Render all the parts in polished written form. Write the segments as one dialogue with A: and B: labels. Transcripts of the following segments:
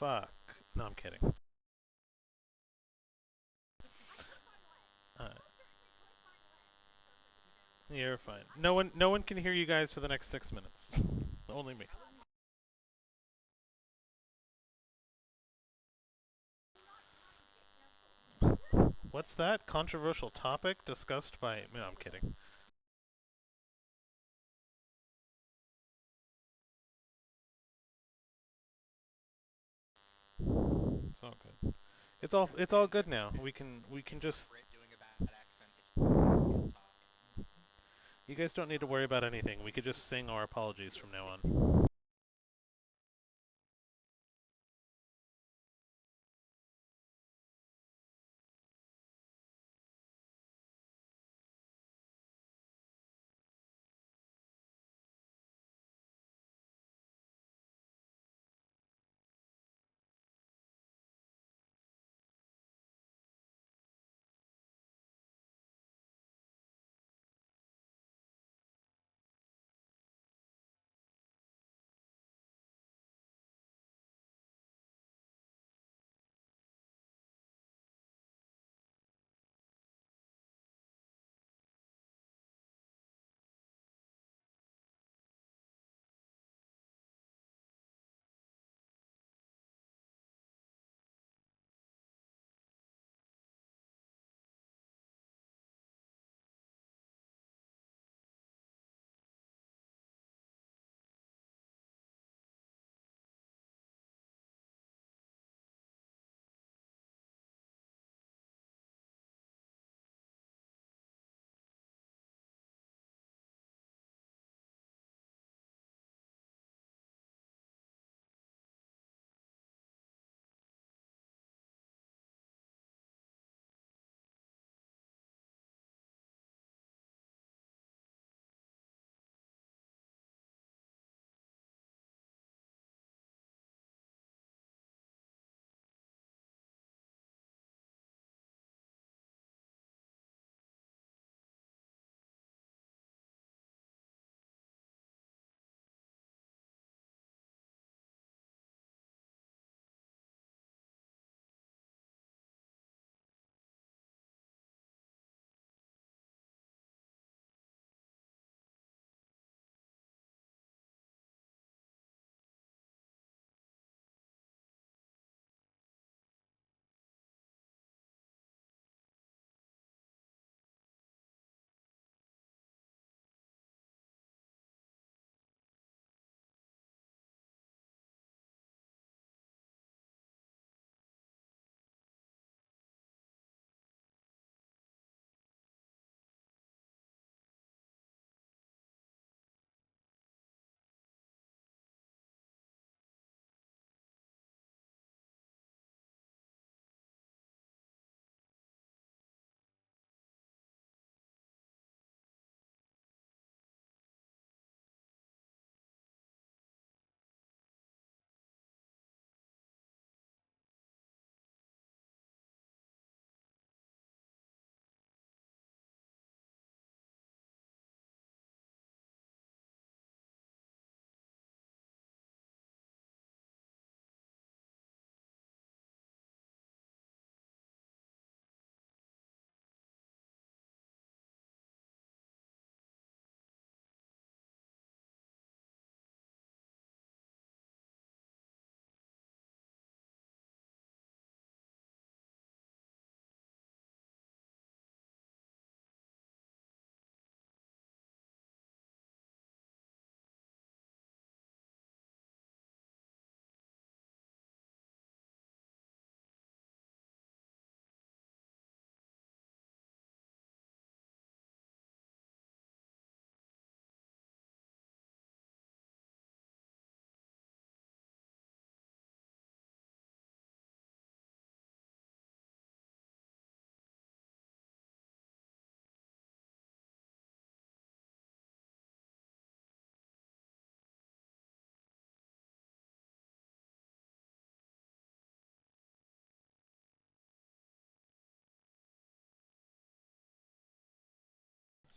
A: fuck. No, I'm kidding. Uh, you're fine. No one can hear you guys for the next 6 minutes. Only me. What's that? Controversial topic discussed by... No, I'm kidding. It's all good. It's all good now. We can just... You guys don't need to worry about anything. We could just sing our apologies from now on.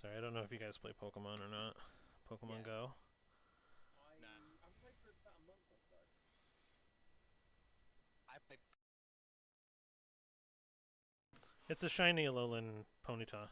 A: Sorry, I don't know if you guys play Pokemon or not. Pokemon Go. It's a shiny Alolan Ponyta.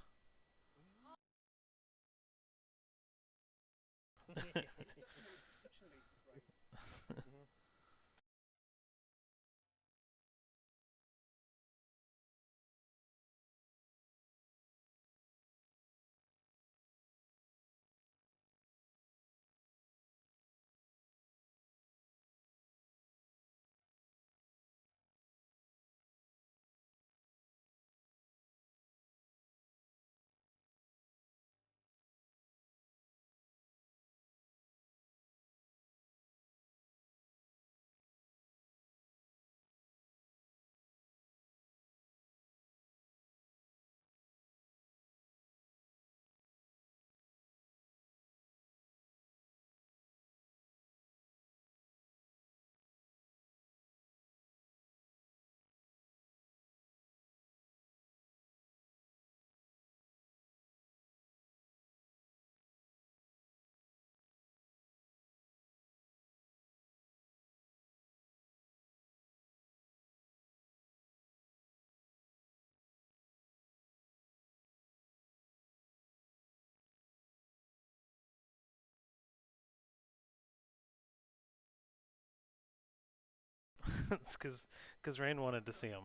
A: It's because Rain wanted to see him.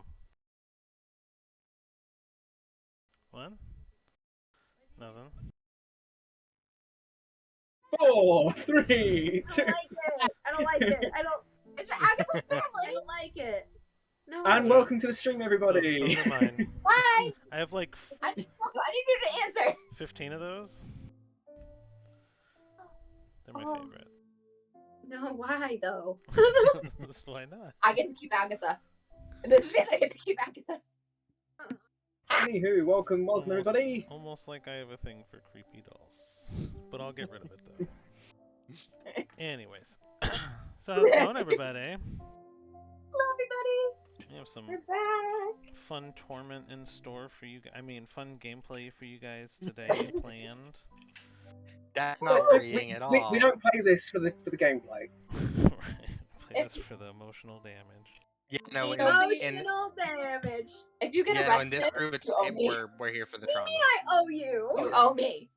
A: What? Nothing.
B: 4, 3, 2.
C: I don't like it. I don't.
D: It's Agatha's
C: I
D: family.
C: don't like it. No.
B: And welcome to the stream,
A: Those
B: everybody.
A: are mine.
D: Why?
A: I have like
D: I need you to answer.
A: 15 of those. They're my
D: Oh.
A: favorite.
C: No, why though?
A: Why not?
D: I get to keep Agatha. This means I get to keep Agatha.
B: Anywho, welcome
A: Almost-
B: everybody.
A: Almost like I have a thing for creepy dolls. But I'll get rid of it though. Anyways. So how's it going, everybody?
D: Hello, everybody.
A: We have some
D: We're back.
A: fun torment in store for you. I mean, fun gameplay for you guys today planned.
E: That's not agreeing at all.
B: We don't play this for the gameplay.
A: Right. Play this for the emotional damage.
E: Yeah, no,
C: Emotional damage.
D: If you get
E: in
D: arrested,
E: this group,
D: you owe me.
E: we're here for the
C: What do
E: trauma.
C: you mean I owe you?
D: You owe me.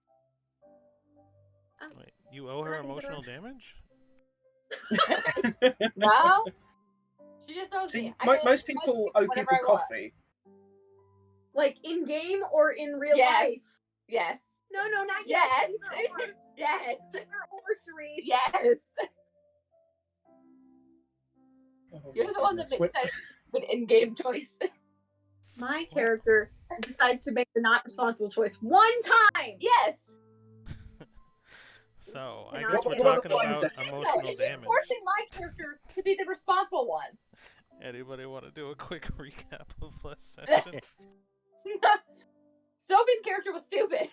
A: Wait, you owe her
C: I'm not gonna
A: emotional damage?
D: No? She just owes
B: See,
D: me. I get
B: most people owe
D: whatever
B: people
D: I want.
B: coffee.
C: Like in game or in real
D: Yes.
C: life?
D: Yes.
C: No, not
D: Yes.
C: yet.
D: Yes.
C: Or Cerise.
D: Yes.
B: Oh,
D: You're the one that
B: goodness.
D: makes that an in-game choice.
C: My character decides to make the not responsible choice one time.
D: Yes.
A: So, I
C: What-
A: guess we're
B: what
A: talking
B: about
A: about
B: that?
D: No,
A: emotional
D: it's
A: damage.
D: forcing my character to be the responsible one.
A: Anybody want to do a quick recap of last session?
D: Sophie's character was stupid.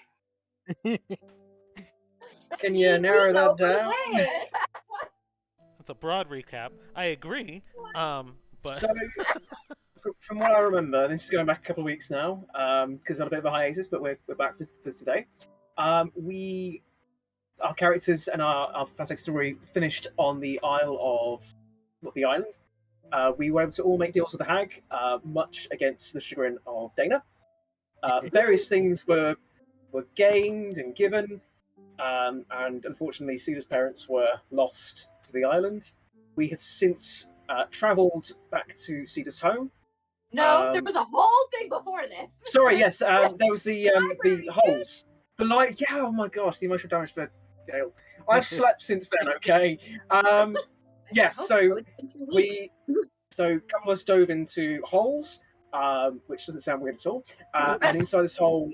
B: Can you narrow that down?
C: Hey,
A: That's a broad recap. I agree. But
B: So, from what I remember, this is going back a couple of weeks now, because we've had a bit of a hiatus, but we're back for today. Our characters and our fantastic story finished on the Isle of the island. We were able to all make deals with the hag, much against the chagrin of Dana. Various things were gained and given, and unfortunately, Cedar's parents were lost to the island. We have since travelled back to Cedar's home.
D: No, there was a whole thing before this.
B: Sorry, yes, there was the holes. The light, yeah, oh my gosh, the emotional damage for Gale. I've slept since then, okay? Yeah, so we, so a couple of us dove into holes, which doesn't sound weird at all. And inside this hole,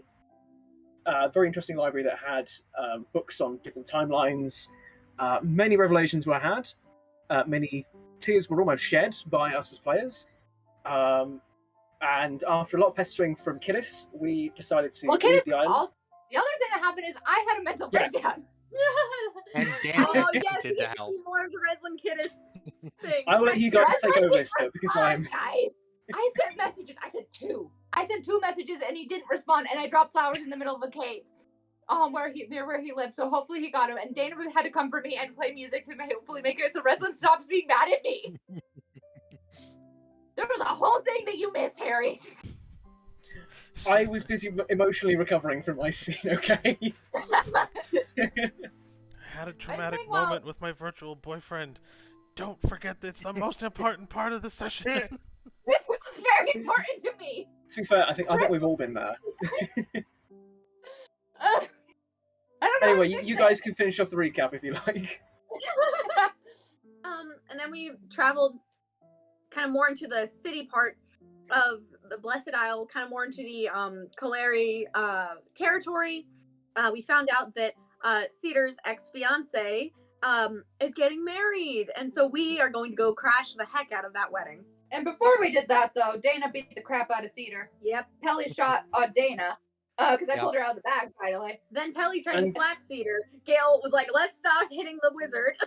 B: very interesting library that had books on different timelines. Many revelations were had. Many tears were almost shed by us as players. And after a lot of pestering from Kidis, we decided to
D: Well,
B: leave
D: Kidis
B: the island.
D: also, the other thing that happened is I had a mental
B: Yes.
D: breakdown.
E: And Dan
C: Oh yes,
E: attempted
C: we
E: to
C: get to
E: help.
C: see more of the Reslin Kiddis thing.
B: I will let you guys take over this
D: Guys,
B: though, because I'm.
D: Guys, I sent messages. I sent two. I sent two messages and he didn't respond. And I dropped flowers in the middle of a cave, near where he lived. So hopefully he got him. And Dana had to come for me and play music to hopefully make it so Reslin stops being mad at me. There was a whole thing that you missed, Harry.
B: I was busy emotionally recovering from my scene, okay?
A: I had a traumatic
D: meanwhile-
A: moment with my virtual boyfriend. Don't forget this, the most important part of the session.
D: This is very important to me.
B: To be fair, I think we've all been there.
D: I don't know.
B: Anyway, you guys can finish off the recap if you like.
C: And then we traveled kind of more into the city part of the Blessed Isle, kind of more into the Kaleri territory. We found out that Cedar's ex-fiance is getting married, and so we are going to go crash the heck out of that wedding.
D: And before we did that, though, Dana beat the crap out of Cedar.
C: Yep.
D: Pelly shot Dana because I
E: Yep.
D: pulled her out of the bag finally.
C: Then Pelly tried to
B: And-
C: slap Cedar. Gail was like, "Let's stop hitting the wizard."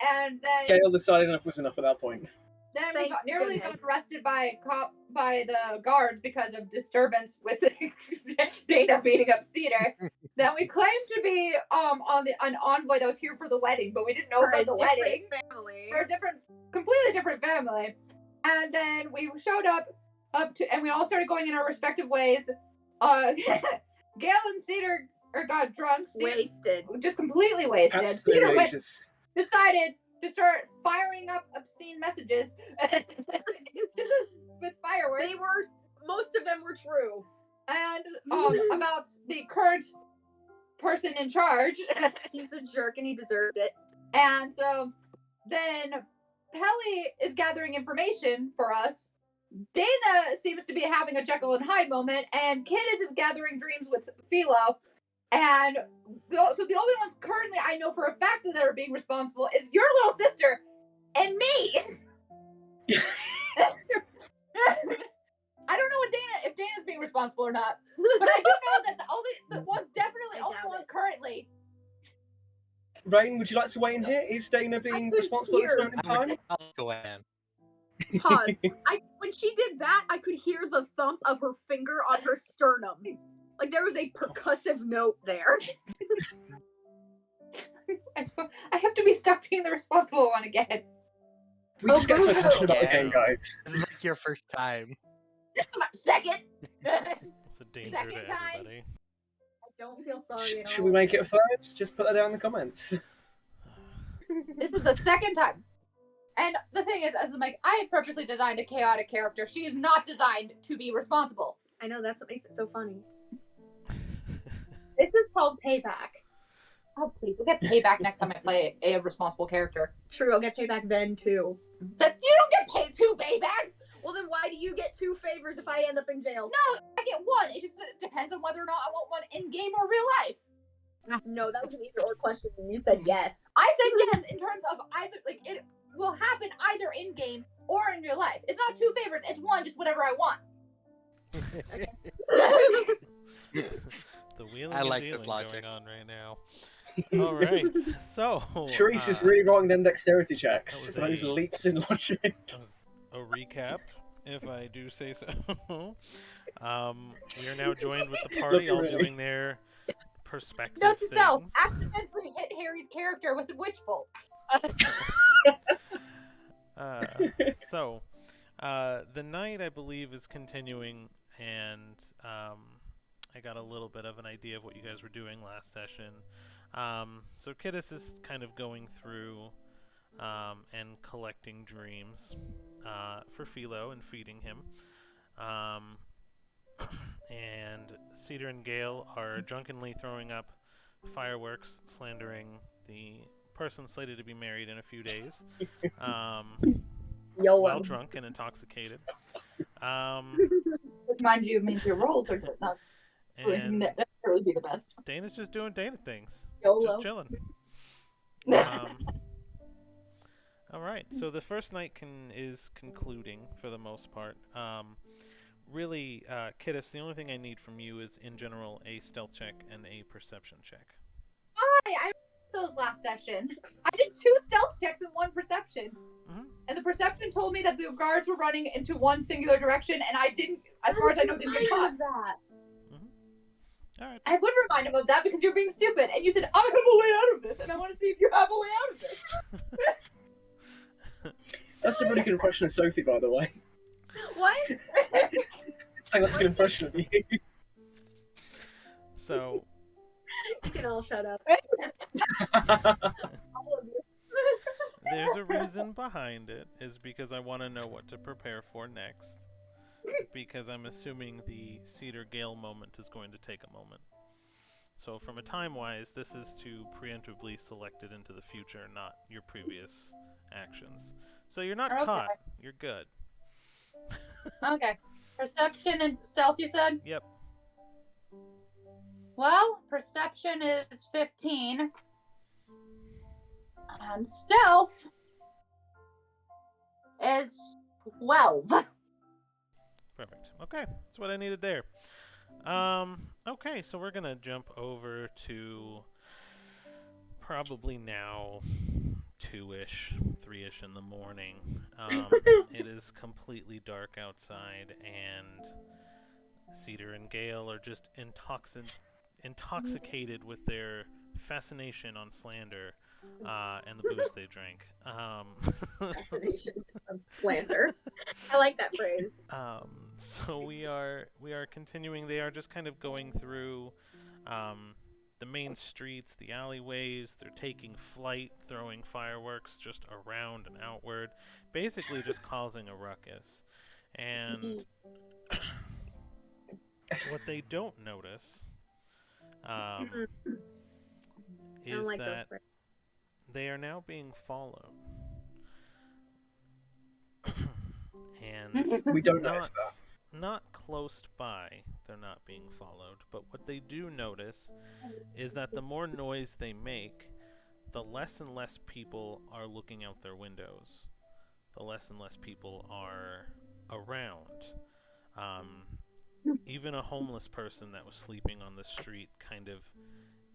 D: And then
B: Gale decided enough was enough at that point.
D: we
C: Thank
D: got nearly
C: goodness.
D: got arrested by the guards because of disturbance with Dana beating up Cedar. Then we claimed to be an envoy that was here for the wedding, but we didn't know
C: For a
D: about the
C: different
D: wedding.
C: family.
D: For a completely different family. And then we showed up to, and we all started going in our respective ways. Gail and Cedar got drunk. Cedar,
C: Wasted.
D: just completely wasted. Cedar
B: Absolutely, just
D: decided to start firing up obscene messages with fireworks.
C: Most of them were true.
D: And about the current person in charge.
C: He's a jerk and he deserved it.
D: And so then Pelly is gathering information for us. Dana seems to be having a Jekyll and Hyde moment, and Kidis is gathering dreams with Philo. And so the only ones currently I know for a fact that are being responsible is your little sister and me. I don't know if Dana's being responsible or not, but I do know that the ones definitely
C: I
D: only
C: doubt
D: ones
C: it.
D: currently.
B: Rain, would you like to weigh in here? Is Dana being
C: could
B: responsible at this
C: hear-
B: moment in time?
E: I'll go in.
C: Pause. When she did that, I could hear the thump of her finger on her sternum. Like there was a percussive note there.
D: I have to be stuck being the responsible one again.
B: We just get so
C: boo-hoo.
B: passionate about the
E: Yeah.
B: game, guys.
E: This is like your first time.
D: Second.
A: It's a danger
D: Second
A: to
D: time.
A: everybody.
C: I don't feel sorry at all.
B: Should we make it a third? Just put that down in the comments.
D: This is the second time. And the thing is, as I'm like, I have purposely designed a chaotic character. She is not designed to be responsible.
C: I know, that's what makes it so funny.
D: This is called payback. Oh, please, we'll get payback next time I play a responsible character.
C: True, I'll get payback then too.
D: That you don't get paid 2 paybacks.
C: Well, then why do you get 2 favors if I end up in jail?
D: No, I get 1. It just depends on whether or not I want one in game or real life.
C: No, that was an either or question, and you said yes.
D: I said yes in terms of either, like, it will happen either in game or in real life. It's not 2 favors. It's 1, just whatever I want.
A: The wheeling
E: I
A: and
E: like this
A: dealing
E: logic.
A: going on right now. All right, so
B: Therese is really rolling them dexterity checks.
A: that was
B: Those
A: a-
B: leaps in logic.
A: that was a recap, if I do say so. We are now joined with the party, all
B: Really?
A: doing their perspective
D: Note to self:
A: things.
D: accidentally hit Harry's character with a witch bolt.
A: So, the night, I believe, is continuing, and I got a little bit of an idea of what you guys were doing last session. So Kidis is kind of going through and collecting dreams for Philo and feeding him. And Cedar and Gale are drunkenly throwing up fireworks, slandering the person slated to be married in a few days.
C: YOLO.
A: While drunk and intoxicated.
D: Which, mind you, means your rolls are not
A: And
D: necessarily be the best.
A: Dana's just doing Dana things.
C: YOLO.
A: Just chilling. All right, so the first night is concluding for the most part. Really, Kidis, the only thing I need from you is, in general, a stealth check and a perception check.
D: I those last session. I did 2 stealth checks and 1 perception.
A: Mhm.
D: And the perception told me that the guards were running into one singular direction, and I didn't, as far as I know, didn't get caught.
C: that.
A: All right.
D: I would remind him of that because you're being stupid, and you said, I have a way out of this, and I want to see if you have a way out of this.
B: That's a really good impression of Sophie, by the way.
C: What?
B: Saying that's a good impression of you.
A: So
C: You can all shut up. All of you.
A: there's a reason behind it, is because I want to know what to prepare for next. Because I'm assuming the Cedar Gale moment is going to take a moment. So from a time-wise, this is to preemptively select it into the future, not your previous actions. So you're not caught. You're good.
D: Okay. Perception and stealth, you said?
A: Yep.
D: Well, perception is 15. And stealth is 12.
A: Perfect. Okay, that's what I needed there. Okay, so we're gonna jump over to probably now 2-ish, 3-ish in the morning. It is completely dark outside, and Cedar and Gale are just intoxicated with their fascination on slander and the booze they drank.
C: Fascination on slander. I like that phrase.
A: So we are continuing. They are just kind of going through the main streets, the alleyways. They're taking flight, throwing fireworks just around and outward, basically just causing a ruckus. And what they don't notice is
C: like
A: that they are now being followed. And
B: We don't notice that.
A: not close by, they're not being followed, but what they do notice is that the more noise they make, the less and less people are looking out their windows. The less and less people are around. Even a homeless person that was sleeping on the street kind of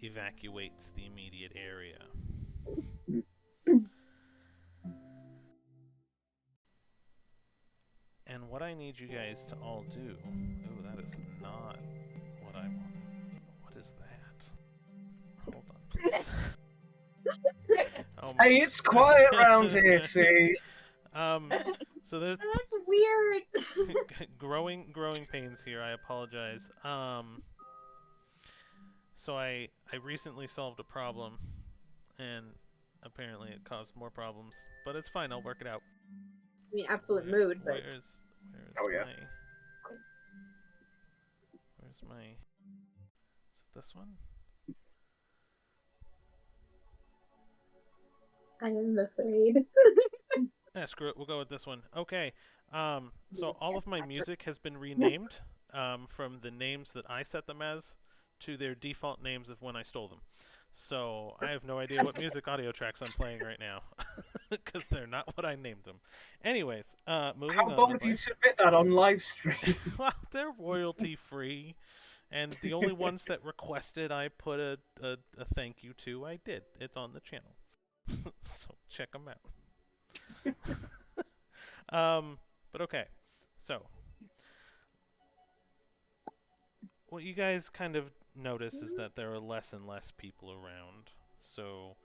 A: evacuates the immediate area. And what I need you guys to all do... Oh, that is not what I want. What is that? Hold on, please.
B: Hey, it's quiet around here, see?
A: So there's...
C: That's weird.
A: growing pains here, I apologize. So I recently solved a problem, and apparently it caused more problems. But it's fine, I'll work it out.
C: I mean, absolute mood, but
A: Where's
B: Oh, yeah.
A: Where's my... Is it this one?
C: I am afraid.
A: Yeah, screw it, we'll go with this one. Okay, so all of my music has been renamed from the names that I set them as to their default names of when I stole them. So I have no idea what music audio tracks I'm playing right now, because they're not what I named them. Anyways, moving on.
B: How bold of you to admit that on live stream?
A: Well, they're royalty free, and the only ones that requested I put a thank you to, I did. It's on the channel, so check them out. But okay, so what you guys kind of notice is that there are less and less people around. So,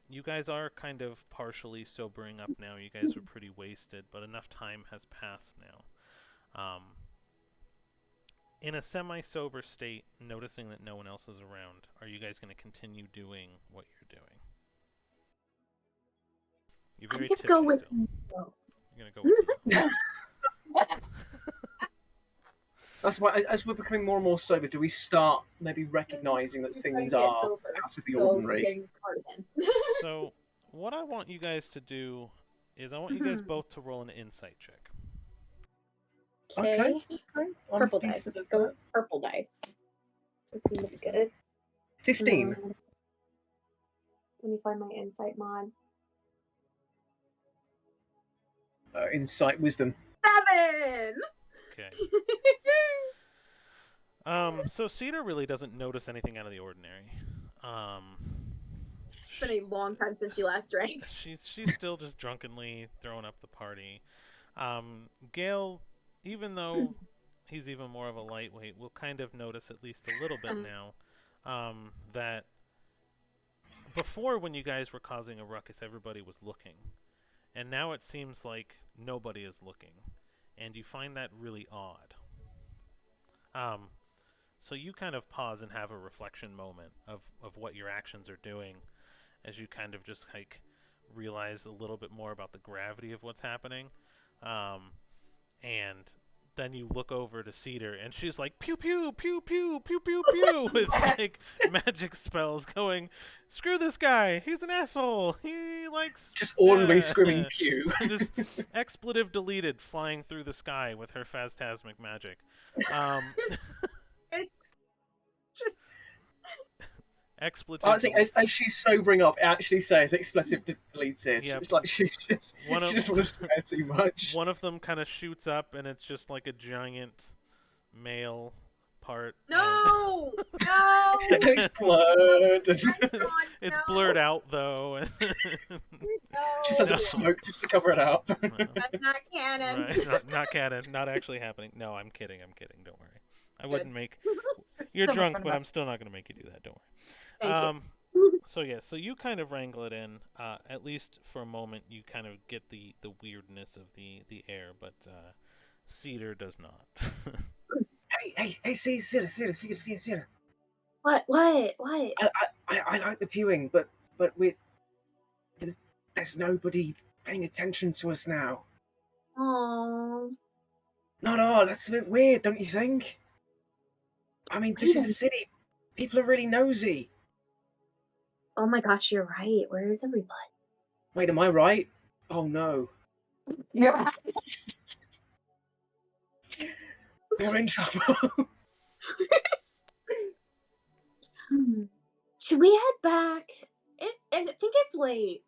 A: you guys are kind of partially sobering up now. You guys were pretty wasted, but enough time has passed now. In a semi-sober state, noticing that no one else is around, are you guys going to continue doing what you're doing? You're very tipsy
C: go with
A: still. You're going to go with me.
B: That's why, as we're becoming more and more sober, do we start maybe recognizing that things are out of the ordinary?
A: So, what I want you guys to do is I want you guys both to roll an insight check.
C: Okay.
B: I'm
C: Purple dice.
B: decent
C: Let's
B: at
C: go
B: that.
C: with purple dice. Those seem to be good.
B: 15.
C: Let me find my insight mod.
B: Insight, wisdom.
C: 7!
A: Okay. So Cedar really doesn't notice anything out of the ordinary.
C: It's been a long time since she last drank.
A: She's still just drunkenly throwing up the party. Gale, even though he's even more of a lightweight, will kind of notice at least a little bit now that before, when you guys were causing a ruckus, everybody was looking. And now it seems like nobody is looking. And you find that really odd. So you kind of pause and have a reflection moment of what your actions are doing as you kind of just like realize a little bit more about the gravity of what's happening. And then you look over to Cedar, and she's like, pew, pew, pew, pew, pew, pew, pew, with like magic spells going, screw this guy, he's an asshole, he likes...
B: Just audibly screaming pew.
A: Just expletive deleted flying through the sky with her phantasmic magic.
C: It's just...
A: Expletive.
B: I think as she's sobering up, it actually says expletive deleted.
A: Yep.
B: It's like she just wants to swear too much.
A: One of them kind of shoots up, and it's just like a giant male part.
C: No! No!
B: It's blurred.
A: It's blurred out, though.
B: Just has a smoke just to cover it up.
C: That's not canon.
A: Right. Not canon. Not actually happening. No, I'm kidding. Don't worry. I wouldn't make... You're
D: So
A: drunk,
D: much
A: but
D: fun.
A: I'm still not going to make you do that. Don't worry.
C: Thank you.
A: So yeah, so you kind of wrangle it in. At least for a moment, you kind of get the weirdness of the air, but Cedar does not.
B: Hey, Cedar.
C: What?
B: I like the viewing, but there's nobody paying attention to us now.
C: Oh.
B: No, that's a bit weird, don't you think? I mean, this is a city. People are really nosy.
C: Oh my gosh, you're right. Where is everybody?
B: Wait, am I right? Oh no.
D: Yeah.
B: We're in trouble.
C: Should we head back? I think it's late.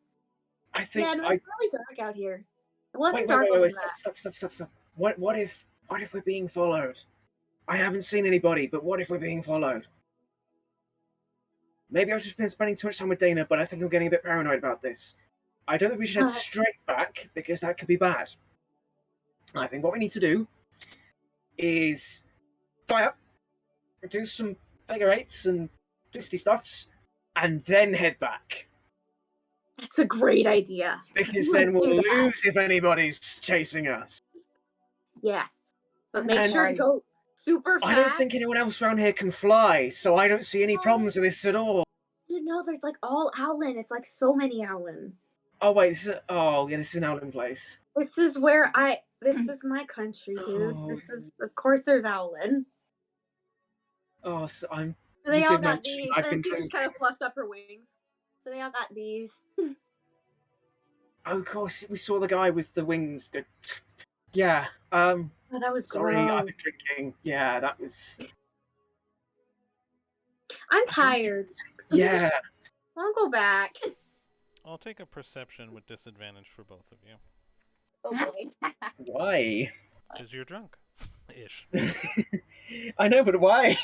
B: I think
C: Yeah, no, it's really dark out here. It wasn't dark
B: wait,
C: over that.
B: stop. What if we're being followed? I haven't seen anybody, but what if we're being followed? Maybe I've just been spending too much time with Dana, but I think I'm getting a bit paranoid about this. I don't think we should head straight back, because that could be bad. I think what we need to do is fly up, do some figure eights and twisty stuffs, and then head back.
C: That's a great idea.
B: Because
C: Let's
B: then we'll
C: do that.
B: lose if anybody's chasing us.
C: Yes. But make
B: And-
C: sure to go super fast.
B: I don't think anyone else around here can fly, so I don't see any problems with this at all.
C: You know, there's like all Owlin. It's like so many Owlin.
B: Oh wait, this is an Owlin place.
C: This is my country, dude.
B: Oh.
C: This is, of course, there's Owlin.
B: Oh, so I'm.
C: So they
B: You
C: all
B: did
C: got
B: mention
C: these,
B: I've
C: and
B: been
C: Cedar just kind of
B: drinking.
C: fluffs up her wings. So they all got these.
B: Oh, of course, we saw the guy with the wings. Good. Yeah.
C: Oh, that was
B: Sorry, I've
C: gross.
B: been drinking. Yeah, that was.
C: I'm tired.
B: Yeah.
C: I'll go back.
A: I'll take a perception with disadvantage for both of you,
C: Okay.
B: Why?
A: because you're drunk, ish.
B: I know, but why?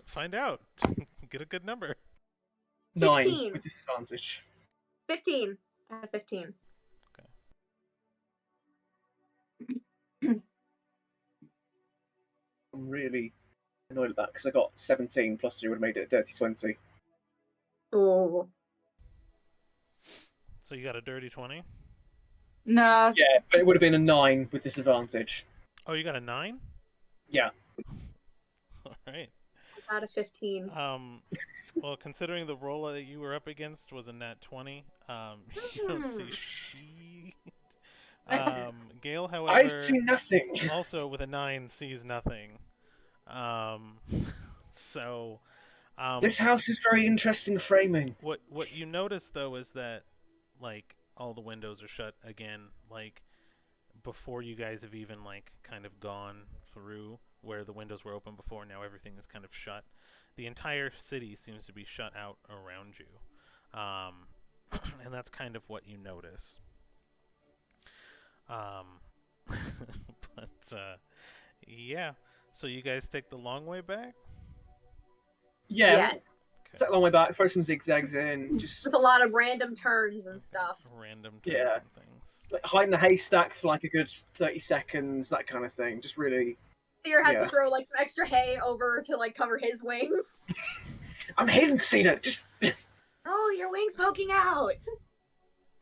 A: Find out. Get a good number.
B: 9
C: 15.
B: with disadvantage.
C: 15. I have 15.
B: I'm really annoyed at that because I got 17 plus 3 would have made it a dirty 20.
C: Oh.
A: So you got a dirty 20.
D: No.
B: Yeah, but it would have been a 9 with disadvantage.
A: Oh, you got a 9.
B: Yeah.
A: All right.
C: I got a 15.
A: Well, considering the roll that you were up against was a nat 20, you don't see shit. Gale, however,
B: I see nothing.
A: also with a 9 sees nothing. So,
B: This house is very interesting framing.
A: what you notice though is that like all the windows are shut again, like before you guys have even like kind of gone through where the windows were open before. Now everything is kind of shut. The entire city seems to be shut out around you, and that's kind of what you notice. But yeah. So you guys take the long way back?
B: Yeah.
C: Yes.
B: Take a long way back, throw some zigzags in, just
C: With a lot of random turns and stuff.
A: Random turns
B: Yeah.
A: and things.
B: like, hide in a haystack for like a good 30 seconds, that kind of thing. Just really.
C: Seer has
B: Yeah.
C: to throw like some extra hay over to like cover his wings.
B: I'm hidden, Cena. Just.
C: Oh, your wings poking out.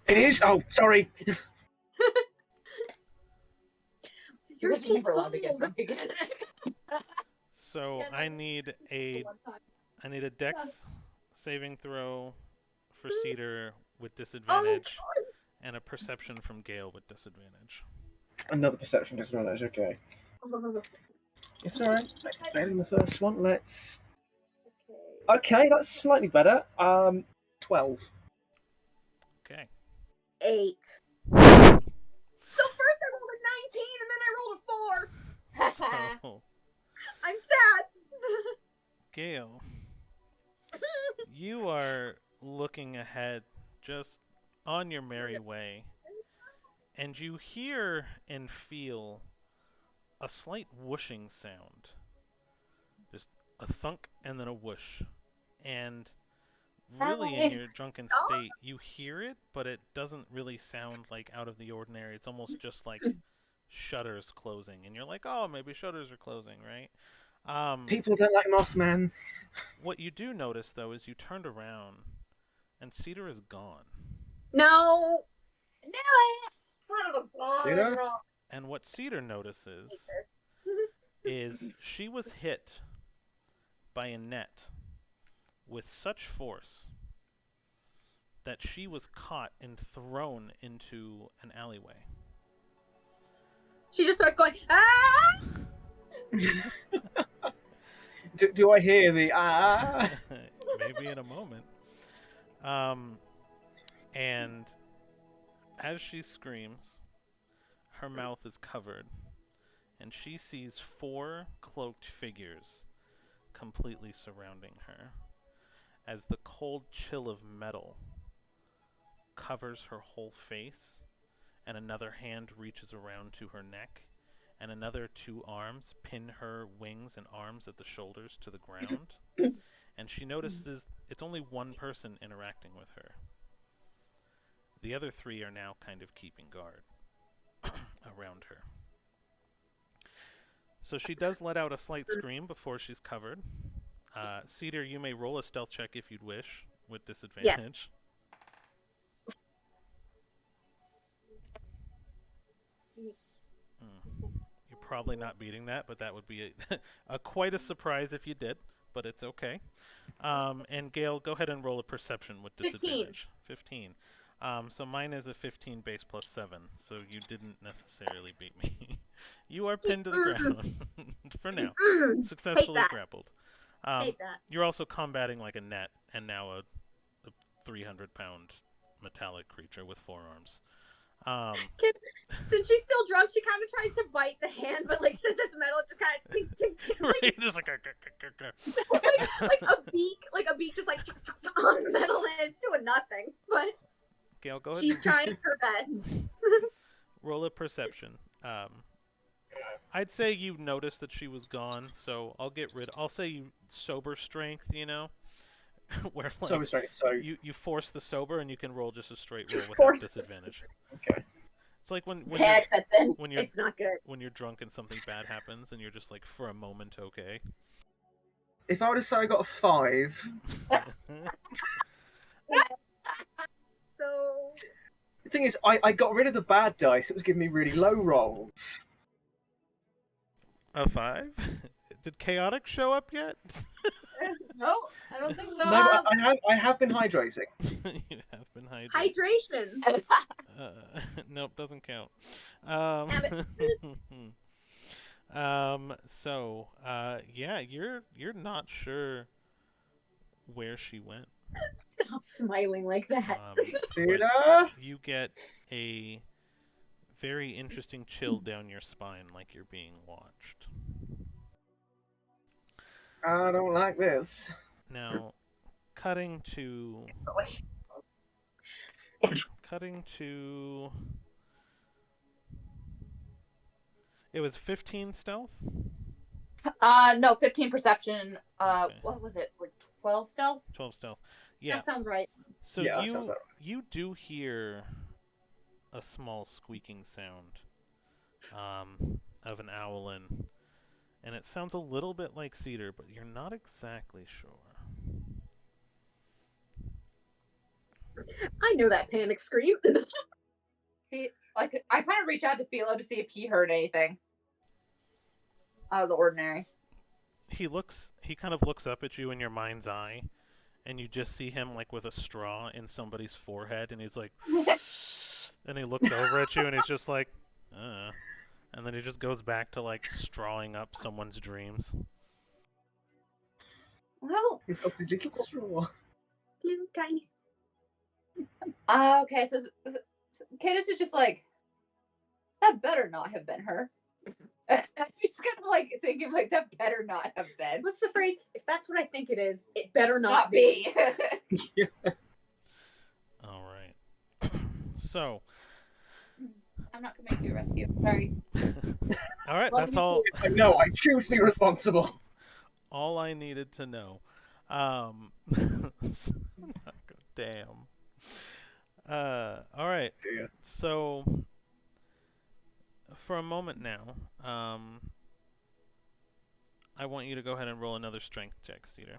B: It is. Oh, sorry.
C: You're
D: You're
C: so
D: never allowed to get
C: cold.
D: drunk again.
A: So I need a Dex saving throw for Cedar with disadvantage, and a Perception from Gale with disadvantage.
B: Another perception disadvantage. Okay. It's alright. Failing the first one. Let's. Okay, that's slightly better. 12.
A: Okay.
C: 8. So first I rolled a 19 and then I rolled a 4.
A: So,
C: I'm sad.
A: Gale, you are looking ahead, just on your merry way, and you hear and feel a slight whooshing sound. Just a thunk and then a whoosh. And really, in your drunken state, you hear it, but it doesn't really sound like out of the ordinary. It's almost just like shutters closing, and you're like, oh, maybe shutters are closing, right?
B: People don't like Mothman.
A: What you do notice, though, is you turned around, and Cedar is gone.
C: No. Son of a
B: Cedar?
C: gun.
A: And what Cedar notices is she was hit by a net with such force that she was caught and thrown into an alleyway.
C: She just starts going, ah!
B: Do I hear the ah?
A: Maybe in a moment. And as she screams, her mouth is covered, and she sees 4 cloaked figures completely surrounding her, as the cold chill of metal covers her whole face, and another hand reaches around to her neck, and another 2 arms pin her wings and arms at the shoulders to the ground, and she notices it's only one person interacting with her. The other 3 are now kind of keeping guard around her. So she does let out a slight scream before she's covered. Cedar, you may roll a stealth check if you'd wish, with disadvantage. Yes. You're probably not beating that, but that would be quite a surprise if you did, but it's okay. And Gale, go ahead and roll a perception with disadvantage. 15. So mine is a 15 base plus 7, so you didn't necessarily beat me. You are pinned to the ground for now. Successfully grappled.
C: Hate that.
A: You're also combating like a net, and now a 300-pound metallic creature with 4 arms.
C: Since she's still drunk, she kind of tries to bite the hand, but like since it's metal, it just kind of tink, tink, tink,
A: right, just like
C: like a beak, just like on the metal, and it's doing nothing. But
A: Gale, go ahead.
C: She's trying her best.
A: Roll a perception. I'd say you noticed that she was gone, so I'll say you sober strength, you know? Where like
B: Sober strength, so
A: you force the sober and you can roll just a straight roll without disadvantage.
B: Okay.
A: It's like when you're
C: it's not good.
A: When you're drunk and something bad happens and you're just like for a moment okay.
B: If I were to say I got a 5.
C: So
B: The thing is, I got rid of the bad dice. It was giving me really low rolls.
A: A 5? Did chaotic show up yet?
D: No, I don't think so.
B: No, but I have been hydrating.
A: You have been hydrating.
C: Hydration.
A: Nope, doesn't count. So, yeah, you're not sure where she went.
C: Stop smiling like that.
A: You get a very interesting chill down your spine, like you're being watched.
B: I don't like this.
A: Now, cutting to. It was 15 stealth?
D: No, 15 perception.
A: Okay.
D: What was it? Like 12 stealth?
A: 12 stealth. Yeah.
C: That sounds right.
A: So
B: yeah, that sounds right.
A: You do hear a small squeaking sound of an owlin, and it sounds a little bit like Cedar, but you're not exactly sure.
C: I know that panic scream.
D: I kind of reach out to Philo to see if he heard anything out of the ordinary.
A: he kind of looks up at you in your mind's eye, and you just see him like with a straw in somebody's forehead, and he's like, and he looks over at you, and he's just like, and then he just goes back to like strawing up someone's dreams.
D: Well,
B: He's got his little straw.
C: Little tiny.
D: okay, so Cadis is just like, that better not have been her. She's kind of like thinking like that better not have been.
C: What's the phrase? If that's what I think it is, it better
D: Not be.
A: All right. So.
D: I'm not coming to your rescue. Sorry.
A: All right,
D: Love
A: that's
D: you
A: all.
D: too.
B: It's like, no, I choose to be responsible.
A: All I needed to know. Damn. All right.
B: Yeah.
A: So, for a moment now, I want you to go ahead and roll another strength check, Cedar.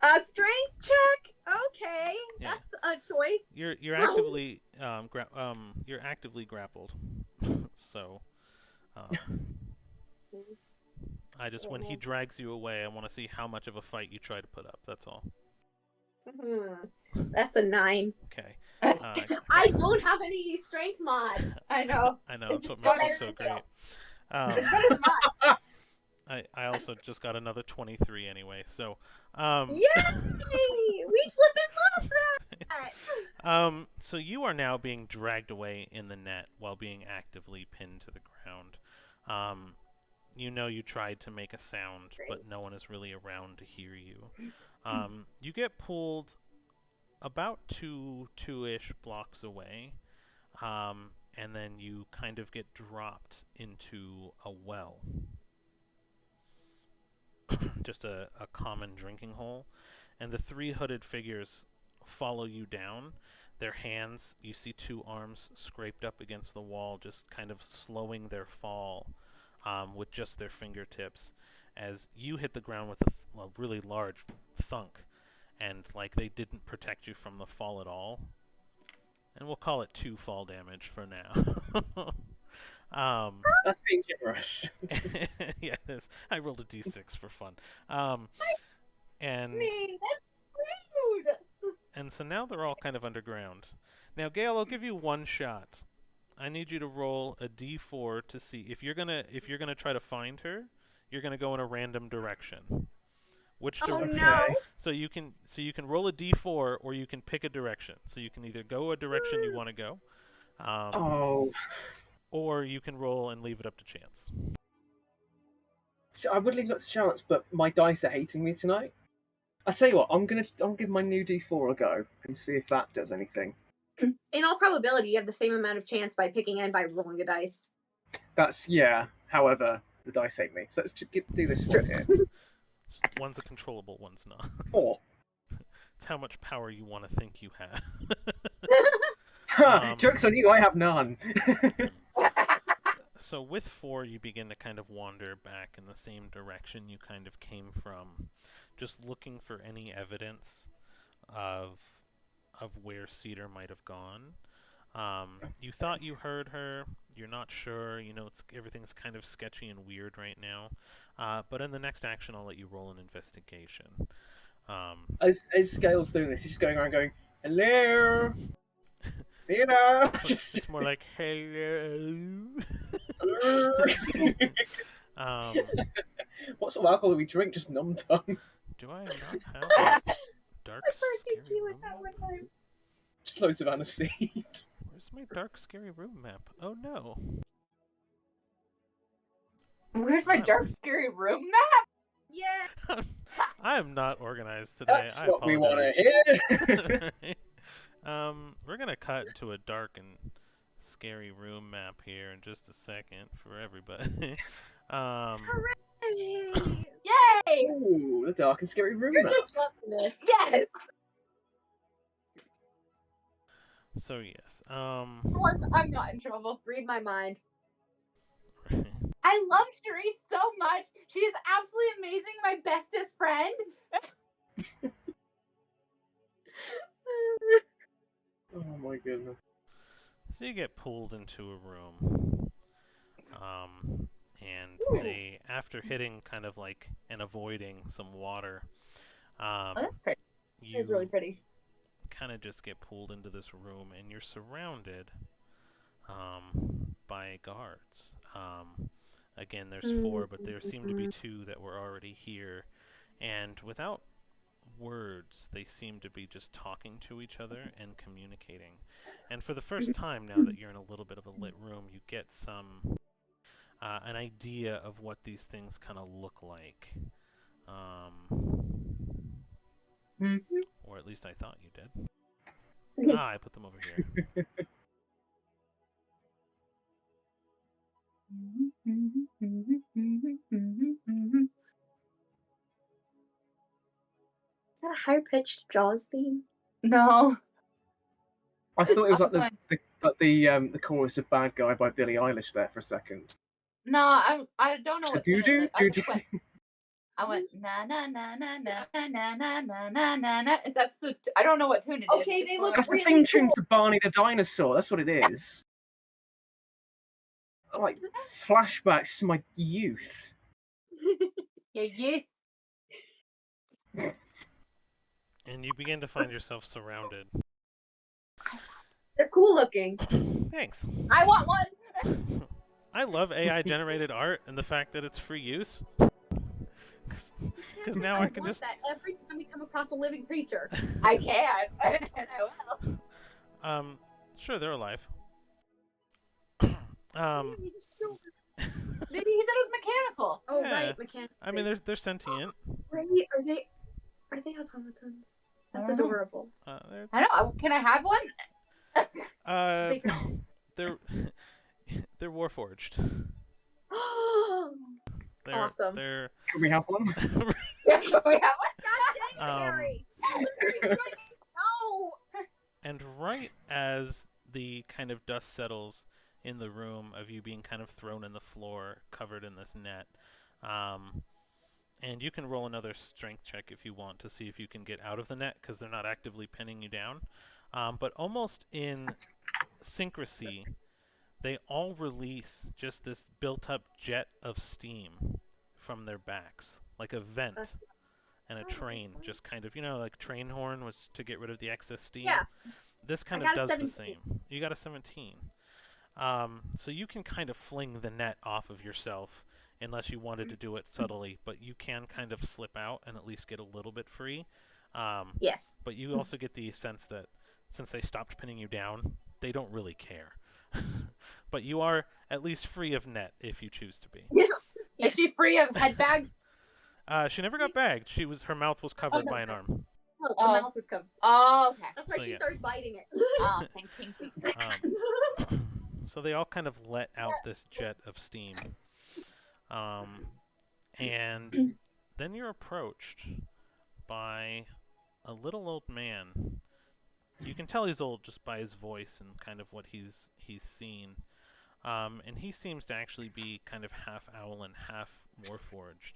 C: A strength check. Okay,
A: Yeah.
C: that's a choice.
A: You're actively you're actively grappled. So, I just when he drags you away, I want to see how much of a fight you try to put up. That's all.
C: That's a 9.
A: Okay.
C: I don't have any strength mod.
D: I know.
A: I know
D: It's
A: that's what
D: just
A: makes it so
D: better
A: great.
D: It's better than mine.
A: I also just got another 23 anyway. So,
C: Yay! We flippin' love that.
A: so you are now being dragged away in the net while being actively pinned to the ground. You know you tried to make a sound, but no one is really around to hear you. You get pulled about two-ish blocks away, and then you kind of get dropped into a well. Just a common drinking hole. And the 3 hooded figures follow you down. Their hands, you see 2 arms scraped up against the wall, just kind of slowing their fall with just their fingertips as you hit the ground with a really large thunk, and like they didn't protect you from the fall at all. And we'll call it 2 fall damage for now.
B: That's being generous.
A: Yes, I rolled a d6 for fun. And
C: That's rude.
A: and so now they're all kind of underground. Now, Gale, I'll give you one shot. I need you to roll a d4 to see if you're gonna try to find her. You're gonna go in a random direction. Which
C: Oh
A: direction?
C: no!
A: So you can roll a d4 or you can pick a direction. So you can either go a direction you want to go,
B: Oh,
A: or you can roll and leave it up to chance.
B: so I would leave that to chance, but my dice are hating me tonight. I tell you what, I'll give my new D4 a go and see if that does anything.
C: In all probability, you have the same amount of chance by picking and by rolling the dice.
B: That's yeah. However, the dice hate me, so let's do this one here.
A: One's a controllable, one's not.
B: 4.
A: It's how much power you want to think you have.
B: Joke's on you, I have none.
A: So with 4, you begin to kind of wander back in the same direction you kind of came from, just looking for any evidence of where Cedar might have gone. You thought you heard her. You're not sure. You know, everything's kind of sketchy and weird right now. But in the next action, I'll let you roll an investigation.
B: As Scale's doing this, he's just going around going, "Hello, Cedar."
A: It's more like hello.
B: What sort of alcohol do we drink? Just numb tongue.
A: Do I not have a dark scary room map?
C: one time.
B: Just loads of aniseed.
A: Where's my dark scary room map? Oh no.
D: Where's my dark scary room map?
C: Yeah.
A: I am not organized today.
B: That's
A: I
B: what we want to
A: apologize.
B: hear.
A: We're gonna cut to a dark and scary room map here in just a second for everybody.
D: Yay!
B: Ooh, the dark and scary room.
C: You're
B: map.
C: just loving this.
D: Yes!
A: So yes.
D: For once, I'm not in trouble.
C: Read my mind.
D: I love Cherise so much. She is absolutely amazing, my bestest friend.
B: Oh my goodness.
A: So you get pulled into a room, and they, after hitting kind of like and avoiding some water,
D: Oh, that's pretty.
A: you
C: It's really pretty.
A: kind of just get pulled into this room, and you're surrounded by guards. Again, there's 4, but there seem to be 2 that were already here, and without words, they seem to be just talking to each other and communicating. And for the first time, now that you're in a little bit of a lit room, you get some an idea of what these things kind of look like. Or at least I thought you did. I put them over here.
C: Is that a higher pitched Jaws theme?
D: No.
B: I thought it was like the chorus of "Bad Guy" by Billie Eilish there for a second.
D: No, I don't know what tune it is. I went na na na na na na na na na na na. That's the. I don't know what tune it is.
C: Okay, they look
B: That's the
C: really
B: theme tune
C: cool.
B: to Barney the Dinosaur. That's what it is. Like flashbacks to my youth.
D: Yeah.
A: And you begin to find yourself surrounded.
C: They're cool looking.
A: Thanks.
D: I want one.
A: I love AI-generated art and the fact that it's free use. Because now I can
C: want
A: just...
C: that every time we come across a living creature.
D: I can. And I will.
A: Sure, they're alive.
D: Maybe he said it was mechanical.
C: Oh
A: Yeah.
C: right, mechanical.
A: I mean, they're sentient.
C: Right? Are they automatons? That's
D: I don't know.
C: adorable.
A: They're
D: I don't know. Can I have one?
A: they're warforged. They're,
C: Awesome.
A: They're
B: Can we have one?
D: Yeah, can we have one?
C: God dang it, Harry! No!
A: And right as the kind of dust settles in the room of you being kind of thrown in the floor, covered in this net, and you can roll another strength check if you want to see if you can get out of the net, because they're not actively pinning you down. But almost in synchrony, they all release just this built-up jet of steam from their backs, like a vent. And a train, just kind of, like train horn was to get rid of the excess steam.
C: Yeah.
A: This kind
C: I
A: of
C: got a
A: does the
C: 17.
A: same. You got a 17. So you can kind of fling the net off of yourself, unless you wanted to do it subtly, but you can kind of slip out and at least get a little bit free.
C: Yes.
A: But you also get the sense that since they stopped pinning you down, they don't really care. But you are at least free of net if you choose to be.
D: Is she free of head bag?
A: She never got bagged. Her mouth was covered by an arm.
C: Oh, the mouth was covered.
D: Oh, okay.
C: That's right.
A: So,
C: She
A: yeah.
C: started biting it.
D: Oh, thank you.
A: So they all kind of let out this jet of steam. And then you're approached by a little old man. You can tell he's old just by his voice and kind of what he's seen. And he seems to actually be kind of half owl and half warforged.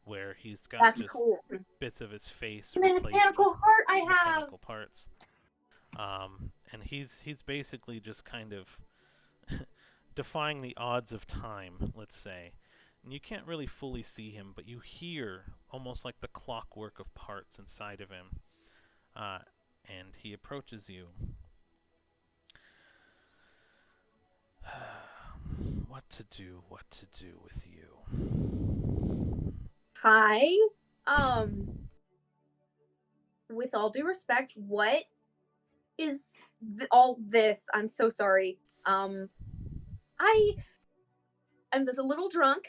A: Where he's got
C: That's
A: just
C: cool.
A: bits of his face replaced
D: Mechanical
A: with
D: heart I have.
A: mechanical parts. And he's basically just kind of defying the odds of time, let's say. And you can't really fully see him, but you hear almost like the clockwork of parts inside of him. And he approaches you. What to do with you?
C: Hi. With all due respect, what is all this? I'm so sorry. I am just a little drunk,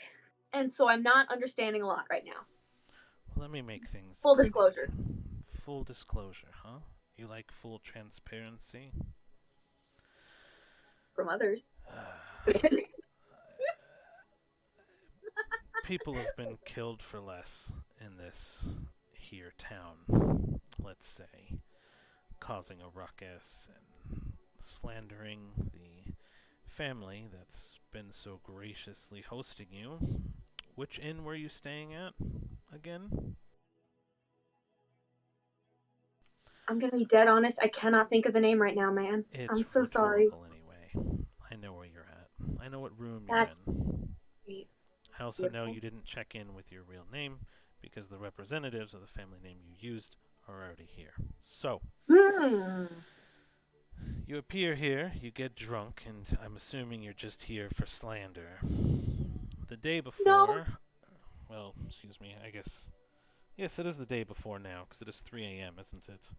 C: and so I'm not understanding a lot right now.
A: Let me make things
C: Full
A: clear.
C: disclosure.
A: Full disclosure, huh? You like full transparency?
C: From others.
A: People have been killed for less in this here town, let's say, causing a ruckus and slandering the family that's been so graciously hosting you. Which inn were you staying at again?
C: I'm gonna be dead honest. I cannot think of the name right now, man.
A: It's
C: I'm so sorry.
A: rhetorical anyway. I know where you're at. I know what room you're in. I also know you didn't check in with your real name because the representatives of the family name you used are already here. So, you appear here, you get drunk, and I'm assuming you're just here for slander. The day before, well, excuse me, I guess, yes, it is the day before now, because it is 3 a.m., isn't it?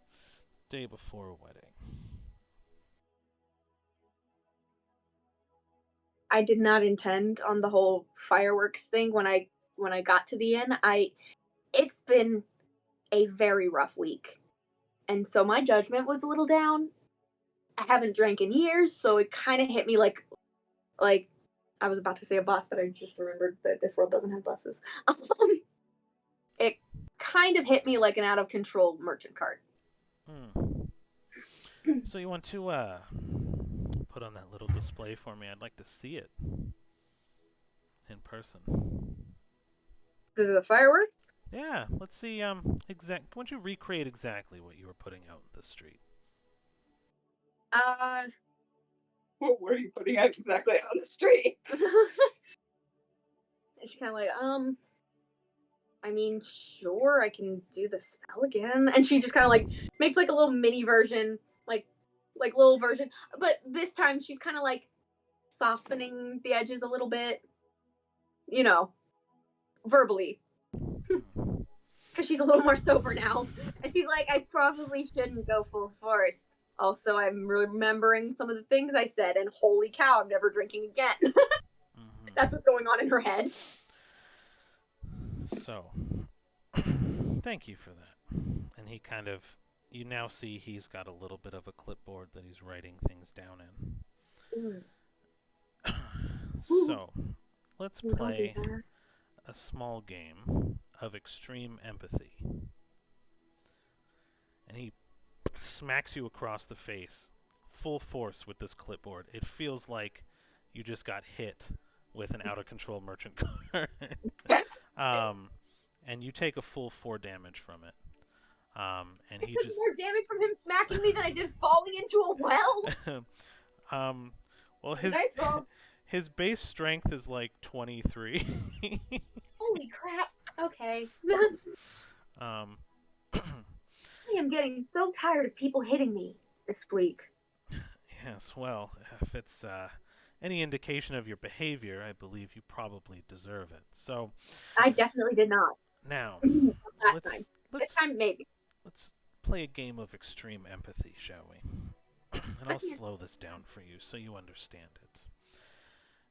A: Day before a wedding.
C: I did not intend on the whole fireworks thing when I got to the inn. It's been a very rough week. And so my judgment was a little down. I haven't drank in years, so it kind of hit me like I was about to say a bus, but I just remembered that this world doesn't have buses. It kind of hit me like an out of control merchant cart.
A: So you want to put on that little display for me? I'd like to see it in person.
C: The fireworks?
A: Yeah, let's see. Why don't you recreate exactly what you were putting out in the street?
D: What were you putting out exactly on the street?
C: And she's kind of like, I mean, sure, I can do the spell again. And she just kind of like makes like a little mini version, like little version. But this time she's kind of like softening the edges a little bit, you know, verbally. Because she's a little more sober now. And she's like, I probably shouldn't go full force. Also, I'm remembering some of the things I said, and holy cow, I'm never drinking again. That's what's going on in her head.
A: So, thank you for that. And he kind of, you now see he's got a little bit of a clipboard that he's writing things down in. So, let's play a small game of extreme empathy. And he smacks you across the face, full force with this clipboard. It feels like you just got hit with an out-of-control merchant card. And you take a full 4 damage from it. And
C: he took more damage from him smacking me than I did falling into a well.
A: Well, his base strength is like 23.
C: Holy crap! Okay. I am getting so tired of people hitting me this week.
A: Yes, well, if it's any indication of your behavior, I believe you probably deserve it. So,
C: I definitely did not.
A: Now,
C: this time maybe.
A: Let's play a game of extreme empathy, shall we? And I'll slow this down for you so you understand it.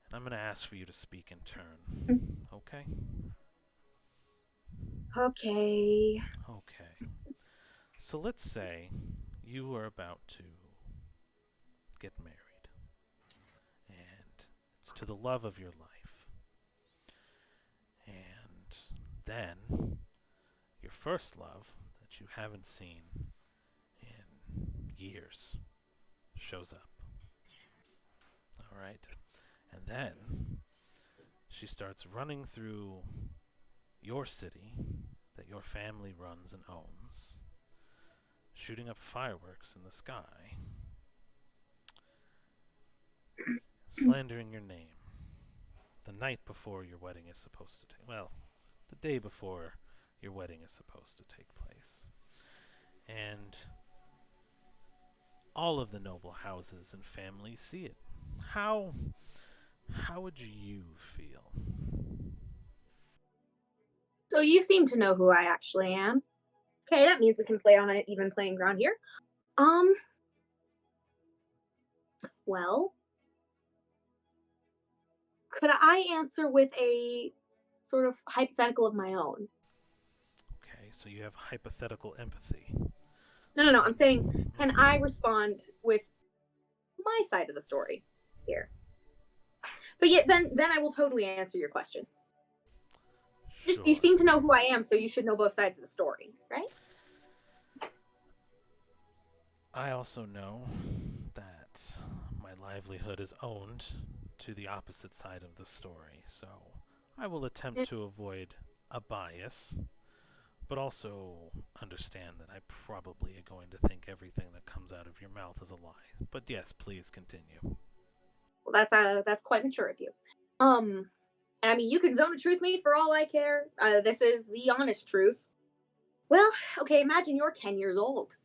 A: And I'm going to ask for you to speak in turn. Okay?
C: Okay.
A: Okay. So let's say you are about to get married. And it's to the love of your life. And then your first love that you haven't seen in years shows up. All right? And then she starts running through your city that your family runs and owns, shooting up fireworks in the sky, slandering your name the night before your wedding is supposed to take, well, the day before your wedding is supposed to take place. And all of the noble houses and families see it. How would you feel?
C: So you seem to know who I actually am. Okay, that means we can play on an even playing ground here. Well, could I answer with a sort of hypothetical of my own?
A: Okay, so you have hypothetical empathy.
C: No. I'm saying, can I respond with my side of the story here? But yet, then I will totally answer your question. Sure. You seem to know who I am, so you should know both sides of the story, right?
A: I also know that my livelihood is owned to the opposite side of the story, so I will attempt to avoid a bias, but also understand that I probably am going to think everything that comes out of your mouth is a lie. But yes, please continue.
C: Well, that's quite mature of you. I mean, you can zone a truth me for all I care. This is the honest truth. Well, okay, imagine you're 10 years old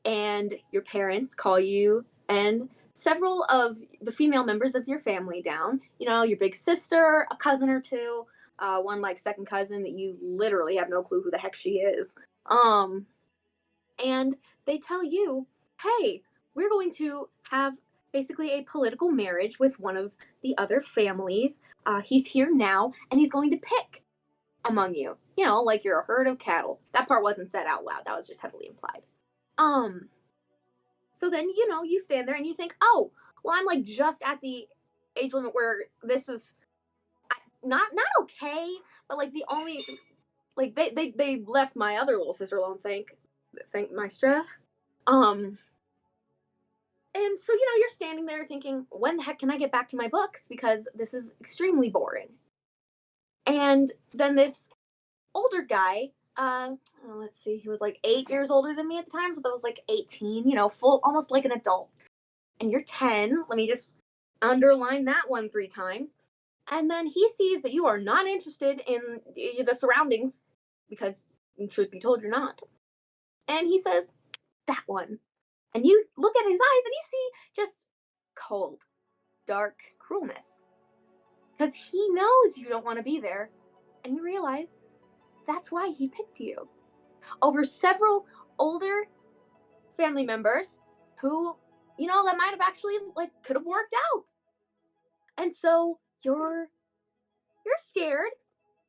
C: and your parents call you and several of the female members of your family down. You know, your big sister, a cousin or two, one like second cousin that you literally have no clue who the heck she is. And they tell you, hey, we're going to have basically a political marriage with one of the other families. He's here now, and he's going to pick among you. You know, like you're a herd of cattle. That part wasn't said out loud. That was just heavily implied. So then, you know, you stand there and you think, oh, well, I'm like just at the age limit where this is not okay, but like the only like they left my other little sister alone. Thank Maestra. And so, you know, you're standing there thinking, when the heck can I get back to my books? Because this is extremely boring. And then this older guy, let's see, he was like 8 years older than me at the time. So that was like 18, you know, full, almost like an adult. And you're 10. Let me just underline that one 3 times. And then he sees that you are not interested in the surroundings because, truth be told, you're not. And he says, that one. And you look at his eyes and you see just cold, dark cruelness. Because he knows you don't want to be there. And you realize that's why he picked you. Over several older family members who, you know, that might have actually, like, could have worked out. And so you're scared,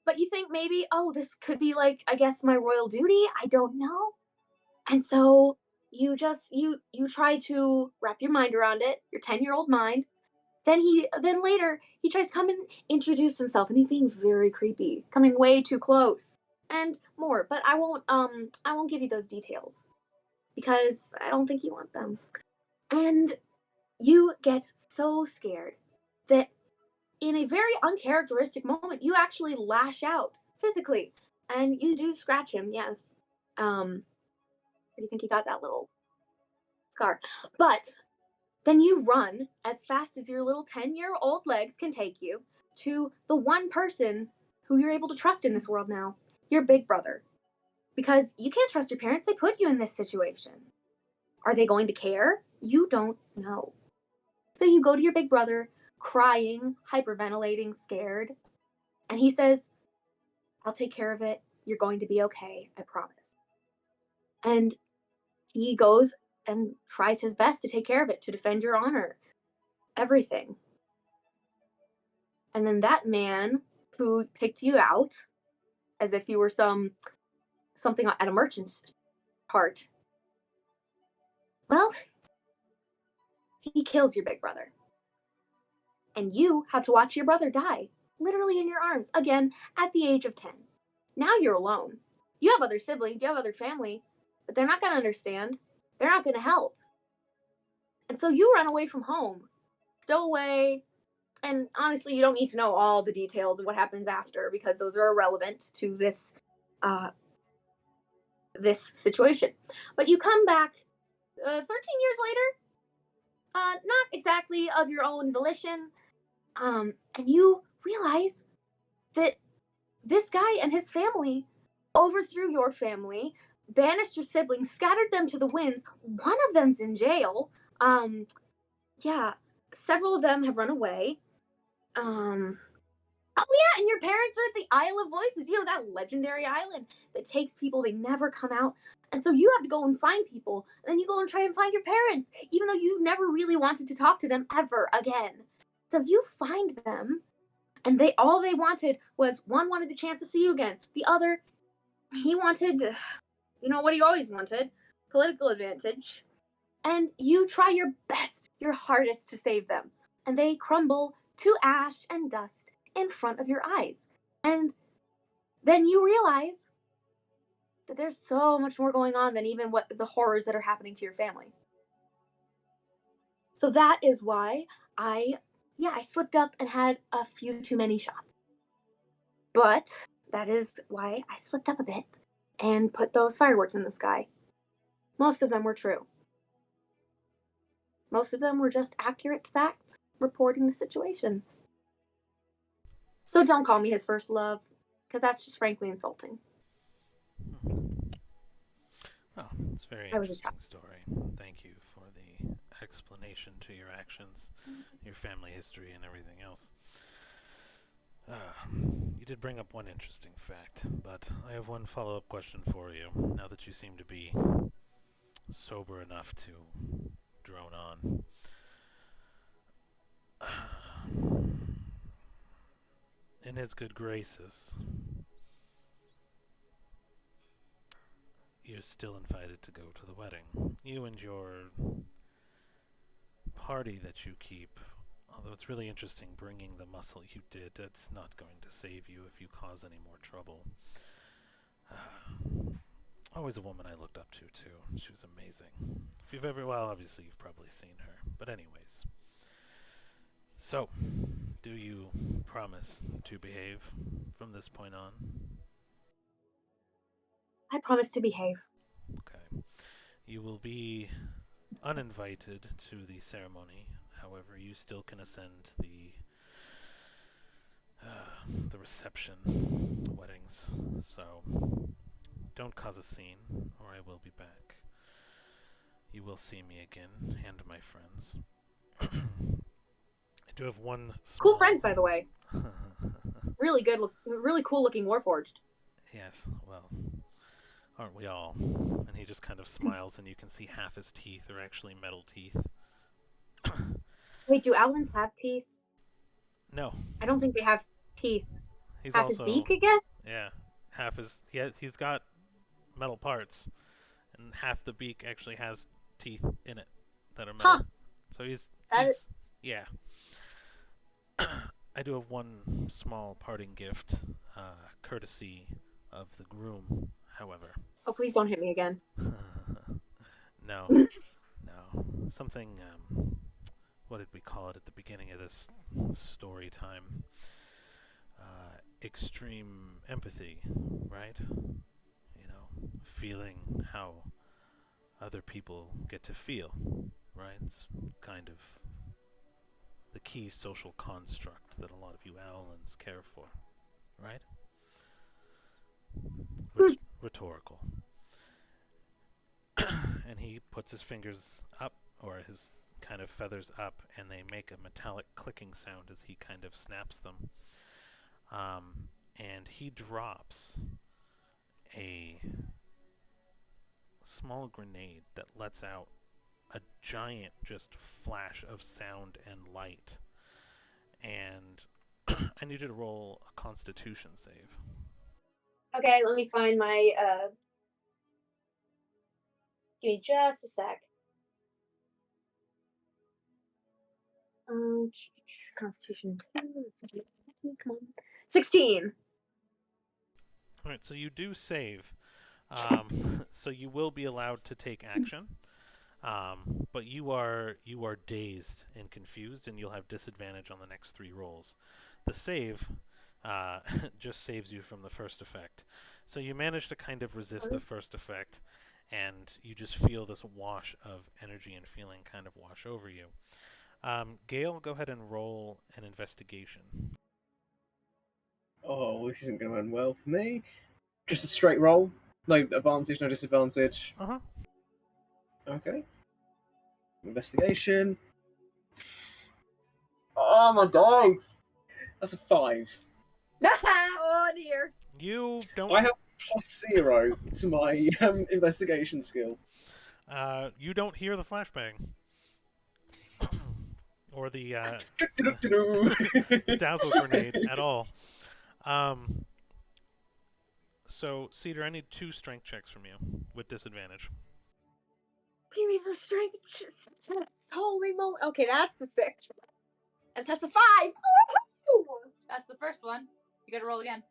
C: but you think maybe, oh, this could be like, I guess, my royal duty. I don't know. And so you try to wrap your mind around it, your 10-year-old mind. Then later he tries to come and introduce himself, and he's being very creepy, coming way too close and more. But I won't give you those details because I don't think you want them. And you get so scared that in a very uncharacteristic moment, you actually lash out physically, and you do scratch him. Yes. Where do you think he got that little scar? But then you run as fast as your little 10-year-old legs can take you to the one person who you're able to trust in this world now, your big brother. Because you can't trust your parents, they put you in this situation. Are they going to care? You don't know. So you go to your big brother, crying, hyperventilating, scared, and he says, I'll take care of it. You're going to be okay, I promise. And he goes and tries his best to take care of it, to defend your honor, everything. And then that man who picked you out as if you were something at a merchant's cart, well, he kills your big brother. And you have to watch your brother die, literally in your arms, again, at the age of 10. Now you're alone. You have other siblings, you have other family, but they're not going to understand. They're not going to help. And so you run away from home, stow away. And honestly, you don't need to know all the details of what happens after because those are irrelevant to this situation. But you come back 13 years later, not exactly of your own volition, and you realize that this guy and his family overthrew your family, banished your siblings, scattered them to the winds. One of them's in jail. Yeah, several of them have run away. Oh yeah, and your parents are at the Isle of Voices, you know, that legendary island that takes people, they never come out. And so you have to go and find people, and then you go and try and find your parents, even though you never really wanted to talk to them ever again. So you find them, and they wanted was, one wanted the chance to see you again. The other, he wanted, you know what he always wanted, political advantage. And you try your best, your hardest to save them. And they crumble to ash and dust in front of your eyes. And then you realize that there's so much more going on than even what the horrors that are happening to your family. So that is why I slipped up and had a few too many shots. But that is why I slipped up a bit and put those fireworks in the sky. Most of them were true. Most of them were just accurate facts reporting the situation. So don't call me his first love, because that's just frankly insulting.
A: Oh, it's a very
C: I was a
A: interesting story. Thank you for the explanation to your actions, your family history, and everything else. You did bring up one interesting fact, but I have one follow-up question for you, now that you seem to be sober enough to drone on. In his good graces, you're still invited to go to the wedding. You and your party that you keep. Although it's really interesting bringing the muscle you did, that's not going to save you if you cause any more trouble. Always a woman I looked up to, too. She was amazing. If you've ever, well, obviously you've probably seen her. But anyways. So, do you promise to behave from this point on?
C: I promise to behave.
A: Okay. You will be uninvited to the ceremony. However, you still can attend the reception weddings. So, don't cause a scene, or I will be back. You will see me again, and my friends. I do have one small...
C: Cool friends, by the way. Really good, really cool looking Warforged.
A: Yes, well, aren't we all? And he just kind of smiles, and you can see half his teeth are actually metal teeth.
C: Wait, do owlins have teeth?
A: No.
C: I don't think they have teeth.
A: He's
C: half
A: also,
C: his beak again?
A: Yeah, half his... He's got metal parts, and half the beak actually has teeth in it that are metal.
C: Huh.
A: So he's yeah. I do have one small parting gift, courtesy of the groom, however.
C: Oh, please don't hit me again.
A: No. No. Something, what did we call it at the beginning of this story time? Extreme empathy, right? You know, feeling how other people get to feel, right? It's kind of the key social construct that a lot of you owlins care for, right? Rhetorical. And he puts his fingers up, or his kind of feathers up, and they make a metallic clicking sound as he kind of snaps them. And he drops a small grenade that lets out a giant just flash of sound and light. And I need you to roll a Constitution save.
C: Okay, let me find my, give me just a sec. Constitution 2, come on. 16.
A: Alright, so you do save. So you will be allowed to take action. But you are dazed and confused, and you'll have disadvantage on the next 3 rolls. The save just saves you from the first effect. So you manage to kind of resist the first effect, and you just feel this wash of energy and feeling kind of wash over you. Gale, go ahead and roll an investigation.
B: Oh, this isn't going to end well for me. Just a straight roll. No advantage, no disadvantage.
A: Uh-huh.
B: Okay. Investigation. Oh, my dogs! That's a 5.
C: Oh dear.
A: You don't...
B: I have +0 to my investigation skill.
A: You don't hear the flashbang. Or the dazzle grenade at all. So, Cedar, I need 2 strength checks from you with disadvantage.
C: Give me the strength. Holy moly. Okay, that's a 6. And that's a 5.
D: That's the first one. You gotta roll again.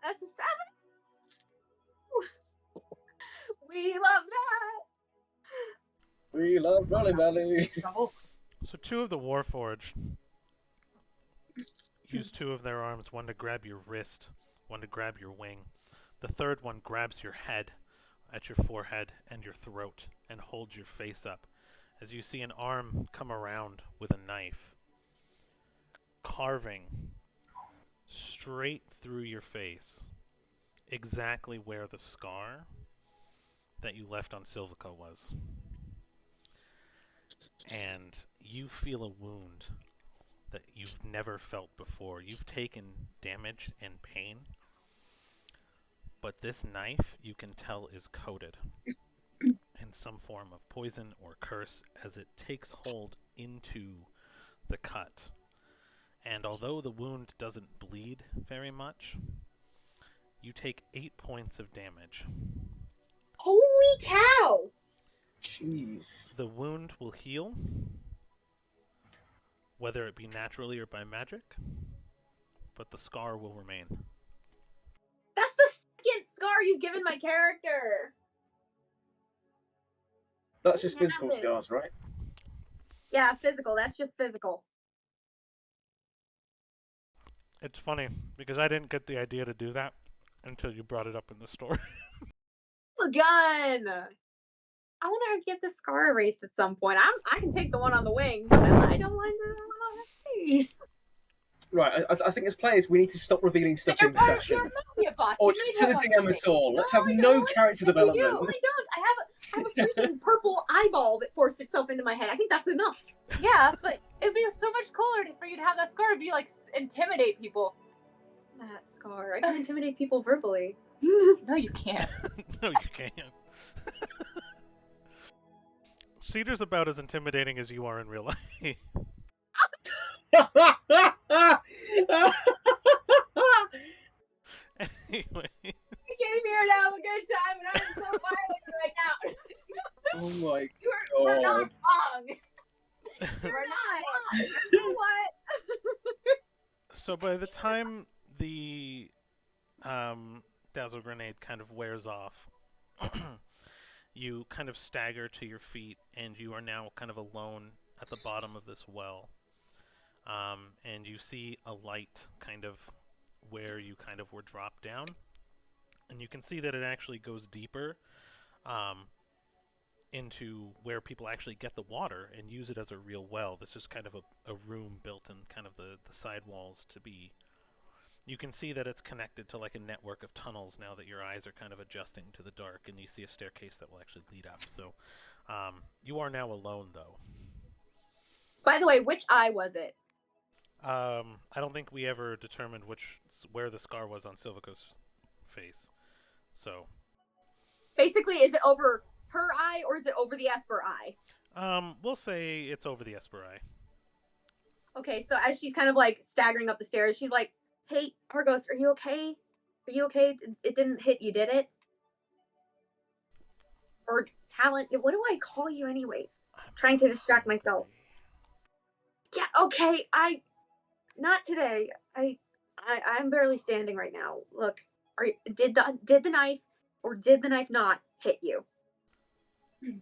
C: That's a 7. We love that.
B: We love Rolling Valley.
A: So 2 of the Warforged use 2 of their arms, one to grab your wrist, one to grab your wing. The third one grabs your head at your forehead and your throat and holds your face up. as you see an arm come around with a knife, carving straight through your face, exactly where the scar that you left on Silvica was. And you feel a wound that you've never felt before. You've taken damage and pain, but this knife, you can tell, is coated in some form of poison or curse as it takes hold into the cut. And although the wound doesn't bleed very much, you take 8 points of damage.
C: Holy cow!
B: Jeez.
A: The wound will heal, whether it be naturally or by magic, but the scar will remain.
C: That's the second scar you've given my character.
B: That's just
C: Damn
B: physical
C: it.
B: scars, right?
C: Yeah, physical. That's just physical.
A: It's funny, because I didn't get the idea to do that until you brought it up in the story.
C: A gun. I want to get the scar erased at some point. I can take the one on the wing, but I don't want the one on the face.
B: Right, I think as players, we need to stop revealing stuff in the session.
D: You're a bot.
B: Or
D: You
B: just
D: made
B: to the
D: one
B: DM
D: on
B: at all. Let's have
C: I
B: no
C: don't.
B: character
C: I do.
B: development.
C: I don't. I have a freaking purple eyeball that forced itself into my head. I think that's enough.
D: Yeah, but it'd be so much cooler for you to have that scar and be like intimidate people.
C: That scar. I can intimidate people verbally.
D: No, you can't.
A: No, you can't. Cedar's about as intimidating as you are in real life. Anyway.
C: I came here to have a good time, and I'm so violent right now.
B: Oh my
C: We're
B: god.
C: not wrong. We're not. What?
A: So by the time the dazzle grenade kind of wears off, you kind of stagger to your feet, and you are now kind of alone at the bottom of this well. And you see a light kind of where you kind of were dropped down. And you can see that it actually goes deeper into where people actually get the water and use it as a real well. This is kind of a room built in kind of the side walls to be. You can see that it's connected to like a network of tunnels now that your eyes are kind of adjusting to the dark, and you see a staircase that will actually lead up. So you are now alone, though.
C: By the way, which eye was it?
A: I don't think we ever determined where the scar was on Silvica's face. So
C: Basically, is it over her eye or is it over the Esper eye?
A: we'll say it's over the Esper eye.
C: Okay, so as she's kind of like staggering up the stairs, she's like, "Hey, Argos, are you okay? Are you okay? It didn't hit you, did it? Or Talent? What do I call you, anyways? Trying to distract myself. Yeah, okay. Not today. I'm barely standing right now. Look, did the knife or did the knife not hit you?
A: Hungry.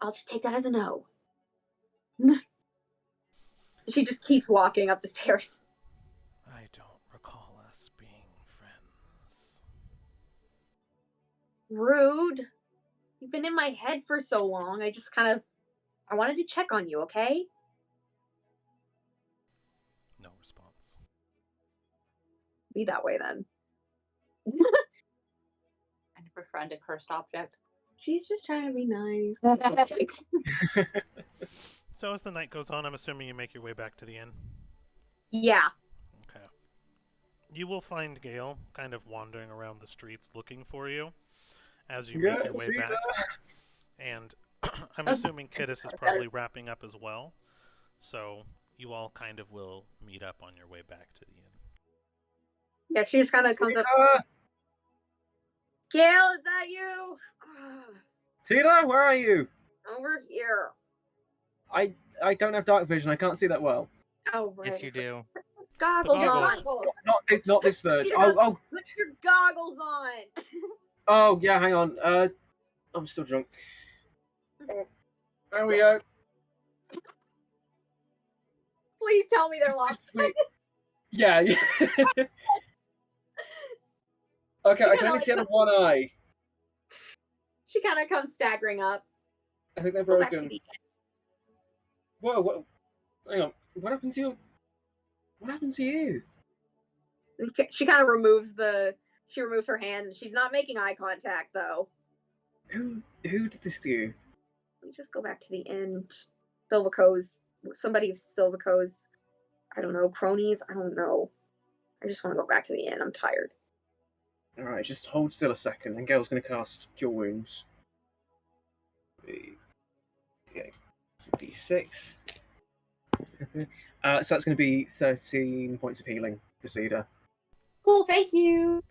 C: I'll just take that as a no. She just keeps walking up the stairs.
A: I don't recall us being friends.
C: Rude. You've been in my head for so long. I wanted to check on you, okay?
A: No response.
C: Be that way then.
D: I befriend a cursed object.
C: She's just trying to be nice.
A: So as the night goes on, I'm assuming you make your way back to the inn.
C: Yeah.
A: Okay. You will find Gale kind of wandering around the streets looking for you as you make your way back. And I'm assuming Kittis is probably wrapping up as well. So you all kind of will meet up on your way back to the inn.
C: Yeah, she just kind of comes up. Gail, is that you?
B: Tina, where are you?
C: Over here.
B: I don't have dark vision. I can't see that well.
C: Oh, right.
E: Yes, you do.
C: Goggles
A: The
C: on.
A: goggles.
B: Not this verge.
C: Tina,
B: Oh,
C: put your goggles on.
B: oh, yeah. Hang on. I'm still drunk. There we go.
C: Please tell me they're lost.
B: Yeah. Okay, I can only see out of one eye.
C: She kind of comes staggering up.
B: I think they're
C: Let's go back to
B: broken.
C: the
B: Whoa, what? Hang on. What happened to you? What happened to you?
C: She kind of removes her hand. She's not making eye contact though.
B: Who did this to you?
C: Let me just go back to the inn. Silvaco's, somebody of Silvaco's, I don't know, cronies. I don't know. I just want to go back to the inn. I'm tired.
B: All right, just hold still a second, and Gail's going to cast Cure Wounds. Okay, D6. So that's going to be 13 points of healing for Cedar.
C: Cool, thank you.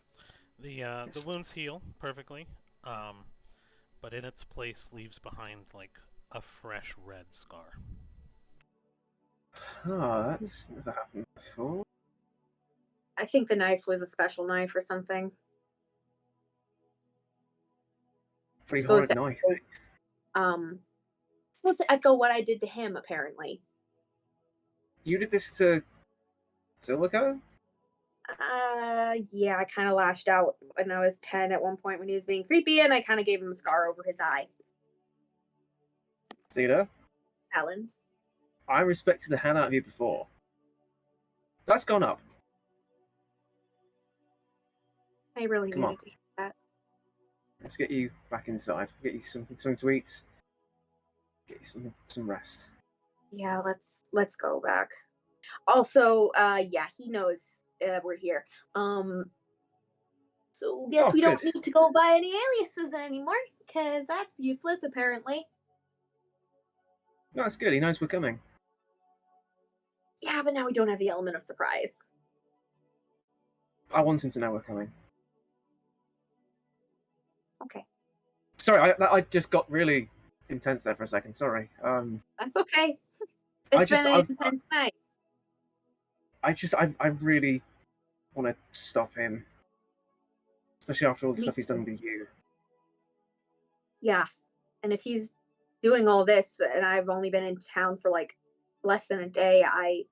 A: The wounds heal perfectly, but in its place leaves behind like a fresh red scar.
B: Ah, that's never happened before.
C: I think the knife was a special knife or something.
B: Pretty horrid knife.
C: It's supposed to echo what I did to him, apparently.
B: You did this to Silico?
C: Yeah, I kind of lashed out when I was 10 at one point when he was being creepy, and I kind of gave him a scar over his eye.
B: Cedar?
C: Talons.
B: I respected the hell out of you before. That's gone up.
C: I really
B: Come on.
C: needed to hear that.
B: Let's get you back inside. Get you something to eat. Get you some rest.
C: Yeah, let's go back. Also, yeah, he knows we're here. So guess we don't need to go by any aliases anymore, because that's useless apparently.
B: No, that's good. He knows we're coming.
C: Yeah, but now we don't have the element of surprise.
B: I want him to know we're coming.
C: Okay.
B: Sorry, I just got really intense there for a second. Sorry.
C: That's okay. It's been an intense night.
B: I really want to stop him, especially after all the stuff he's done with you.
C: Yeah, and if he's doing all this, and I've only been in town for like less than a day, I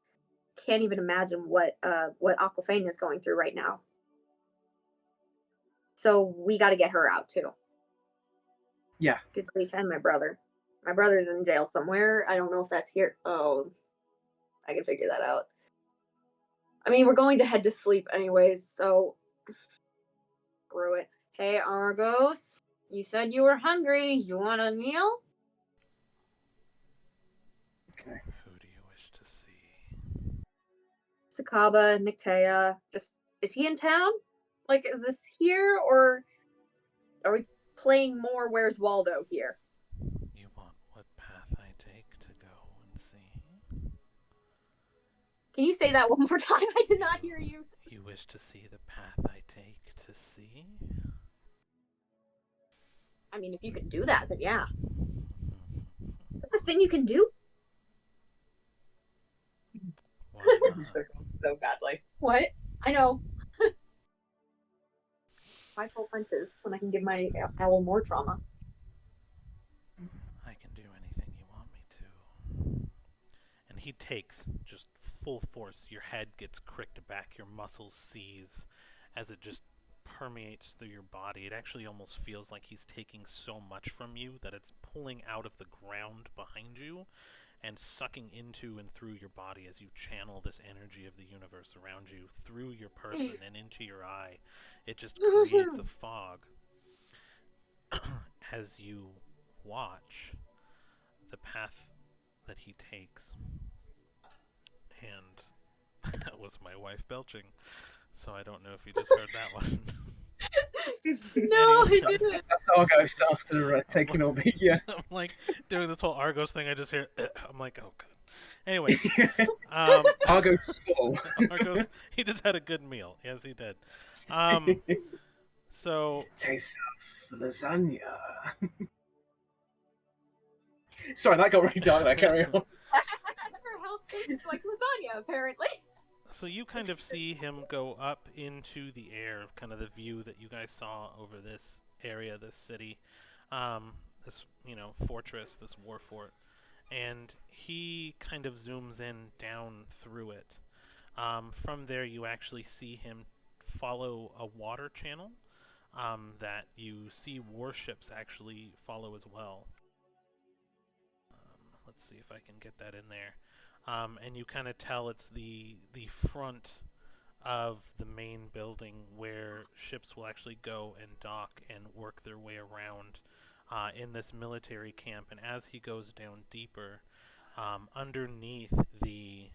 C: can't even imagine what Aquafania is going through right now. So we got to get her out too.
B: Yeah.
C: Good grief, and my brother. My brother's in jail somewhere. I don't know if that's here. Oh, I can figure that out. I mean, we're going to head to sleep anyways, so screw it. Hey, Argos, you said you were hungry. You want a meal?
B: Okay.
A: Who do you wish to see?
C: Sakaba, Nictea. Is he in town? Like, is this here, or are we playing more Where's Waldo here?
A: You want what path I take to go and see?
C: Can you say that one more time? I did not hear you.
A: You wish to see the path I take to see?
C: I mean, if you can do that, then yeah. That's the thing you can do?
A: Why not?
C: So badly. What? I know. Why pull punches when I can give my owl more trauma?
A: I can do anything you want me to. And he takes just full force. Your head gets cricked back, your muscles seize as it just permeates through your body. It actually almost feels like he's taking so much from you that it's pulling out of the ground behind you and sucking into and through your body as you channel this energy of the universe around you through your person and into your eye. It just creates a fog as you watch the path that he takes. And that was my wife belching, so I don't know if you just heard that one.
C: No, I didn't.
B: That's Argos after taking all the
A: I'm like doing this whole Argos thing. I just hear. I'm like, oh god. Anyways,
B: Argos full.
A: Argos, he just had a good meal. Yes, he did. So
B: Taste of lasagna. Sorry, that got really dark there. Carry on.
C: Her health tastes like lasagna, apparently.
A: So you kind of see him go up into the air, kind of the view that you guys saw over this area, this city, this fortress, this war fort, and he kind of zooms in down through it. From there, you actually see him follow a water channel that you see warships actually follow as well. Let's see if I can get that in there. And you kind of tell it's the front of the main building where ships will actually go and dock and work their way around in this military camp. And as he goes down deeper, underneath the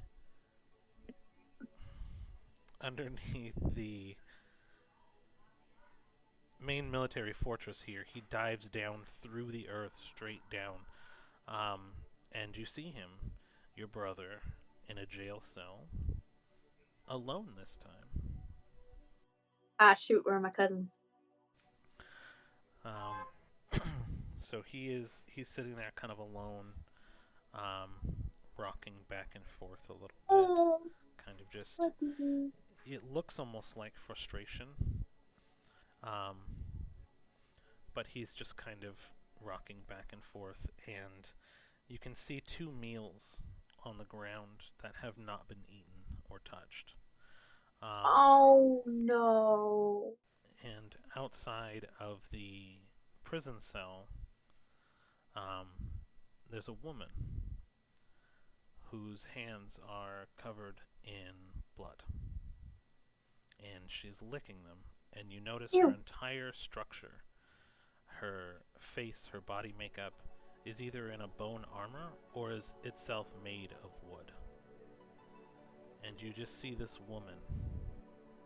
A: main military fortress here, he dives down through the earth straight down, and you see him, your brother, in a jail cell, alone this time.
C: Ah, shoot, where are my cousins?
A: So he's sitting there kind of alone, rocking back and forth a little bit, kind of just. It looks almost like frustration, but he's just kind of rocking back and forth, and you can see 2 meals on the ground that have not been eaten or touched.
C: Oh no.
A: And outside of the prison cell, there's a woman whose hands are covered in blood. And she's licking them. And you notice her entire structure, her face, her body makeup, is either in a bone armor or is itself made of wood. And you just see this woman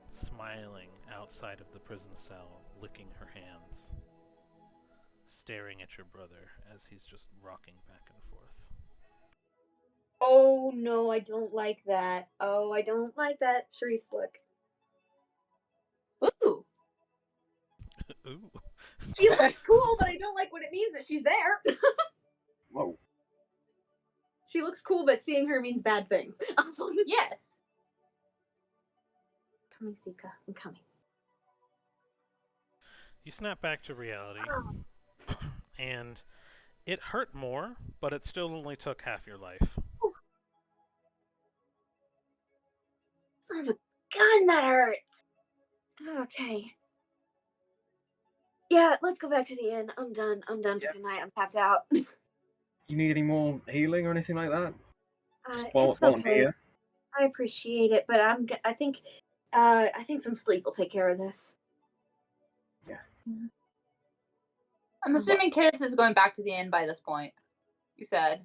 A: smiling outside of the prison cell, licking her hands, staring at your brother as he's just rocking back and forth.
C: Oh no, I don't like that. Oh, I don't like that. Sharice, look. Ooh.
A: Ooh.
C: She looks cool, but I don't like what it means that she's there.
B: Whoa.
C: She looks cool, but seeing her means bad things.
D: Yes.
C: Coming, Sika. I'm coming.
A: You snap back to reality, and it hurt more, but it still only took half your life.
C: Son of a gun, that hurts. Okay. Yeah, let's go back to the inn. I'm done. I'm done for tonight. I'm tapped out.
B: You need any more healing or anything like that?
C: It's okay. I appreciate it, but I think some sleep will take care of this.
B: Yeah.
D: I'm assuming Karis is going back to the inn by this point. You said.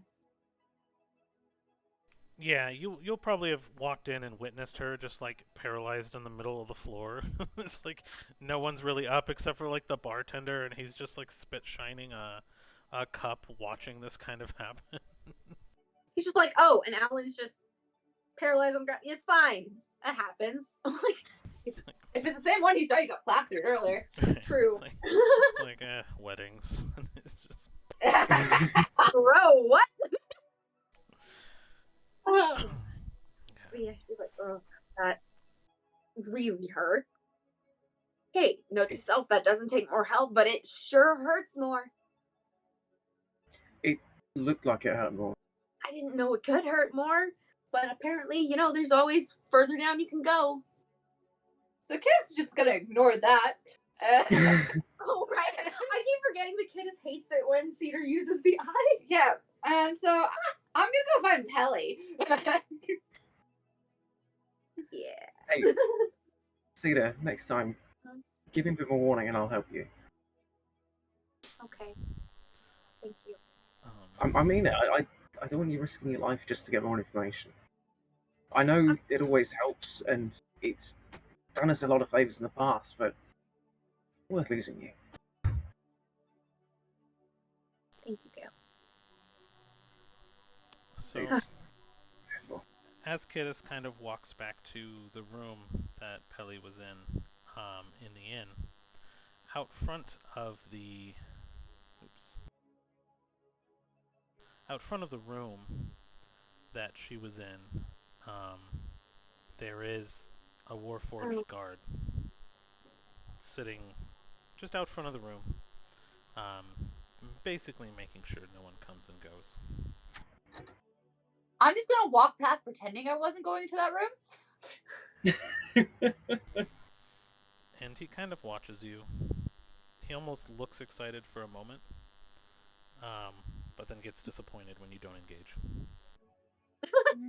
A: Yeah, you'll probably have walked in and witnessed her just like paralyzed in the middle of the floor. It's like no one's really up except for like the bartender, and he's just like spit shining a cup, watching this kind of happen.
C: He's just like, oh, and Alan's just paralyzed on the ground. It's fine. That happens.
D: If it's the same one you saw, you got plastered earlier.
C: True.
A: It's like weddings. It's just.
C: Bro, what? Yeah, she's like, oh, that really hurt. Hey, note to self, that doesn't take more help, but it sure hurts more.
B: It looked like it hurt more.
C: I didn't know it could hurt more, but apparently, there's always further down you can go.
D: So Karis is just gonna ignore that.
C: Oh, right. I keep forgetting the kid hates it when Cedar uses the eye.
D: Yeah, and so I'm gonna go find Pelly.
C: Yeah.
B: Hey, Cedar, next time, give him a bit more warning and I'll help you.
C: Okay. Thank you.
B: I mean it. I don't want you risking your life just to get more information. I know it always helps, and it's done us a lot of favors in the past, but worth losing you.
C: Thank you, Gail.
A: So, as Kidus kind of walks back to the room that Pelly was in the inn, out front of the room that she was in, there is a Warforged guard sitting just out front of the room, basically making sure no one comes and goes.
D: I'm just gonna walk past pretending I wasn't going to that room.
A: And he kind of watches you, he almost looks excited for a moment, but then gets disappointed when you don't engage.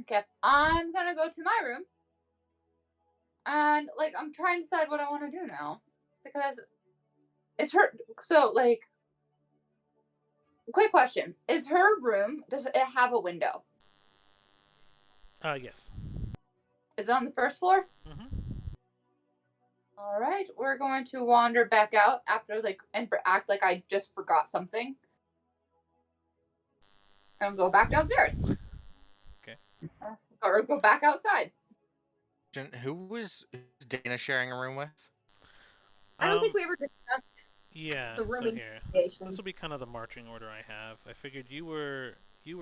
D: Okay, I'm gonna go to my room, and like I'm trying to decide what I want to do now because it's her. So like, quick question: is her room? Does it have a window?
A: Yes.
D: Is it on the first floor?
A: Mm-hmm.
D: All right, we're going to wander back out after like and act like I just forgot something, and go back downstairs.
A: Okay.
D: Or go back outside.
E: Who's Dana sharing a room with?
C: I don't think we ever discussed
A: Yeah.
C: the room
A: So here, this
C: investigation.
A: will be kind of the marching order I have. I figured you were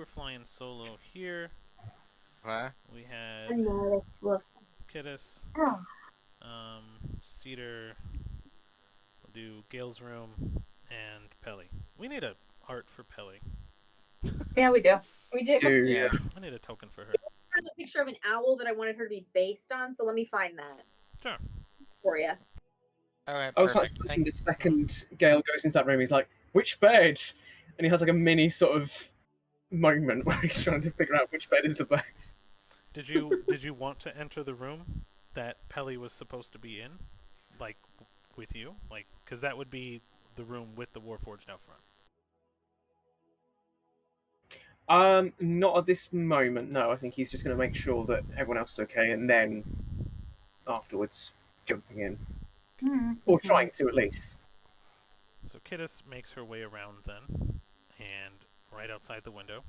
A: flying solo here.
E: What?
A: We had
C: I know, there's two of
A: Kittis,
C: them.
A: Cedar. We'll do Gail's room and Pelly. We need a art for Pelly.
D: Yeah, we do. We do.
E: Yeah.
A: I need a token for her.
C: I have a picture of an owl that I wanted her to be based on, so let me find that
A: Sure.
C: for you.
E: All right.
B: I was like
E: Perfect.
B: expecting the second Gale goes into that room, he's like, which bed? And he has like a mini sort of moment where he's trying to figure out which bed is the best.
A: Did you want to enter the room that Pelly was supposed to be in, like with you, like because that would be the room with the Warforged out front.
B: Not at this moment. No, I think he's just going to make sure that everyone else is okay, and then afterwards jumping in, or trying to at least.
A: So Kittis makes her way around then, and right outside the window,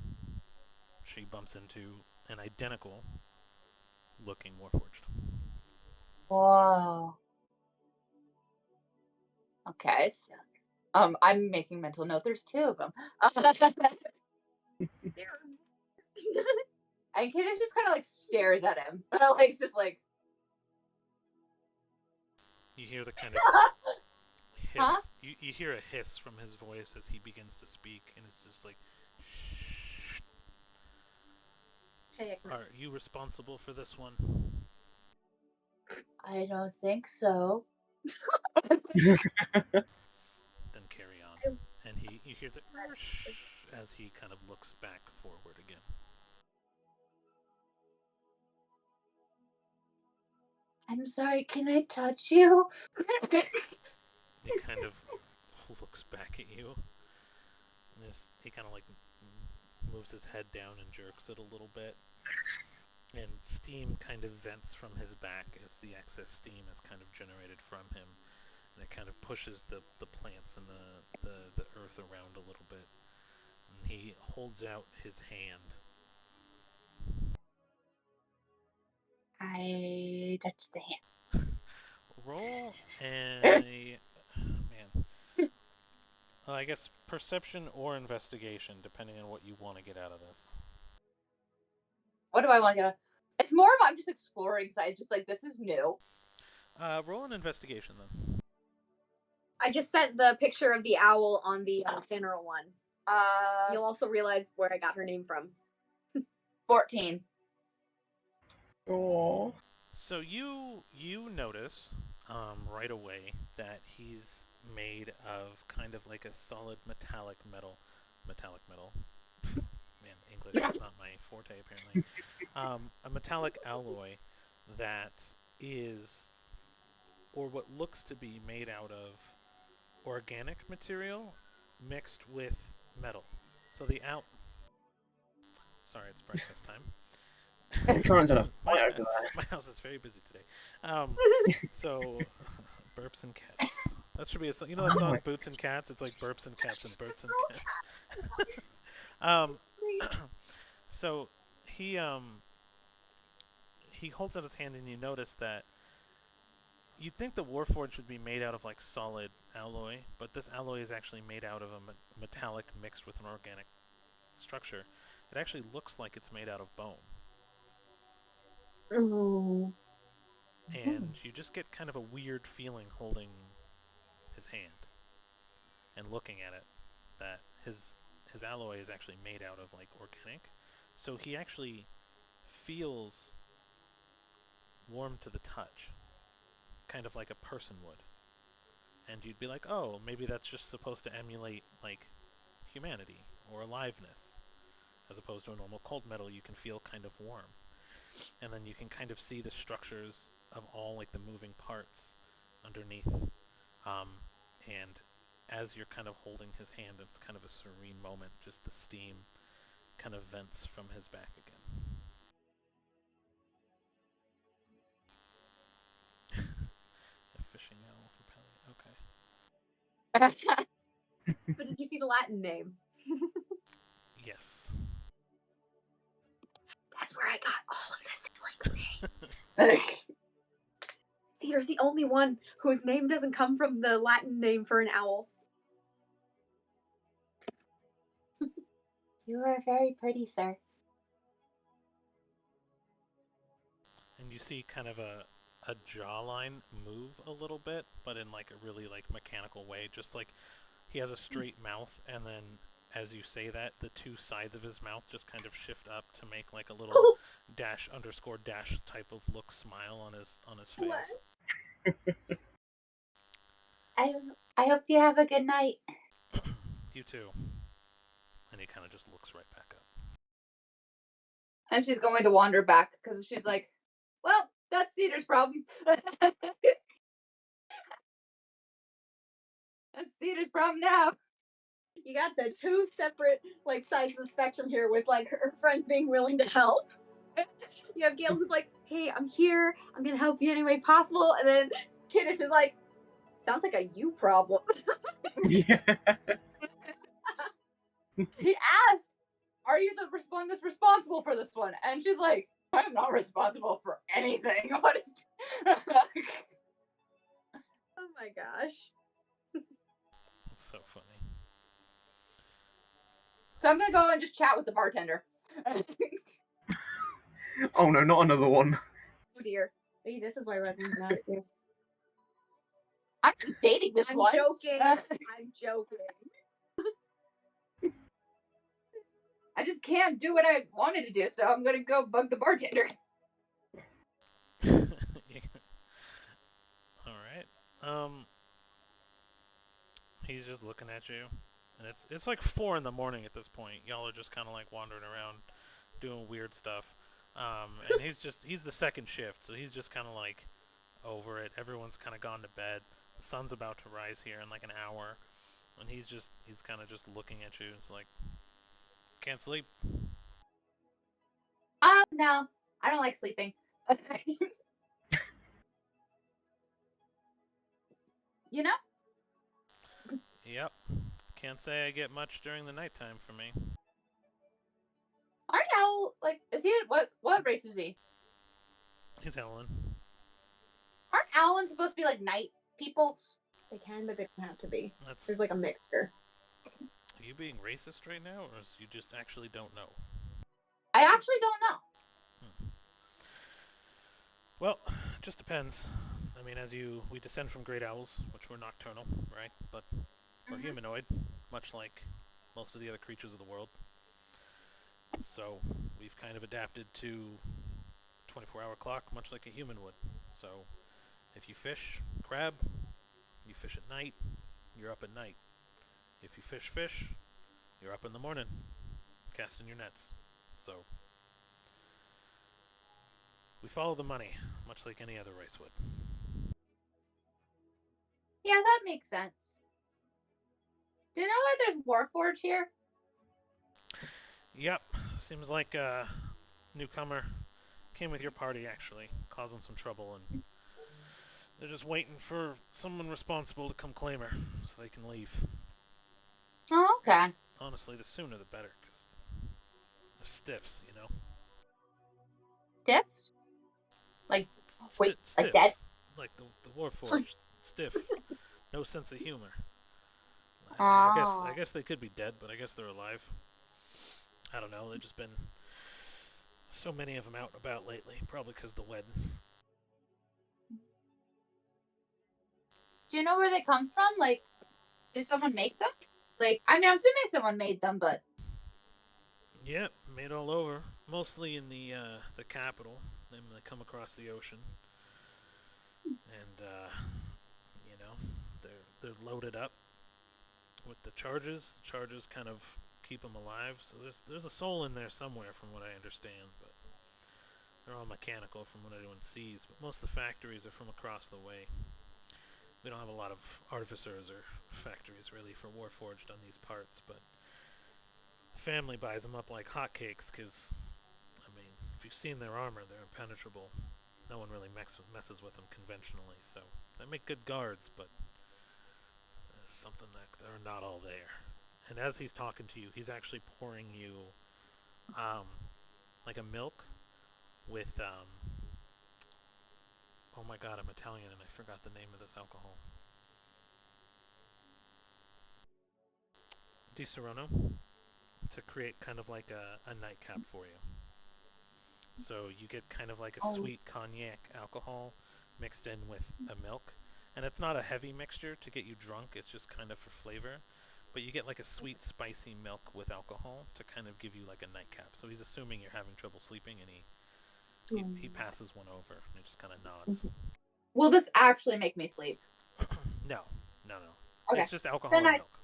A: she bumps into an identical looking Warforged.
D: Whoa. Okay. So, I'm making mental note. There's two of them. And Kidis just kind of like stares at him, like just like.
A: You hear the kind of hiss.
D: Huh?
A: You hear a hiss from his voice as he begins to speak, and it's just like, shh.
C: Hey,
A: Are you responsible for this one?
D: I don't think so.
A: Then carry on. And you hear the shh as he kind of looks back forward again.
D: I'm sorry. Can I touch you?
A: He kind of looks back at you. And he kind of like moves his head down and jerks it a little bit. And steam kind of vents from his back as the excess steam is kind of generated from him. And it kind of pushes the plants and the earth around a little bit. And he holds out his hand.
D: I touched the hand.
A: Roll a... man. I guess perception or investigation, depending on what you want to get out of this.
D: What do I want to get? It's more of I'm just exploring because I just like this is new.
A: Roll an investigation then.
C: I just sent the picture of the owl on the general one. You'll also realize where I got her name from.
D: 14.
B: Oh.
A: So you notice right away that he's made of kind of like a solid metallic metal. Man, English is not my forte apparently. A metallic alloy that is, or what looks to be made out of organic material mixed with metal. So sorry, it's breakfast time.
B: Karen's on a fight over there.
A: My house is very busy today. So, burps and cats. That should be a song. You know that song, Boots and Cats? It's like burps and cats and burps and cats. So he holds out his hand, and you notice that you'd think the Warforged should be made out of like solid alloy, but this alloy is actually made out of a metallic mixed with an organic structure. It actually looks like it's made out of bone.
C: Oh.
A: And you just get kind of a weird feeling holding his hand and looking at it that his alloy is actually made out of like organic. So he actually feels warm to the touch, kind of like a person would. and you'd be like, oh, maybe that's just supposed to emulate like humanity or aliveness, as opposed to a normal cold metal. You can feel kind of warm, and then you can kind of see the structures of all like the moving parts underneath. And as you're kind of holding his hand, it's kind of a serene moment. Just the steam kind of vents from his back again. A fishing owl for Pelly. Okay.
C: But did you see the Latin name?
A: Yes.
C: That's where I got all of the siblings' names. Cedar's the only one whose name doesn't come from the Latin name for an owl.
D: You are very pretty, sir.
A: And you see kind of a jawline move a little bit, but in like a really like mechanical way. Just like he has a straight mouth, and then as you say that, the two sides of his mouth just kind of shift up to make like a little dash underscore dash type of look smile on his face.
D: I hope you have a good night.
A: You too. And he kind of just looks right back up.
D: And she's going to wander back because she's like, well, that's Cedar's problem. That's Cedar's problem now.
C: You got the two separate like sides of the spectrum here, with like her friends being willing to help. You have Gail who's like, hey, I'm here, I'm gonna help you any way possible, and then Kiddish is like, sounds like a you problem.
B: Yeah.
D: He asked, are you the one that's responsible for this one? And she's like, I'm not responsible for anything. What is
C: Oh my gosh.
A: That's so funny.
D: So I'm gonna go and just chat with the bartender.
B: Oh no, not another one.
C: Oh dear. Maybe this is why Resin's mad at you.
D: I'm dating this
C: I'm
D: one.
C: joking. I'm joking.
D: I just can't do what I wanted to do, so I'm gonna go bug the bartender.
A: Alright. He's just looking at you. And it's like 4 in the morning at this point. Y'all are just kinda like wandering around doing weird stuff. And he's the second shift, so he's just kinda like over it. Everyone's kinda gone to bed. The sun's about to rise here in like an hour. And he's kinda just looking at you. It's like, can't sleep.
D: No. I don't like sleeping. You know?
A: Yep. Can't say I get much during the nighttime for me.
D: Aren't Owl, like, is he, what race is he?
A: He's Helen.
D: Aren't Owlins supposed to be, like, night people?
C: They can, but they don't have to be.
A: That's.
C: There's like a mixture.
A: Are you being racist right now, or you just actually don't know?
D: I actually don't know.
A: Well, it just depends. I mean, we descend from great owls, which were nocturnal, right? But we're humanoid, much like most of the other creatures of the world. So we've kind of adapted to 24-hour clock, much like a human would. So if you fish crab, you fish at night, you're up at night. If you fish, you're up in the morning, casting your nets. So we follow the money, much like any other race would.
D: Yeah, that makes sense. Do you know why there's Warforge here?
A: Yep, seems like a newcomer came with your party, actually, causing some trouble, and they're just waiting for someone responsible to come claim her so they can leave.
D: Oh, okay.
A: Honestly, the sooner the better, because they're stiffs, you know?
D: Stiffs? Like, wait,
A: stiffs.
D: like that?
A: Like the Warforged. Stiff. No sense of humor.
D: Oh.
A: I guess they could be dead, but I guess they're alive. I don't know, they've just been so many of them out and about lately, probably because of the wedding.
D: Do you know where they come from? Like, did someone make them? Like, I mean, I'm assuming someone made them, but...
A: Yep, made all over. Mostly in the capital. They come across the ocean. And, you know, they're loaded up with the charges. The charges kind of keep them alive. So there's a soul in there somewhere, from what I understand. But they're all mechanical, from what anyone sees. But most of the factories are from across the way. We don't have a lot of artificers or factories really for Warforged on these parts, but the family buys them up like hotcakes because, I mean, if you've seen their armor, they're impenetrable. No one really messes with them conventionally, so they make good guards, but there's something that they're not all there. And as he's talking to you, he's actually pouring you like a milk with, oh my god, I'm Italian and I forgot the name of this alcohol. Di Serono, to create kind of like a nightcap for you. So you get kind of like a sweet cognac alcohol mixed in with a milk. And it's not a heavy mixture to get you drunk, it's just kind of for flavor. But you get like a sweet, spicy milk with alcohol to kind of give you like a nightcap. So he's assuming you're having trouble sleeping, and he passes one over and he just kind of nods.
D: Will this actually make me sleep?
A: No.
D: Okay.
A: It's just alcohol and milk.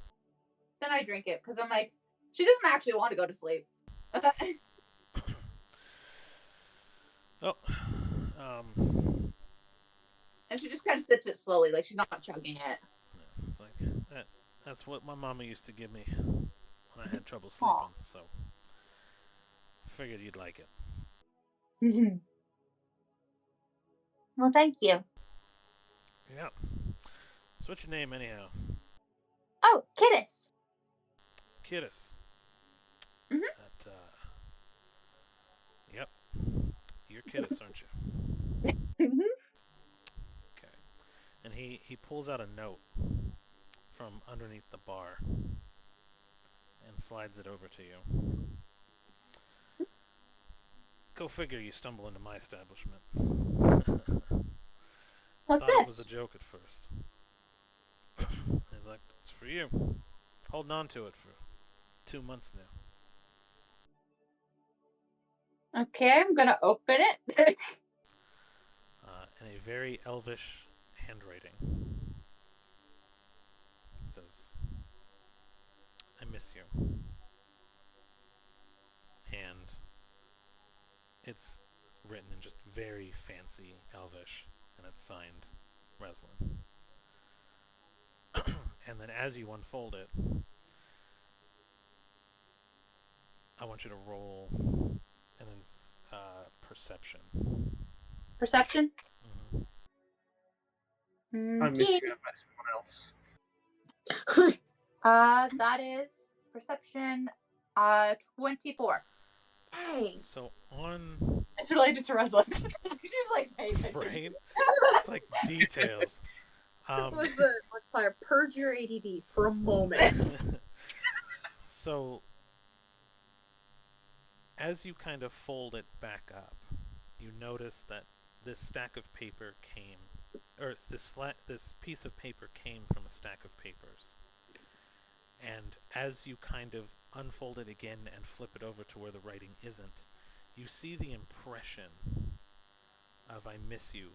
D: Then I drink it because I'm like, she doesn't actually want to go to sleep. And she just kind of sips it slowly, like she's not chugging it.
A: Yeah, it's like that's what my mama used to give me when I had trouble sleeping. So I figured you'd like it.
D: Well, thank you.
A: Yeah. So what's your name anyhow?
D: Oh, Kittis.
A: Kittis.
D: Mhm.
A: That, yep. You're Kittis, aren't you?
D: Mhm.
A: Okay. And he pulls out a note from underneath the bar and slides it over to you. Go figure you stumble into my establishment.
D: What's
A: Thought it was
D: this?
A: a joke at first. He's like, it's for you. Holding on to it for 2 months now.
D: Okay, I'm gonna open it.
A: In a very elvish handwriting. It says, I miss you. And it's written in just very fancy elvish, and it's signed Reslin. And then as you unfold it, I want you to roll an perception.
D: Perception?
B: I miss you. I met someone else.
D: That is perception. 24.
C: Dang.
A: So on...
D: It's related to Reslin. She's like, hey,
A: right? It's like details.
C: Was the modifier purge your ADD for a moment?
A: So, as you kind of fold it back up, you notice that this stack of paper came, or this piece of paper came from a stack of papers. And as you kind of unfold it again and flip it over to where the writing isn't, you see the impression of I miss you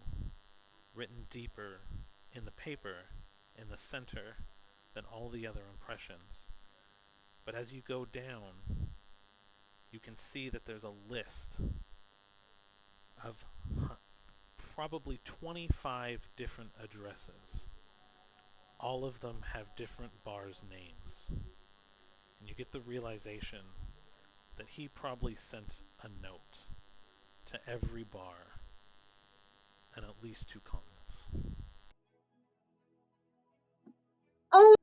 A: written deeper in the paper in the center than all the other impressions. But as you go down, you can see that there's a list of probably 25 different addresses. All of them have different bars' names. And you get the realization that he probably sent a note to every bar and at least 2 continents.
D: Oh!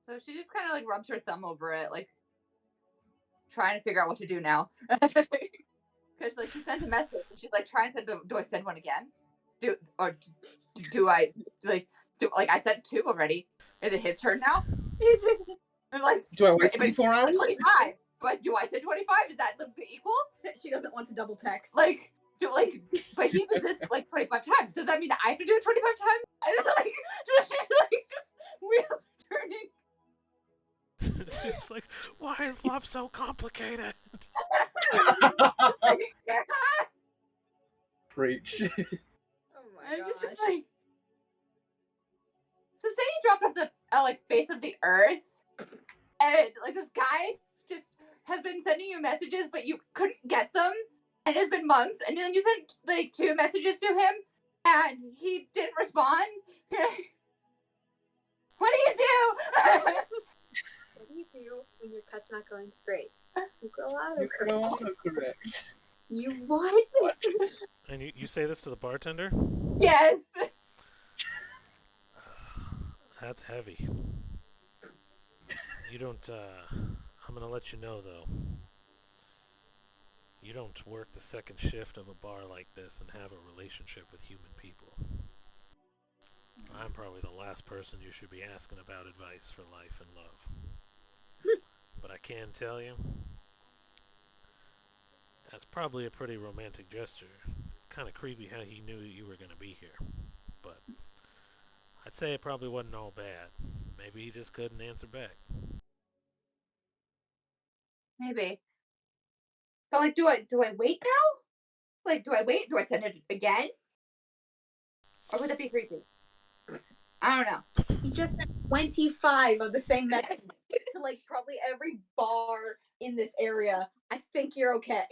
D: So she just kind of like rubs her thumb over it, like trying to figure out what to do now. Because like she sent a message and she's like trying to send, do I send one again? Do I I sent 2 already? Is it his turn now? I'm like,
B: do I wait 24 hours?
D: 25. Do I say 25? Is that the equal?
C: She doesn't want to double text.
D: But he did this like 25 times. Does that mean I have to do it 25 times? And like, just wheels turning.
A: She's like, why is love so complicated?
B: Preach.
C: Oh my
D: And
C: gosh.
D: just like, So say you dropped off the face of the earth, and like this guy just has been sending you messages, but you couldn't get them, and it's been months, and then you sent like 2 messages to him, and he didn't respond. What do you do?
C: What do you do when your pet's not going great? You grow out
B: You
C: of
B: grow
C: it.
B: autocorrect.
C: You what?
A: And you say this to the bartender?
D: Yes.
A: That's heavy. You don't, I'm gonna let you know, though. You don't work the second shift of a bar like this and have a relationship with human people. I'm probably the last person you should be asking about advice for life and love. But I can tell you, that's probably a pretty romantic gesture. Kind of creepy how he knew you were gonna be here. But I'd say it probably wasn't all bad. Maybe he just couldn't answer back.
D: Maybe. But like, do I wait now? Like, do I wait? Do I send it again? Or would that be creepy? I don't know.
C: You just sent 25 of the same message to like probably every bar in this area. I think you're okay.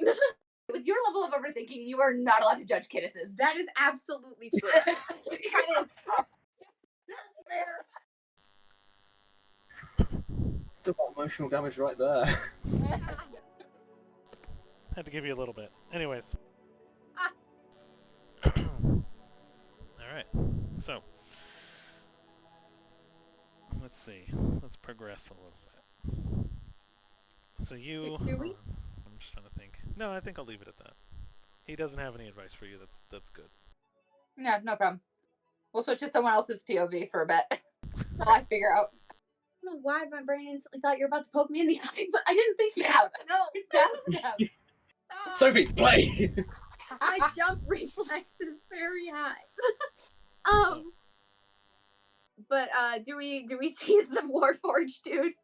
D: With your level of overthinking, you are not allowed to judge kidduses.
C: That is absolutely true. That is. That's fair.
B: It's about emotional damage right there.
A: Had to give you a little bit. Anyways. Alright. So. Let's see. Let's progress a little bit. So you...
C: Do we?
A: I'm just trying to think. No, I think I'll leave it at that. He doesn't have any advice for you. That's good.
D: No, no problem. We'll switch to someone else's POV for a bit. So I figure out.
C: I don't know why my brain instantly thought you were about to poke me in the eye, but I didn't think so.
D: Stab.
C: No.
D: Stab.
B: Sophie, play!
C: My jump reflex is very high. But do we see the Warforged dude?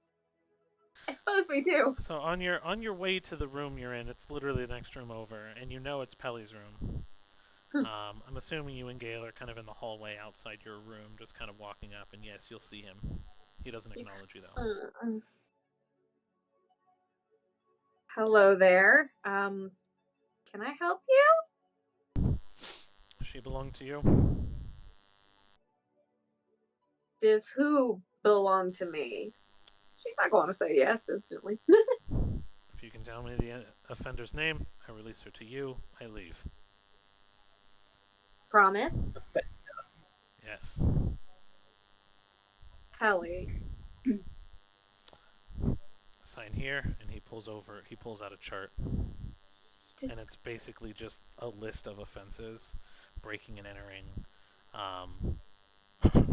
C: I suppose we do.
A: So on your way to the room you're in, it's literally the next room over, and you know it's Pelly's room. I'm assuming you and Gale are kind of in the hallway outside your room, just kind of walking up, and yes, you'll see him. He doesn't acknowledge you though.
C: Hello there. Can I help you?
A: She belong to you?
C: Does who belong to me? She's not going to say yes instantly.
A: If you can tell me the offender's name, I release her to you. I leave.
C: Promise?
A: Yes.
C: Helly.
A: Sign here, and he pulls out a chart. And it's basically just a list of offenses: breaking and entering,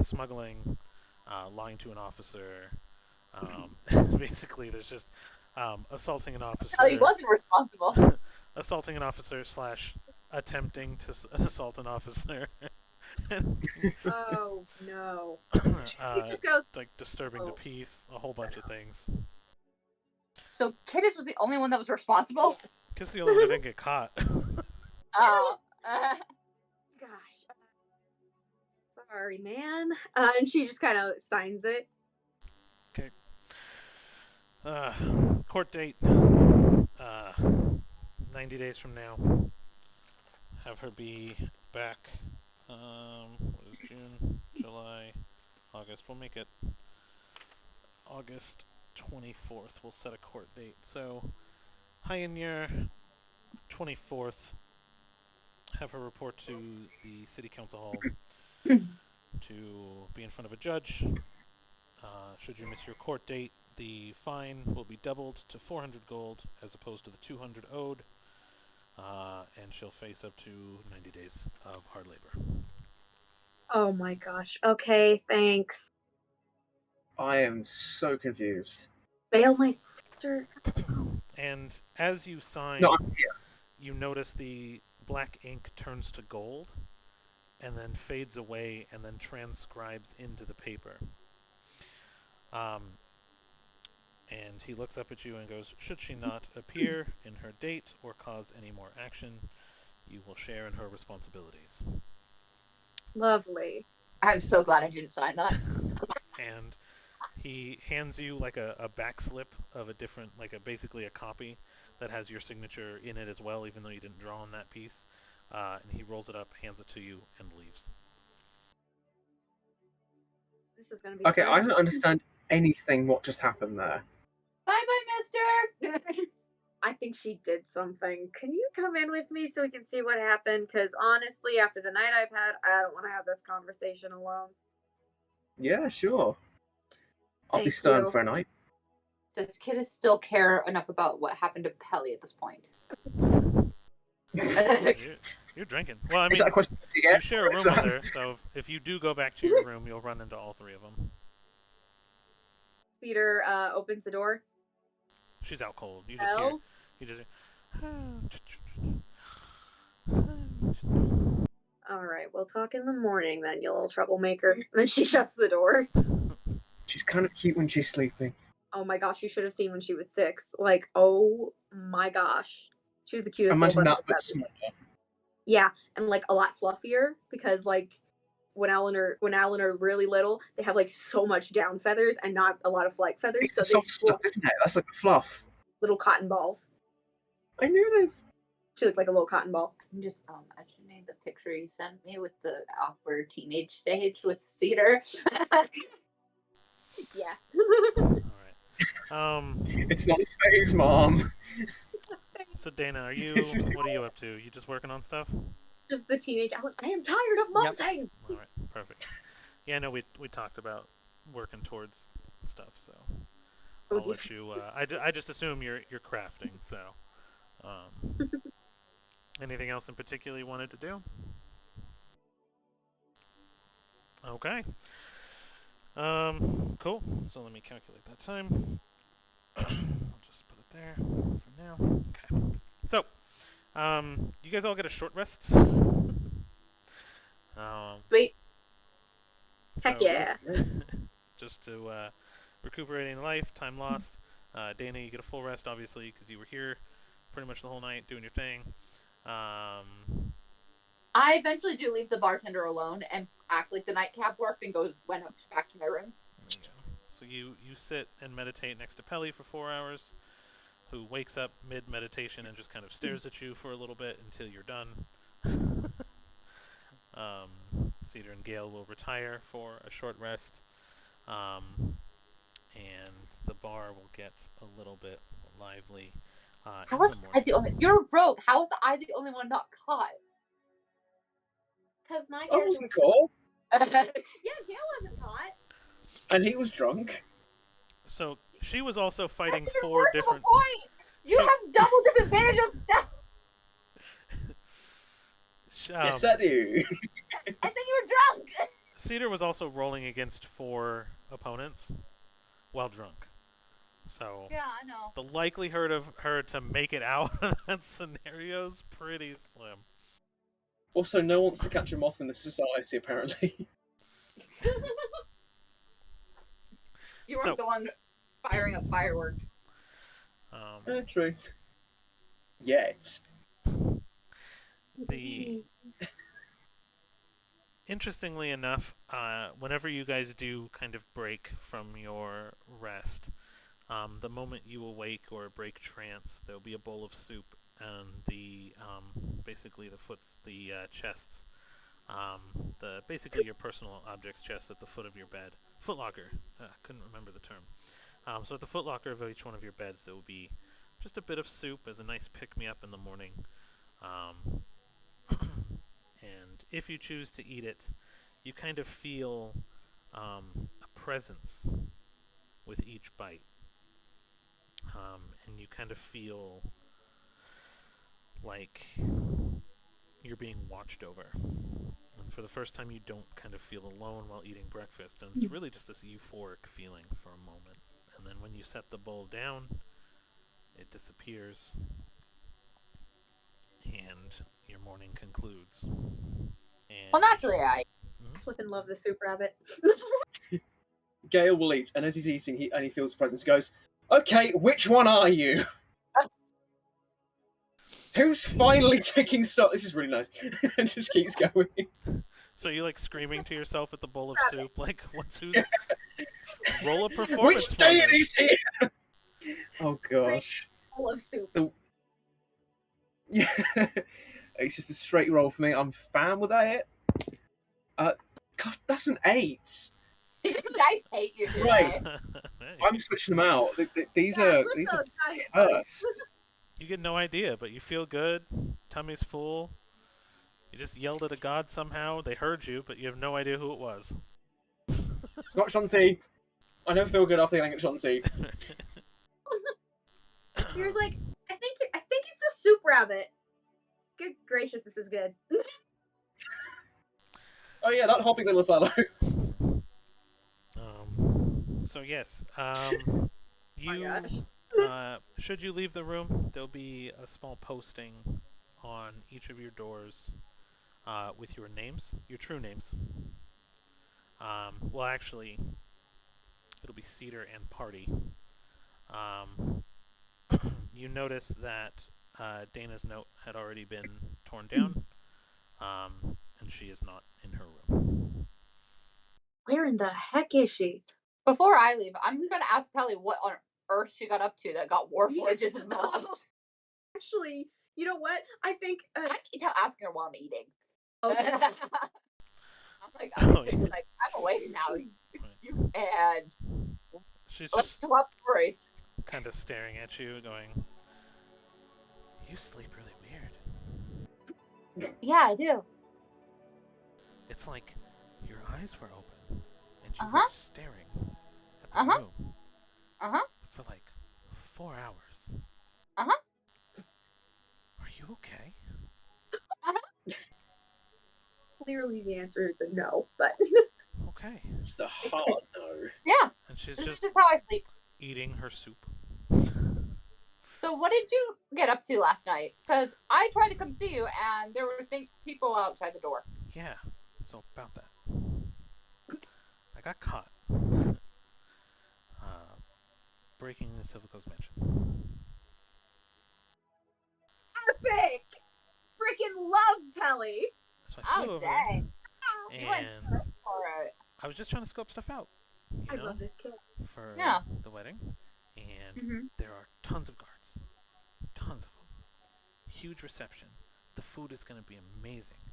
A: smuggling, lying to an officer. Basically, there's just assaulting an officer.
D: He wasn't responsible.
A: Assaulting an officer / attempting to assault an officer.
C: Oh no. Just go.
A: Like disturbing the peace, a whole bunch of things.
D: So Kiddus was the only one that was responsible?
C: Yes.
A: Kiss the only one that didn't get caught.
D: Oh.
C: Gosh. Sorry, man. And she just kind of signs it.
A: Okay. Court date. 90 days from now. Have her be back. What is June, July, August? We'll make it August 24th. We'll set a court date. So, high in your 24th. Have her report to the city council hall to be in front of a judge. Should you miss your court date, the fine will be doubled to 400 gold as opposed to the 200 owed, and she'll face up to 90 days of hard labor.
C: Oh my gosh. Okay, thanks.
B: I am so confused.
C: Bail my sister.
A: And as you sign,
B: No, I'm here.
A: you notice the black ink turns to gold and then fades away and then transcribes into the paper. And he looks up at you and goes, should she not appear in her date or cause any more action, you will share in her responsibilities.
C: Lovely.
D: I'm so glad I didn't sign that.
A: And he hands you like a back slip of a different, basically a copy that has your signature in it as well, even though you didn't draw on that piece. And he rolls it up, hands it to you, and leaves.
C: This is gonna be
B: Okay,
C: fun.
B: I don't understand anything what just happened there.
D: Bye, mister.
C: I think she did something. Can you come in with me so we can see what happened? Because honestly, after the night I've had, I don't want to have this conversation alone.
B: Yeah, sure. I'll be
C: Thank
B: stern
C: you.
B: for a night.
D: Does Kidda still care enough about what happened to Pelly at this point?
A: You're drinking. Well, I
B: Is
A: mean,
B: that a question to get?
A: you share a room with her, so if you do go back to your room, you'll run into all three of them.
C: Cedar opens the door.
A: She's out cold. You just
C: Bells.
A: hear.
C: All right, we'll talk in the morning then, you little troublemaker. And then she shuts the door.
B: She's kind of cute when she's sleeping.
C: Oh my gosh, you should have seen when she was 6. Like, oh my gosh, she was the cutest
B: Imagine
C: little
B: that, but
C: feathers.
B: smaller.
C: Yeah, and like a lot fluffier because like when Alan are really little, they have like so much down feathers and not a lot of flight feathers.
B: It's
C: So
B: the
C: they
B: soft stuff, isn't it? That's like the fluff.
C: little cotton balls.
B: I knew this.
C: She looked like a little cotton ball.
D: I'm just imagining the picture you sent me with the awkward teenage stage with Cedar.
C: Yeah.
A: All right.
B: It's not a phase, Mom.
A: So Dana, what are you up to? You just working on stuff?
C: Just the teenage Alan. I am tired of molting.
A: All right, perfect. Yeah, no, we talked about working towards stuff, so I'll let you. I just assume you're crafting. So, anything else in particular you wanted to do? Okay. Cool. So let me calculate that time. I'll just put it there for now. Okay. So, you guys all get a short rest.
C: Sweet.
A: So,
C: Heck yeah.
A: Just to recuperating life, time lost. Dana, you get a full rest, obviously, because you were here pretty much the whole night doing your thing.
D: I eventually do leave the bartender alone and act like the nightcap worked and went up back to my room.
A: There you go. So you sit and meditate next to Pelly for 4 hours, who wakes up mid-meditation and just kind of stares at you for a little bit until you're done. Cedar and Gale will retire for a short rest, and the bar will get a little bit lively.
D: How was I the only? You're rogue. How was I the only one not caught?
C: Because my
B: I
C: character
B: wasn't
C: was
B: caught.
C: Yeah, Gail wasn't caught.
B: And he was drunk.
A: So she was also fighting
D: That's even
A: 4
D: worse
A: different.
D: Of a point. You have double disadvantage of stuff,
B: Yes, I do.
D: and then you were drunk.
A: Cedar was also rolling against 4 opponents while drunk. So
D: Yeah, I know.
A: the likelihood of her to make it out of that scenario is pretty slim.
B: Also, no one wants to catch a moth in this society, apparently.
D: You weren't the one firing up fireworks.
B: True. Yet.
A: Interestingly enough, whenever you guys do kind of break from your rest, the moment you awake or break trance, there'll be a bowl of soup and basically the chests, basically your personal objects chest at the foot of your bed. Footlocker. Couldn't remember the term. So at the footlocker of each one of your beds, there will be just a bit of soup as a nice pick-me-up in the morning. And if you choose to eat it, you kind of feel a presence with each bite. And you kind of feel like you're being watched over. And for the first time, you don't kind of feel alone while eating breakfast. And it's really just this euphoric feeling for a moment. And then when you set the bowl down, it disappears. And your morning concludes. And
D: Well, naturally, I
C: Flippin' love the soup rabbit.
B: Gale will eat, and as he's eating, he feels the presence. He goes, "Okay, which one are you? Who's finally taking stock?" This is really nice. And just keeps going.
A: So you like screaming to yourself at the bowl of
C: Rabbit.
A: soup, like, "Who's roll a performance
B: Which
A: for
B: day
A: me."
B: is here? Oh gosh.
C: Bowl of soup.
B: Yeah. It's just a straight roll for me. I'm fine with that. God, that's an 8.
D: Dice hate you today.
B: Right.
A: Hey,
B: I'm switching them out. These
C: Yeah,
B: are
C: look
B: these are
C: those guys.
B: cursed.
A: you get no idea, but you feel good. Tummy's full. You just yelled at a god somehow. They heard you, but you have no idea who it was.
B: It's not Shanti. I never feel good after yelling at Shanti.
C: Here's like, I think it's the soup rabbit. Good gracious, this is good.
B: Oh yeah, that hopping little fellow.
A: So yes,
C: my
A: you
C: gosh.
A: should you leave the room, there'll be a small posting on each of your doors with your names, your true names. Well, actually, it'll be Cedar and Party. Um, you notice that Dana's note had already been torn down, and she is not in her room.
C: Where in the heck is she?
D: Before I leave, I'm just gonna ask Pelly what on earth she got up to that got Warforges involved.
C: Actually, you know what? I think.
D: I can tell asking her while I'm eating.
C: Okay.
D: I'm
A: Oh, yeah.
D: like, I'm awake now.
A: Right.
D: You and
A: She's
D: let's
A: just
D: swap stories.
A: kind of staring at you, going, "You sleep really weird.
D: Yeah, I do.
A: It's like your eyes were open and you
D: Uh-huh.
A: were staring at the
D: Uh-huh.
A: room for like 4 hours.
D: Uh-huh.
A: Are you okay?"
C: Clearly, the answer is a no, but
A: Okay.
B: It's a hard no.
D: Yeah,
A: And she's
D: this is
A: just
D: just how I sleep.
A: eating her soup.
D: So what did you get up to last night? Because I tried to come see you, and there were people outside the door.
A: Yeah, so about that. I got caught breaking into Silvico's mansion.
C: epic! Freaking love Pelly.
A: So I flew
D: Oh,
A: over
D: dang.
A: there,
D: You went
A: and
D: straight for it.
A: I was just trying to scope stuff out, you
C: I
A: know,
C: love this kid.
A: for
D: Yeah.
A: the wedding. And
D: Mm-hmm.
A: there are tons of guards. Tons of them. Huge reception. The food is going to be amazing.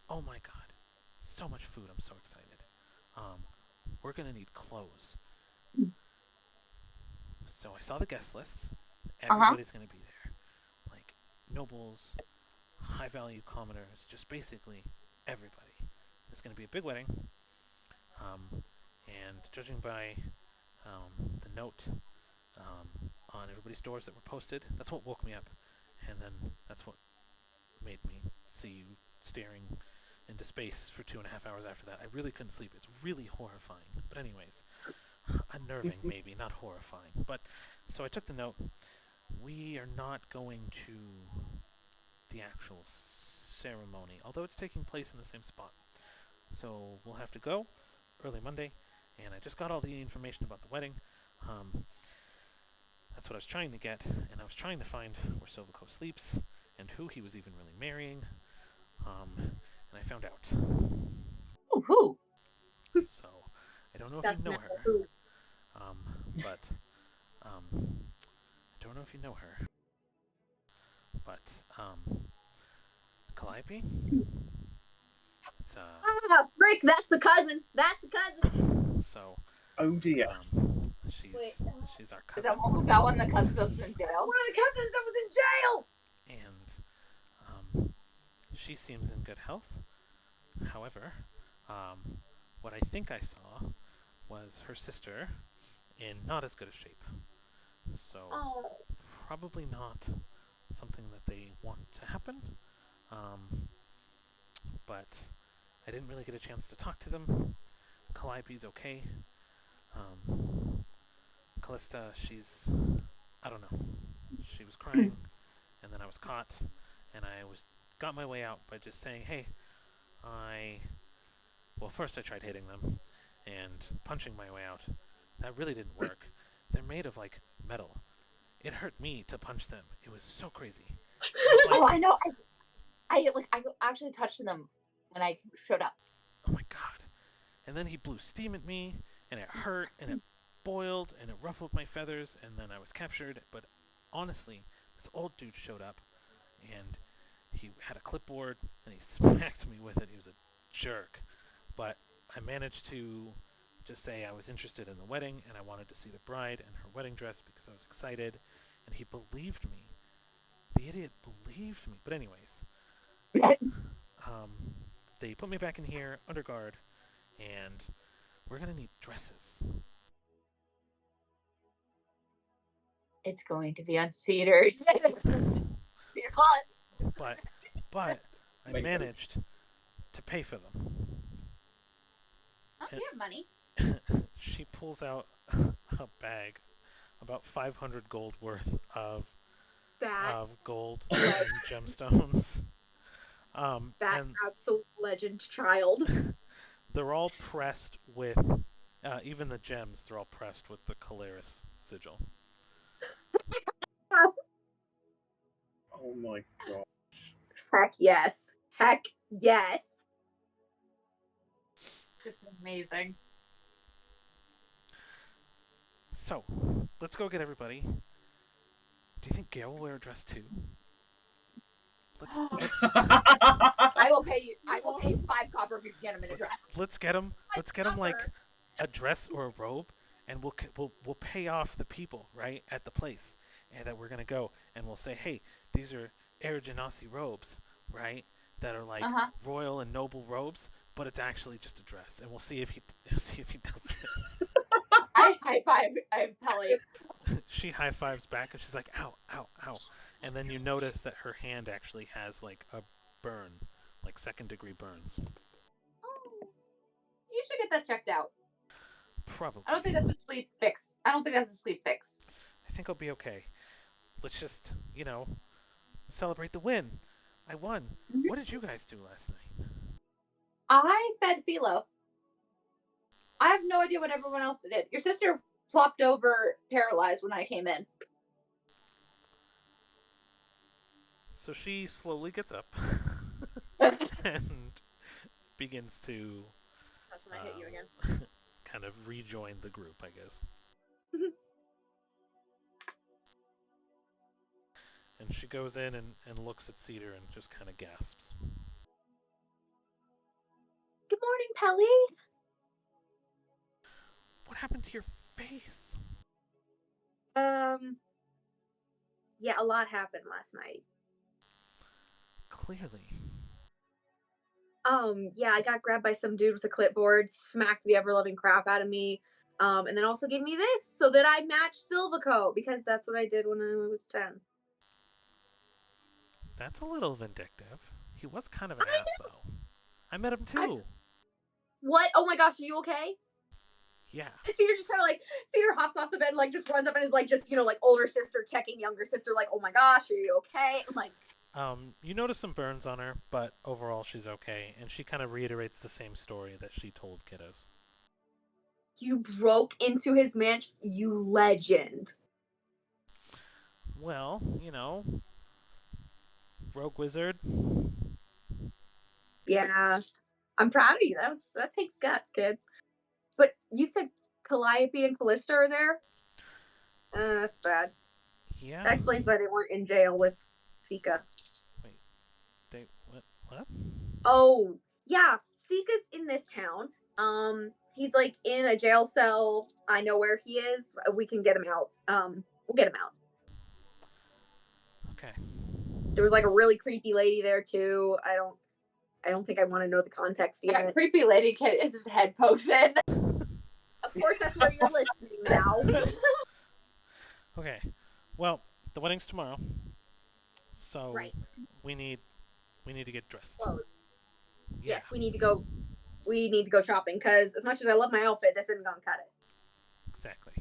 A: Oh my god. So much food. I'm so excited. We're going to need clothes. So I saw the guest lists. Everybody's going to be there. Like nobles, high value commoners, just basically everybody. It's going to be a big wedding. And judging by the note on everybody's doors that were posted, that's what woke me up. And then that's what made me see you staring into space for 2.5 hours after that. I really couldn't sleep. It's really horrifying. But anyways, unnerving maybe, not horrifying. But so I took the note. We are not going to the actual ceremony, although it's taking place in the same spot. So we'll have to go early Monday. And I just got all the information about the wedding. That's what I was trying to get, and I was trying to find where Silvico sleeps and who he was even really marrying. And I found out.
D: Ooh, who?
A: So I don't know if
C: That's
A: you know
C: not
A: her.
C: who.
A: But I don't know if you know her. But Calliope. It's
C: Ah, frick! That's a cousin. That's a cousin.
A: so
B: Oh dear.
A: she's
C: Wait.
A: she's our
D: Is
A: cousin.
D: was that one that cousins us in jail?
C: One of the cousins that was in jail.
A: And she seems in good health. However, what I think I saw was her sister in not as good a shape. So
C: Oh.
A: probably not something that they want to happen. But I didn't really get a chance to talk to them. Calliope's okay. Callista, she's, I don't know. She was crying, and then I was caught, and got my way out by just saying, hey, well, first I tried hitting them and punching my way out. That really didn't work. They're made of, like, metal. It hurt me to punch them. It was so crazy.
D: Oh, I know. I actually touched them when I showed up.
A: And then he blew steam at me, and it hurt, and it boiled, and it ruffled my feathers, and then I was captured. But honestly, this old dude showed up, and he had a clipboard, and he smacked me with it. He was a jerk. But I managed to just say I was interested in the wedding, and I wanted to see the bride and her wedding dress because I was excited, and he believed me. The idiot believed me. But anyways, they put me back in here under guard, and we're gonna need dresses.
D: It's going to be on Cedars.
A: But I managed to pay for them.
D: Oh, you have money.
A: She pulls out a bag, about 500 gold worth of gold and gemstones.
C: That
A: and
C: absolute legend child.
A: they're all pressed with, even the gems, they're all pressed with the Caleris sigil.
B: Oh my god.
C: Heck yes. Heck yes.
D: This is amazing.
A: So, let's go get everybody. Do you think Gail will wear a dress too? Let's
D: I will pay you. I will pay you 5 copper if you can get him in a dress.
A: let's get him. Let's get him like a dress or a robe, and we'll pay off the people right at the place, and that we're gonna go, and we'll say, hey, these are Air Genasi robes, right? That are like royal and noble robes, but it's actually just a dress, and we'll see if he does it.
D: I high five Pelly.
A: She high fives back, and she's like, ow, ow, ow. And then you notice that her hand actually has like a burn, like 2nd-degree burns.
D: Oh, you should get that checked out.
A: Probably.
D: I don't think that's a sleep fix. I
A: think I'll be okay. Let's just, celebrate the win. I won. What did you guys do last night?
D: I fed Philo. I have no idea what everyone else did. Your sister flopped over paralyzed when I came in.
A: So she slowly gets up and begins to
C: That's when I hit you again.
A: kind of rejoin the group, I guess. And she goes in and looks at Cedar and just kind of gasps.
C: Good morning, Pelly.
A: What happened to your face?
C: Yeah, a lot happened last night.
A: Clearly.
C: Yeah, I got grabbed by some dude with a clipboard, smacked the ever-loving crap out of me, and then also gave me this so that I match Silvico, because that's what I did when I was 10.
A: That's a little vindictive. He was kind of an ass, though. I met him, too.
C: What? Oh my gosh, are you okay?
A: Yeah.
C: Cedar just kind of like, Cedar hops off the bed, like, just runs up and is like, just, like, older sister checking younger sister, like, oh my gosh, are you okay? I'm like...
A: You notice some burns on her, but overall she's okay, and she kind of reiterates the same story that she told kiddos.
C: You broke into his mansion, you legend.
A: Well, rogue wizard.
C: Yeah, I'm proud of you. That takes guts, kid. But you said Calliope and Callista are there? That's bad.
A: Yeah.
C: That explains why they weren't in jail with Sika.
A: Wait, what?
C: Oh, yeah. Sika's in this town. He's like in a jail cell. I know where he is. We can get him out. We'll get him out.
A: Okay.
C: There was like a really creepy lady there too. I don't think I want to know the context yet.
D: That creepy lady kid is his head pokes in.
C: Of course, that's where you're listening now.
A: Okay. Well, the wedding's tomorrow, so
C: Right.
A: we need to get dressed.
C: Clothes.
A: Yeah.
C: Yes, we need to go. We need to go shopping because as much as I love my outfit, this isn't gonna cut it.
A: Exactly.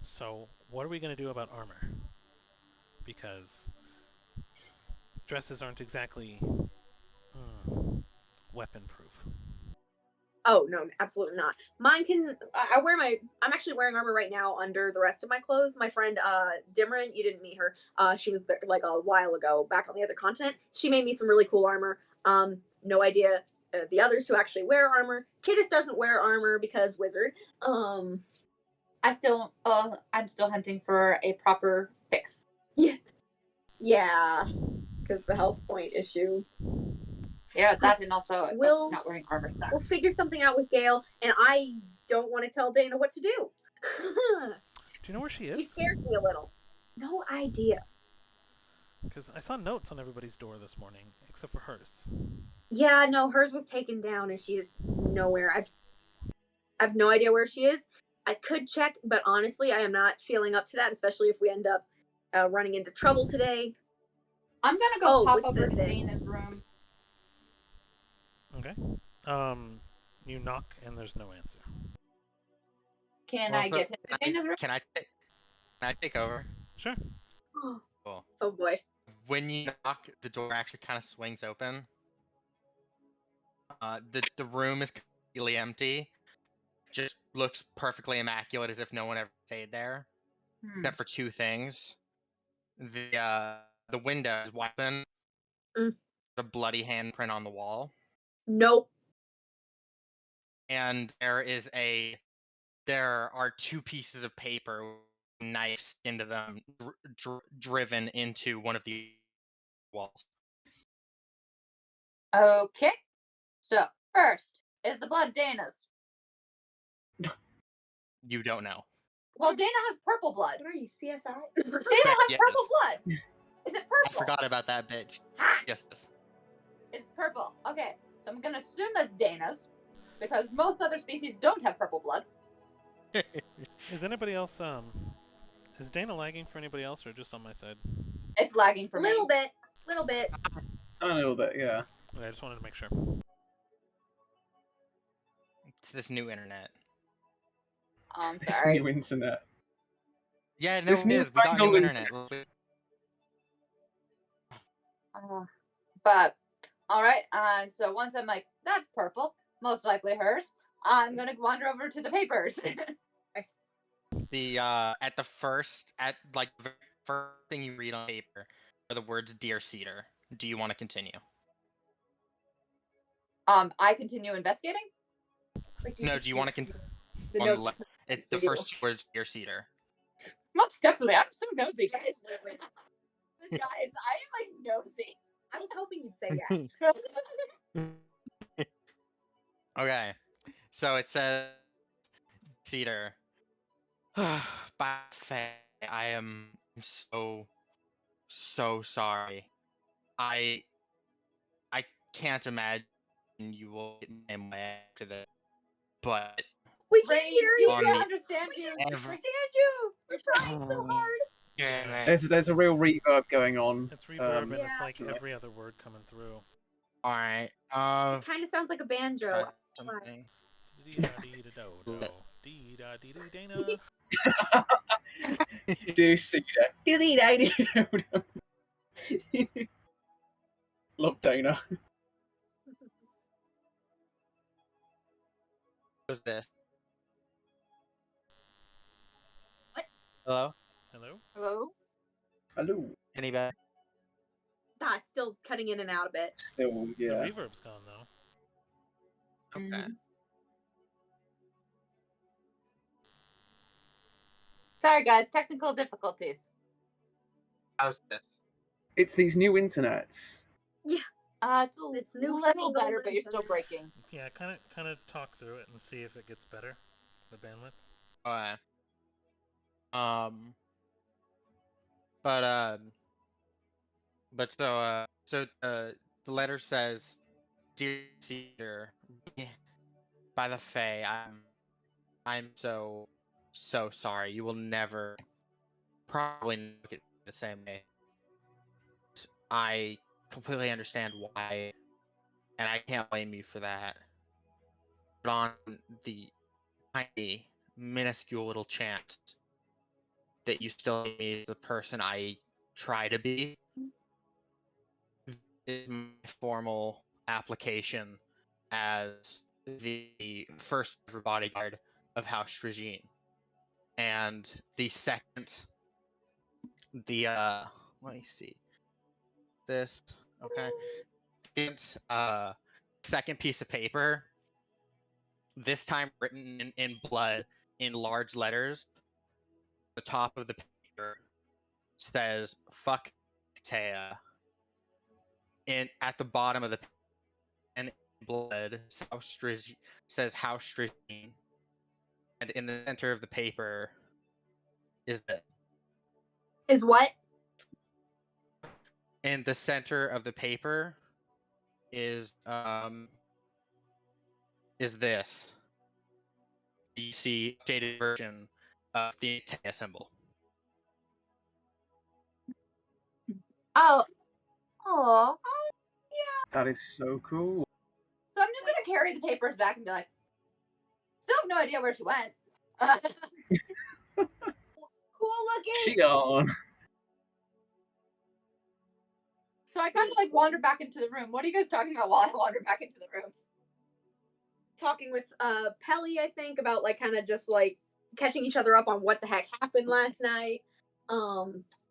A: So, what are we gonna do about armor? Because dresses aren't exactly weapon-proof.
C: Oh no, absolutely not. Mine can. I'm actually wearing armor right now under the rest of my clothes. My friend Dimran, you didn't meet her. She was there like a while ago, back on the other continent. She made me some really cool armor. No idea the others who actually wear armor. Kiddus doesn't wear armor because wizard.
D: I'm still hunting for a proper fix.
C: Yeah, because the health point issue.
D: Yeah, that and also
C: We'll-
D: not wearing armor sucks.
C: We'll figure something out with Gale, and I don't want to tell Dana what to do.
A: Do you know where she
C: She
A: is?
C: scares me a little. No idea.
A: Because I saw notes on everybody's door this morning, except for hers.
C: Yeah, no, hers was taken down, and she is nowhere. I've no idea where she is. I could check, but honestly, I am not feeling up to that, especially if we end up running into trouble today.
D: I'm gonna go pop
C: with
D: over to
C: this.
D: Dana's room.
A: Okay. You knock and there's no answer.
D: Can
E: Well,
D: I get to Dana's room?
E: Can I take over?
A: Sure.
E: Cool.
C: Oh boy.
E: When you knock, the door actually kind of swings open. The room is completely empty. Just looks perfectly immaculate, as if no one ever stayed there, except for two things. The window is wide open.
C: Mm.
E: A bloody handprint on the wall,
C: Nope.
E: and there are two pieces of paper with knives into them, driven into one of the walls.
D: Okay. So first, is the blood Dana's?
E: You don't know.
D: Well, Dana has purple blood.
C: What are you, CSI?
D: Dana has
E: Yes.
D: purple blood. Is it
E: I
D: purple?
E: forgot about that bit.
D: Ha!
E: Yes.
D: It's purple. Okay, so I'm gonna assume that's Dana's, because most other species don't have purple blood.
A: Is anybody else, is Dana lagging for anybody else or just on my side?
D: It's lagging for
C: A
D: me.
C: little bit. Little bit.
B: A little bit, yeah.
A: Okay, I just wanted to make sure.
E: It's this new internet.
D: I'm
B: This
D: sorry.
B: new internet.
E: Yeah, no,
B: This
E: it is. We got new
B: newfangled
E: internet.
B: internet.
D: But all right, so once I'm like, that's purple, most likely hers. I'm gonna wander over to the papers.
E: The the first thing you read on paper are the words "Dear Cedar." Do you want to continue?
D: I continue investigating.
C: Like,
E: No, do you want to continue?
C: The
E: On the
C: note.
E: left, the
C: you do.
E: first two words, "Dear Cedar."
D: Most definitely, I'm so nosy, guys. Guys, I am like nosy.
C: I was hoping you'd say yes.
E: Okay, so it says Cedar. By Faye, I am so sorry. I can't imagine you will get my way after this, but
C: We
D: Ray,
C: can't hear
D: you
C: you.
E: on
D: can't
E: the
D: understand
C: We
D: you.
C: can't
E: every
C: understand you. We're trying so hard.
B: There's a real reverb going on.
A: It's reverb and
C: Yeah.
A: it's like
B: Yeah.
A: every other word coming through.
E: Alright,
C: It kind of sounds like a banjo.
E: try something.
A: Dee-da-dee-da-do-do. Dee-da-dee-dee, Dana.
B: Dear Cedar. Love Dana.
E: What's this?
D: What?
E: Hello?
A: Hello?
D: Hello?
B: Hello.
E: Anybody?
C: Ah, it's still cutting in and out a bit.
B: Still,
A: The
B: yeah.
A: reverb's gone though.
E: Okay.
D: Sorry, guys, technical difficulties.
E: How's this?
B: It's these new internets.
D: It's a
C: This
D: little
C: newfangled
D: better, but you're still
C: internet.
D: breaking.
A: Yeah, kind of talk through it and see if it gets better. The bandwidth.
E: Alright. But the letter says, "Dear Cedar, by the Fae, I'm so sorry. You will never probably look at it the same way. I completely understand why, and I can't blame you for that. But on the tiny, minuscule little chance that you still need me as the person I try to be, this is my formal application as the first ever bodyguard of House Strigine. And the second, let me see. This, okay. It's, second piece of paper, this time written in blood in large letters. The top of the paper says "fuck Taya," and at the bottom of the pen in blood says "How Strizine," and in the center of the paper is it.
C: Is what?
E: In the center of the paper is this. You see updated version of the Taya symbol.
D: Oh. Oh.
B: That is so cool.
D: So I'm just gonna carry the papers back and be like, still have no idea where she went. Cool looking.
B: She gone.
D: So I kind of like wander back into the room. What are you guys talking about while I wander back into the room?
C: Talking with Pelly, I think, about like kind of just like catching each other up on what the heck happened last night.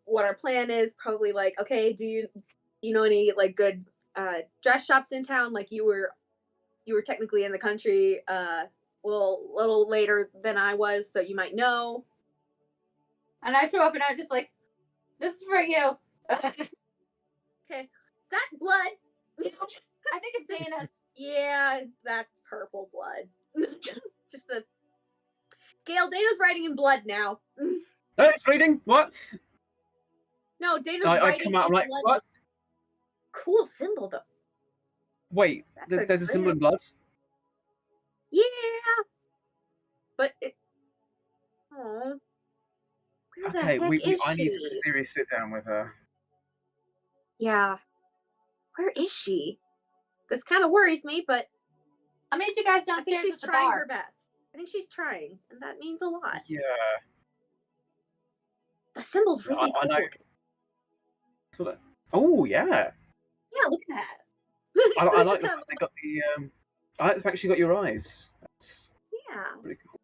C: What our plan is. Probably like, okay, do you know any like good dress shops in town? Like you were technically in the country little later than I was, so you might know.
D: And I show up and I'm just like, this is for you.
C: Okay, is that blood?
D: I think it's Dana's.
C: Yeah, that's purple blood. just the Gail. Dana's writing in blood now.
B: Oh, it's reading. What?
C: No, Dana's
B: I
C: writing
B: come out. I'm
C: in
B: like,
C: blood.
B: what?
C: Cool symbol though.
B: Wait,
C: That's
B: there's a symbol in blood.
C: Yeah, but it. Oh, where the
B: Okay,
C: heck is
B: I need
C: she?
B: to serious sit down with her.
C: Yeah, where is she? This kind of worries me, but
D: I'll meet you guys
C: I think
D: downstairs
C: she's
D: at the
C: trying
D: bar.
C: her best. I think she's trying, and that means a lot.
B: Yeah.
C: The symbol's really
B: I
C: cool.
B: know. Oh yeah.
C: Yeah, look at that.
B: I like
C: Just
B: the
C: kind
B: fact they got the. I like the fact she got your eyes. That's
C: yeah.
B: pretty cool.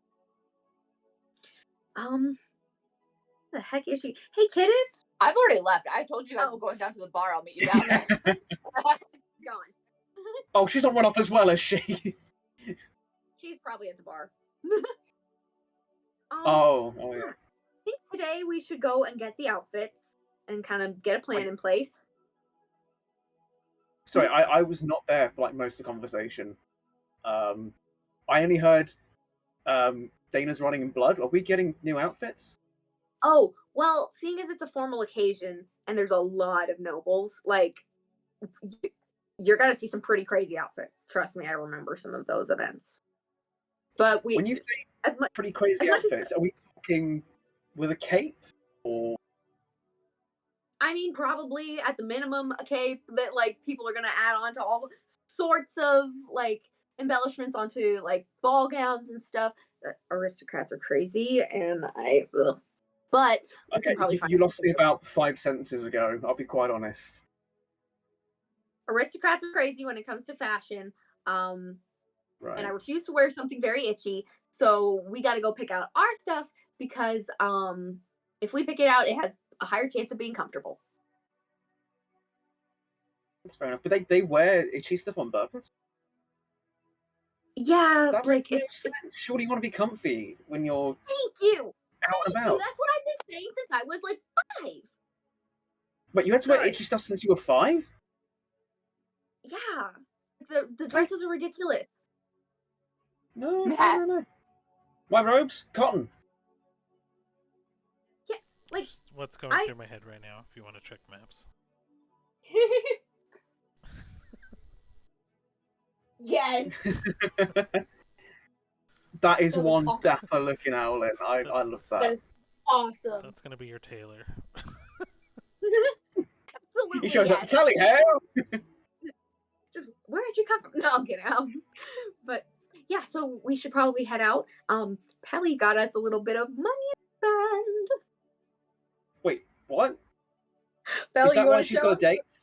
C: Where the heck is she? Hey, kiddos.
D: I've already left. I told you guys
C: Oh.
D: I'm going down to the bar. I'll meet you down there.
C: Gone.
B: Oh, she's not run off as well as she.
C: She's probably at the bar.
B: Oh yeah.
C: I think today we should go and get the outfits and kind of get a plan in place.
B: Sorry, I was not there for like most of the conversation. I only heard Dana's running in blood. Are we getting new outfits?
C: Oh, well, seeing as it's a formal occasion and there's a lot of nobles, like you're gonna see some pretty crazy outfits. Trust me, I remember some of those events. But
B: When you say pretty crazy
C: as much as-
B: outfits, are we talking with a cape or?
C: I mean, probably at the minimum a cape that like people are gonna add on to all sorts of like embellishments onto like ball gowns and stuff. Aristocrats are crazy, and but we
B: Okay,
C: can probably find
B: you lost
C: something
B: me about 5 sentences ago. I'll be quite honest.
C: Aristocrats are crazy when it comes to fashion.
B: Right.
C: And I refuse to wear something very itchy, so we got to go pick out our stuff because if we pick it out, it has a higher chance of being comfortable.
B: That's fair enough. But they wear itchy stuff on purpose.
C: Yeah,
B: That
C: like
B: makes no sense. Surely you want to be comfy when you're
C: Thank you.
B: out and
C: Thank you.
B: about.
C: That's what I've been saying since I was like 5.
B: But you had to wear
C: Sorry.
B: itchy stuff since you were 5?
C: Yeah. The dresses are ridiculous.
B: No. My robes, cotton.
C: Yeah, like
A: Just what's going through my head right now, if you want to check maps.
D: Yes.
B: That is
D: That was
B: one
D: awesome.
B: dapper looking owlet. I love that.
D: That is awesome.
A: That's gonna be your tailor.
C: absolutely.
B: He shows up.
C: yes.
B: Tally ho!
C: Just where'd you come from? No, I'm kidding. But yeah, so we should probably head out. Pelly got us a little bit of money spend.
B: Wait, what?
C: Pelly,
B: Is that
C: you
B: why
C: want to
B: she's
C: show
B: got a
C: us?
B: date?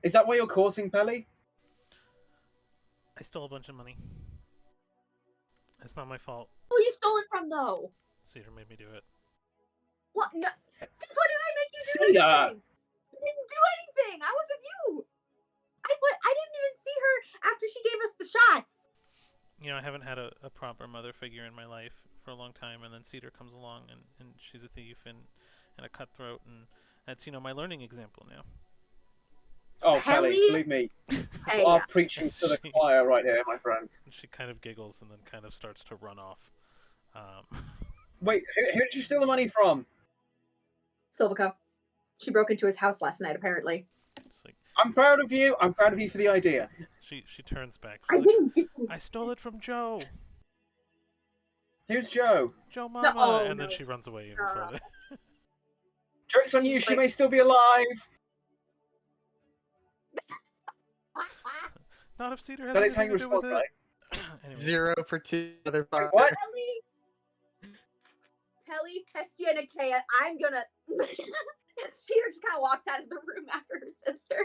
B: Is that why you're courting Pelly?
A: I stole a bunch of money. It's not my fault.
C: Who you stole it from, though?
A: Cedar made me do it.
C: What? No. Since when did I make you do
B: Cedar!
C: anything? I didn't do anything. I was with you. I didn't even see her after she gave us the shots.
A: You know, I haven't had a proper mother figure in my life for a long time, and then Cedar comes along, and she's a thief and a cutthroat, and that's, my learning example now.
B: Oh,
C: Kelly?
B: Kelly, believe me,
C: Hey,
B: you are preaching to the choir right here, my friend.
A: She kind of giggles and then kind of starts to run off.
B: Wait, who did you steal the money from?
C: Silvico. She broke into his house last night, apparently.
A: It's like,
B: I'm proud of you. I'm proud of you for the idea.
A: she turns back.
C: I didn't.
A: I stole it from Joe.
B: Who's Joe?
A: Joe Mama.
C: No,
A: and then
C: no.
A: she runs away even
C: No.
A: further.
B: Joke's on you.
C: She's
B: She
C: like-
B: may still be alive.
A: Not if Cedar has
B: That is how
A: anything
B: you
A: to do with
B: respond,
A: it.
B: right?
A: Anyways,
E: 0 for 2, motherfucker.
B: What?
C: Kelly, Testia, and Atea, I'm gonna. Cedar just kind of walks out of the room after her sister.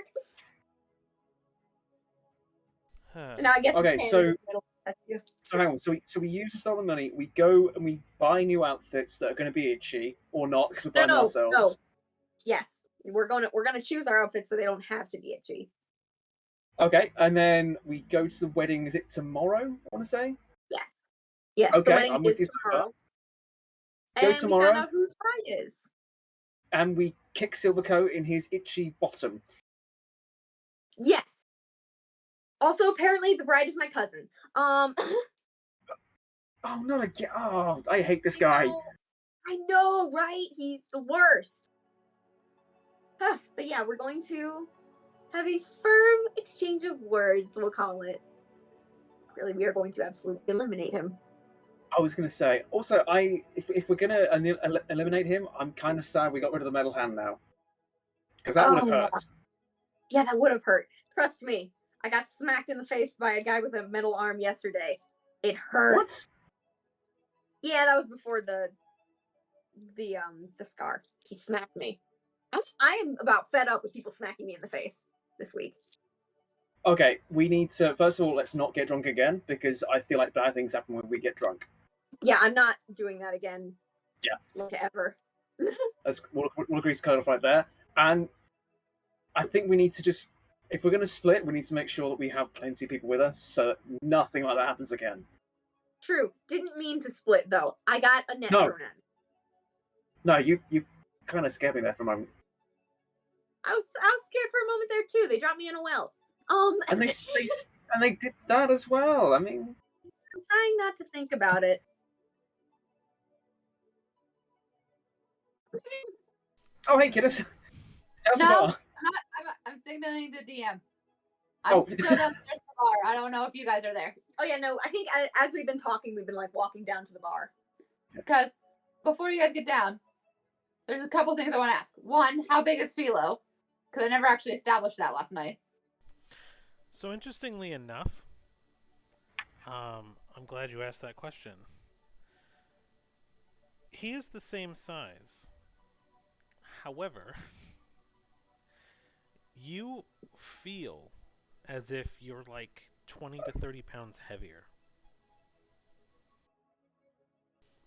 C: And now I guess
B: Okay,
C: it's
B: so-
C: Tanner in the middle of Testia.
B: So hang on. So we use the stolen money. We go and we buy new outfits that are going to be itchy or not because we're buying them ourselves.
C: No. Yes, we're gonna choose our outfits so they don't have to be itchy.
B: Okay, and then we go to the wedding. Is it tomorrow? I want to say.
C: Yes. Yes,
B: Okay,
C: the wedding
B: I'm with you
C: is
B: so
C: tomorrow.
B: Go
C: And we
B: tomorrow.
C: found out who the bride is.
B: And we kick Silvercoat in his itchy bottom.
C: Yes. Also, apparently, the bride is my cousin.
B: Oh, not again! Oh, I hate this guy.
C: I know, right? He's the worst. But yeah, we're going to have a firm exchange of words, we'll call it. Really, we are going to absolutely eliminate him.
B: I was going to say. Also, if we're going to eliminate him, I'm kind of sad we got rid of the metal hand now, because that would have
C: Oh,
B: hurt.
C: Yeah, that would have hurt. Trust me. I got smacked in the face by a guy with a metal arm yesterday. It hurt.
B: What?
C: Yeah, that was before the scar. He smacked me. I am about fed up with people smacking me in the face this week.
B: Okay, we need to first of all let's not get drunk again because I feel like bad things happen when we get drunk.
C: Yeah, I'm not doing that again.
B: Yeah.
C: Like ever.
B: We'll agree to clarify there. And I think we need to just, if we're going to split, we need to make sure that we have plenty of people with us so that nothing like that happens again.
C: True. Didn't mean to split though. I got a net
B: No.
C: thrown at me.
B: No, you kind of scared me there for a moment.
C: I was scared for a moment there too. They dropped me in a well.
B: And they did that as well. I mean,
C: I'm trying not to think about it.
B: oh hey kiddos, how's the
D: No.
B: bar?
D: I'm signaling the DM. I'm
B: Oh.
D: still downstairs at the bar. I don't know if you guys are there.
C: Oh yeah, no. I think as we've been talking, we've been like walking down to the bar.
D: Because before you guys get down, there's a couple things I want to ask. One, how big is Philo? Because I never actually established that last night.
A: So interestingly enough, I'm glad you asked that question. He is the same size. However, you feel as if you're like 20 to 30 pounds heavier.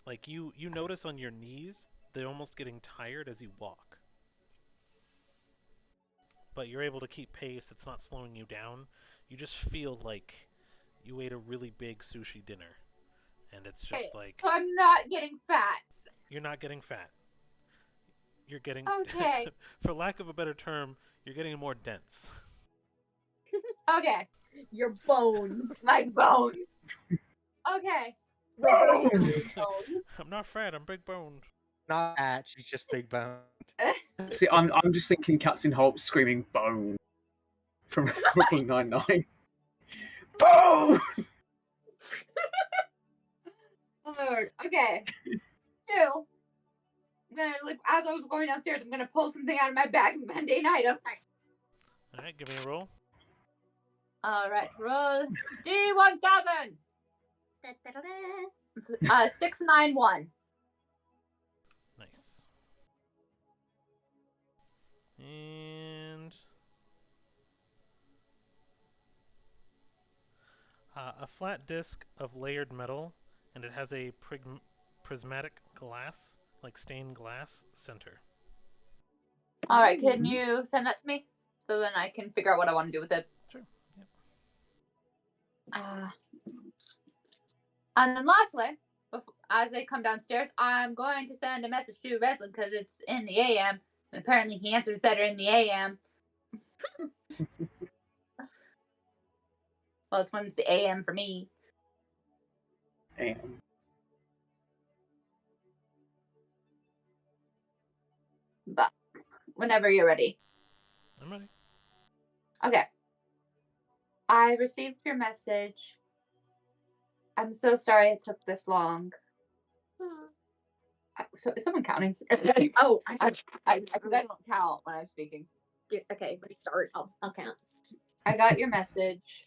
A: Like you notice on your knees, they're almost getting tired as you walk. But you're able to keep pace, it's not slowing you down. You just feel like you ate a really big sushi dinner. And it's just
D: Okay,
A: like,
D: so I'm not getting fat.
A: you're not getting fat. You're getting,
D: Okay.
A: for lack of a better term, you're getting more dense.
D: Okay.
C: Your bones.
D: My bones. Okay.
C: Bones.
A: I'm not fat, I'm big boned.
E: Not fat, she's just big boned.
B: See, I'm just thinking Captain Holt screaming "bone" from Brooklyn Nine-Nine. Bone.
D: Lord. Okay. Two. I'm gonna like as I was going downstairs, I'm gonna pull something out of my bag of mundane items.
A: Alright, give me a roll.
D: Alright, roll D1000. 691.
A: Nice. And a flat disc of layered metal, and it has a prismatic glass, like stained glass, center.
D: Alright, can you send that to me? So then I can figure out what I want to do with it. And then lastly, as they come downstairs, I'm going to send a message to Reslin because it's in the AM. And apparently he answers better in the AM. Well, it's when it's the AM for me.
B: AM.
D: But whenever you're ready.
A: I'm ready.
D: Okay. I received your message. I'm so sorry it took this long. So is someone counting?
C: Oh,
D: because I don't count when I'm speaking.
C: Okay, restart. I'll count.
D: I got your message.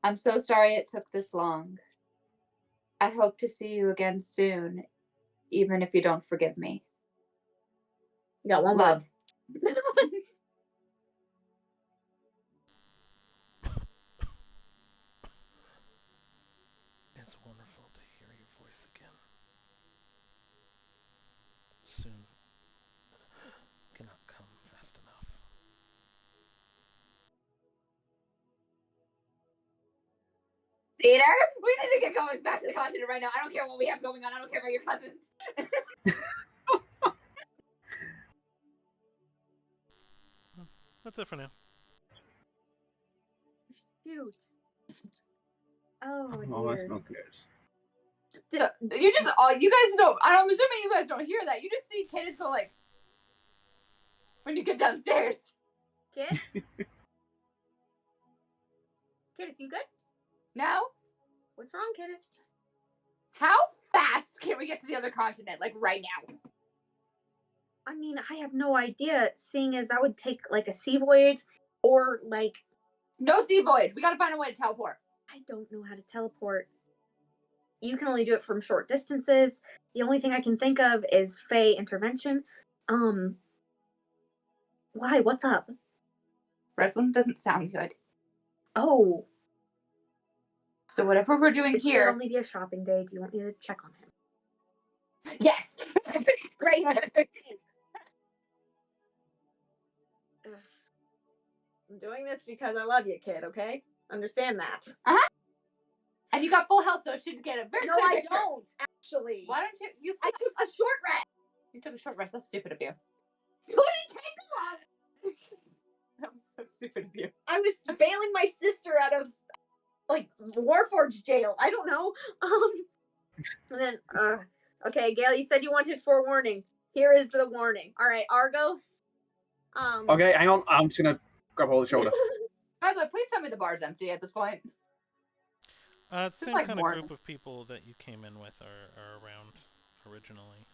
D: I'm so sorry it took this long. I hope to see you again soon, even if you don't forgive me.
C: You got one
D: Love.
A: It's wonderful to hear your voice again. Soon cannot come fast enough.
D: Cedar, we need to get going back to the continent right now. I don't care what we have going on. I don't care about your cousins.
A: That's it for now.
C: Shoot. Oh,
B: Oh, that's
C: dear.
B: not good.
D: You just, you guys don't, I'm assuming you guys don't hear that. You just see Candace go like, when you get downstairs.
C: Kid? Kidis, you good?
D: No?
C: What's wrong, Kidis?
D: How fast can we get to the other continent? Like right now?
C: I mean, I have no idea, seeing as that would take like a sea voyage or like.
D: No sea voyage. We gotta find a way to teleport.
C: I don't know how to teleport. You can only do it from short distances. The only thing I can think of is Fey intervention. Why? What's up?
D: Wrestling doesn't sound good.
C: Oh.
D: So whatever we're doing
C: It should
D: here.
C: only be a shopping day. Do you want me to check on him?
D: Yes.
C: Great. I'm doing this because I love you, kid, okay? Understand that.
D: Uh-huh. And you got full health, so it should get a very
C: No,
D: clear
C: I
D: picture.
C: don't, actually.
D: Why don't you
C: I took a short rest.
D: You took a short rest. That's stupid of you.
C: So it didn't take long.
D: That was so stupid of you.
C: I was bailing my sister out of, like, Warforged jail. I don't know. And then, okay, Gail, you said you wanted forewarning. Here is the warning. All right, Argos.
B: Okay, hang on. I'm just gonna grab hold of the shoulder.
D: By the way, please tell me the bar's empty at this point.
A: Same
D: like
A: kind
D: morning.
A: of group of people that you came in with are around originally.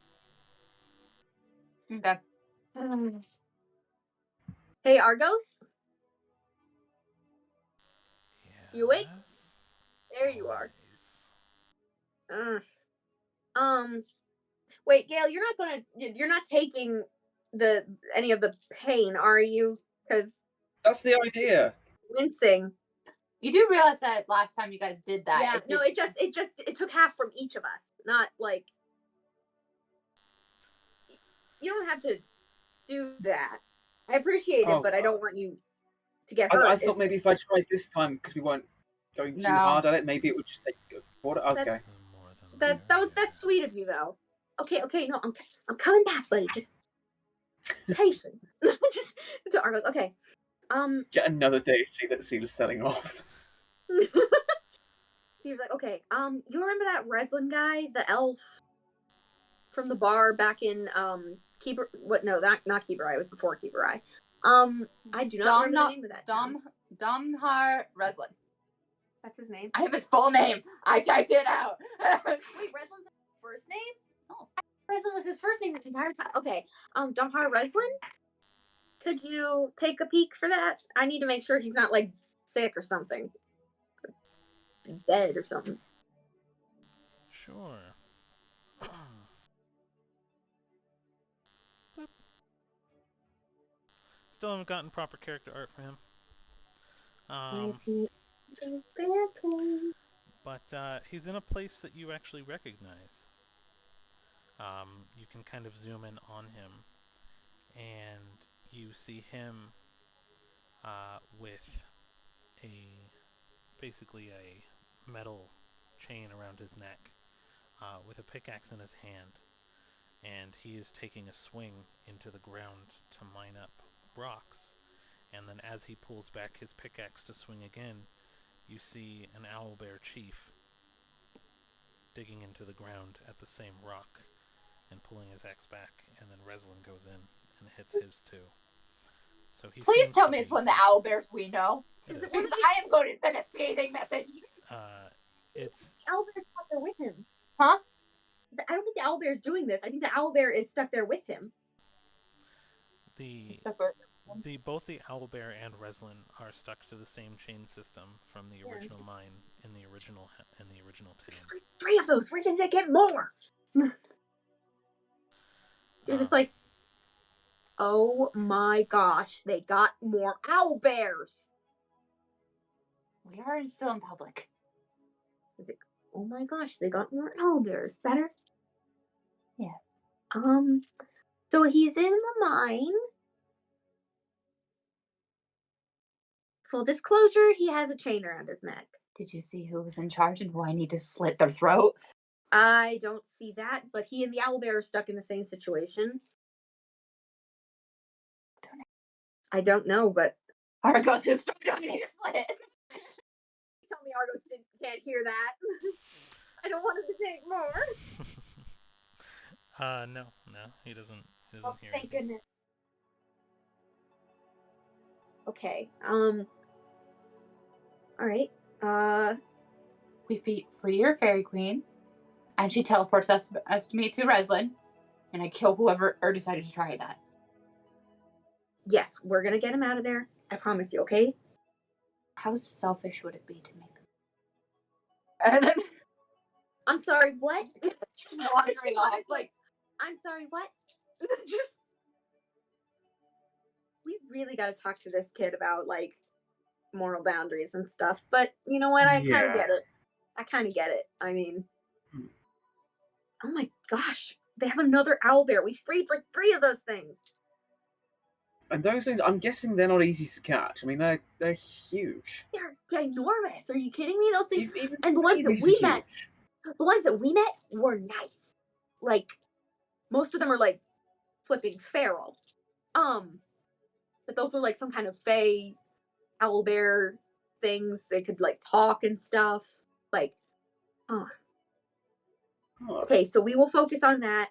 D: Okay.
C: Hey, Argos. You awake?
A: Yes,
C: There you are.
A: always.
C: Wait, Gail, you're not taking any of the pain, are you? Because
B: That's the idea.
C: wincing.
D: You do realize that last time you guys did that.
C: Yeah, no, it took half from each of us. Not like you don't have to do that. I appreciate it, but I don't want you to get hurt.
B: I thought maybe if I tried this time, because we weren't going too hard at it, maybe it would just take a quarter. Okay.
C: That's sweet of you, though. Okay, no, I'm coming back, buddy. Just patience. Just to Argos. Okay.
B: Yet another day to see that Sealer's selling off.
C: Steve's like, okay, you remember that Reslin guy, the elf from the bar back in Keeper? What? No, not Keeper Eye. It was before Keeper Eye. I do not remember the name of that.
D: Domhar Reslin.
C: That's his name.
D: I have his full name. I typed it out.
C: Wait, Reslin's first name? Oh, Reslin was his first name the entire time. Okay, Domhar Reslin. Could you take a peek for that? I need to make sure he's not like sick or something, dead or something.
A: Sure. Still haven't gotten proper character art for him. But he's in a place that you actually recognize. You can kind of zoom in on him, and you see him with basically a metal chain around his neck, with a pickaxe in his hand, and he is taking a swing into the ground to mine up rocks. And then as he pulls back his pickaxe to swing again, you see an owlbear chief digging into the ground at the same rock and pulling his axe back, and then Reslin goes in and hits his too. So he
D: Please tell me
A: be,
D: it's one of the owlbears we know.
A: Because
D: I am going to send a scathing message.
A: It's
C: Owlbear's stuck there with him.
D: Huh?
C: I don't think the owlbear's doing this. I think the owlbear is stuck there with him.
A: Both the owlbear and Reslin are stuck to the same chain system from the original mine in the original town.
C: Three of those. Where did they get more? You're just like, oh my gosh, they got more owlbears.
D: We are still in public.
C: Oh my gosh, they got more owlbears. Better?
D: Yeah.
C: So he's in the mine. Full disclosure, he has a chain around his neck.
D: Did you see who was in charge and who I need to slit their throat?
C: I don't see that, but he and the owlbear are stuck in the same situation. I don't know, but
D: Argos, whose throat do I need to slit?
C: Tell me Argos can't hear that. I don't want him to take more.
A: No, he doesn't hear
C: thank
A: anything.
C: goodness. Okay. All right.
D: We free your fairy queen, and she teleports us to me to Reslin, and I kill whoever decided to try that.
C: Yes, we're gonna get him out of there. I promise you. Okay.
D: How selfish would it be to make them? And then,
C: I'm sorry. What?
D: just wandering off. Like,
C: I'm sorry. What? Just. We really got to talk to this kid about like moral boundaries and stuff. But you know what? I kind of get it. I mean, oh my gosh, they have another owlbear. We freed like 3 of those things.
B: And those things, I'm guessing they're not easy to catch. I mean, they're huge.
C: They're enormous. Are you kidding me? Those things.
B: Even
C: and the ones that we met were nice. Like most of them are like flipping feral. But those were like some kind of fey owlbear things. They could like talk and stuff. Like, Okay, so we will focus on that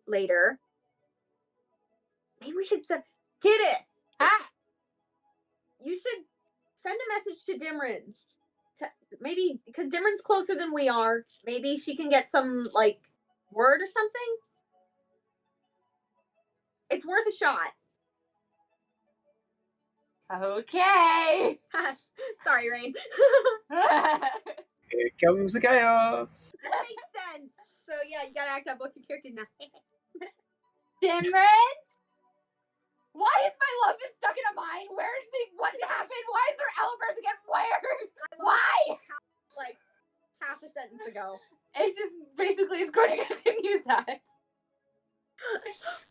C: later. Maybe we should send Kidis. You should send a message to Dimrin. Maybe because Dimrin's closer than we are. Maybe she can get some like word or something. It's worth a shot.
D: okay.
C: Sorry, Rain.
B: Here comes the chaos.
C: That makes sense. So yeah, you gotta act out both your characters now.
D: Dimrin? Why is my love been stuck in a mine? What's happened? Why is there owlbears again? Where? Why?
C: Like half a sentence ago.
D: It's just basically it's going to continue that.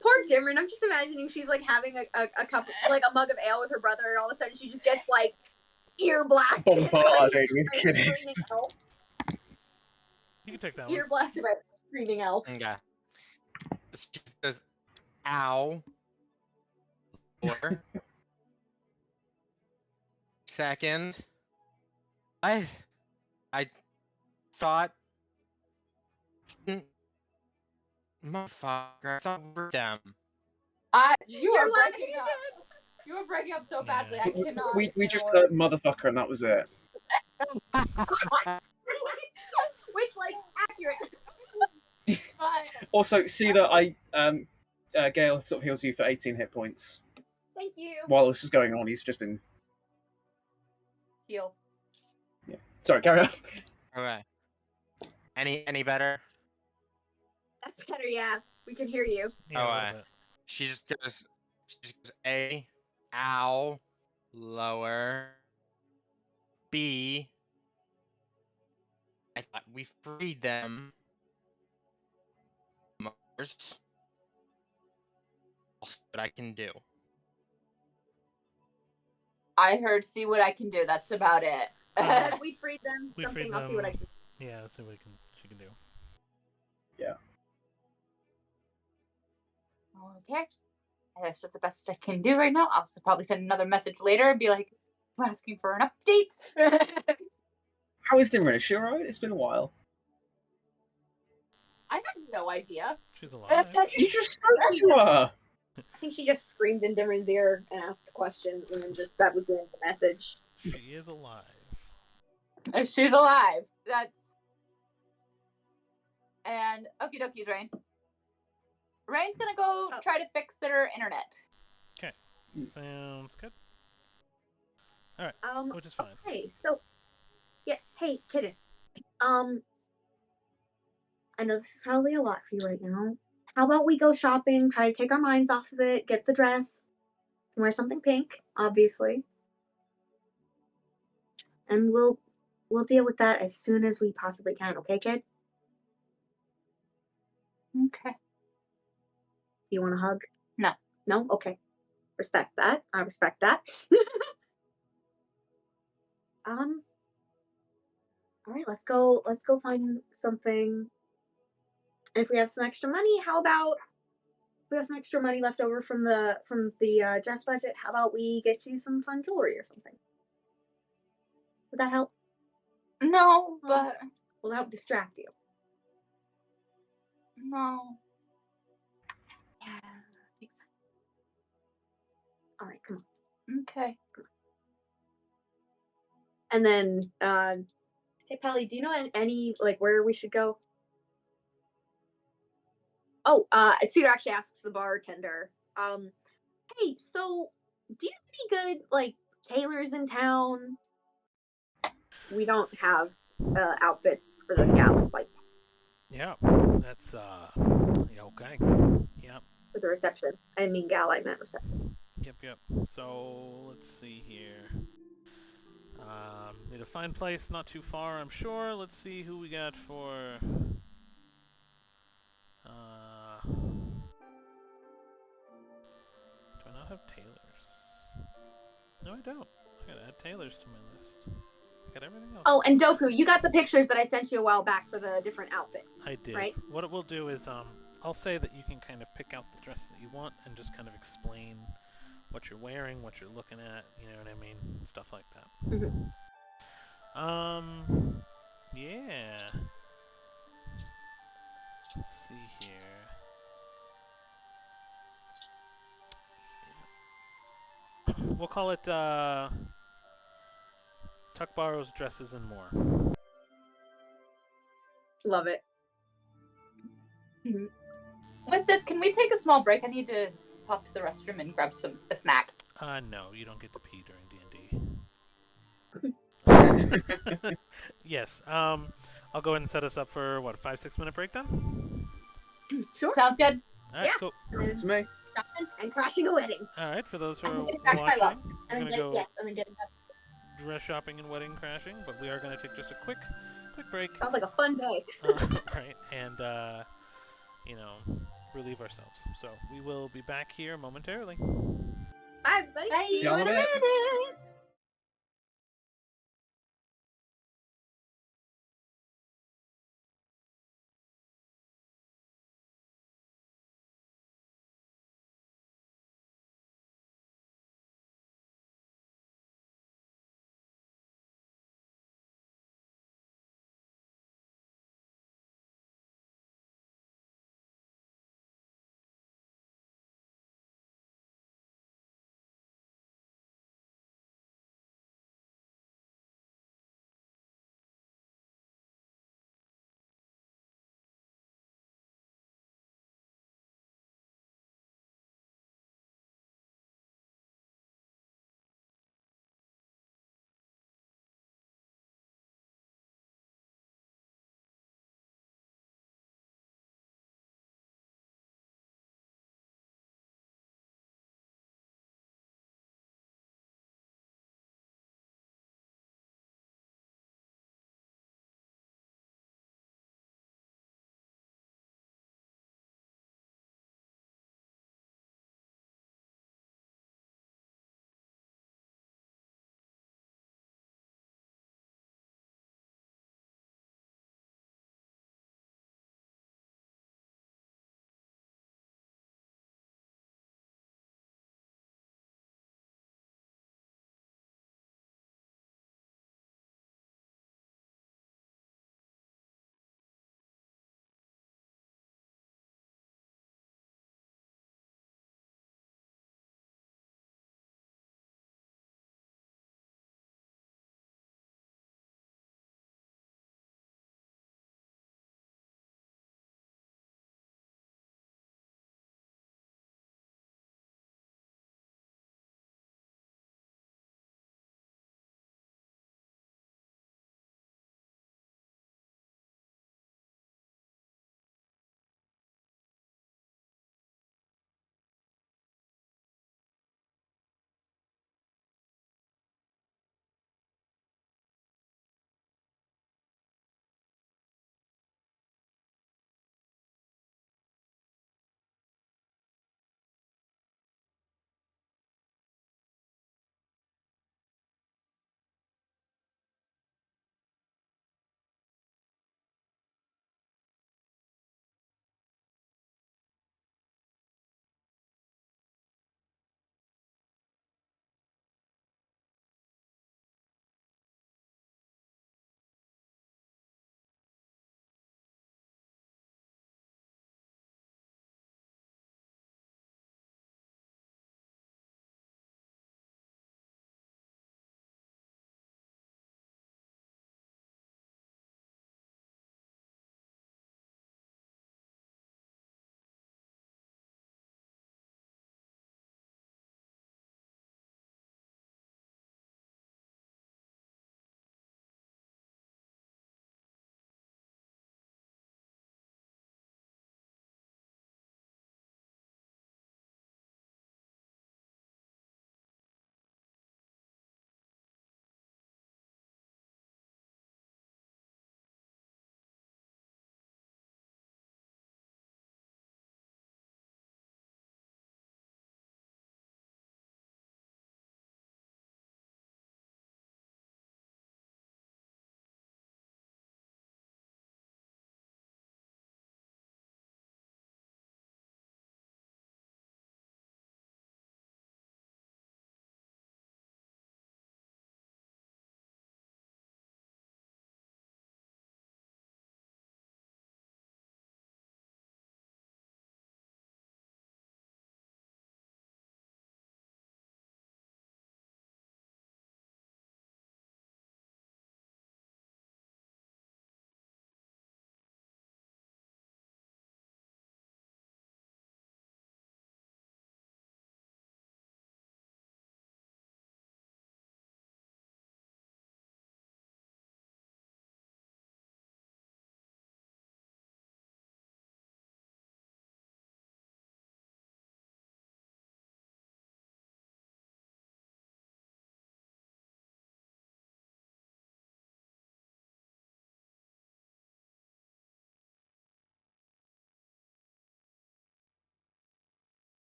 C: Poor Dimrin. I'm just imagining she's like having a cup, like a mug of ale with her brother, and all of a sudden she just gets like ear blasted.
B: Bombarded with kiddies.
A: You can take that
C: Ear blasted by a screaming elf.
E: Okay. Ow. Or second. I thought. Motherfucker, I thought we were them.
D: You are breaking up. You are breaking up so badly. I cannot.
B: We just heard motherfucker and that was it.
C: Which, like, accurate.
B: Also, see that I Gale sort of heals you for 18 hit points.
C: Thank you.
B: While this is going on, he's just been
D: heal.
B: Yeah. Sorry, carry on.
E: Okay. Any better?
C: That's better, yeah. We can hear you.
A: Yeah,
E: She just goes A, ow, lower, B. I thought we freed them. Mars. I'll see what I can do.
D: I heard see what I can do. That's about it.
C: We freed them.
A: We
C: Something.
A: freed
C: I'll see what I
A: them.
C: can.
A: Yeah, see what she can do.
D: Okay. That's just the best I can do right now. I'll probably send another message later and be like, I'm asking for an update.
B: How is Dimmer? Is she alright? It's been a while.
D: I have no idea.
A: She's alive.
B: You just spoke to her!
C: I think she just screamed in Dimmer's ear and asked a question, and then just that was the end of the message.
A: She is alive.
D: If she's alive. That's. And okie dokies, Rain. Rain's gonna go try to fix their internet.
A: Okay, sounds good. All right, which is fine.
C: Okay, so yeah, hey, Kittis. I know this is probably a lot for you right now. How about we go shopping, try to take our minds off of it, get the dress, and wear something pink, obviously, and we'll deal with that as soon as we possibly can. Okay, kid?
D: Okay.
C: Do you want a hug?
D: No.
C: No? Okay. Respect that. I respect that. All right, let's go find something. And if we have some extra money, how about if we have some extra money left over from the dress budget, how about we get you some fun jewelry or something? Would that help?
D: No, but
C: Will that help distract you?
D: no.
C: Yeah. Makes sense. All right, come on.
D: Okay.
C: And then, hey, Pelly, do you know any like where we should go? Oh, Cedar actually asks the bartender, hey, so do you know any good like tailors in town? We don't have outfits for the gala, like
A: Yeah, that's yeah, okay. Yep.
C: for the reception. I didn't mean gala, I meant reception.
A: Yep. So let's see here. Need a fine place, not too far, I'm sure. Let's see who we got for. Do I not have tailors? No, I don't. I gotta add tailors to my list. I got everything else.
C: Oh, and Doku, you got the pictures that I sent you a while back for the different outfits.
A: I did.
C: Right?
A: What it will do is I'll say that you can kind of pick out the dress that you want and just kind of explain what you're wearing, what you're looking at, you know what I mean? Stuff like that.
C: Mhm.
A: Yeah. Let's see here. We'll call it Tuck Borrows Dresses and More.
C: Love it.
D: With this, can we take a small break? I need to pop to the restroom and grab a snack.
A: No, you don't get to pee during D&D. Yes. I'll go ahead and set us up for what, 5-6 minute break then?
C: Sure.
D: Sounds good.
A: All right,
C: Yeah.
A: cool.
B: It's me.
C: And crashing a wedding.
A: All right, for those who
D: And
A: are
D: then crash my luck.
A: watching,
C: And
A: we're
C: then
A: gonna go
C: and then getting
A: dress shopping and wedding crashing, but we are gonna take just a quick break.
C: sounds like a fun day.
A: Right, and you know, relieve ourselves. So we will be back here momentarily.
C: Bye, everybody.
D: Bye.
C: See
B: See
C: you
B: y'all
C: in a
B: in a bit.
C: minute.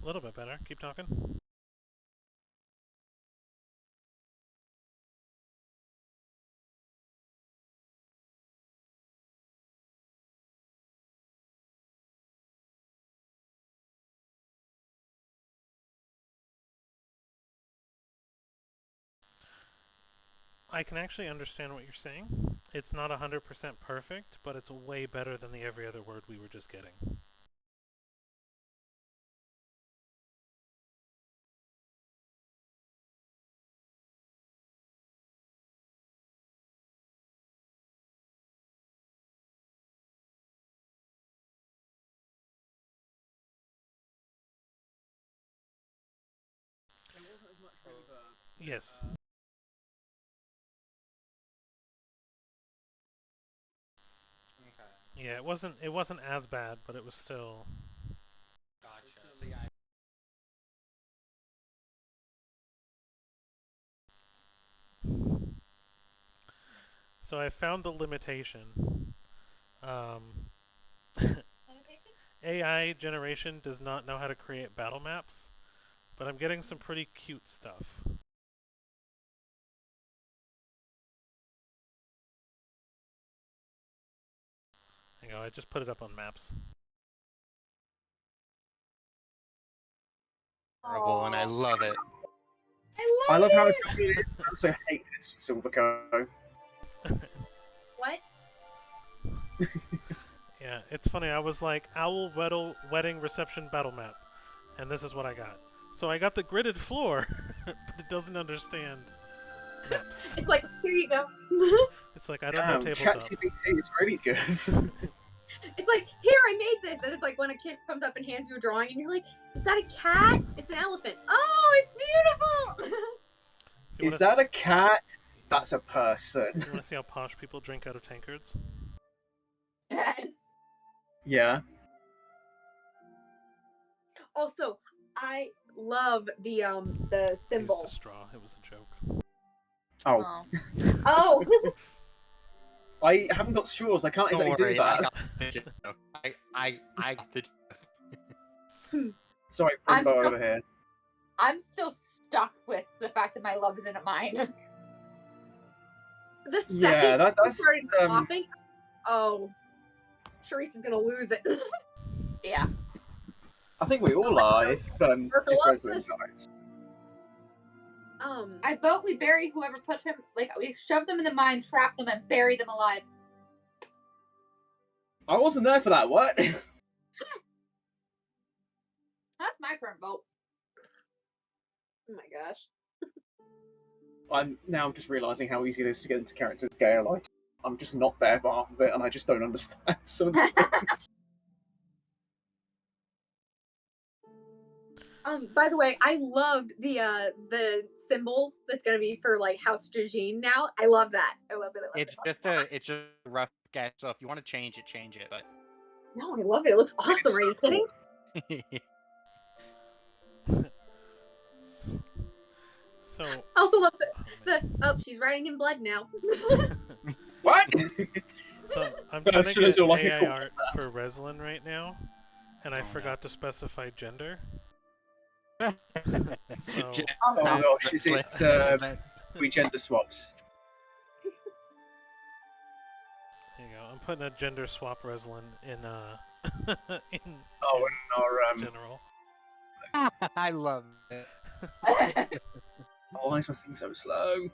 A: A little bit better. Keep talking. I can actually understand what you're saying. It's not 100% perfect, but it's way better than the every other word we were just getting.
B: There wasn't as much reverb.
A: Yes.
E: Okay.
A: Yeah, it wasn't as bad, but it was still.
E: Gotcha. So yeah.
A: So I found the limitation. Um, AI generation does not know how to create battle maps, but I'm getting some pretty cute stuff. Hang on, I just put it up on maps.
E: Horrible, and I love it.
B: I love how
C: it.
B: adorable it is. I also hate this Silverco.
C: What?
A: Yeah, it's funny. I was like, owl wedding reception battle map, and this is what I got. So I got the gridded floor, but it doesn't understand maps.
C: It's like, here you go.
A: It's like, I don't know
B: Damn,
A: tabletop.
B: ChatGPT is really good.
C: It's like, here, I made this. And it's like when a kid comes up and hands you a drawing and you're like, is that a cat? It's an elephant. Oh, it's beautiful.
B: Is that a cat? That's a person.
A: You want to see how posh people drink out of tankards?
C: Yes.
B: Yeah.
C: Also, I love the symbol.
A: Used a straw. It was a joke.
B: Oh.
C: Oh.
B: I haven't got straws. I can't
E: Don't
B: exactly
E: worry,
B: do
E: I
B: that.
E: got the joke. I got the joke.
B: Sorry,
D: I'm
B: Brumbo
D: still-
B: over here.
D: I'm still stuck with the fact that my love isn't mine.
C: The second
B: Yeah,
C: you
B: that's
C: started coughing, oh, Sharice is gonna lose it.
D: Yeah.
B: I think we all are if Rosalind dies.
D: I vote we bury whoever put him, like, we shove them in the mine, trap them, and bury them alive.
B: I wasn't there for that. What?
D: That's my current vote.
C: Oh my gosh.
B: I'm now just realizing how easy it is to get into characters Gale. I'm just not there for half of it, and I just don't understand some of the things.
C: By the way, I loved the symbol that's gonna be for like House Dragine now. I love that. I love it.
E: It's just a rough guess. So if you want to change it. But
C: No, I love it. It looks awesome. Are you kidding?
A: So.
C: I also love oh, she's writing in blood now.
B: What?
A: So I'm
B: But I
A: trying to
B: still
A: get
B: don't like
A: AI
B: it.
A: art for Reslin right now, and I
E: Oh,
A: forgot to specify gender.
E: So,
B: Oh gosh, is it we gender swaps?
A: There you go. I'm putting a gender swap Reslin in in
B: Oh, and our
A: general.
E: I love it.
B: Oh, why is my thing so slow?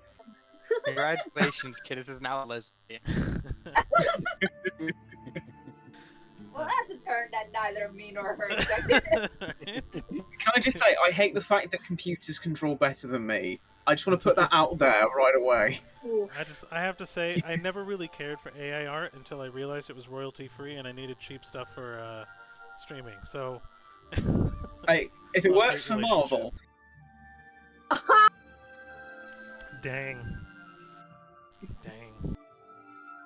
E: Congratulations, kid. This is now a lesbian.
D: Well, that's a turn that neither me nor her expected.
B: Can I just say, I hate the fact that computers can draw better than me. I just want to put that out there right away.
A: I have to say, I never really cared for AI art until I realized it was royalty free and I needed cheap stuff for streaming. So,
B: If it
A: Love-hate
B: works for Marvel,
A: dang.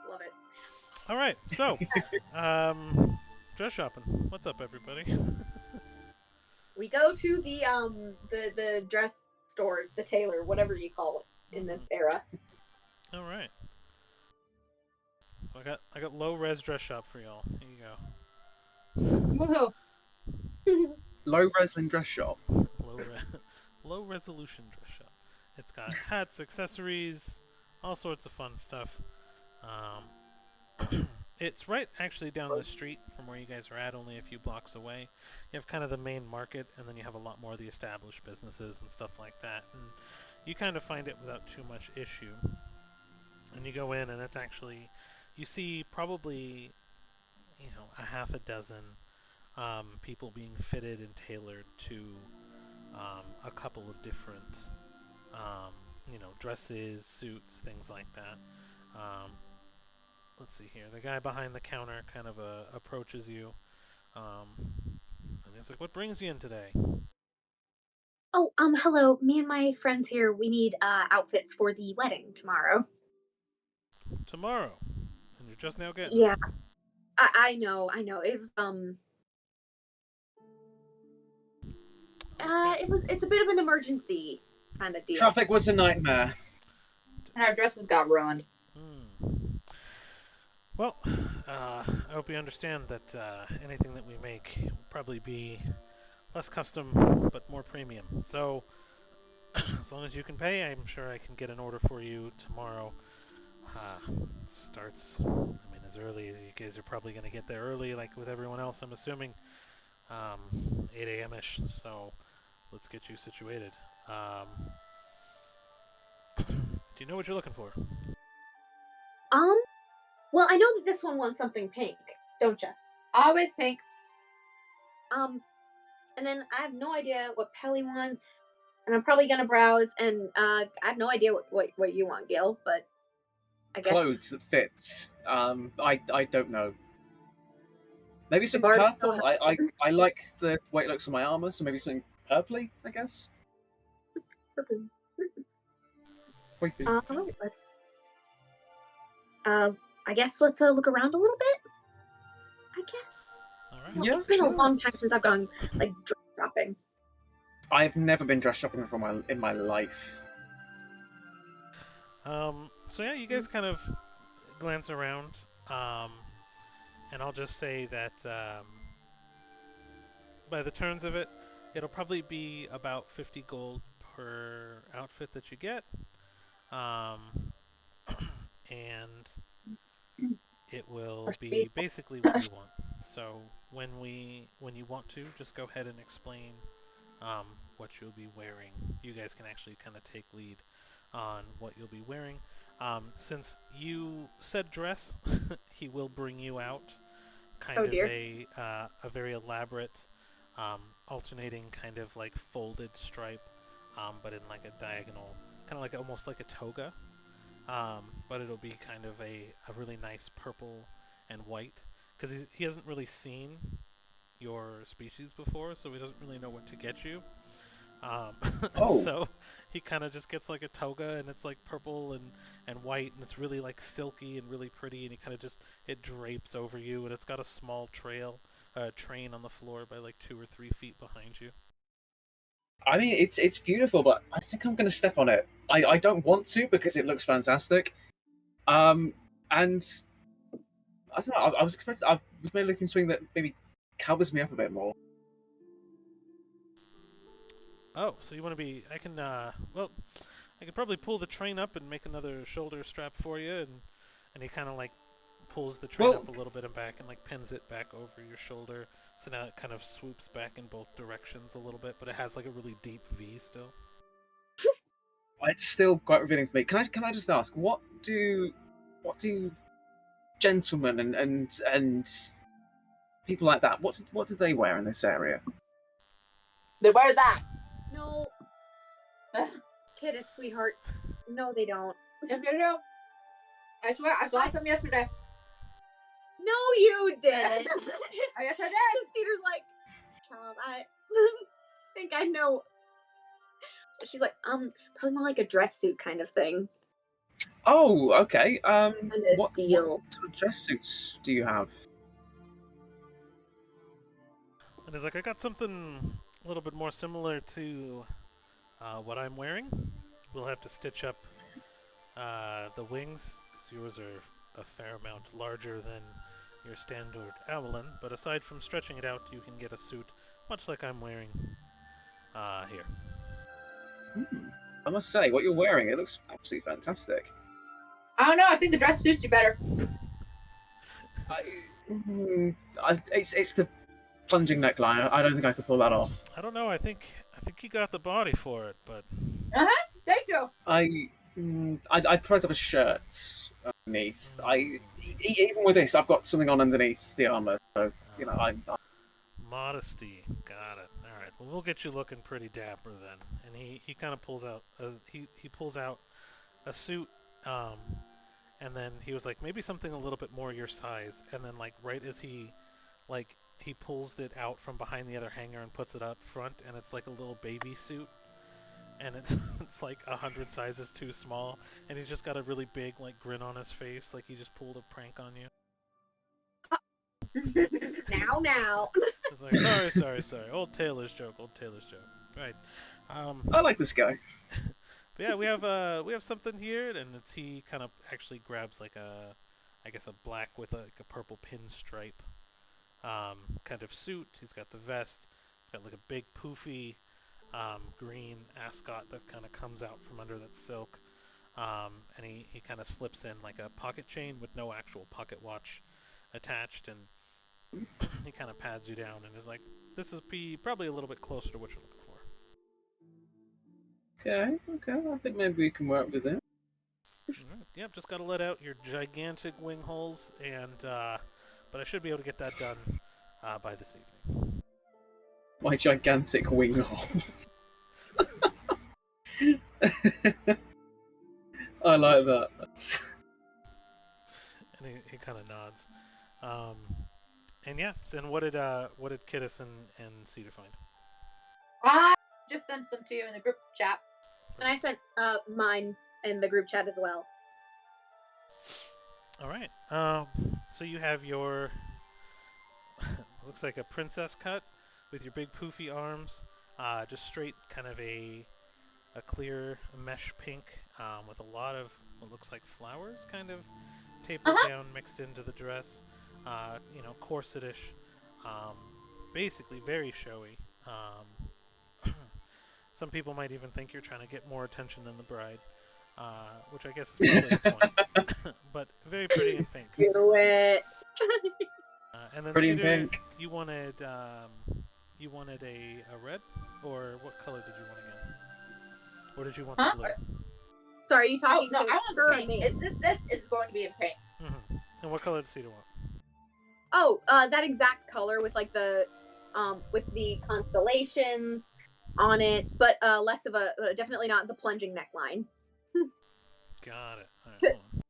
C: Love it.
A: All right, so dress shopping. What's up, everybody?
C: We go to the dress store, the tailor, whatever you call it in this era.
A: All right. So I got low res dress shop for y'all. Here you go.
D: Woohoo.
B: Low Reslin dress shop.
A: Low resolution dress shop. It's got hats, accessories, all sorts of fun stuff. It's right actually down the street from where you guys are at, only a few blocks away. You have kind of the main market, and then you have a lot more of the established businesses and stuff like that. And you kind of find it without too much issue. And you go in, and it's actually, you see probably, a half a dozen people being fitted and tailored to a couple of different, dresses, suits, things like that. Let's see here. The guy behind the counter kind of approaches you, and he's like, "What brings you in today?"
C: Oh, hello. Me and my friends here, we need outfits for the wedding tomorrow.
A: Tomorrow, and you're just now getting
C: Yeah,
A: them.
C: I know. It was
A: Okay.
C: it's a bit of an emergency kind of deal.
B: Traffic was a nightmare.
D: And our dresses got ruined.
A: Well, I hope you understand that anything that we make will probably be less custom but more premium. So, as long as you can pay, I'm sure I can get an order for you tomorrow. It starts, as early as you guys are probably going to get there early, like with everyone else, I'm assuming. 8 a.m.-ish, so let's get you situated. Do you know what you're looking for?
C: Well, I know that this one wants something pink, don't you?
D: Always pink.
C: And then I have no idea what Pelly wants, and I'm probably gonna browse, and I have no idea what you want, Gil, but I guess
B: Clothes that fit. I don't know. Maybe
C: the
B: some
C: barb's still
B: purple. I like the way it looks on my armor, so maybe something purpley, I guess.
C: purple.
B: Creepy.
C: Let's. I guess let's look around a little bit. I guess.
A: All right.
B: Yeah,
C: It's been a
B: sure.
C: long time since I've gone like dress shopping.
B: I've never been dress shopping in my life.
A: So yeah, you guys kind of glance around, and I'll just say that by the turns of it, it'll probably be about 50 gold per outfit that you get, and it will be basically what you want. So when you want to, just go ahead and explain what you'll be wearing. You guys can actually kind of take lead on what you'll be wearing. Since you said dress, he will bring you out kind of a very elaborate, alternating kind of like folded stripe, but in like a diagonal, kind of like almost like a toga. But it'll be kind of a really nice purple and white, because he hasn't really seen your species before, so he doesn't really know what to get you.
B: Oh.
A: So he kind of just gets like a toga, and it's like purple and white, and it's really like silky and really pretty, and he kind of just, it drapes over you, and it's got a small train on the floor by like 2 or 3 feet behind you.
B: I mean, it's beautiful, but I think I'm going to step on it. I don't want to because it looks fantastic. And I don't know. I was maybe looking for something that maybe covers me up a bit more.
A: Oh, so you want to be? I can. Well, I could probably pull the train up and make another shoulder strap for you, and he kind of like pulls the train up a little bit and back, and like pins it back over your shoulder. So now it kind of swoops back in both directions a little bit, but it has like a really deep V still.
B: It's still quite revealing to me. Can I just ask what do gentlemen and people like that what do they wear in this area?
D: They wear that.
C: No, kid is sweetheart. No, they don't.
D: Yes, they do. I swear, I saw some yesterday.
C: No, you didn't.
D: Yes, I did.
C: Cedar's like, child, I think I know. She's like, probably more like a dress suit kind of thing.
B: Oh, okay.
C: What deal?
B: What sort of dress suits do you have?
A: And he's like, I got something a little bit more similar to what I'm wearing. We'll have to stitch up the wings, because yours are a fair amount larger than your standard Owlin. But aside from stretching it out, you can get a suit much like I'm wearing here.
B: I must say, what you're wearing, it looks absolutely fantastic.
D: I don't know. I think the dress suits you better.
B: It's the plunging neckline. I don't think I could pull that off.
A: I don't know. I think you got the body for it, but
D: Thank you.
B: I'd prefer to have a shirt underneath. Even with this, I've got something on underneath the armor, so you know, I'm
A: modesty. Got it. All right. Well, we'll get you looking pretty dapper then. And he kind of pulls out he pulls out a suit, and then he was like, maybe something a little bit more your size. And then like right as he pulls it out from behind the other hanger and puts it up front, and it's like a little baby suit, and it's it's like 100 sizes too small, and he's just got a really big like grin on his face, like he just pulled a prank on you.
C: Now.
A: It's like sorry. Old Taylor's joke. Right.
B: I like this guy.
A: But yeah, we have something here, and he kind of actually grabs like I guess a black with a purple pinstripe kind of suit. He's got the vest. It's got like a big poofy green ascot that kind of comes out from under that silk. And he kind of slips in like a pocket chain with no actual pocket watch attached, and he kind of pads you down and is like, this is probably a little bit closer to what you're looking for.
B: Okay. I think maybe we can work with it.
A: Right. Yep, just got to let out your gigantic wing holes, and but I should be able to get that done by this evening.
B: My gigantic wing hole. I like that.
A: And he kind of nods. And yeah, and what did Kittis and Cedar find?
D: I just sent them to you in the group chat.
C: And I sent mine in the group chat as well.
A: All right. So you have your looks like a princess cut with your big poofy arms, just straight kind of a clear mesh pink with a lot of what looks like flowers kind of tapered down, mixed into the dress. Corsetish, basically very showy. Some people might even think you're trying to get more attention than the bride, which I guess is probably the point. But very pretty in pink.
C: Do it.
A: And then
B: Pretty in
A: Cedar,
B: pink.
A: you wanted a red, or what color did you want again? Or did you want the blue?
C: Sorry, are you talking
D: no,
C: to
D: I want
C: her
D: pink.
C: and me?
D: This is going to be in pink.
A: Mm-hmm. And what color did Cedar want?
C: Oh, that exact color with like the constellations on it, but less of a definitely not the plunging neckline.
A: Got it. All right, hold on.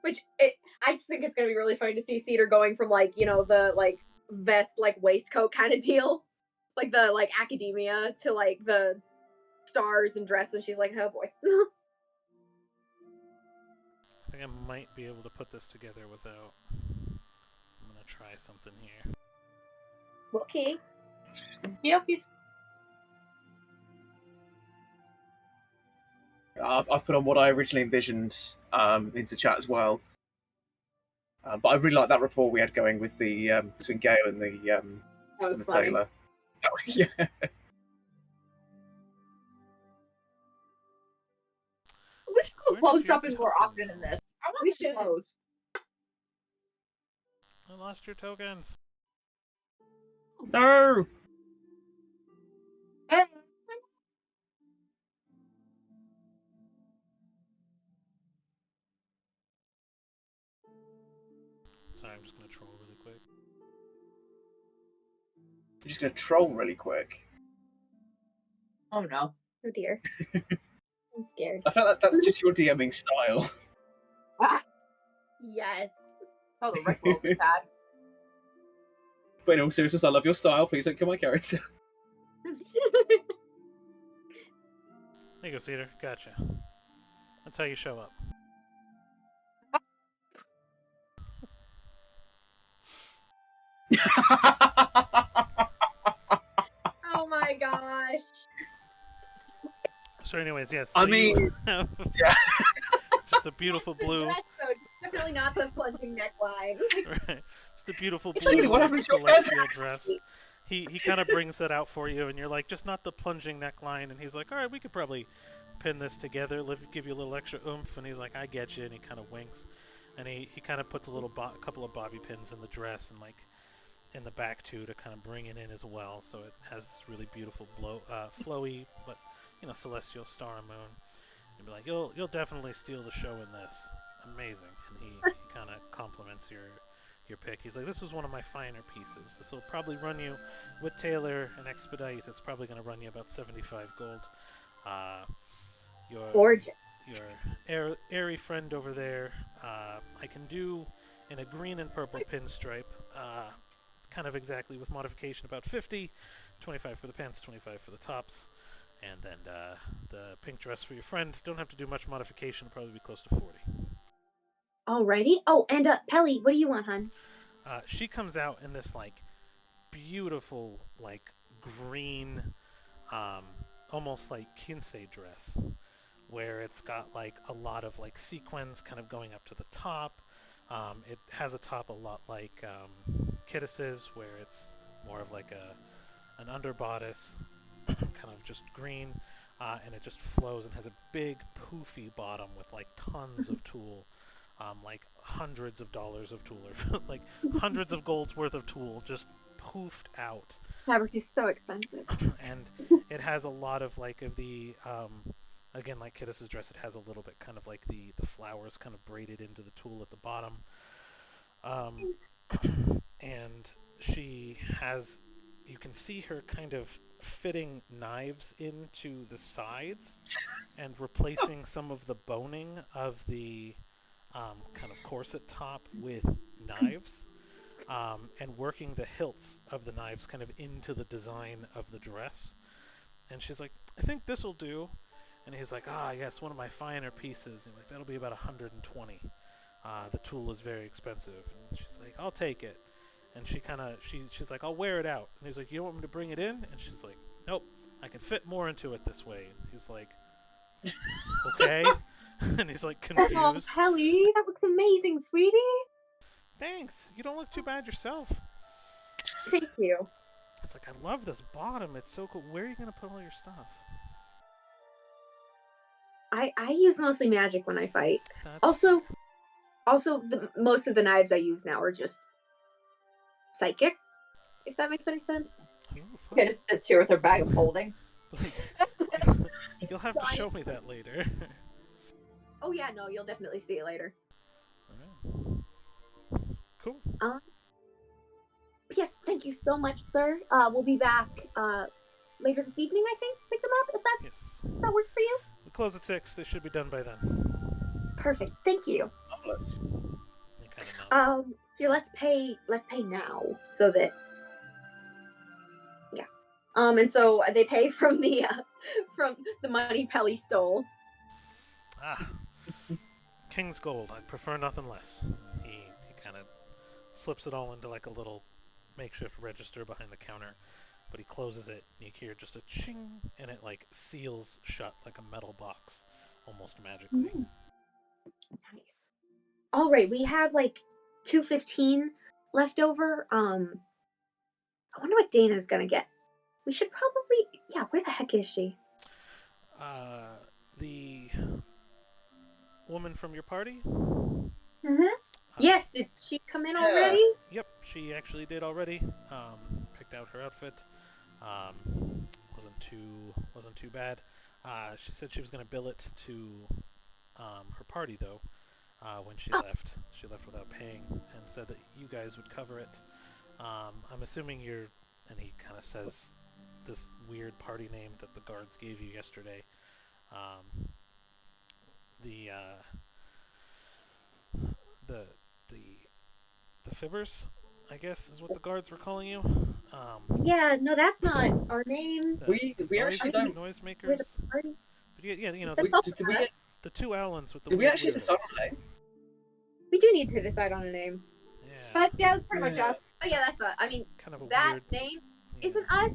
C: Which I just think it's gonna be really funny to see Cedar going from like the like vest like waistcoat kind of deal, like the like academia to like the stars and dress, and she's like, oh boy.
A: I think I might be able to put this together without. I'm gonna try something here.
C: Okay.
D: Yep.
B: I've put on what I originally envisioned into chat as well. But I really like that rapport we had going with the between Gale and the
C: That was
B: and the
C: funny.
B: Taylor. Yeah.
D: We should go
A: Where
D: clothes
A: did your
D: shopping more
A: token
D: often
A: go?
D: in this. I want
C: We
D: some
C: should.
D: clothes.
A: I lost your tokens.
B: No.
A: Sorry, I'm just gonna troll really quick.
B: I'm just gonna troll really quick.
D: Oh no.
C: Oh dear. I'm scared.
B: I feel like that's just your DMing style.
C: Yes.
D: Oh, the Rick roll is bad.
B: But in all seriousness, I love your style. Please don't kill my character.
A: There you go, Cedar. Gotcha. That's how you show up.
C: Oh my gosh.
A: So, anyways, yes.
B: I
A: so you
B: mean,
A: have
B: yeah.
A: just a beautiful blue.
C: Definitely not the plunging neckline.
A: Right. Just a beautiful
B: Exactly,
A: blue
B: what happened to your
A: celestial
B: feathers?
A: dress. He kind of brings that out for you, and you're like, just not the plunging neckline. And he's like, all right, we could probably pin this together, give you a little extra oomph. And he's like, I get you. And he kind of winks, and he kind of puts a couple of bobby pins in the dress and like in the back too to kind of bring it in as well. So it has this really beautiful flowy, but celestial star and moon. And be like, you'll definitely steal the show in this. Amazing. And he kind of compliments your pick. He's like, this was one of my finer pieces. This will probably run you, with tailor and expedite, it's probably going to run you about 75 gold.
C: Gorgeous.
A: Your airy friend over there, I can do in a green and purple pinstripe, kind of exactly with modification about 50, 25 for the pants, 25 for the tops. And then the pink dress for your friend, don't have to do much modification, probably be close to 40.
C: Alrighty. Oh, and Pelly, what do you want, hon?
A: She comes out in this like beautiful like green, almost like kinsei dress, where it's got like a lot of like sequins kind of going up to the top. It has a top a lot like Kittis's, where it's more of like an underbodice, kind of just green, and it just flows and has a big poofy bottom with like tons of tulle. Like hundreds of dollars of tulle, or like hundreds of gold's worth of tulle just poofed out.
C: Fabric is so expensive.
A: And it has a lot of like of the, again, like Kittis's dress, it has a little bit kind of like the flowers kind of braided into the tulle at the bottom. And she has, you can see her kind of fitting knives into the sides and replacing some of the boning of the kind of corset top with knives, and working the hilts of the knives kind of into the design of the dress. And she's like, I think this will do. And he's like, yes, one of my finer pieces. And like, that'll be about 120. The tulle is very expensive. And she's like, I'll take it. And she's like, I'll wear it out. And he's like, you don't want me to bring it in? And she's like, nope, I can fit more into it this way. And he's like, okay. And he's like confused.
C: Oh, Pelly, that looks amazing, sweetie.
A: Thanks. You don't look too bad yourself.
C: Thank you.
A: It's like, I love this bottom. It's so cool. Where are you going to put all your stuff?
C: I use mostly magic when I fight.
A: That's
C: Also, most of the knives I use now are just psychic, if that makes any sense.
D: She just sits here with her bag of holding.
A: You'll have to show me that later.
C: Oh yeah, no, you'll definitely see it later.
A: Alright. Cool.
C: Yes, thank you so much, sir. We'll be back later this evening, I think. Pick them up if that works for you.
A: We close at 6. They should be done by then.
C: Perfect. Thank you.
B: Marvelous.
A: You kind of know.
C: Here, let's pay now, so that. Yeah. And so they pay from the money Pelly stole.
A: King's gold. I prefer nothing less. He kind of slips it all into like a little makeshift register behind the counter, but he closes it. And you hear just a ching, and it like seals shut like a metal box, almost magically.
C: Nice. All right, we have like 215 left over. I wonder what Dana's gonna get. We should probably, yeah. Where the heck is she?
A: The woman from your party?
C: Yes, did she come in already?
A: Yep, she actually did already. Picked out her outfit. Wasn't too bad. She said she was going to bill it to her party though. When she left without paying, and said that you guys would cover it. I'm assuming you're, and he kind of says this weird party name that the guards gave you yesterday. The Fibbers, I guess, is what the guards were calling you.
C: Yeah, no, that's not our name.
B: We actually don't.
A: Noisemakers. But yeah, you know, the two Allens with the.
B: Did we
A: weird
B: actually
A: wheels.
B: decide on a name?
C: We do need to decide on a name.
A: Yeah.
D: But yeah, that's pretty much us.
C: Oh yeah, that's I mean,
A: Kind of a
C: that
A: weird
C: name
A: yeah.
C: isn't us,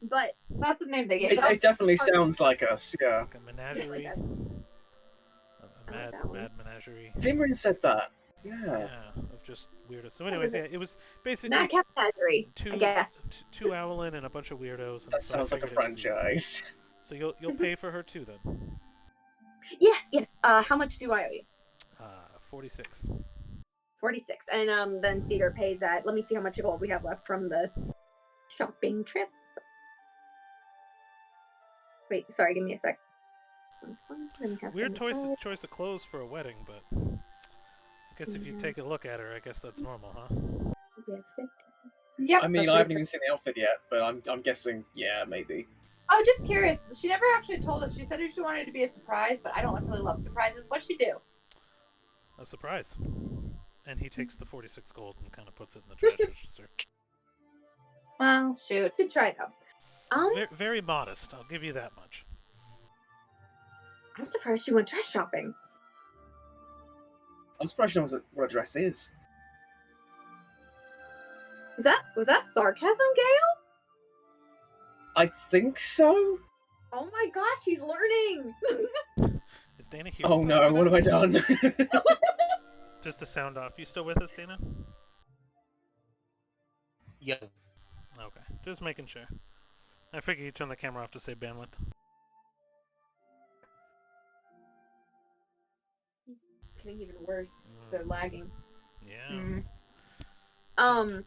C: but
D: That's the name they gave
B: It
D: us.
B: definitely sounds like us, yeah.
A: like a menagerie. A mad menagerie.
B: Dimrin said that. Yeah.
A: of just weirdos. So, anyways, yeah, it was basically
C: Mad Cat Menagerie, I
A: two
C: guess.
A: two Owlin and a bunch of weirdos, and
B: That
A: so I
B: sounds like a
A: figured it was you.
B: franchise.
A: So you'll pay for her too then.
C: Yes. How much do I owe you?
A: 46.
C: 46. And then Cedar pays that. Let me see how much gold we have left from the shopping trip. Wait, sorry, give me a sec.
A: Weird choice of clothes for a wedding, but I guess if you take a look at her, I guess that's normal, huh?
D: Yep.
B: I mean, I haven't even seen the outfit yet, but I'm guessing, yeah, maybe.
D: I'm just curious. She never actually told us. She said she wanted it to be a surprise, but I don't really love surprises. What'd she do?
A: A surprise. And he takes the 46 gold and kind of puts it in the trash register.
D: Well, shoot.
C: Good try though.
A: Very modest. I'll give you that much.
C: I'm surprised she went dress shopping.
B: I'm surprised she knows what a dress is.
C: Was that sarcasm, Gale?
B: I think so.
C: Oh my gosh, she's learning.
A: Is Dana here?
B: Oh no, what have I done?
A: Just to sound off. You still with us, Dana?
E: Yeah.
A: Okay. Just making sure. I figured you turn the camera off to save bandwidth.
C: It's getting even worse. They're lagging.
A: Yeah.
C: But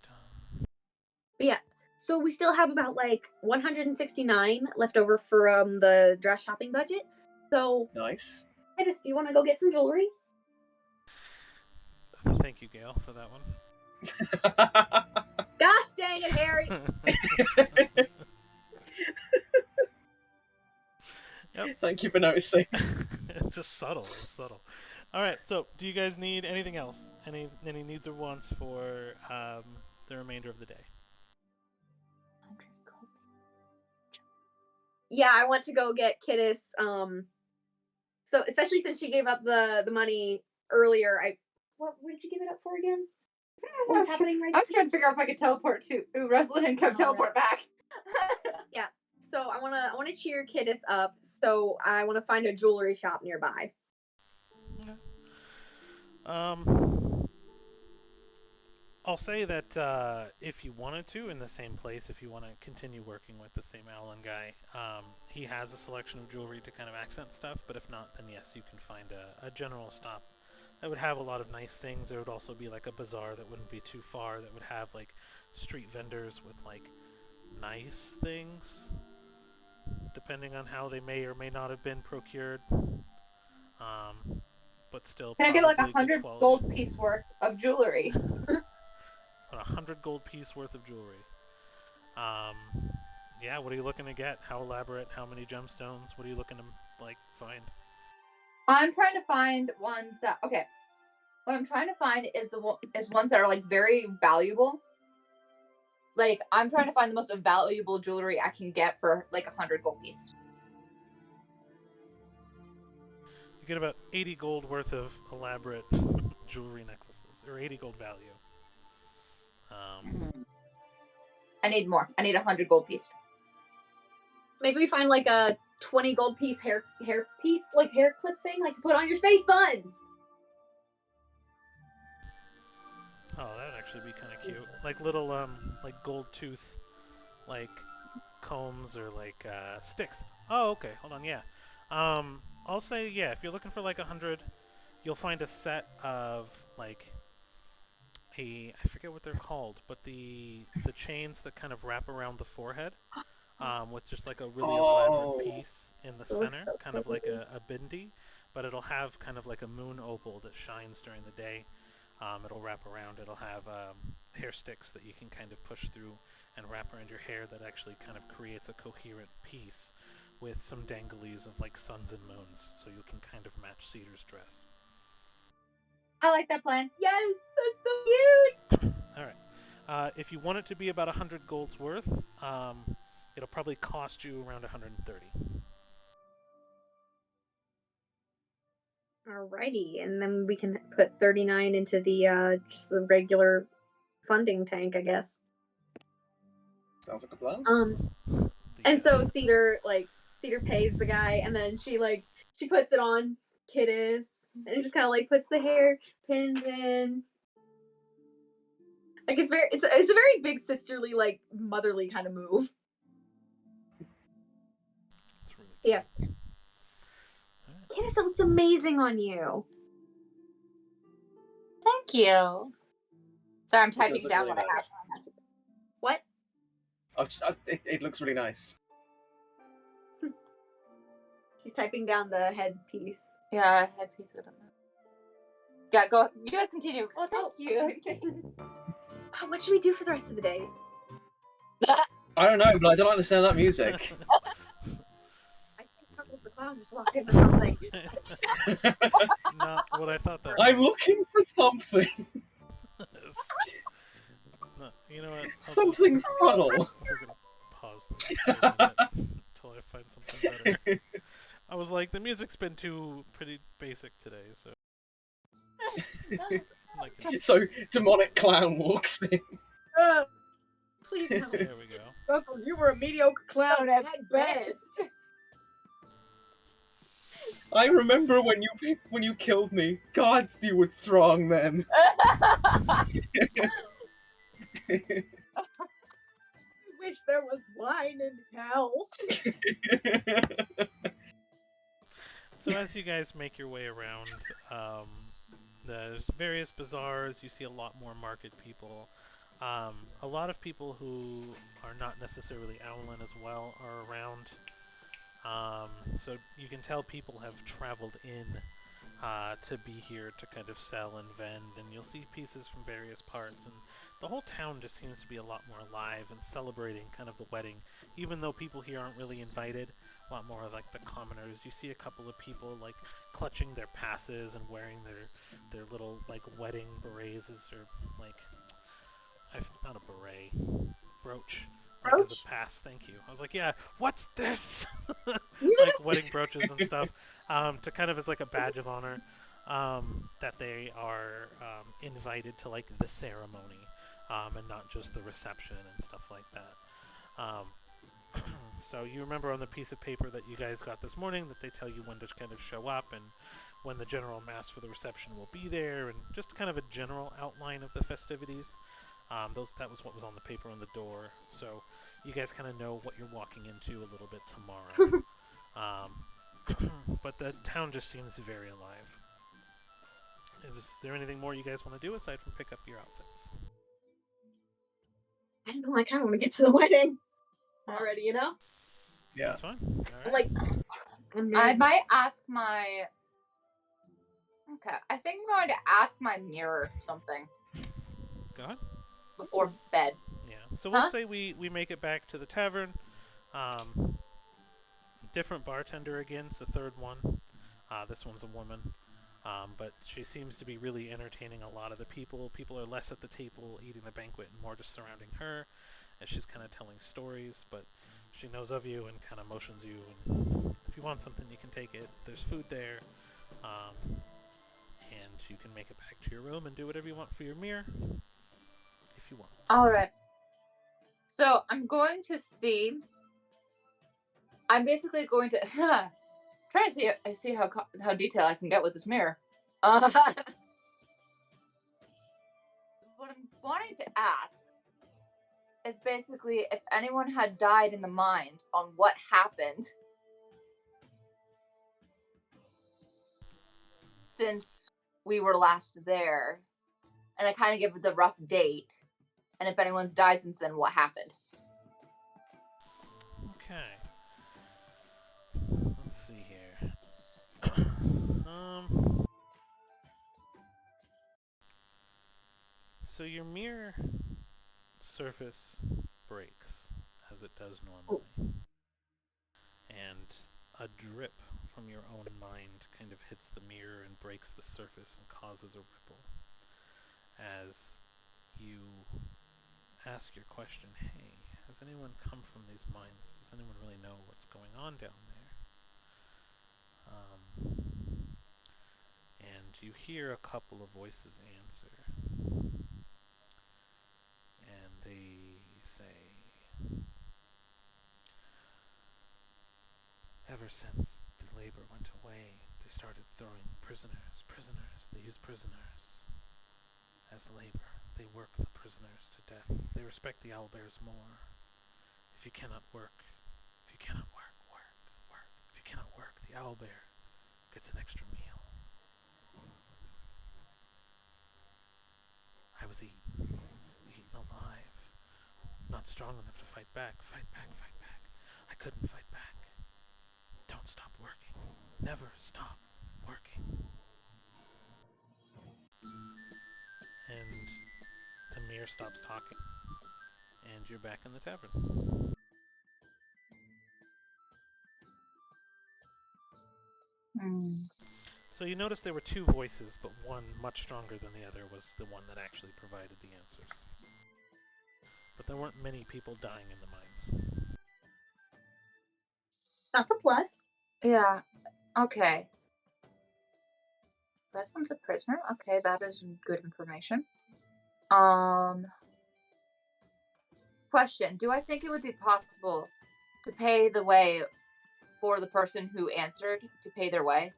C: yeah. So we still have about like 169 left over for the dress shopping budget. So
B: Nice.
C: Titus, do you want to go get some jewelry?
A: Thank you, Gail, for that one.
C: Gosh dang it, Harry!
A: Yep.
B: Thank you for noticing.
A: Just subtle. All right. So, do you guys need anything else? Any needs or wants for the remainder of the day?
C: Yeah, I want to go get Kittis. So especially since she gave up the money earlier, what did you give it up for again? What was happening right
D: I was trying to figure out if I could teleport to Ruslan and come teleport back.
C: Yeah. So I wanna cheer Kittis up. So I wanna find a jewelry shop nearby.
A: I'll say that if you wanted to, in the same place, if you want to continue working with the same Alan guy, he has a selection of jewelry to kind of accent stuff, but if not, then yes, you can find a general stop that would have a lot of nice things. There would also be like a bazaar that wouldn't be too far, that would have like street vendors with like nice things, depending on how they may or may not have been procured. But still,
D: can I get like
A: probably
D: 100
A: quality.
D: gold piece worth of jewelry?
A: 100 gold piece worth of jewelry. Yeah, what are you looking to get? How elaborate? How many gemstones? What are you looking to like find?
D: I'm trying to find ones that what I'm trying to find is ones that are like very valuable. Like I'm trying to find the most valuable jewelry I can get for like 100 gold piece.
A: You get about 80 gold worth of elaborate jewelry necklaces, or 80 gold value.
D: I need more. I need 100 gold piece.
C: Maybe we find like a 20 gold piece hair piece, like hair clip thing, like to put on your space buns.
A: Oh, that'd actually be kind of cute. Like little like gold tooth, like combs or like sticks. Oh, okay. Hold on. Yeah. I'll say yeah. If you're looking for like 100, you'll find a set of like I forget what they're called, but the chains that kind of wrap around the forehead, with just like a really elaborate piece in the center,
C: so
A: kind of like a bindi, but it'll have kind of like a moon opal that shines during the day. It'll wrap around. It'll have hair sticks that you can kind of push through and wrap around your hair that actually kind of creates a coherent piece with some danglies of like suns and moons, so you can kind of match Cedar's dress.
D: I like that plan.
C: Yes, that's so cute.
A: All right. If you want it to be about 100 gold's worth, it'll probably cost you around 130.
C: Alrighty, and then we can put 39 into the just the regular funding tank, I guess.
B: Sounds like a plan.
C: And so Cedar pays the guy, and then she puts it on Kittis, And he just kind of like puts the hair pins in. Like it's a very big sisterly, like motherly kind of move.
A: It's really
C: Yeah.
A: cool.
C: Candace, it looks amazing on you.
D: Thank you. Sorry, I'm
B: It
D: typing
B: does look
D: down
B: really
D: what I have.
B: nice.
C: What?
B: It looks really nice.
C: She's typing down the headpiece.
D: Yeah, headpiece. Yeah, go. You guys continue. Oh, thank you.
C: Oh, what should we do for the rest of the day?
B: I don't know, but I don't understand that music.
C: I think Chuckles the Clown just walked in or something.
A: Not what I thought that
B: I'm
A: was.
B: looking for something.
A: No, you know what?
B: Something subtle.
A: We're gonna pause this for a minute until I find something better. I was like, the music's been pretty basic today, so. Like,
B: So, demonic clown walks in.
C: Please no.
A: there we go.
C: Chuckles, you were a mediocre clown at best.
B: I remember when you killed me. Gods, you were strong then.
C: I wish there was wine in hell.
A: So as you guys make your way around, there's various bazaars. You see a lot more market people. A lot of people who are not necessarily Owlin as well are around. So you can tell people have traveled in to be here to kind of sell and vend, and you'll see pieces from various parts, and the whole town just seems to be a lot more alive and celebrating kind of the wedding, even though people here aren't really invited. A lot more like the commoners. You see a couple of people like clutching their passes and wearing their little like wedding berets or like not a beret, brooch. Like as a pass, thank you. I was like, yeah, what's this? Like wedding brooches and stuff, to kind of as like a badge of honor, that they are invited to like the ceremony, and not just the reception and stuff like that. So you remember on the piece of paper that you guys got this morning that they tell you when to kind of show up and when the general mass for the reception will be there, and just kind of a general outline of the festivities. That was what was on the paper on the door, so you guys kind of know what you're walking into a little bit tomorrow. But the town just seems very alive. Is there anything more you guys want to do aside from pick up your outfits?
C: I don't know. I kind of want to get to the wedding already. You know.
B: Yeah.
A: That's fine. All right.
C: Like,
D: I might ask my. Okay, I think I'm going to ask my mirror something
A: Go ahead.
D: before bed.
A: Yeah. So we'll say we make it back to the tavern. Different bartender again. It's the third one. This one's a woman. But she seems to be really entertaining a lot of the people. People are less at the table eating the banquet and more just surrounding her as she's kind of telling stories. But she knows of you and kind of motions you. And if you want something, you can take it. There's food there. And you can make it back to your room and do whatever you want for your mirror. If you want.
D: Alright. So I'm going to see. I'm basically going to try to see how detailed I can get with this mirror. What I'm wanting to ask is basically if anyone had died in the mind on what happened since we were last there, and I kind of give the rough date, and if anyone's died since then, what happened.
A: Okay. Let's see here. So your mirror surface breaks as it does normally. And a drip from your own mind kind of hits the mirror and breaks the surface and causes a ripple. As you ask your question, hey, has anyone come from these mines? Does anyone really know what's going on down there? And you hear a couple of voices answer. And they say, ever since the labor went away, they started throwing prisoners. They use prisoners as labor. They work the prisoners to death. They respect the owlbears more. If you cannot work, work. If you cannot work, the owlbear gets an extra meal. I was eaten alive. Not strong enough to fight back. I couldn't fight back. Don't stop working. Never stop working. And Amir stops talking, and you're back in the tavern. So you notice there were two voices, but one much stronger than the other was the one that actually provided the answers. But there weren't many people dying in the mines.
D: That's a plus. Yeah. Okay. Preston's a prisoner. Okay, that is good information. Question: do I think it would be possible to pay the way for the person who answered to pay their way?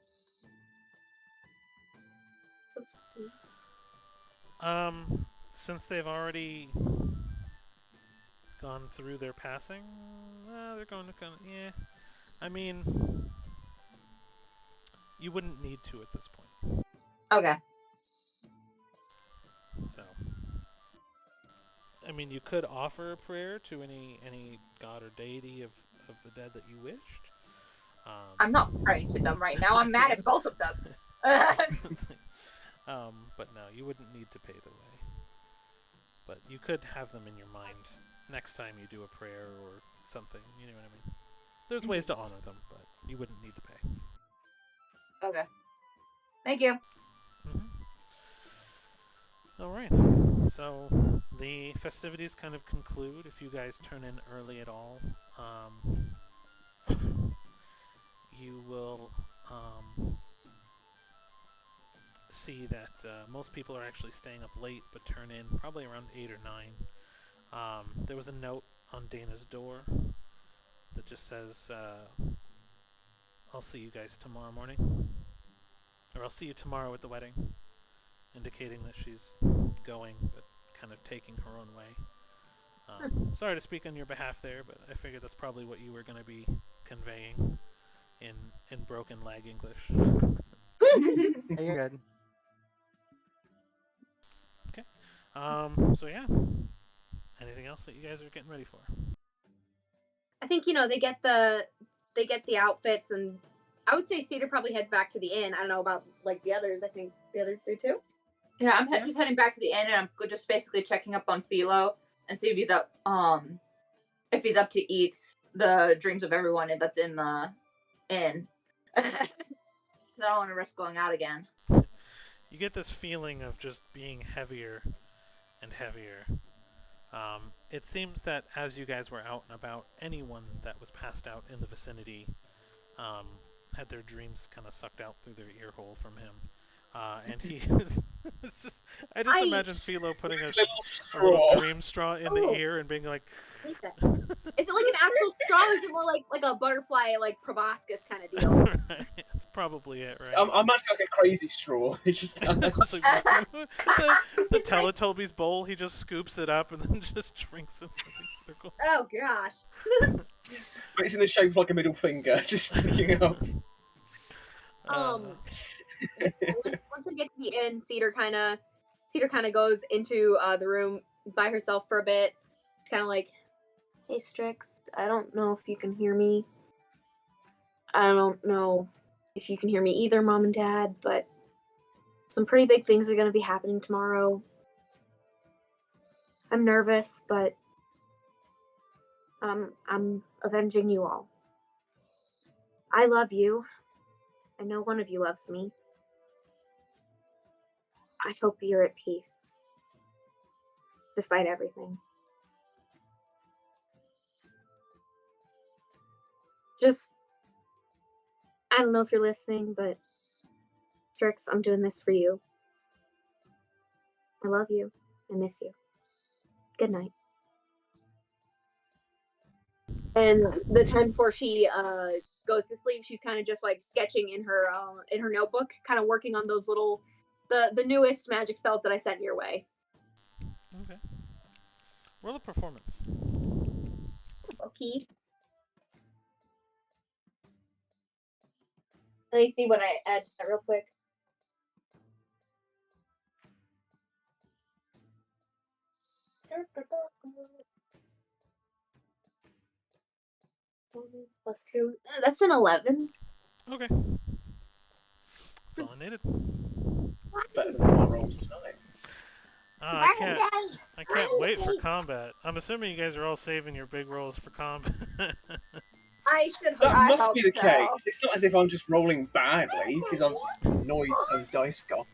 A: Since they've already gone through their passing, they're going to yeah. I mean, you wouldn't need to at this point.
D: Okay.
A: So, I mean, you could offer a prayer to any god or deity of the dead that you wished.
D: I'm not praying to them right now. I'm mad at both of them.
A: But no, you wouldn't need to pay the way. But you could have them in your mind next time you do a prayer or something. You know what I mean? There's ways to honor them, but you wouldn't need to pay.
D: Okay. Thank you.
A: All right. So the festivities kind of conclude. If you guys turn in early at all, you will see that most people are actually staying up late, but turn in probably around 8 or 9. There was a note on Dana's door that just says, I'll see you guys tomorrow morning. Or I'll see you tomorrow at the wedding. Indicating that she's going, but kind of taking her own way. Sorry to speak on your behalf there, but I figured that's probably what you were going to be conveying in broken lag English.
E: You're good.
A: Okay. So yeah. Anything else that you guys are getting ready for?
C: I think they get the outfits, and I would say Cedar probably heads back to the inn. I don't know about like the others. I think the others do too.
D: Yeah, I'm just heading back to the inn, and I'm just basically checking up on Philo and see if he's up. If he's up to eat the dreams of everyone that's in the inn. I don't want to risk going out again.
A: You get this feeling of just being heavier and heavier. It seems that as you guys were out and about, anyone that was passed out in the vicinity had their dreams kind of sucked out through their ear hole from him. And he is. It's just. I just imagine Philo putting a little dream straw in the ear and being like.
C: Is it like an actual straw, or is it more like a butterfly, like proboscis kind of deal?
A: Right. That's probably it, right?
B: I'm actually like a crazy straw. It just
A: the Teletubbies bowl. He just scoops it up and then just drinks it in a big circle.
C: Oh gosh.
B: But it's in the shape of like a middle finger, just sticking up.
C: Once I get to the inn, Cedar kind of goes into the room by herself for a bit. It's kind of like, "Hey Strix, I don't know if you can hear me. I don't know if you can hear me either, Mom and Dad, but some pretty big things are going to be happening tomorrow. I'm nervous, but I'm avenging you all. I love you. I know one of you loves me. I hope you're at peace, despite everything. Just, I don't know if you're listening, but Strix, I'm doing this for you. I love you. I miss you. Good night." And the time before she goes to sleep, she's kind of just like sketching in her notebook, kind of working on those little the newest magic spells that I sent your way.
A: Okay. Roll a performance.
C: Okay. Let me see what I add to that real quick. +2. That's an 11.
A: Okay. That's all I needed.
B: Better than my rolls tonight.
A: I can't wait for combat. I'm assuming you guys are all saving your big rolls for combat.
C: I should hope.
B: That must be the
D: so.
B: case. It's not as if I'm just rolling badly because I've annoyed some dice god.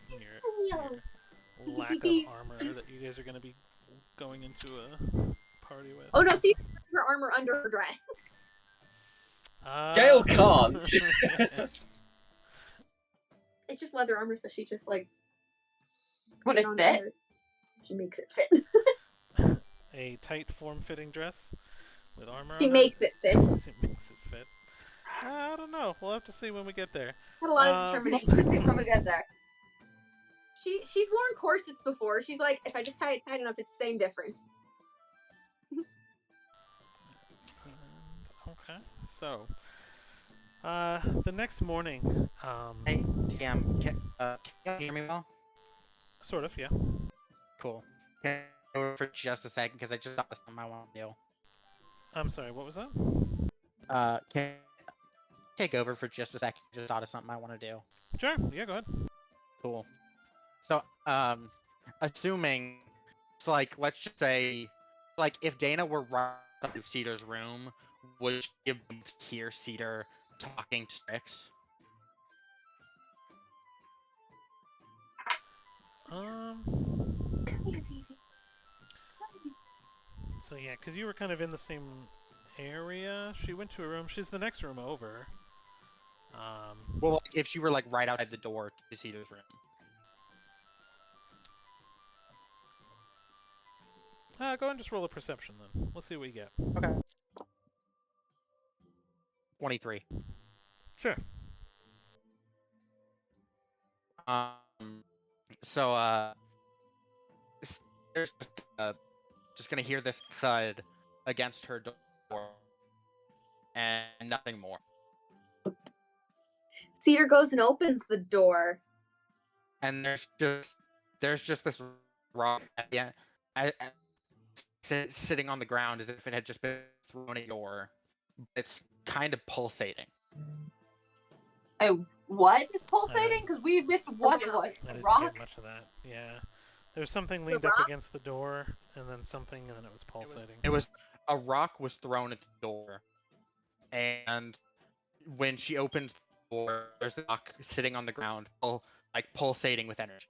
A: Your lack of armor that you guys are going to be going into a party with.
C: Oh no, see her armor under her dress.
B: Gale can't.
C: It's just leather armor, so she just like
D: Would
C: puts
D: it
C: on
D: fit?
C: under. She makes it fit.
A: A tight form-fitting dress with armor
C: She
A: on
C: makes it fit.
A: She makes it fit. I don't know. We'll have to see when we get there.
C: Had a lot of determination.
D: Let's see if we get there.
C: She's worn corsets before. She's like, if I just tie it tight enough, it's the same difference.
A: Okay, so the next morning,
E: Hey, Sam, can you hear me well?
A: sort of, yeah.
E: Cool. Can I go over for just a second because I just thought of something I want to do.
A: I'm sorry, what was that?
E: Can I take over for just a second? Just thought of something I want to do.
A: Sure, yeah, go ahead.
E: Cool. So, assuming, it's like, let's just say, like, if Dana were right outside of Cedar's room, would she be able to hear Cedar talking to Strix?
A: So yeah, because you were kind of in the same area. She went to a room. She's the next room over.
E: Well, like, if she were, like, right outside the door to Cedar's room.
A: Go ahead and just roll a perception then. We'll see what you get.
E: Okay. 23.
A: Sure.
E: So, there's just gonna hear this thud against her door, and nothing more.
C: Cedar goes and opens the door.
E: And there's just this rock at the end, sitting on the ground as if it had just been thrown at your. It's kind of pulsating.
D: What is pulsating? Because we missed what it was.
A: I didn't
D: Rock?
A: get much of that. Yeah. There's something leaned up against the door, and then something, and then it was pulsating.
E: It was a rock was thrown at the door, and when she opened the door, there's a rock sitting on the ground, like pulsating with energy.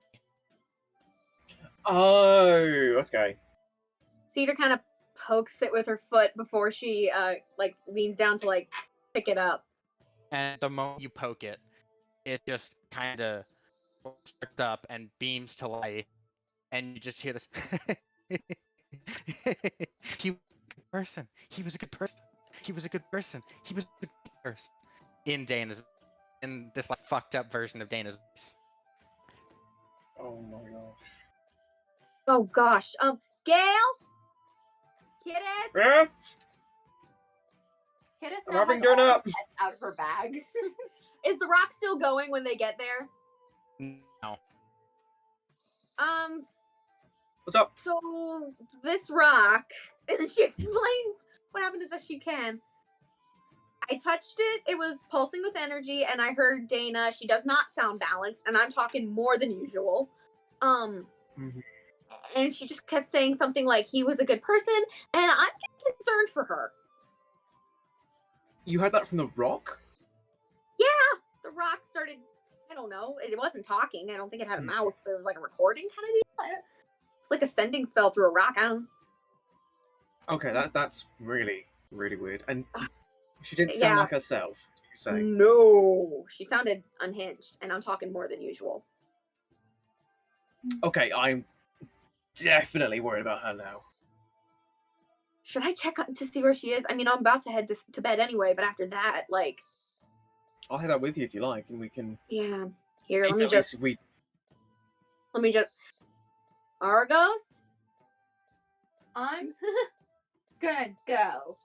B: Oh, okay.
C: Cedar kind of pokes it with her foot before she like leans down to like pick it up.
E: And the moment you poke it, it just kind of starts up and beams to life, and you just hear this. He was a good person. He was a good person. He was a good person. He was a good person. In this like fucked up version of Dana's voice.
B: Oh my gosh.
C: Oh gosh. Gail? Kiddes?
B: Yeah?
D: Kiddes
B: I'm
D: now
B: having
D: has
B: dinner.
D: all her pets out of her bag.
C: Is the rock still going when they get there?
E: No.
B: What's up?
C: So this rock, and then she explains what happened as best she can. I touched it, it was pulsing with energy, and I heard Dana, she does not sound balanced, and I'm talking more than usual. And she just kept saying something like he was a good person, and I'm getting concerned for her.
B: You had that from the rock?
C: Yeah, the rock started, I don't know, it wasn't talking, I don't think it had a mouth, but it was like a recording kind of deal. It's like a sending spell through a rock, I don't know.
B: Okay, that's really, really weird. And she didn't sound like herself, is what you're saying.
C: No, she sounded unhinged, and I'm talking more than usual.
B: Okay, I'm definitely worried about her now.
C: Should I check to see where she is? I mean, I'm about to head to bed anyway, but after that, like...
B: I'll head out with you if you like, and we can.
C: Yeah. Here,
B: At least if we.
C: let me just Argos?
D: I'm gonna go.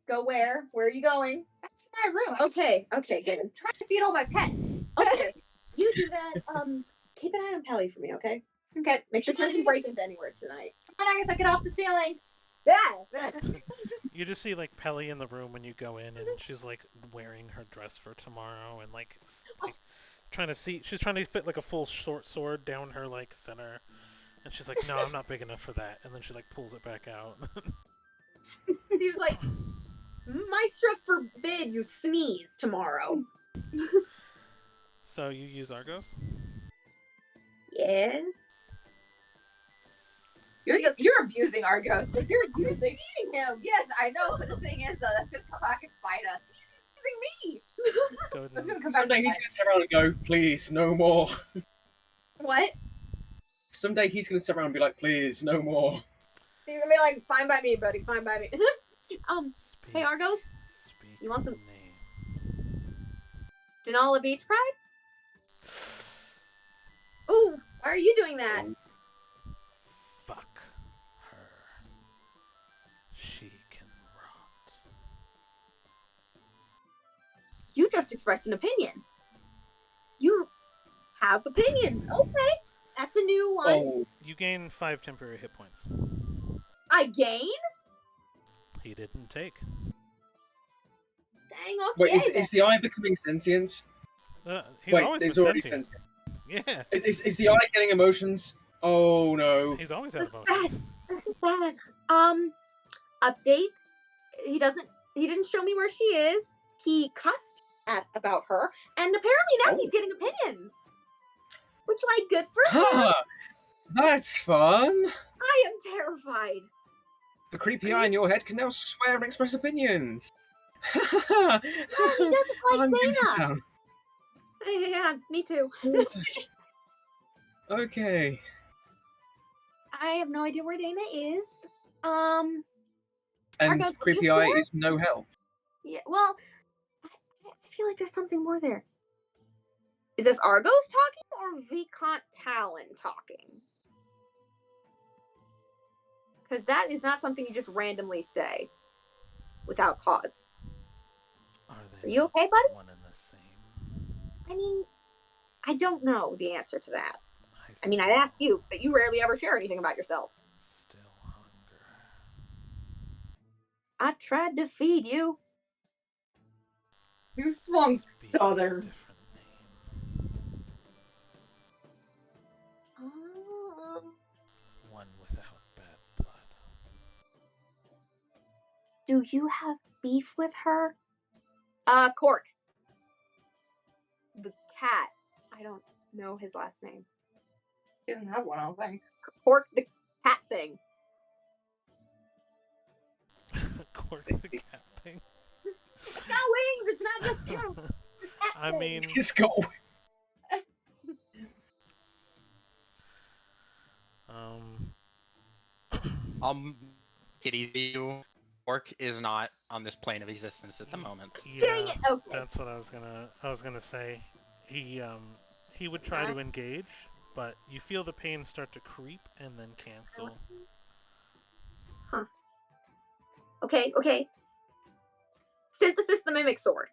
C: Go where? Where are you going?
D: Back to my room.
C: Okay, good.
D: I'm trying to feed all my pets.
C: Okay. You do that. Keep an eye on Pelly for me, okay?
D: Okay.
C: Make sure she doesn't break into anywhere tonight.
D: Come on, Agatha, get off the ceiling.
C: Yeah.
A: You just see like Pelly in the room when you go in, and she's like wearing her dress for tomorrow, and like trying to see. She's trying to fit like a full short sword down her like center, and she's like, "No, I'm not big enough for that." And then she like pulls it back out.
C: He was like, Maestra forbid you sneeze tomorrow.
A: So you use Argos?
C: Yes.
D: You're abusing Argos. Like, you're abusing him. Yes, I know, but the thing is, though, that's gonna come back and bite us. He's abusing me.
A: Go ahead
D: That's
A: and
D: gonna come back.
B: Someday he's gonna turn around and go, "Please, no more."
C: What?
B: Someday he's gonna turn around and be like, "Please, no more."
C: So you're gonna be like, fine by me, buddy, fine by me.
A: speak,
C: Hey Argos,
A: speak
C: you want
A: the
C: some-
A: name.
C: Denala Beach Pride? Ooh, why are you doing that?
A: Fuck her. She can rot.
C: You just expressed an opinion. You have opinions. Okay, that's a new one.
B: Oh,
A: You gain 5 temporary hit points.
C: I gain?
A: He didn't take.
C: Dang, okay.
B: wait,
C: then.
B: is the eye becoming sentient?
A: He's
B: Wait,
A: always
B: it's
A: been
B: already
A: sentient.
B: sentient.
A: Yeah,
B: Is the eye getting emotions? Oh no.
A: he's always had
C: This is
A: emotions.
C: This is bad. Update. He didn't show me where she is. He cussed about her, and apparently now he's getting opinions. Which, like, good for him.
B: Huh, that's fun.
C: I am terrified.
B: The creepy eye in your head can now swear and express opinions.
C: No, he doesn't like
B: I'm gonna sit
C: Dana.
B: down.
C: Yeah, me too.
B: Okay.
C: I have no idea where Dana is.
B: And
C: Argos,
B: creepy
C: is
B: eye
C: there?
B: is no help.
C: Yeah, well, I feel like there's something more there. Is this Argos talking or Vicomte Talon talking? Because that is not something you just randomly say without cause.
A: Are
C: Are
A: they
C: you okay, buddy?
A: one and the same?
C: I mean, I don't know the answer to that. I mean, I'd
A: still-
C: ask you, but you rarely ever share anything about yourself.
A: Still hunger.
C: I tried to feed you.
D: You swung.
A: Speak a
D: Daughter.
A: different name. One without bad blood.
C: Do you have beef with her? Cork. The cat. I don't know his last name.
D: He doesn't have one, I don't think.
C: Cork the cat thing.
A: Cork the cat thing.
C: It's got wings. It's not just you.
A: I mean,
B: It's got.
E: Get easy. Orc is not on this plane of existence at the moment.
C: Dang
A: yeah,
C: it. Okay.
A: that's what I was gonna say. He would try to engage, but you feel the pain start to creep and then cancel.
C: Okay. Synthesis the Mimic Sword.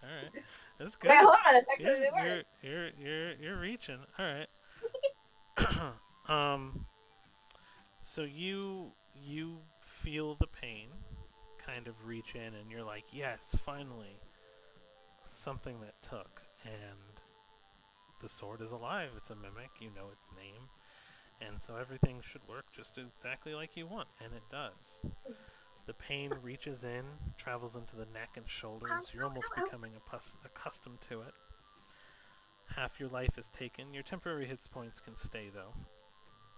A: All right, that's good.
D: Wait, hold on. That's
A: Yeah,
D: actually the word.
A: you're reaching. All right. So you feel the pain, kind of reach in, and you're like, yes, finally, something that took, and the sword is alive. It's a mimic. You know its name, and so everything should work just exactly like you want, and it does. The pain reaches in, travels into the neck and shoulders. You're almost becoming accustomed to it. Half your life is taken. Your temporary hit points can stay, though,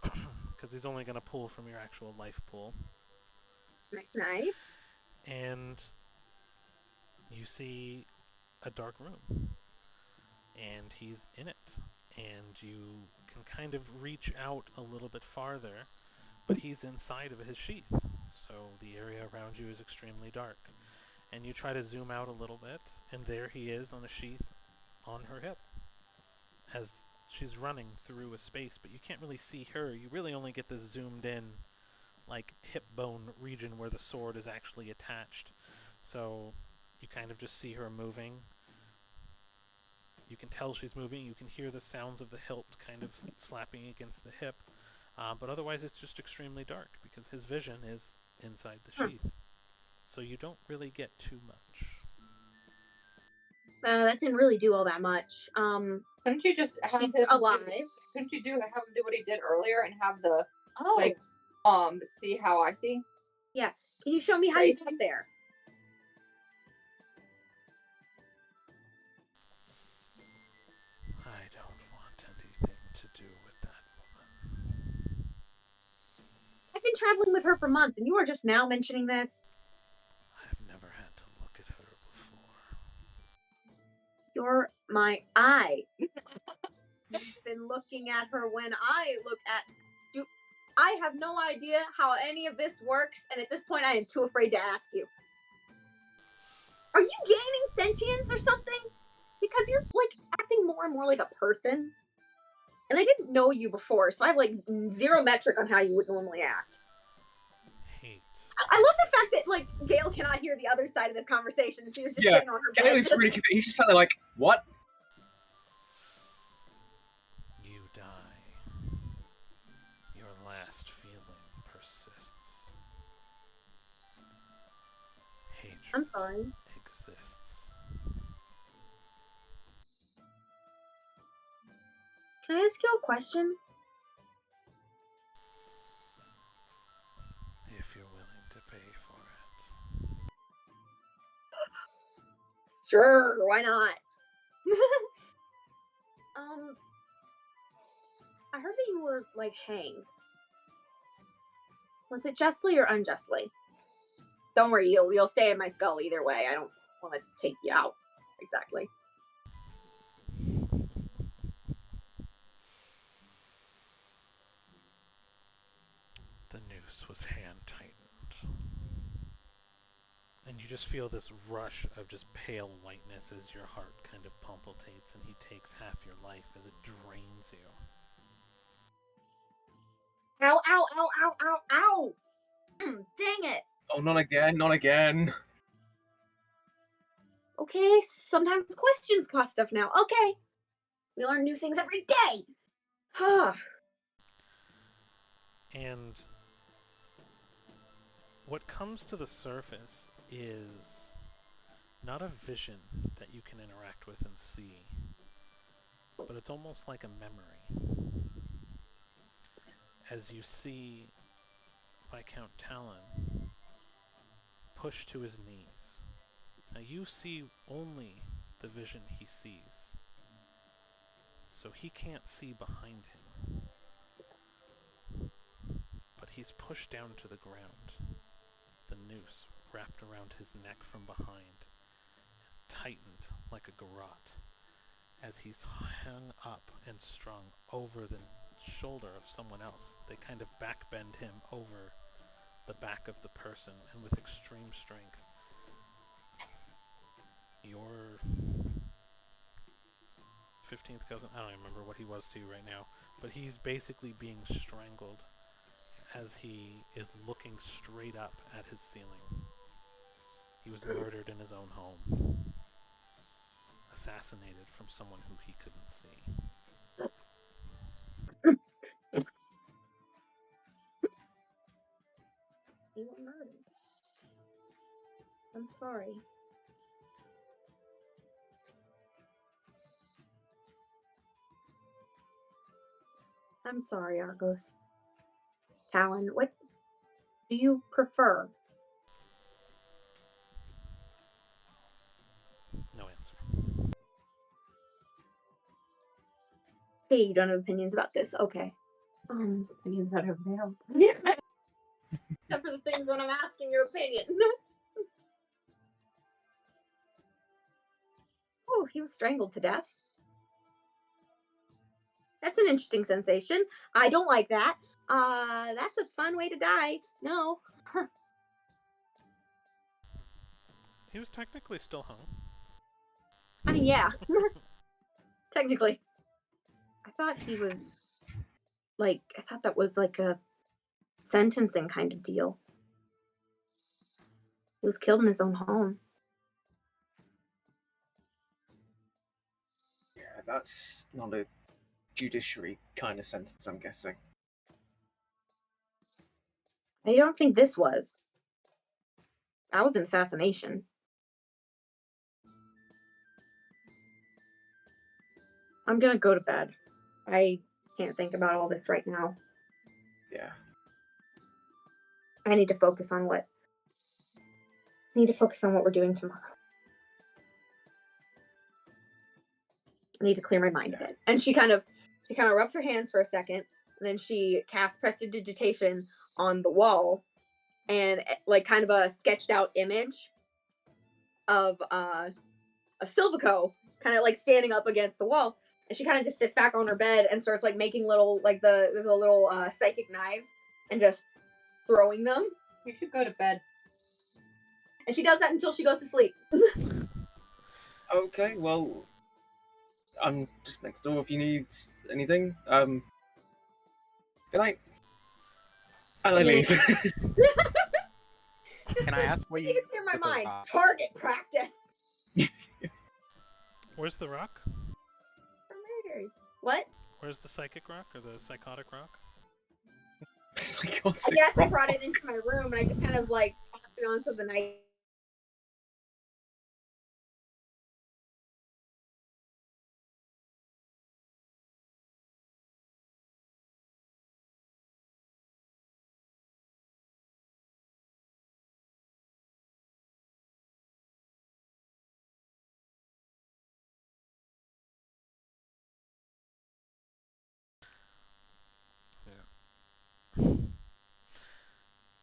A: because he's only going to pull from your actual life pool.
C: It's nice.
A: And you see a dark room, and he's in it. And you can kind of reach out a little bit farther, but he's inside of his sheath, so the area around you is extremely dark. And you try to zoom out a little bit, and there he is on a sheath on her hip as she's running through a space, but you can't really see her. You really only get this zoomed in, like, hip bone region where the sword is actually attached. So you kind of just see her moving. You can tell she's moving. You can hear the sounds of the hilt kind of slapping against the hip. But otherwise, it's just extremely dark because his vision is inside the sheath. So you don't really get too much.
C: That didn't really do all that much.
D: Couldn't you just have
C: She's
D: him
C: alive.
D: Couldn't you have him do what he did earlier and have the
C: Oh,
D: see how I see?
C: yeah. Can you show me how you got there?
A: I don't want anything to do with that woman.
C: I've been traveling with her for months, and you are just now mentioning this.
A: I've never had to look at her before.
C: You're my eye. I've been looking at her when I look at. I have no idea how any of this works, and at this point, I am too afraid to ask you. Are you gaining sentience or something? Because you're like acting more and more like a person, and I didn't know you before, so I have like zero metric on how you would normally act. I love the fact that like Gale cannot hear the other side of this conversation, so he was just sitting on her bed.
B: Gale is really confused. He's just kind of like, what?
A: You die. Your last feeling persists. Hatred
C: I'm sorry.
A: exists.
C: Can I ask you a question?
A: If you're willing to pay for it.
C: Sure, why not? I heard that you were like hanged. Was it justly or unjustly? Don't worry, you'll stay in my skull either way. I don't want to take you out exactly.
A: The noose was hand tightened. And you just feel this rush of just pale whiteness as your heart kind of palpitates, and he takes half your life as it drains you.
C: Ow, ow, ow, ow, ow, ow! Dang it!
B: Oh, not again, not again.
C: Okay, sometimes questions cost stuff now. Okay. We learn new things every day!
A: And what comes to the surface is not a vision that you can interact with and see, but it's almost like a memory. As you see Viscount Talon push to his knees. Now you see only the vision he sees, so he can't see behind him. But he's pushed down to the ground, the noose wrapped around his neck from behind, tightened like a garrote, as he's hung up and strung over the shoulder of someone else. They kind of backbend him over the back of the person, and with extreme strength, your 15th cousin, I don't remember what he was to you right now, but he's basically being strangled as he is looking straight up at his ceiling. He was murdered in his own home, assassinated from someone who he couldn't see.
C: You were murdered. I'm sorry. I'm sorry, Argos. Talon, what do you prefer?
A: No answer.
C: Hey, you don't have opinions about this. Okay.
D: Opinions that are veiled.
C: Except for the things when I'm asking your opinion. Oh, he was strangled to death. That's an interesting sensation. I don't like that. That's a fun way to die. No.
A: He was technically still hung.
C: I mean, yeah. Technically. I thought he was, I thought that was like a sentencing kind of deal. He was killed in his own home.
B: Yeah, that's not a judiciary kind of sentence, I'm guessing.
C: I don't think this was. That was an assassination. I'm gonna go to bed. I can't think about all this right now.
B: Yeah.
C: I need to focus on what we're doing tomorrow. I need to clear my mind a bit. And she kind of rubs her hands for a second, and then she casts prestidigitation on the wall, and like kind of a sketched out image of Silvico kind of like standing up against the wall. And she kind of just sits back on her bed and starts like making little like the little psychic knives and just throwing them.
D: You should go to bed.
C: And she does that until she goes to sleep.
B: Okay, well, I'm just next door if you need anything. Good night. And I leave.
E: Can I ask what you
C: can clear my
E: with the
C: mind.
E: rock?
C: Target practice.
A: Where's the rock?
C: For murders. What?
A: Where's the psychic rock or the psychotic rock?
C: I guess I brought it into my room and I just kind of like tossed it onto the night.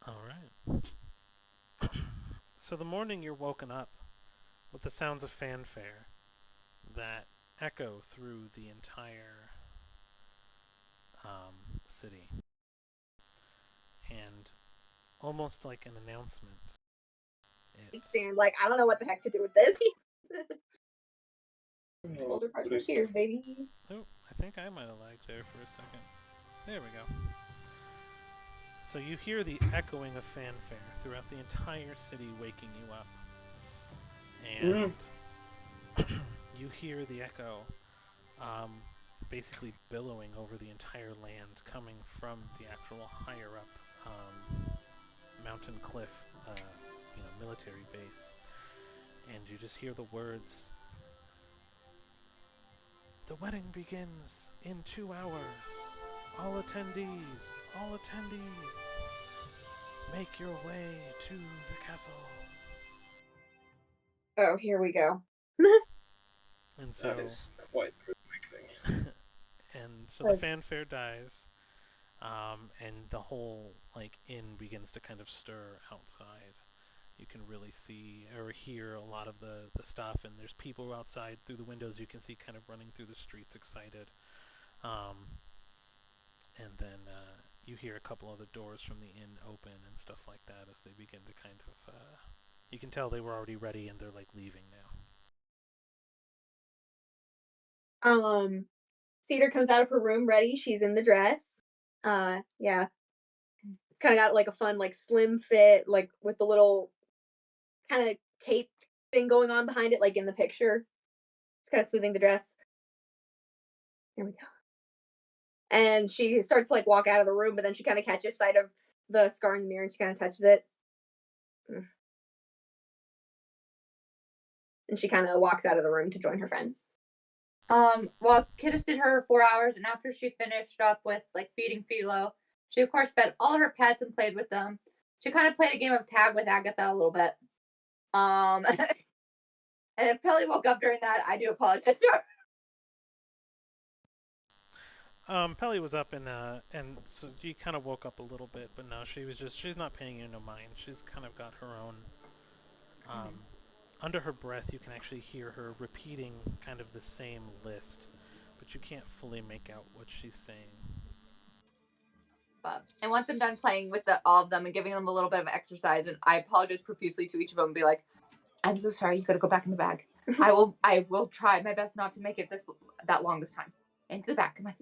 A: Alright. So the morning you're woken up with the sounds of fanfare that echo through the entire city. And almost like an announcement.
C: Stand like, I don't know what the heck to do with this. Older partner cheers, baby.
A: Oh, I think I might have lagged there for a second. There we go. So you hear the echoing of fanfare throughout the entire city, waking you up. And you hear the echo basically billowing over the entire land, coming from the actual higher up mountain cliff, military base. And you just hear the words, "The wedding begins in 2 hours. All attendees, make your way to the castle."
C: Oh, here we go.
A: And so
B: that is quite the awakening.
A: and so the fanfare dies, and the whole inn begins to kind of stir outside. You can really see or hear a lot of the stuff, and there's people outside through the windows. You can see kind of running through the streets, excited. And then you hear a couple of the doors from the inn open and stuff like that as they begin to kind of. You can tell they were already ready, and they're leaving
C: now. Cedar comes out of her room ready. She's in the dress. Yeah. It's kind of got a fun slim fit, with the little kind of cape thing going on behind it, in the picture. It's kind of smoothing the dress. Here we go. And she starts to walk out of the room, but then she kind of catches sight of the scar in the mirror and she kind of touches it. And she kind of walks out of the room to join her friends.
D: Well, Kittis did her 4 hours, and after she finished up with feeding Philo, she of course fed all her pets and played with them. She kind of played a game of tag with Agatha a little bit. And if Pelly woke up during that, I do apologize to her.
A: Pelly was up and so she kind of woke up a little bit, but no, she's not paying you no mind. She's kind of got her own. Under her breath, you can actually hear her repeating kind of the same list, but you can't fully make out what she's saying.
D: And once I'm done playing with all of them and giving them a little bit of exercise, and I apologize profusely to each of them and be like, I'm so sorry, you gotta go back in the bag. I will try my best not to make it that long this time. Into the back, come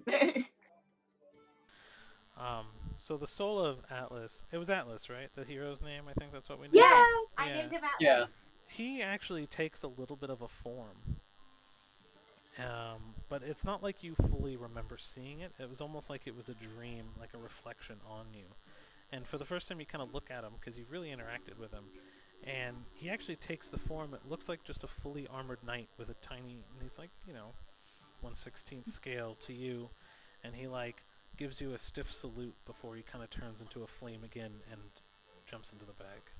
D: on.
A: So the soul of Atlas, it was Atlas, right? The hero's name, I think that's what we named
D: Yeah,
A: him.
D: I named him Atlas.
B: Yeah.
A: He actually takes a little bit of a form. But it's not like you fully remember seeing it. It was almost like it was a dream, like a reflection on you. And for the first time you kind of look at him, because you've really interacted with him, and he actually takes the form, it looks like just a fully armored knight with a tiny, and he's like, 1/16th scale to you, and he like gives you a stiff salute before he kind of turns into a flame again and jumps into the bag.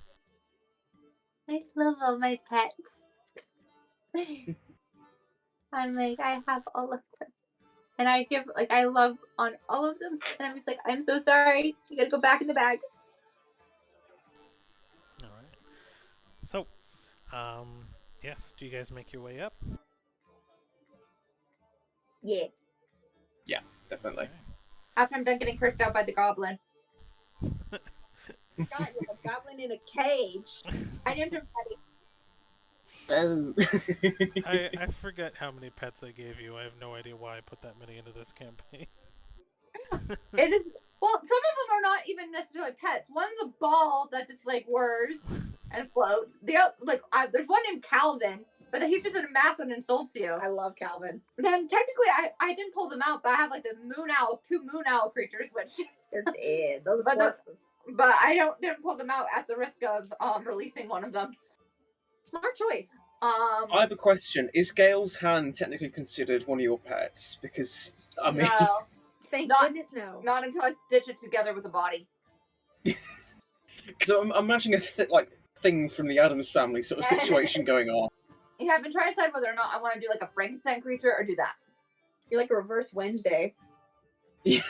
D: I love all my pets. I'm like, I have all of them. And I give, I love on all of them. And I'm just like, I'm so sorry. You gotta go back in the bag.
A: Alright. So, yes, do you guys make your way up?
D: Yeah.
B: Yeah, definitely.
A: Okay.
D: After I'm done getting cursed out by the goblin.
C: God, you're a goblin in a cage.
D: I named him Teddy.
A: I forget how many pets I gave you. I have no idea why I put that many into this campaign.
D: It is, well, some of them are not even necessarily pets. One's a ball that just whirs and floats. There's one named Calvin, but he's just a mask that insults you.
C: I love Calvin.
D: Then technically, I didn't pull them out, but I have the two moon owl creatures, which
C: They're dead. Those
D: But
C: corpses.
D: but I didn't pull them out at the risk of releasing one of them.
C: Smart choice.
B: I have a question. Is Gale's hand technically considered one of your pets? Because, I mean...
D: No,
C: Thank
D: Not-
C: goodness no.
D: not until I stitch it together with the body.
B: Because I'm imagining a thing from the Addams Family sort of situation going on.
D: Yeah, I've been trying to decide whether or not I want to do a Frankenstein creature or do that.
C: Do like a reverse Wednesday.
B: Yeah.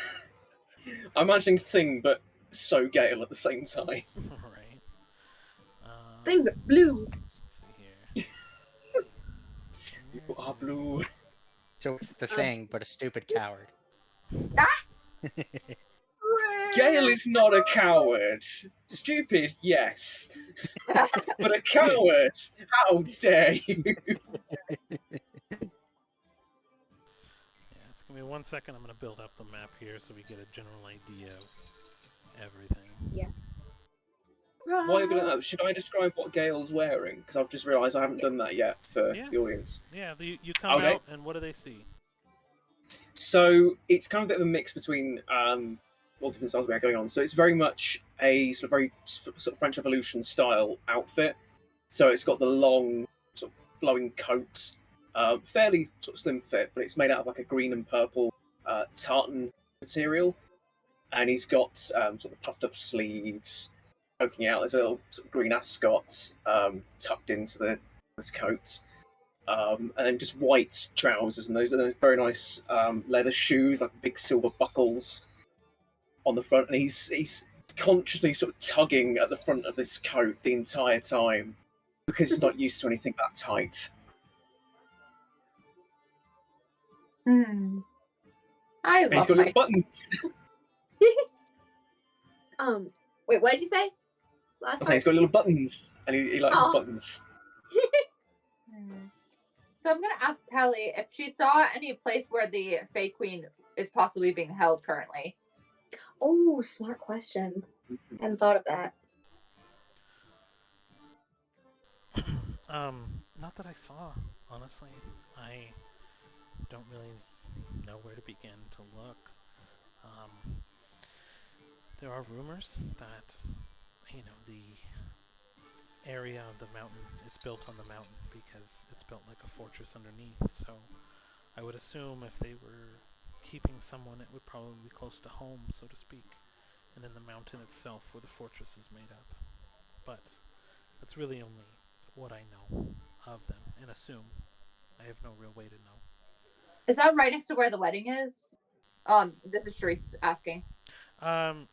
B: I'm imagining Thing, but so Gale at the same time.
A: Right.
C: Thing that blue.
A: Let's see here.
B: You are blue.
E: So it's the thing, but a stupid coward.
B: Gale is not a coward. Stupid, yes. But a coward? How dare you?
A: Yeah, it's gonna be 1 second. I'm gonna build up the map here so we get a general idea of everything.
C: Yeah.
B: While you're doing that, should I describe what Gale's wearing? Because I've just realised I haven't done that yet for
A: Yeah.
B: the audience.
A: Yeah, you come
B: Okay.
A: out, and what do they see?
B: So it's kind of a bit of a mix between all different styles we have going on. So it's very much a sort of French Revolution style outfit. So it's got the long, sort of flowing coat, fairly sort of slim fit, but it's made out of a green and purple tartan material. And he's got sort of puffed up sleeves poking out. There's a little sort of green ascot tucked into this coat. And then just white trousers and those very nice leather shoes, big silver buckles on the front. And he's consciously sort of tugging at the front of this coat the entire time because he's not used to anything that tight.
D: I
B: And he's
D: love
B: got
D: my...
B: little buttons.
C: Wait, what did you say? Last
B: I'm saying he's got little buttons, and he likes his
C: Aw.
B: buttons.
D: So I'm gonna ask Pelly if she saw any place where the Fey Queen is possibly being held currently.
C: Oh, smart question. Hadn't thought of that.
A: Not that I saw, honestly. I don't really know where to begin to look. There are rumors that, the area of the mountain is built on the mountain because it's built like a fortress underneath, so I would assume if they were keeping someone, it would probably be close to home, so to speak, and in the mountain itself where the fortress is made up. But that's really only what I know of them, and assume. I have no real way to know.
D: Is that right next to where the wedding is? This is Sharif asking.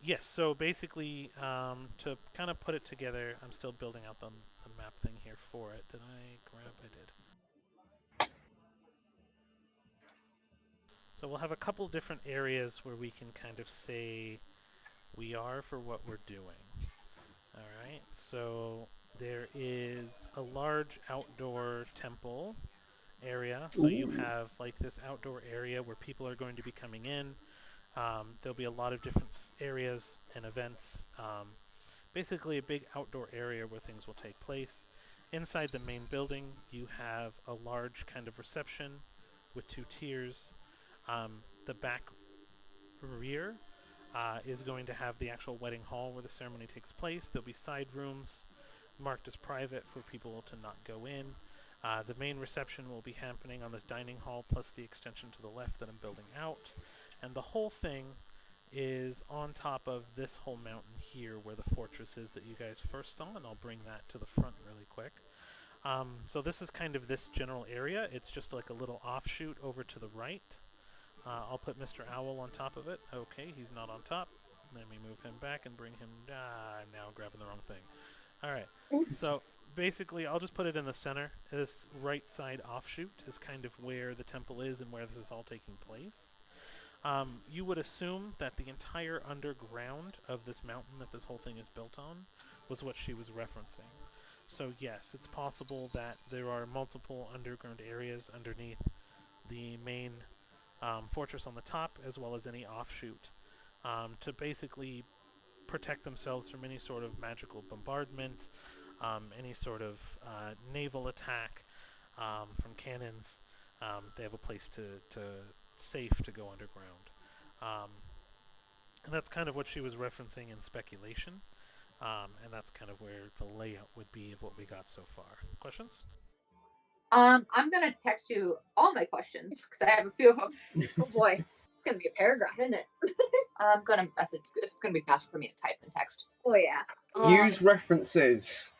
A: Yes, so basically, to kind of put it together, I'm still building out the map thing here for it. Did I grab? I did. So we'll have a couple different areas where we can kind of say We are for what we're doing. Alright, so there is a large outdoor temple area. So you have like this outdoor area where people are going to be coming in. There'll be a lot of different areas and events. Basically a big outdoor area where things will take place. Inside the main building, you have a large kind of reception with 2 tiers. The back rear is going to have the actual wedding hall where the ceremony takes place. There'll be side rooms marked as private for people to not go in. The main reception will be happening on this dining hall plus the extension to the left that I'm building out. And the whole thing is on top of this whole mountain here where the fortress is that you guys first saw, and I'll bring that to the front really quick. So this is kind of this general area. It's just like a little offshoot over to the right. I'll put Mr. Owl on top of it. Okay, he's not on top. Let me move him back and bring him... I'm now grabbing the wrong thing. Alright, so basically I'll just put it in the center. This right side offshoot is kind of where the temple is and where this is all taking place. You would assume that the entire underground of this mountain that this whole thing is built on was what she was referencing. So yes, it's possible that there are multiple underground areas underneath the main fortress on the top, as well as any offshoot, to basically protect themselves from any sort of magical bombardment, any sort of naval attack from cannons. They have a place to safe to go underground. And that's kind of what she was referencing in speculation. And that's kind of where the layout would be of what we got so far. Questions?
D: I'm gonna text you all my questions because I have a few of them.
C: Oh boy, it's gonna be a paragraph, isn't it?
D: I'm gonna message. It's gonna be faster for me to type than text.
C: Oh yeah.
B: Use references.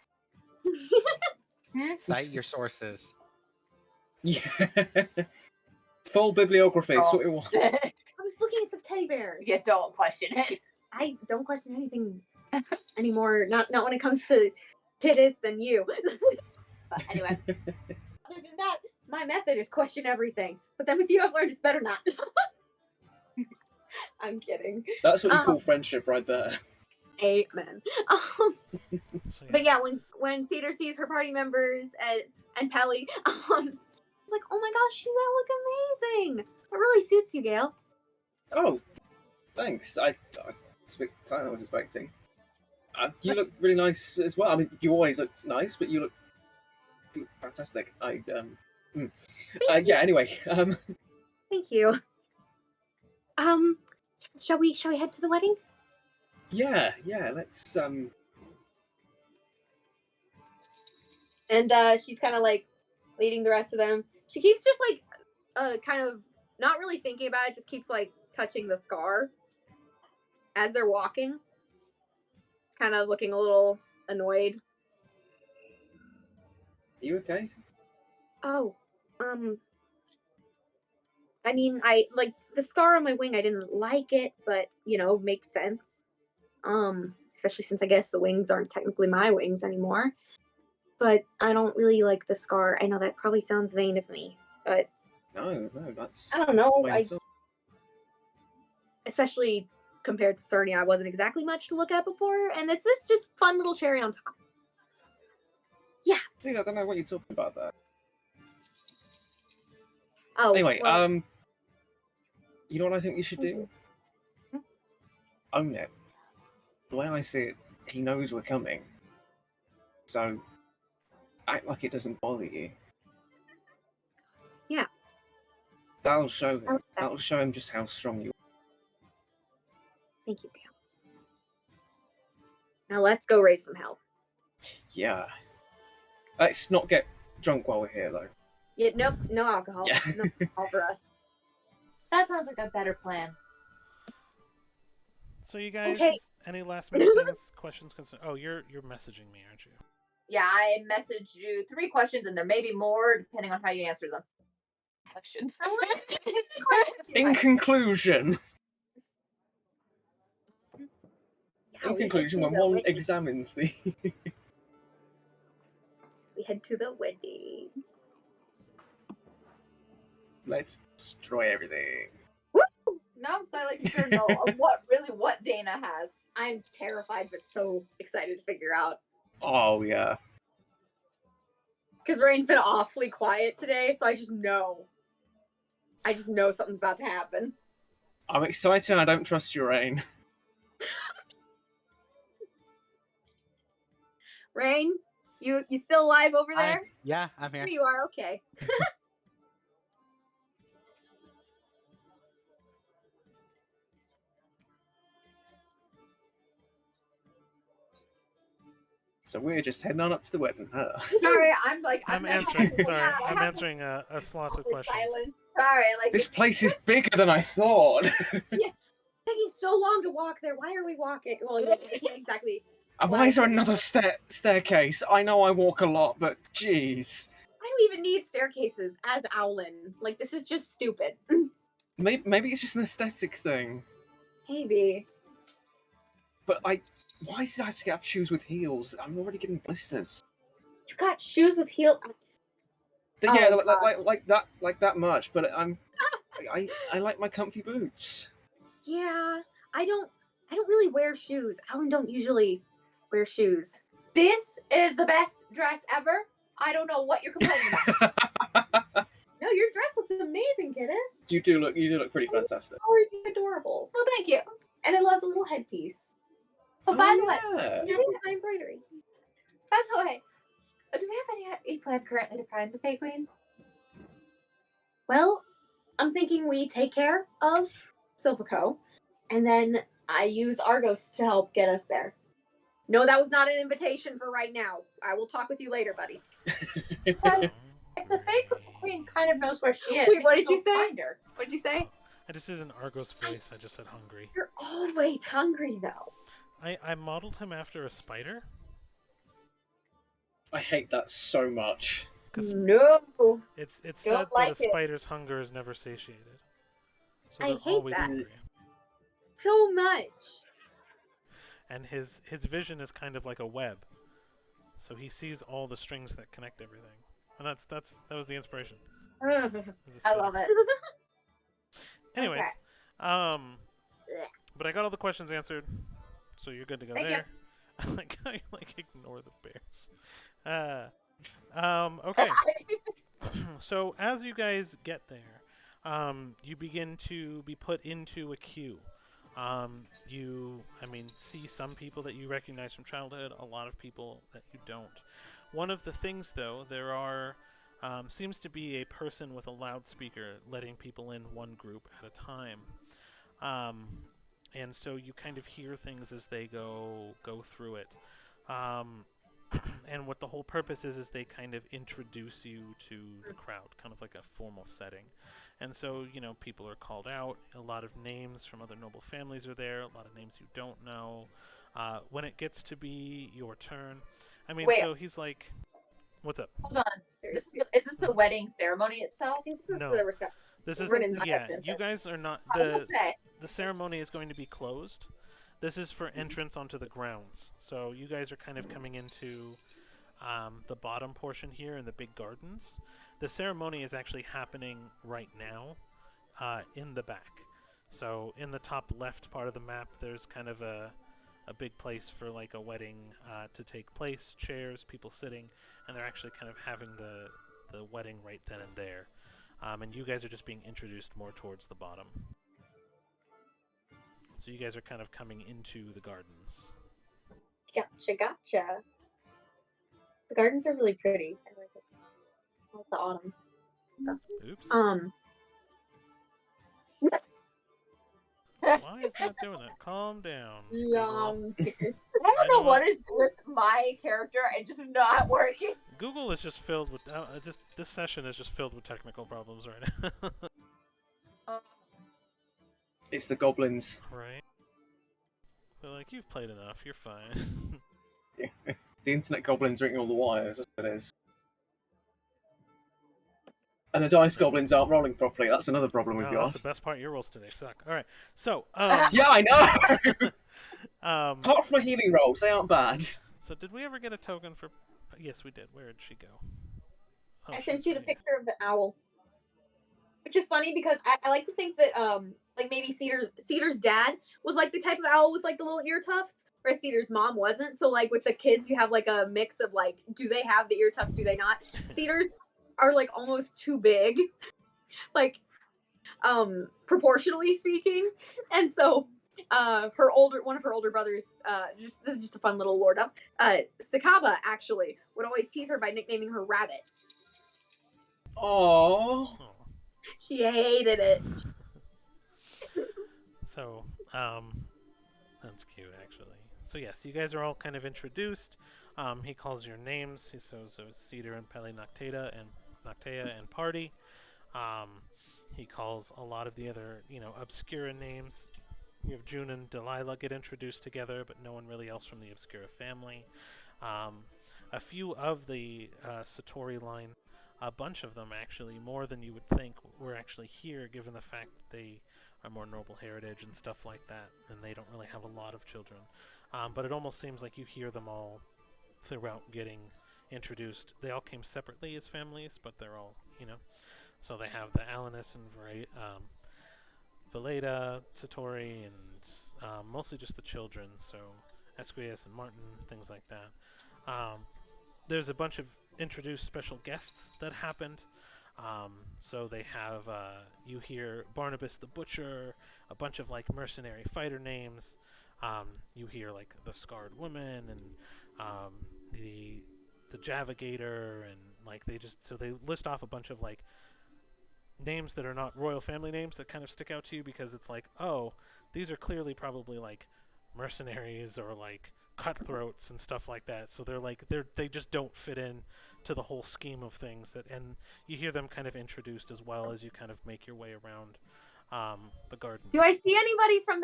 E: Cite your sources.
B: Yeah. Full bibliography. That's what it wants.
C: I was looking at the teddy bears.
D: Just don't question it.
C: I don't question anything anymore. Not when it comes to Titus and you. But anyway, other than that, my method is question everything. But then with you, I've learned it's better not. I'm kidding.
B: That's what you call friendship right there.
C: Amen. But yeah, when Cedar sees her party members and Pelly, it's like, oh my gosh, you all look amazing. It really suits you, Gail.
B: Oh, thanks. I was expecting. You look really nice as well. I mean, you always look nice, but you look fantastic. Yeah. Anyway.
C: Thank you. Shall we head to the wedding?
B: Yeah. Let's
C: And she's kind of like leading the rest of them. She keeps just like kind of not really thinking about it, just keeps like touching the scar as they're walking, kind of looking a little annoyed.
B: You okay?
C: Oh, I mean, I like the scar on my wing. I didn't like it, but makes sense. Especially since I guess the wings aren't technically my wings anymore. But I don't really like the scar. I know that probably sounds vain of me, but
B: No, that's.
C: I don't know.
B: Wait,
C: Especially compared to Cerny, I wasn't exactly much to look at before, and this is just fun little cherry on top. Yeah.
B: See, I don't know what you're talking about there.
C: Oh.
B: Anyway,
C: well,
B: you know what I think you should do?
C: Mhm.
B: Own it. The way I see it, he knows we're coming. So, act like it doesn't bother you.
C: Yeah.
B: That'll show him.
C: Okay.
B: That'll show him just how strong you are.
C: Thank you, Gail. Now let's go raise some hell.
B: Yeah. Let's not get drunk while we're here, though.
C: Yeah, nope, no alcohol.
B: Yeah.
C: No alcohol for us.
D: That sounds like a better plan.
A: So you guys,
C: Okay.
A: any last minute things, questions, concerns? Oh, you're messaging me, aren't you?
D: Yeah, I messaged you 3 questions, and there may be more depending on how you answer them. Questions.
B: In conclusion,
C: Yeah,
B: when
C: we head to the
B: one
C: wedding.
B: examines the.
C: We head to the wedding.
B: Let's destroy everything.
D: Now I'm slightly concerned though of what Dana has.
C: I'm terrified, but so excited to figure out.
B: Oh yeah.
C: Because Rain's been awfully quiet today, so I just know. Something's about to happen.
B: I'm excited and I don't trust you, Rain.
C: Rain, you still alive over there?
E: Yeah, I'm here.
C: There you are, okay.
B: So we're just heading on up to the wedding, huh?
C: Sorry, I'm
A: answering. Sorry, I'm answering a slot of questions.
C: silence. Sorry, like
B: This place is bigger than I thought.
C: yeah, taking so long to walk there. Why are we walking? Well, yeah, I can't exactly.
B: And why is there another staircase? I know I walk a lot, but jeez.
C: I don't even need staircases as Owlin. Like, this is just stupid.
B: Maybe it's just an aesthetic thing.
C: Maybe.
B: But why did I have to get shoes with heels? I'm already getting blisters.
C: You got shoes with heels.
B: Yeah,
C: Oh,
B: like that much. But I like my comfy boots.
C: Yeah, I don't really wear shoes. Owlin don't usually wear shoes.
D: This is the best dress ever. I don't know what you're complaining about.
C: No, your dress looks amazing, Guinness.
B: You do look pretty fantastic.
C: Oh, it's adorable.
D: Well, thank you.
C: And I love the little headpiece.
D: Oh, by the way,
B: yeah.
C: You have my embroidery.
D: by the way, do we have any plan currently to find the Fey Queen?
C: Well, I'm thinking we take care of Silvico, and then I use Argos to help get us there. No, that was not an invitation for right now. I will talk with you later, buddy.
D: Because if the Fey Queen kind of knows where she is,
C: Wait, what did you say?
D: Find her.
C: What did you say?
A: I just did an Argos face. I just said hungry.
C: You're always hungry, though.
A: I modeled him after a spider.
B: I hate that so much.
A: Because
C: No.
A: it's
C: Don't
A: said
C: like
A: that
C: it.
A: a spider's hunger is never satiated. So
C: I
A: they're
C: hate
A: always
C: that.
A: hungry.
C: So much.
A: And his vision is kind of like a web. So he sees all the strings that connect everything. And that was the inspiration.
D: I love it.
A: Anyways,
C: Okay.
A: but I got all the questions answered, so you're good to go
D: Thank
A: there. Like how you ignore the bears. Okay. So as you guys get there, you begin to be put into a queue. You see some people that you recognize from childhood, a lot of people that you don't. One of the things, though, there are seems to be a person with a loudspeaker letting people in one group at a time. And so you kind of hear things as they go through it. And what the whole purpose is they kind of introduce you to the crowd, kind of like a formal setting. And so, people are called out. A lot of names from other noble families are there. A lot of names you don't know. When it gets to be your turn,
D: Wait.
A: So he's like, "What's up?"
D: Hold on. Is this the wedding ceremony
C: I
D: itself?
C: think this is
A: No.
C: the reception.
A: This is
C: Written
A: yeah.
C: reception.
A: You guys are not
D: I was gonna say.
A: the ceremony is going to be closed. This is for entrance onto the grounds. So you guys are kind of coming into the bottom portion here in the big gardens. The ceremony is actually happening right now in the back. So in the top left part of the map, there's kind of a big place for like a wedding to take place, chairs, people sitting, and they're actually kind of having the wedding right then and there. And you guys are just being introduced more towards the bottom. So you guys are kind of coming into the gardens.
C: Gotcha. The gardens are really pretty. I like it. I like the autumn stuff.
A: Oops. Why is that doing that? Calm down.
C: Pictures.
D: I don't know
A: know
D: what is with my character and just not working.
A: Google is just filled with this session is just filled with technical problems right now.
B: It's the goblins.
A: Right? They're like, you've played enough. You're fine.
B: The internet goblins are eating all the wires. That's what it is. And the dice goblins aren't rolling properly. That's another problem we've
A: No,
B: got.
A: that's the best part. Your rolls today suck. All right. So,
B: Yeah, I know.
A: um,
B: Apart from my healing rolls, they aren't bad.
A: so did we ever get a token for? Yes, we did. Where did she go? Oh,
C: I
A: she's
C: sent you the
A: right here.
C: picture of the owl. Which is funny because I like to think that like maybe Cedar's dad was like the type of owl with like the little ear tufts, whereas Cedar's mom wasn't. So like with the kids, you have like a mix of like, do they have the ear tufts? Do they not? Cedars are like almost too big, like proportionally speaking, and so one of her older brothers, this is just a fun little lore dump. Sakaba actually would always tease her by nicknaming her Rabbit.
B: Oh.
C: She hated it.
A: So, that's cute, actually. So yes, you guys are all kind of introduced. He calls your names. So Cedar and Pele Noctea and Party. He calls a lot of the other, Obscura names. You have June and Delilah get introduced together, but no one really else from the Obscura family. A few of the Satori line, a bunch of them actually, more than you would think, were actually here, given the fact that they are more noble heritage and stuff like that, and they don't really have a lot of children. But it almost seems like you hear them all throughout getting introduced. They all came separately as families, but they're all, So they have the Alanus and Valeda, Satori, and mostly just the children, so Esquias and Martin, things like that. There's a bunch of introduced special guests that happened. So they have, you hear Barnabas the Butcher, a bunch of like mercenary fighter names. You hear like the Scarred Woman and the Javagator, and like they list off a bunch of like names that are not royal family names that kind of stick out to you, because it's like, oh, these are clearly probably like mercenaries or like cutthroats and stuff like that. So they just don't fit in to the whole scheme of things. And you hear them kind of introduced as well as you kind of make your way around the garden.
C: Do I see anybody from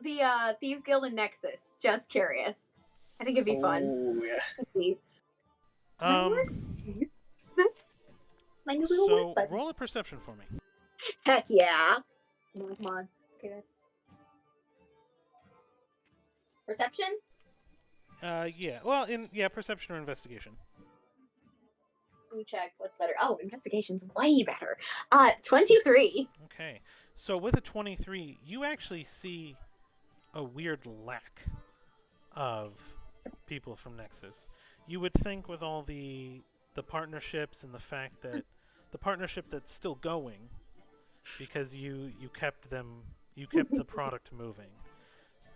C: the Thieves Guild and Nexus? Just curious. I think it'd be fun.
B: Oh yeah.
C: To see. My new little
A: So
C: work button.
A: roll a perception for me.
C: Heck yeah. Come on. Okay, that's perception.
A: Yeah. Well, perception or investigation.
C: Let me check. What's better? Oh, investigation's way better. 23.
A: Okay. So with a 23, you actually see a weird lack of people from Nexus. You would think with all the partnerships and the fact that the partnership that's still going, because you kept the product moving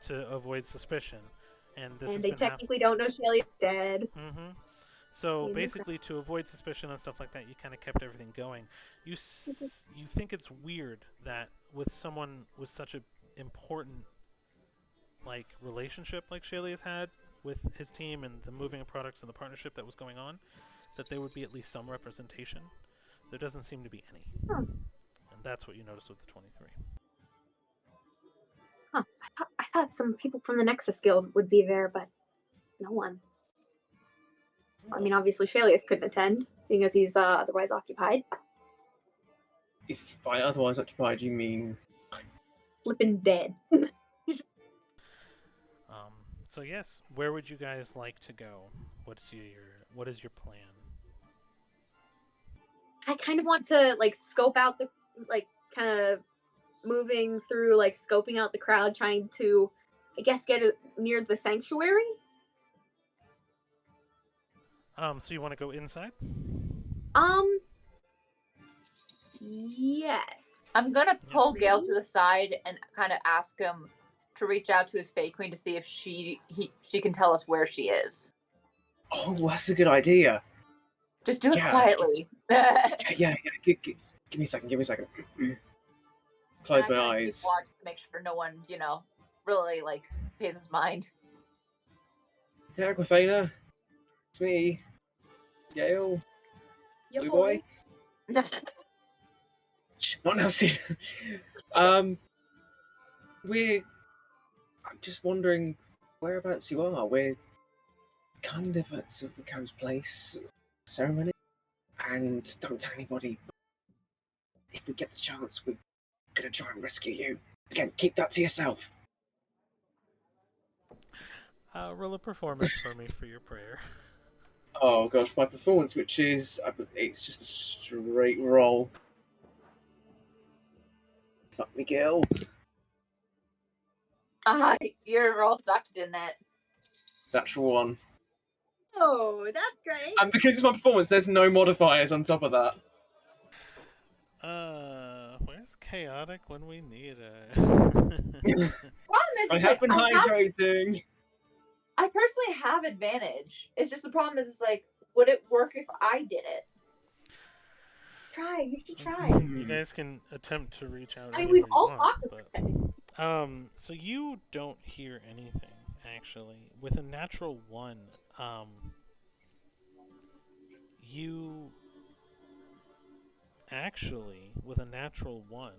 A: to avoid suspicion, and
C: they technically don't know Shelley's dead.
A: Mm-hmm. So basically, to avoid suspicion and stuff like that, you kind of kept everything going. You think it's weird that with someone with such an important like relationship like Shelley has had with his team and the moving of products and the partnership that was going on, that there would be at least some representation. There doesn't seem to be any. And that's what you notice with the 23.
C: Huh. I thought some people from the Nexus Guild would be there, but no one. I mean, obviously Shalius couldn't attend, seeing as he's otherwise occupied.
B: If by otherwise occupied you mean
C: Flippin' dead.
A: So yes, where would you guys like to go? What is your plan?
C: I kind of want to like scope out the kind of moving through, like scoping out the crowd, trying to, I guess, get it near the sanctuary.
A: So you want to go inside?
C: Yes.
D: I'm gonna pull Gale to the side and kind of ask him to reach out to his Fey Queen to see if she can tell us where she is.
B: Oh, that's a good idea.
D: Just do it quietly.
B: Yeah. Give me a second. Close my eyes.
D: Keep watch to make sure no one, really like pays his mind.
B: Yeah, Aquafina. It's me. Gale. Blue boy. Not now, see. I'm just wondering whereabouts you are. We're kind of at Silverco's place ceremony, and don't tell anybody. If we get the chance, we're gonna try and rescue you. Again, keep that to yourself.
A: Roll a performance for me for your prayer.
B: Oh gosh, my performance, which is it's just a straight roll. Fuck me, Gil.
D: Your roll sucked, didn't it?
B: Natural one.
C: Oh, that's great.
B: And because it's my performance, there's no modifiers on top of that.
A: Where's chaotic when we need it?
D: Problem is,
B: I
D: it's
B: have
D: like,
B: been hydrating.
D: I personally have advantage. It's just the problem is, it's like, would it work if I did it? You should try.
A: You guys can attempt to reach out.
D: I mean,
A: anywhere
D: we've
A: you
D: all
A: want,
D: talked
A: but...
D: about it.
A: So you don't hear anything, actually. With a natural 1, you... Actually, with a natural 1,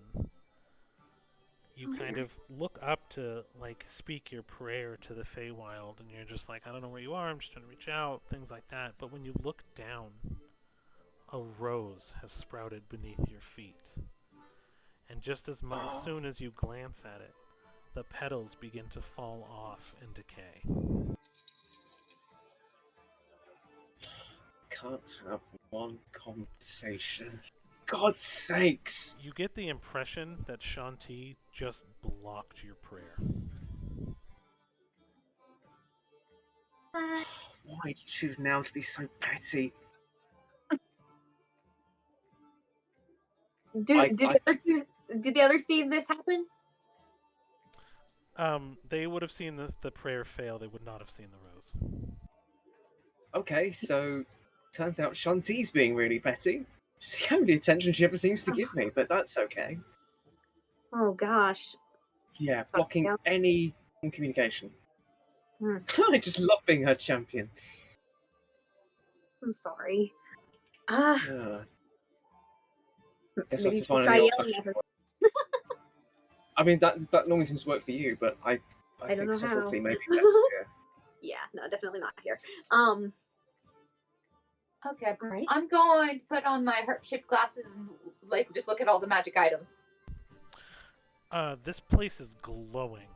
A: you kind of look up to, like, speak your prayer to the Feywild, and you're just like, I don't know where you are, I'm just trying to reach out, things like that. But when you look down, a rose has sprouted beneath your feet. And just as soon as you glance at it, the petals begin to fall off and decay.
B: Can't have one conversation. God's sakes!
A: You get the impression that Shanti just blocked your prayer.
B: Why do you choose now to be so petty?
C: Did the others see this happen?
A: They would have seen the prayer fail. They would not have seen the rose.
B: Okay, so turns out Shanti's being really petty. It's the only attention she ever seems to give me, but that's okay.
C: Oh gosh.
B: Yeah,
C: Sorry,
B: blocking
C: yeah.
B: any communication.
C: Hmm.
B: I just love being her champion.
C: I'm sorry.
B: Guess we'll
C: Maybe
B: have to find
C: try
B: any
C: yelling at her.
B: I mean, that normally seems to work for you, but I
C: don't
B: think
C: know how.
B: subtlety may be best here.
C: Yeah, no, definitely not here.
D: Okay, right. I'm going to put on my heart-shaped glasses and like just look at all the magic items.
A: This place is glowing.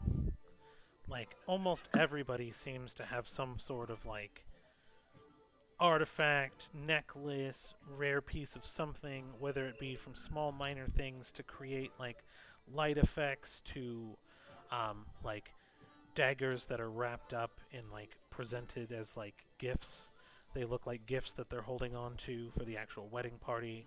A: Like, almost everybody seems to have some sort of, like, artifact, necklace, rare piece of something, whether it be from small minor things to create, like, light effects to, like, daggers that are wrapped up in, like, presented as, like, gifts. They look like gifts that they're holding on to for the actual wedding party.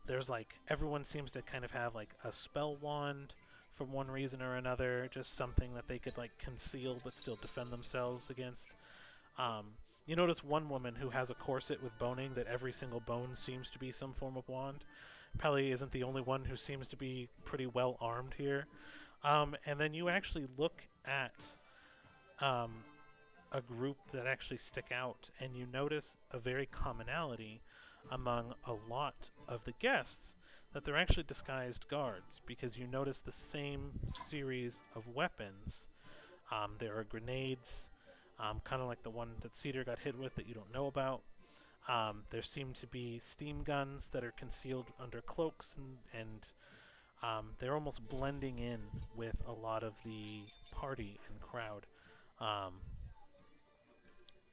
A: There's, like, everyone seems to kind of have, like, a spell wand for one reason or another, just something that they could, like, conceal but still defend themselves against. You notice one woman who has a corset with boning that every single bone seems to be some form of wand. Pelly isn't the only one who seems to be pretty well armed here. And then you actually look at a group that actually stick out, and you notice a very commonality among a lot of the guests, that they're actually disguised guards, because you notice the same series of weapons. There are grenades, kind of like the one that Cedar got hit with that you don't know about. There seem to be steam guns that are concealed under cloaks, and they're almost blending in with a lot of the party and crowd.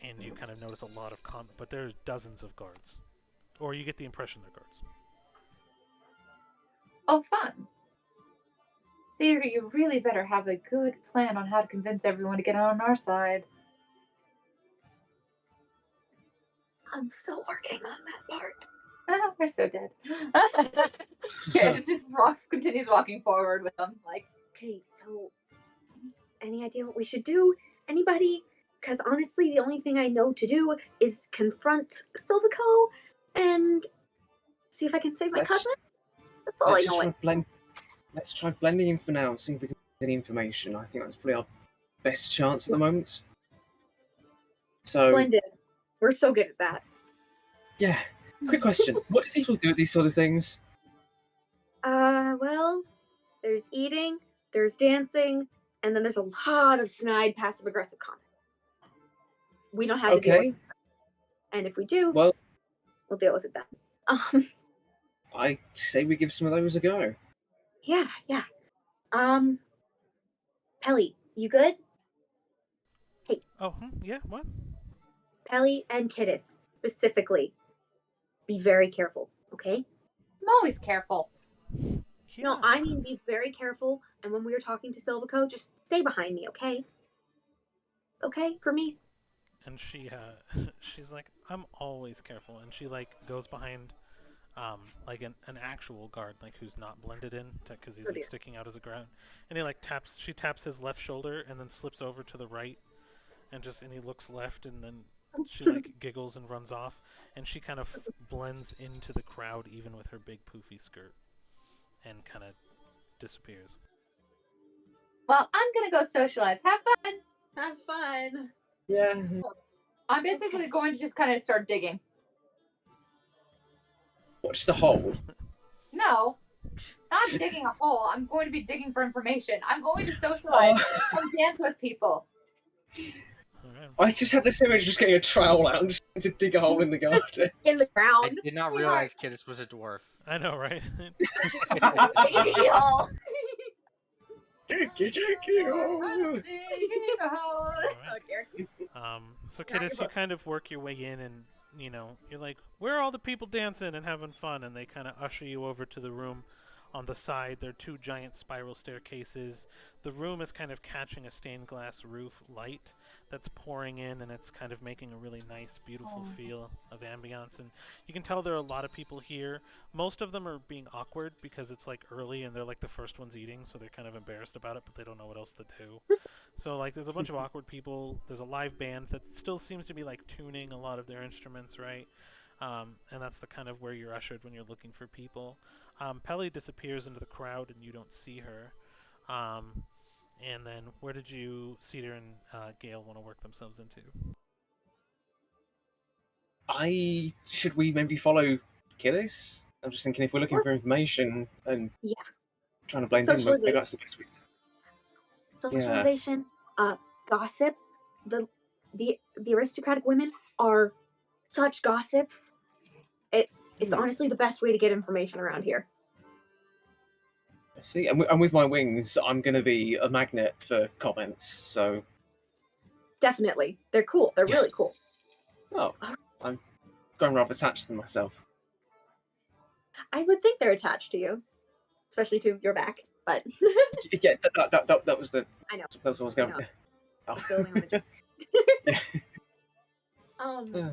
A: And you kind of notice a lot of but there's dozens of guards. Or you get the impression they're guards.
D: Oh, fun. Cedar, you really better have a good plan on how to convince everyone to get on our side.
C: I'm still working on that part.
D: We're so dead. Yeah, just continues walking forward with them. Like,
C: Okay, so any idea what we should do? Anybody? Because honestly, the only thing I know to do is confront Silvico and see if I can save my cousin. That's all I know.
B: Let's try blending in for now, see if we can get any information. I think that's probably our best chance at the moment. So,
C: Blended. We're so good at that.
B: Yeah. Quick question. What do people do at these sort of things?
C: Well, there's eating, there's dancing, and then there's a lot of snide passive-aggressive combat. We don't have to deal with it. And if we do, we'll deal with it then.
B: I say we give some of those a go.
C: Yeah. Pelly, you good? Hey.
A: Oh, yeah, what?
C: Pelly and Kittis, specifically. Be very careful, okay?
D: I'm always careful.
A: Yeah.
C: No, I mean be very careful. And when we were talking to Silvico, just stay behind me, okay? Okay, for me.
A: And she's like, I'm always careful, and she like goes behind, like an actual guard, like who's not blended in, because he's
C: Oh,
A: like
C: dear.
A: sticking out as a ground, and he like taps. She taps his left shoulder, and then slips over to the right, and he looks left, and then she like giggles and runs off, and she kind of blends into the crowd, even with her big poofy skirt, and kind of disappears.
D: Well, I'm gonna go socialize. Have fun.
C: Have fun.
B: Yeah.
D: I'm basically going to just kind of start digging.
B: What's the hole?
D: No, not digging a hole. I'm going to be digging for information. I'm going to socialize and dance with people.
B: I just had this image just getting a trowel out and just to dig a hole in the garden.
C: In the
E: I
C: ground.
E: did not realize Kiddis was a dwarf.
A: I know, right?
C: Big deal.
B: Digging
D: Digging a hole.
C: Oh, dear.
A: So Kiddis, you kind of work your way in, and you're like, where are all the people dancing and having fun? And they kind of usher you over to the room on the side. There are two giant spiral staircases. The room is kind of catching a stained glass roof light that's pouring in, and it's kind of making a really nice, beautiful feel of ambiance. And you can tell there are a lot of people here. Most of them are being awkward because it's like early and they're like the first ones eating, so they're kind of embarrassed about it, but they don't know what else to do. So like there's a bunch of awkward people. There's a live band that still seems to be like tuning a lot of their instruments, right? And that's the kind of where you're ushered when you're looking for people. Pelly disappears into the crowd and you don't see her. And then where did you, Cedar and Gale, want to work themselves into?
B: Should we maybe follow Killis? I'm just thinking if we're looking for information and trying to blend in, maybe that's the best way.
C: Socialization, gossip. The aristocratic women are such gossips. It's honestly the best way to get information around here.
B: I see, and with my wings, I'm going to be a magnet for comments. So
C: Definitely, they're cool. They're really cool.
B: Oh, I'm going rather attached to them myself.
C: I would think they're attached to you, especially to your back. But
B: Yeah, that was the.
C: I know.
B: That's what I was going.
C: Oh. Building on the
B: Yeah.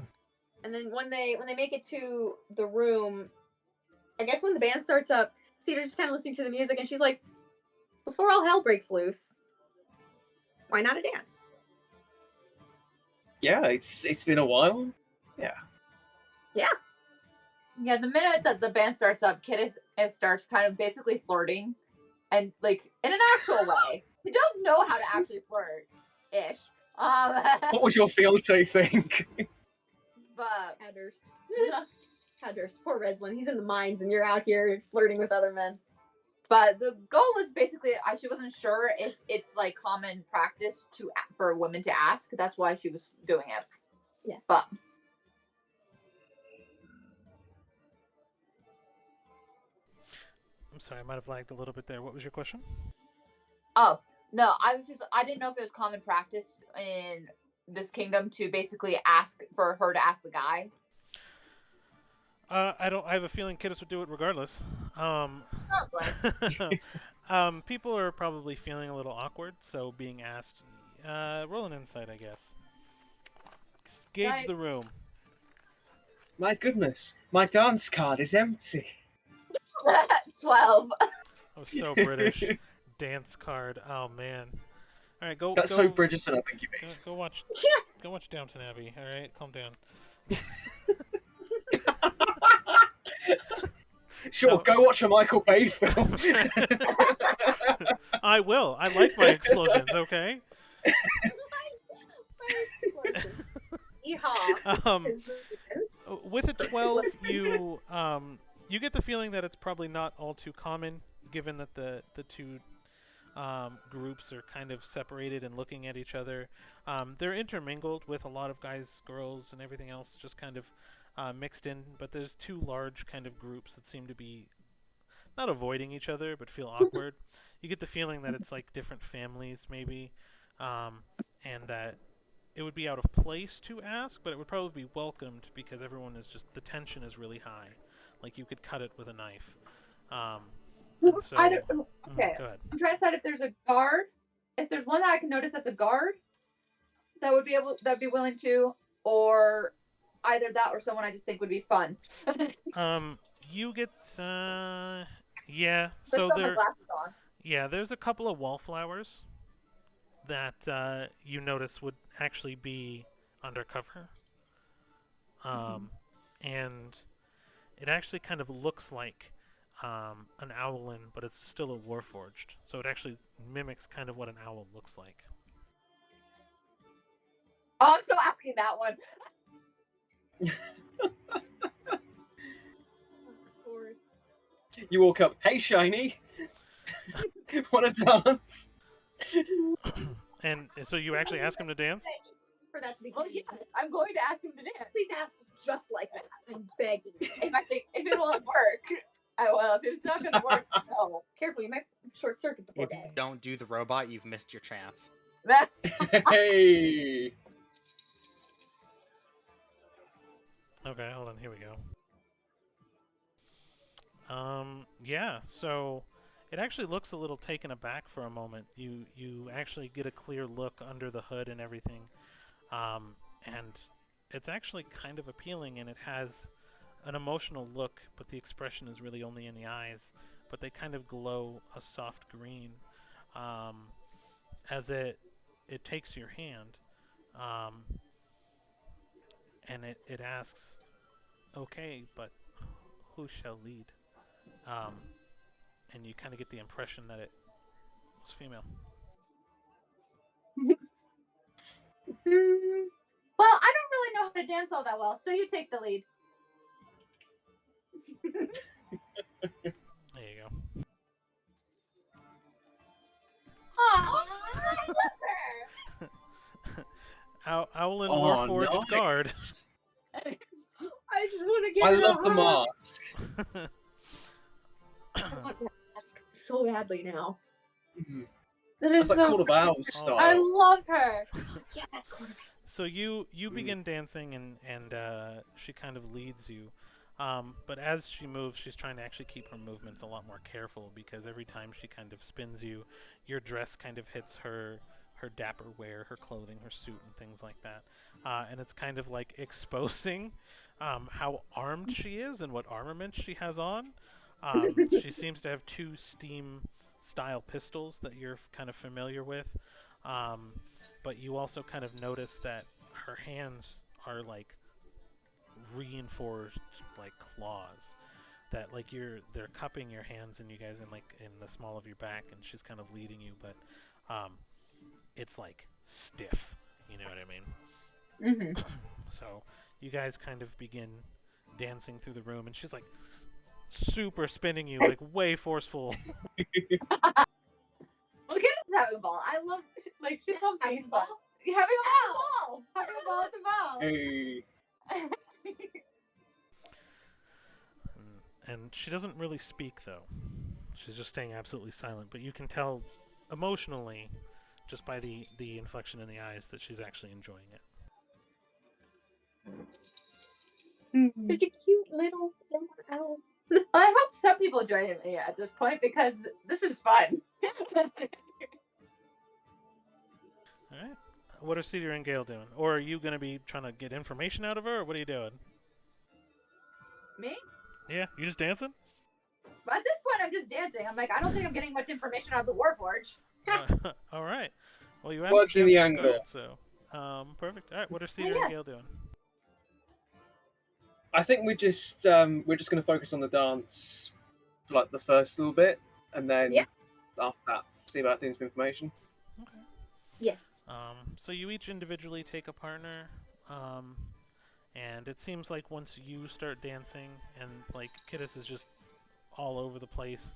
C: And then when they make it to the room, I guess when the band starts up, Cedar's just kind of listening to the music, and she's like, "Before all hell breaks loose, why not a dance?"
B: Yeah, it's been a while. Yeah.
D: Yeah, the minute that the band starts up, Kid starts kind of basically flirting, and like in an actual way. He does know how to actually flirt, ish.
B: What would your fiance think?
C: But Hadurst, poor Reslin. He's in the mines, and you're out here flirting with other men.
D: But the goal was basically, she wasn't sure if it's like common practice for women to ask. That's why she was doing it.
C: Yeah.
D: But
A: I'm sorry, I might have lagged a little bit there. What was your question?
D: oh no, I didn't know if it was common practice in this kingdom to basically ask for her to ask the guy.
A: I have a feeling Kiddis would do it regardless.
D: Probably.
A: People are probably feeling a little awkward, so being asked, roll an insight, I guess. Gauge the room.
B: My goodness, my dance card is empty.
D: 12.
A: Oh, so British. Dance card. Oh man. All right, go.
B: That's
A: go,
B: so British, and I think you mean.
A: Go watch. Go watch Downton Abbey. All right, calm down.
B: Sure, go watch a Michael Bay film.
A: I will. I like my explosions. Okay. With a 12, you get the feeling that it's probably not all too common, given that the two groups are kind of separated and looking at each other. They're intermingled with a lot of guys, girls, and everything else just kind of mixed in, but there's two large kind of groups that seem to be not avoiding each other, but feel awkward. You get the feeling that it's like different families, maybe, and that it would be out of place to ask, but it would probably be welcomed because everyone is just, the tension is really high. Like you could cut it with a knife. And so,
D: Either okay.
A: Go ahead.
D: I'm trying to decide if there's a guard. If there's one that I can notice that's a guard that would be willing to, or either that or someone I just think would be fun.
A: You get yeah.
D: But
A: So
D: still my
A: there,
D: glasses on.
A: yeah, there's a couple of wallflowers that you notice would actually be undercover. And it actually kind of looks like an owlin, but it's still a warforged. So it actually mimics kind of what an owl looks like.
D: Oh, I'm still asking that one.
C: Of course.
B: You walk up, hey, Shiny. Want to dance?
A: And so you actually ask him to dance?
C: For that to be.
D: Well, yes, I'm going to ask him to dance.
C: Please ask just like that. I'm begging.
D: If it won't work, I will. If it's not gonna work, no.
C: Careful, you might short circuit the poor
E: If you
C: guy.
E: don't do the robot, you've missed your chance.
B: Hey.
A: Okay, hold on. Here we go. Yeah. So it actually looks a little taken aback for a moment. You actually get a clear look under the hood and everything, and it's actually kind of appealing. And it has an emotional look, but the expression is really only in the eyes. But they kind of glow a soft green, as it takes your hand, and it asks, "Okay, but who shall lead?" And you kind of get the impression that it was female.
D: Well, I don't really know how to dance all that well, so you take the lead.
A: There you go.
D: Aww, I love her.
A: Owlin
B: Oh,
A: Warforged
B: nice.
A: Guard.
C: I just want to get
B: I
C: in a
B: love the
C: hug.
B: mask.
C: I want that mask so badly now.
B: Mhm.
C: That is
B: That's like
C: so.
B: Court of Owls
A: Oh.
B: style.
D: I love her.
C: Yeah, that's cool.
A: So you begin dancing, and she kind of leads you. But as she moves, she's trying to actually keep her movements a lot more careful, because every time she kind of spins you, your dress kind of hits her dapper wear, her clothing, her suit, and things like that. And it's kind of like exposing how armed she is and what armament she has on. She seems to have 2 steam-style pistols that you're kind of familiar with. But you also kind of notice that her hands are like reinforced like claws, that like they're cupping your hands and you guys in the small of your back, and she's kind of leading you, but it's like stiff, you know what I mean? So you guys kind of begin dancing through the room, and she's like super spinning you, like way forceful.
D: Look at us having a ball. I love, like, she's so
C: Having a
D: fun.
C: ball?
D: Having a ball. Having a ball at the ball.
B: Hey.
A: And she doesn't really speak, though. She's just staying absolutely silent, but you can tell emotionally, just by the inflection in the eyes, that she's actually enjoying it.
C: Such a cute little owl.
D: Well, I hope some people join me at this point, because this is fun.
A: Alright. What are Cedar and Gale doing? Or are you going to be trying to get information out of her, or what are you doing?
D: Me?
A: Yeah, you just dancing?
D: At this point, I'm just dancing. I'm like, I don't think I'm getting much information out of the Warforge.
A: Alright. Well, you asked
B: Working
A: to
B: the
A: dance with
B: angle.
A: guard, so perfect. Alright, what are Cedar
D: yeah.
A: and Gale doing?
B: I think we're just going to focus on the dance for like the first little bit, and then
C: Yeah.
B: after that, see about doing some information.
A: Okay.
C: Yes.
A: So you each individually take a partner, and it seems like once you start dancing, and like Kittis is just all over the place,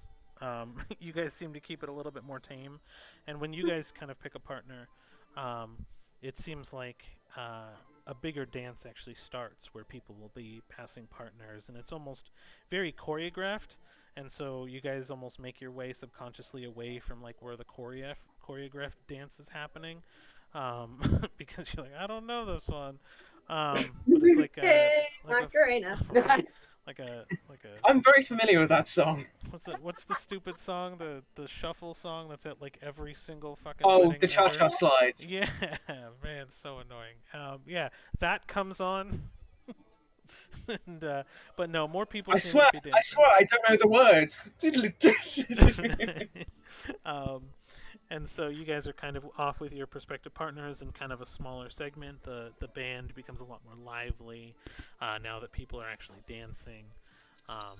A: you guys seem to keep it a little bit more tame. And when you guys kind of pick a partner, it seems like a bigger dance actually starts, where people will be passing partners, and it's almost very choreographed. And so you guys almost make your way subconsciously away from like where the choreographed dance is happening, because you're like, I don't know this one. But it's like
C: Hey,
A: like
C: Macarena.
A: like a
B: I'm very familiar with that song.
A: what's the stupid song, the shuffle song that's at like every single fucking
B: Oh,
A: wedding
B: the
A: ever?
B: cha-cha slide.
A: Yeah, man, so annoying. Yeah, that comes on. And but no, more people
B: I
A: seem
B: swear,
A: to be dancing.
B: I don't know the words.
A: um, and so you guys are kind of off with your prospective partners in kind of a smaller segment. The band becomes a lot more lively now that people are actually dancing. Um,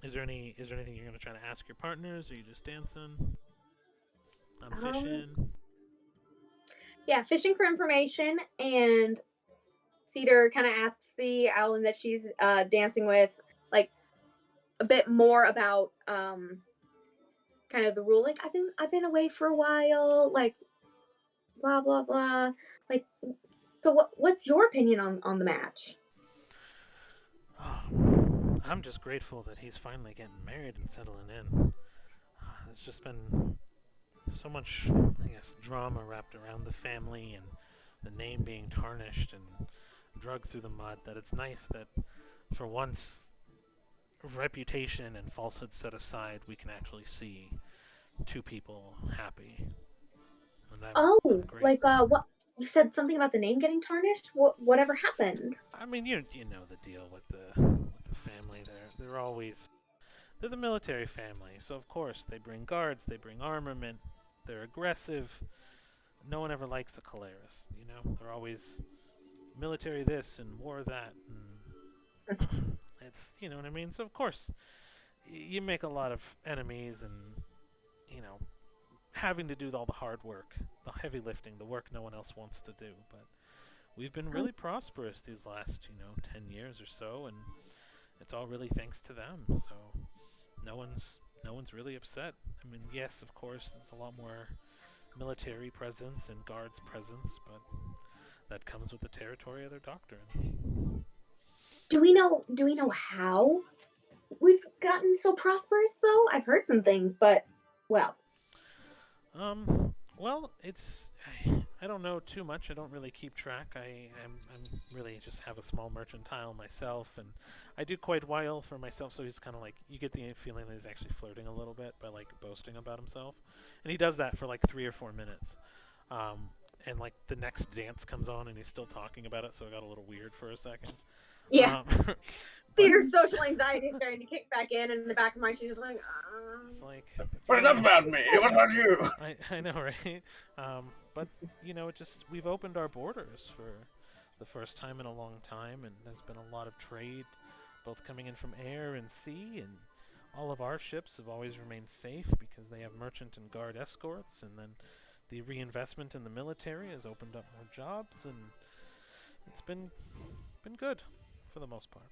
A: is there anything you're gonna try to ask your partners? Or are you just dancing? I'm fishing.
C: Yeah, fishing for information, and Cedar kind of asks the Owlin that she's dancing with, like, a bit more about kind of the rule. Like, I've been away for a while, like, blah blah blah. Like, so what's your opinion on the match?
A: Oh, I'm just grateful that he's finally getting married and settling in. There's just been so much, I guess, drama wrapped around the family and the name being tarnished and dragged through the mud that it's nice that for once, reputation and falsehood set aside, we can actually see two people happy. And I'm great.
C: Like what you said something about the name getting tarnished? Whatever happened?
A: I mean, you know the deal with the family. They're the military family, so of course they bring guards, they bring armament, they're aggressive. No one ever likes a Caleris, you know? They're always military this and war that, and it's, you know what I mean? So of course, you make a lot of enemies and, you know, having to do all the hard work, the heavy lifting, the work no one else wants to do, but we've been really prosperous these last, 10 years or so, and it's all really thanks to them, so no one's really upset. I mean, yes, of course, there's a lot more military presence and guards presence, but that comes with the territory of their doctrine.
C: Do we know how we've gotten so prosperous though? I've heard some things, but well.
A: Well, it's I don't know too much. I don't really keep track. I'm really just have a small mercantile myself, and I do quite well for myself. So he's kind of like, you get the feeling that he's actually flirting a little bit by like boasting about himself, and he does that for like 3 or 4 minutes. And like the next dance comes on, and he's still talking about it. So it got a little weird for a second.
C: Yeah.
A: But
C: Cedar's social anxiety is starting to kick back in the back of my, she's just like,
A: it's like,
B: What about me? What about you?
A: I know, right? But we've opened our borders for the first time in a long time, and there's been a lot of trade, both coming in from air and sea, and all of our ships have always remained safe because they have merchant and guard escorts, and then the reinvestment in the military has opened up more jobs, and it's been good for the most part.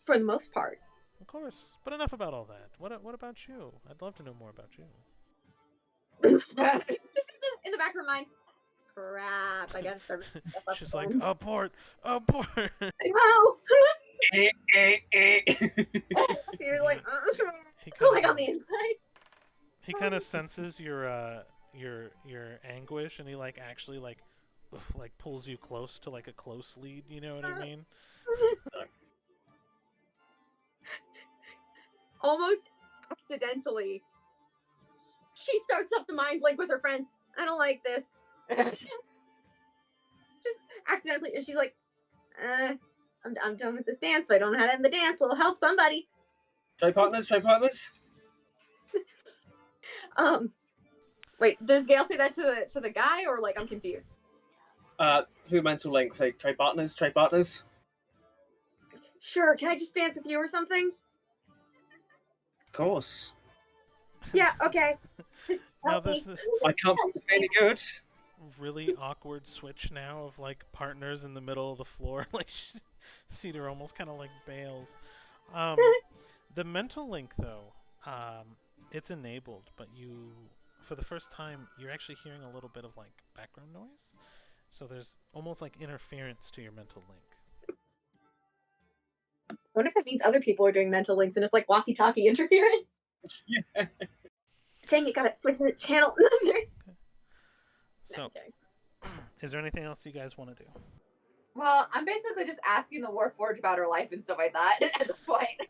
C: for the most part.
A: Of course, but enough about all that. What about you? I'd love to know more about you.
C: This is in the back of her mind. Crap, I gotta start.
A: She's like, abort.
C: Oh! Cedar's like, like on the inside.
A: He kind of senses your anguish, and he like actually like pulls you close to like a close lead. You know what I mean?
C: Almost accidentally, she starts up the mind link with her friends. I don't like this. Just accidentally, and she's like, I'm done with this dance, but I don't know how to end the dance. It'll help somebody.
B: Try partners.
C: Wait, does Gail say that to the guy, or like I'm confused?
B: Through mental link, say try partners.
C: Sure, can I just dance with you or something?
B: Of course.
C: Yeah, okay.
A: Now there's this
B: I can't be any good.
A: really awkward switch now of like partners in the middle of the floor. Like Cedar almost kind of like bails. The mental link though, it's enabled, but you, for the first time, you're actually hearing a little bit of like background noise. So there's almost like interference to your mental link.
C: I wonder if that means other people are doing mental links and it's like walkie-talkie interference.
B: Yeah.
C: Dang it, gotta switch the channel.
A: So,
C: Okay.
A: is there anything else you guys want to do?
D: Well, I'm basically just asking the Warforged about her life and stuff like that at this point.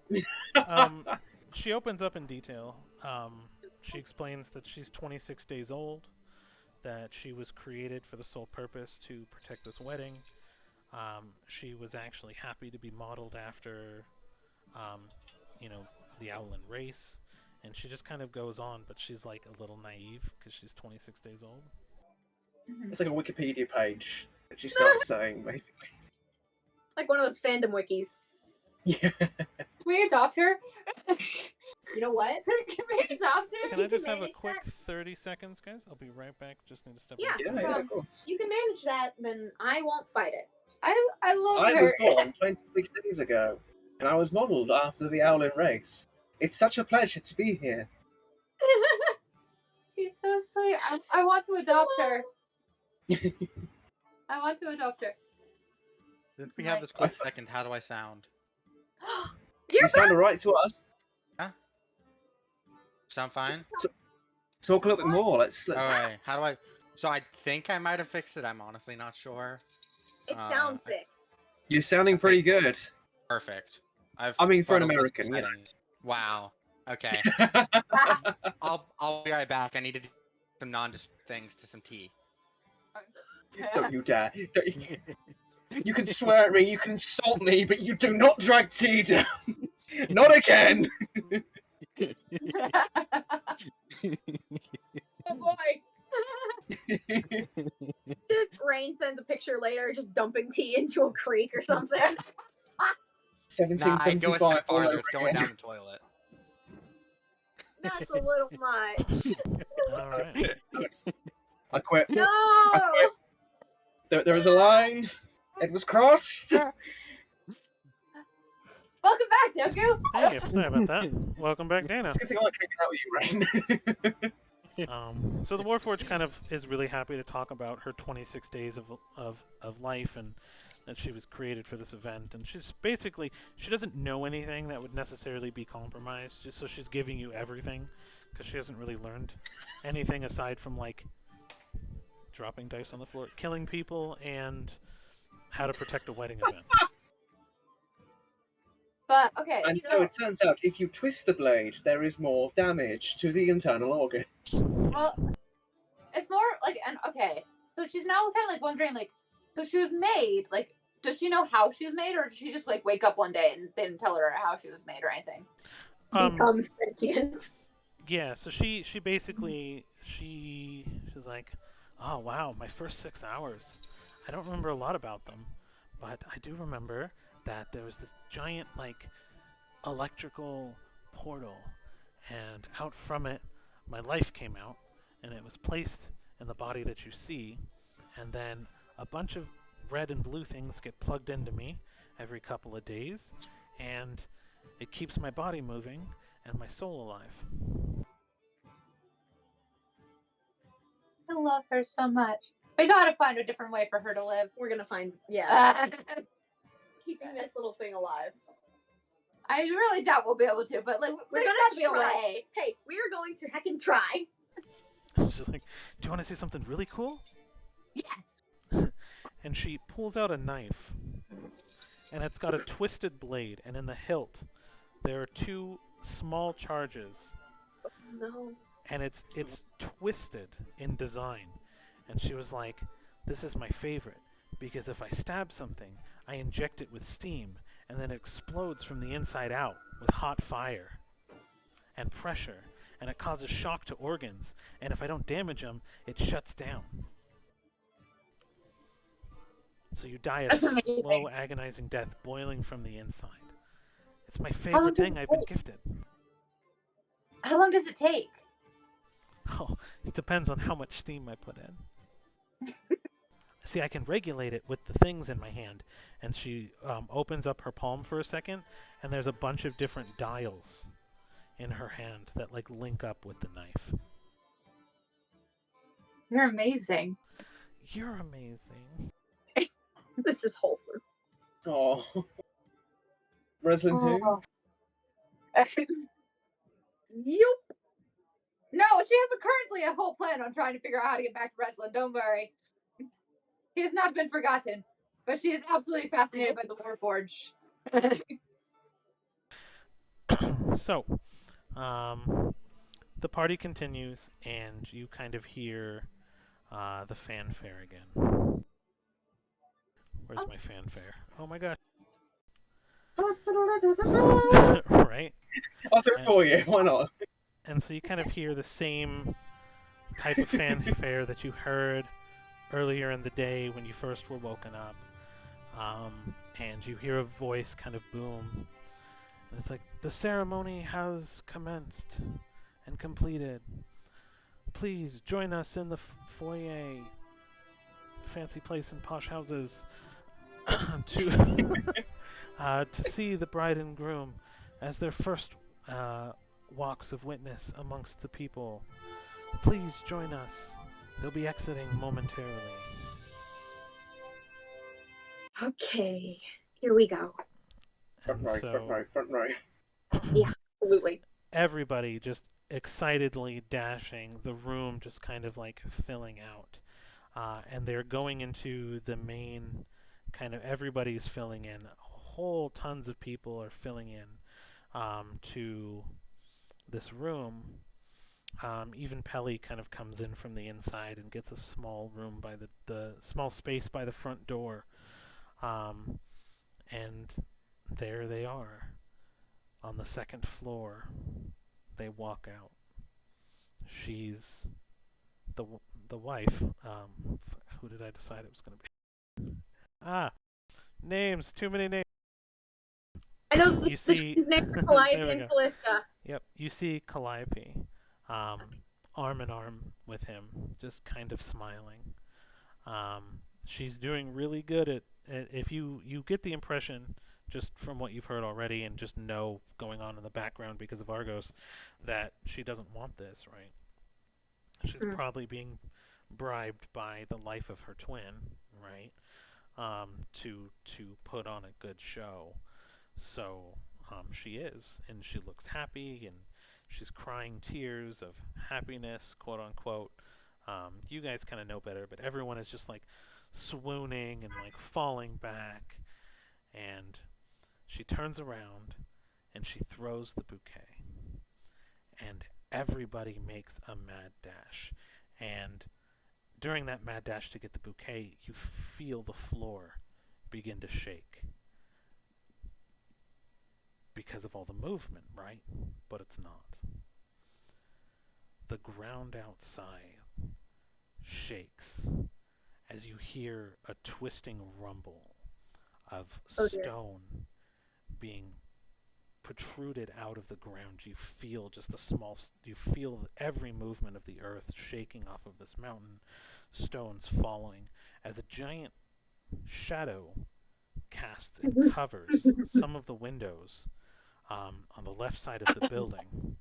A: She opens up in detail. She explains that she's 26 days old, that she was created for the sole purpose to protect this wedding. She was actually happy to be modeled after, you know, the Owlin race. And she just kind of goes on, but she's like a little naive because she's 26 days old.
B: It's like a Wikipedia page that she starts saying, basically.
C: Like one of those fandom wikis.
B: Yeah.
D: Can we adopt her?
C: You know what?
D: Can we adopt her?
A: Can I just have a quick 30 seconds, guys? I'll be right back. Just need to step
C: Yeah.
A: away.
B: Yeah, of course.
C: You can manage that, then I won't fight it.
D: I love
B: I
D: her.
B: was born 26 days ago, and I was modelled after the Owlin race. It's such a pleasure to be here.
D: She's so sweet. I want to adopt her. I want to adopt her.
E: Since we have this
B: I
E: quick second, how do I sound?
B: You sound alright to us.
E: Sound fine?
B: Talk a little bit more. Let's.
E: Alright, how do I... So I think I might have fixed it, I'm honestly not sure.
C: It sounds fixed.
B: You're sounding pretty good.
E: Perfect.
B: I mean, for an
E: fuddled with
B: American, you know.
E: settings. Wow. Okay. I'll be right back. I need to do some nondescript things to some tea.
B: Don't you dare. You can swear at me, you can insult me, but you do not drag tea down. Not again.
C: Oh boy. Just Rain sends a picture later, just dumping tea into a creek or something.
B: 1775.
E: Nah, I go a step
B: all
E: farther.
B: over
E: It's going
B: again.
E: down the toilet.
C: That's a little much.
A: All right.
B: I quit.
C: No.
B: I quit. There was a line. It was crossed.
D: Welcome back, Doku.
A: Hey, sorry about that. Welcome back, Dana.
B: It's a good thing I like hanging out with you, Rain.
A: So the Warforged kind of is really happy to talk about her 26 days of life and that she was created for this event. And she's basically, she doesn't know anything that would necessarily be compromised, just so she's giving you everything because she hasn't really learned anything aside from like dropping dice on the floor, killing people, and how to protect a wedding event.
D: But okay,
B: And so it turns out if you twist the blade, there is more damage to the internal organs.
D: well, it's more like okay. So she's now kind of like wondering, like, so she was made. Like, does she know how she was made, or did she just like wake up one day and they didn't tell her how she was made or anything?
C: Becomes sentient.
A: Yeah, so she basically she's like, oh wow, my first 6 hours. I don't remember a lot about them, but I do remember that there was this giant like electrical portal, and out from it my life came out, and it was placed in the body that you see, and then a bunch of red and blue things get plugged into me every couple of days, and it keeps my body moving and my soul alive.
D: I love her so much. We gotta find a different way for her to live.
C: We're gonna find, keeping this little thing alive.
D: I really doubt we'll be able to, but like
C: We're
D: there's
C: gonna
D: gotta be a
C: try.
D: way.
C: Hey, we're going to heckin' try.
A: She's like, do you want to see something really cool?
D: Yes.
A: And she pulls out a knife, and it's got a twisted blade, and in the hilt there are two small charges,
C: No.
A: and it's twisted in design. And she was like, this is my favorite, because if I stab something, I inject it with steam, and then it explodes from the inside out with hot fire and pressure, and it causes shock to organs, and if I don't damage them, it shuts down. So you die a
D: That's amazing.
A: slow, agonizing death boiling from the inside. It's my
D: long
A: favorite
D: does
A: thing
D: it
A: I've been
D: take?
A: gifted.
D: How long does it take?
A: Oh, it depends on how much steam I put in. See, I can regulate it with the things in my hand. And she opens up her palm for a second, and there's a bunch of different dials in her hand that like link up with the knife.
D: You're amazing.
A: You're amazing.
C: This is wholesome.
B: Oh. Reslin who?
D: Oh.
C: Yup.
D: No, she has currently a whole plan on trying to figure out how to get back to wrestling. Don't worry. He has not been forgotten. But she is absolutely fascinated by the Warforge.
A: So, the party continues, and you kind of hear the fanfare again. Where's my fanfare? Oh my gosh. Right?
B: I'll do it for you. Why not?
A: And so you kind of hear the same type of fanfare that you heard earlier in the day when you first were woken up. And you hear a voice kind of boom. And it's like, the ceremony has commenced and completed. Please join us in the foyer. Fancy place in posh houses to to see the bride and groom as their first walks of witness amongst the people. Please join us. They'll be exiting momentarily.
C: Okay, here we go.
B: Front
A: And
B: row,
A: so
B: front row, front row.
C: Yeah, absolutely.
A: everybody just excitedly dashing, the room just kind of like filling out. And they're going into the main kind of, everybody's filling in. Whole tons of people are filling in to this room. Even Pelly kind of comes in from the inside and gets a small room by the small space by the front door. And there they are on the second floor. They walk out. She's the wife. Who did I decide it was going to be? Names. Too many names.
C: I know
A: You see,
C: his name is
A: there
C: Calliope
A: we
C: and
A: go.
C: Callista.
A: Yep, you see Calliope, arm in arm with him, just kind of smiling. She's doing really good at if you get the impression just from what you've heard already and just know going on in the background because of Argos that she doesn't want this, right? She's probably being bribed by the life of her twin, right? To put on a good show. So she is, and she looks happy, and she's crying tears of happiness, quote unquote. You guys kind of know better, but everyone is just like swooning and like falling back. And she turns around and she throws the bouquet. And everybody makes a mad dash. And during that mad dash to get the bouquet, you feel the floor begin to shake. Because of all the movement, right? But it's not. The ground outside shakes as you hear a twisting rumble of stone being protruded out of the ground. You feel just you feel every movement of the earth shaking off of this mountain, stones falling as a giant shadow casts and covers some of the windows on the left side of the building.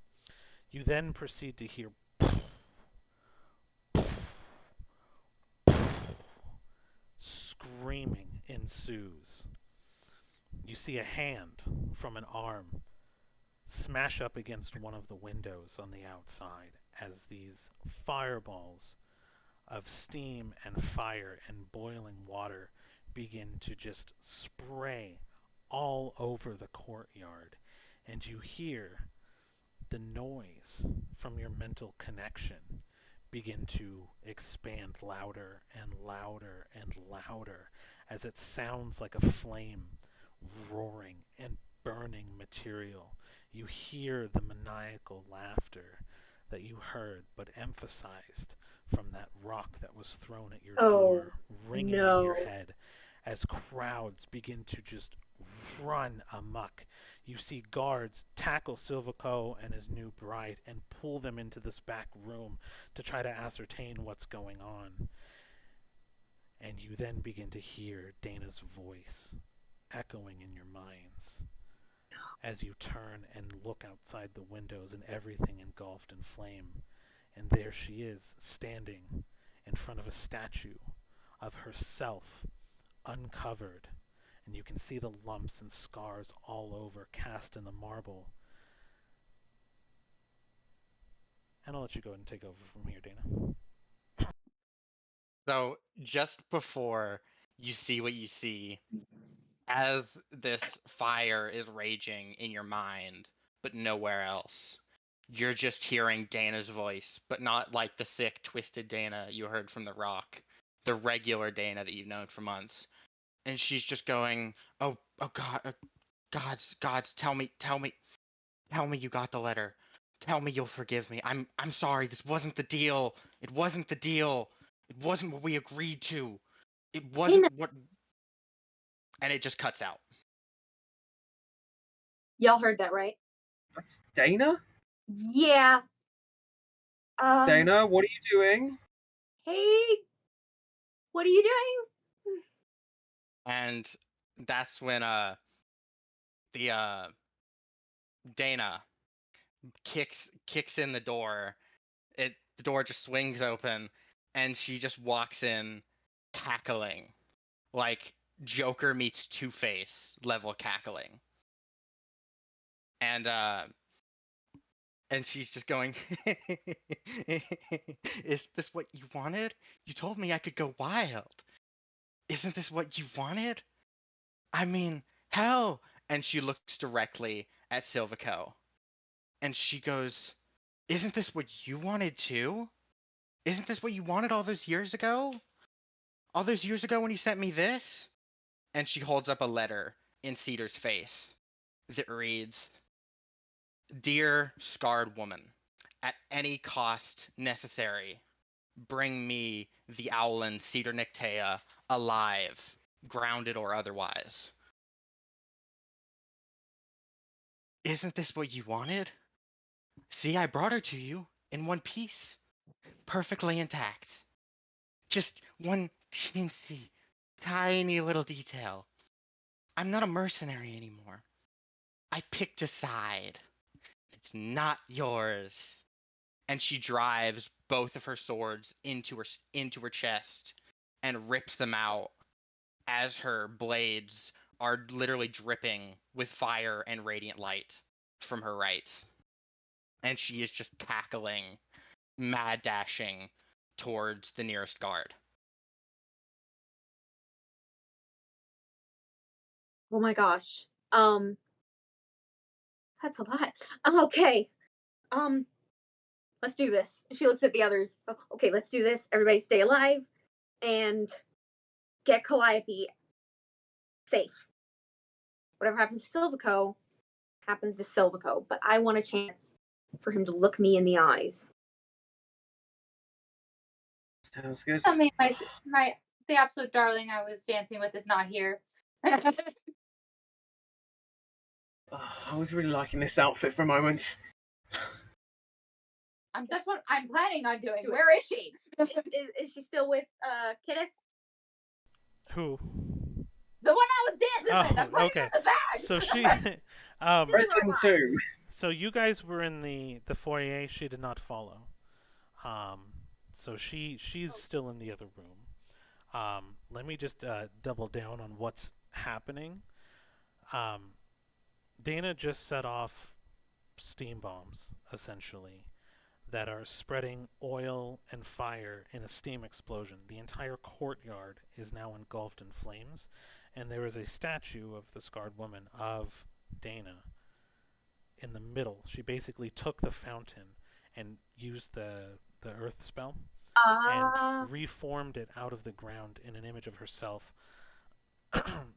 A: You then proceed to hear screaming ensues. You see a hand from an arm smash up against one of the windows on the outside as these fireballs of steam and fire and boiling water begin to just spray all over the courtyard. And you hear the noise from your mental connection begin to expand louder and louder and louder as it sounds like a flame roaring and burning material. You hear the maniacal laughter that you heard but emphasized from that rock that was thrown at your door ringing in your head as crowds begin to just run amok. You see guards tackle Silvico and his new bride and pull them into this back room to try to ascertain what's going on. And you then begin to hear Dana's voice echoing in your minds as you turn and look outside the windows and everything engulfed in flame. And there she is, standing in front of a statue of herself, uncovered. And you can see the lumps and scars all over, cast in the marble. And I'll let you go ahead and take over from here, Dana.
E: So just before you see what you see as this fire is raging in your mind, but nowhere else. You're just hearing Dana's voice, but not like the sick, twisted Dana you heard from the Rock, the regular Dana that you've known for months. And she's just going, "Oh, God, gods, tell me you got the letter. Tell me you'll forgive me. I'm sorry. This wasn't the deal. It wasn't the deal. It wasn't what we agreed to. It wasn't
C: Dana.
E: what." And it just cuts out.
C: Y'all heard that, right?
B: That's Dana?
C: Yeah.
B: Dana, what are you doing?
C: Hey, what are you doing?
E: And that's when the Dana kicks in the door. The door just swings open, and she just walks in, cackling, like Joker meets Two-Face level cackling, and she's just going, "Is this what you wanted? You told me I could go wild. Isn't this what you wanted? I mean, hell!" And she looks directly at Silvico, and she goes, "Isn't this what you wanted too? Isn't this what you wanted all those years ago? All those years ago when you sent me this?" And she holds up a letter in Cedar's face that reads, "Dear scarred woman, at any cost necessary, bring me the Owlin Cedar Nictea alive, grounded or otherwise." Isn't this what you wanted? See, I brought her to you in one piece, perfectly intact. Just one teensy, tiny little detail. I'm not a mercenary anymore. I picked a side. It's not yours. And she drives both of her swords into her chest and rips them out as her blades are literally dripping with fire and radiant light from her right. And she is just cackling, mad dashing towards the nearest guard.
C: Oh my gosh. That's a lot. Okay. Let's do this. She looks at the others. Oh, okay, let's do this. Everybody stay alive and get Calliope safe. Whatever happens to Silvico happens to Silvico, but I want a chance for him to look me in the eyes.
B: Sounds good.
D: I mean, the absolute darling I was dancing with is not here.
B: I was really liking this outfit for a moment.
D: That's what I'm planning on doing. Where is she?
C: Is she still with Kittis?
A: Who?
D: The one I was dancing with. I'm putting
A: okay.
D: her in the bag.
A: So she,
B: Resident 2.
A: so you guys were in the foyer. She did not follow. So she's still in the other room. Let me just double down on what's happening. Dana just set off steam bombs, essentially, that are spreading oil and fire in a steam explosion. The entire courtyard is now engulfed in flames, and there is a statue of the scarred woman, of Dana, in the middle. She basically took the fountain and used the earth spell and reformed it out of the ground in an image of herself.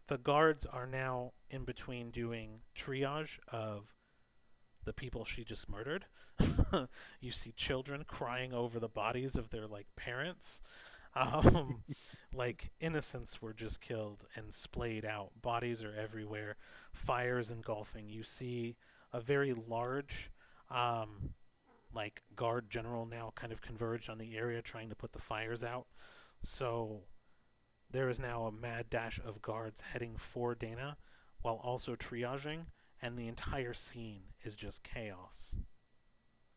A: The guards are now in between doing triage of the people she just murdered. You see children crying over the bodies of their parents. Like innocents were just killed and splayed out. Bodies are everywhere. Fires engulfing. You see a very large guard general now kind of converged on the area trying to put the fires out. So there is now a mad dash of guards heading for Dana while also triaging, and the entire scene is just chaos.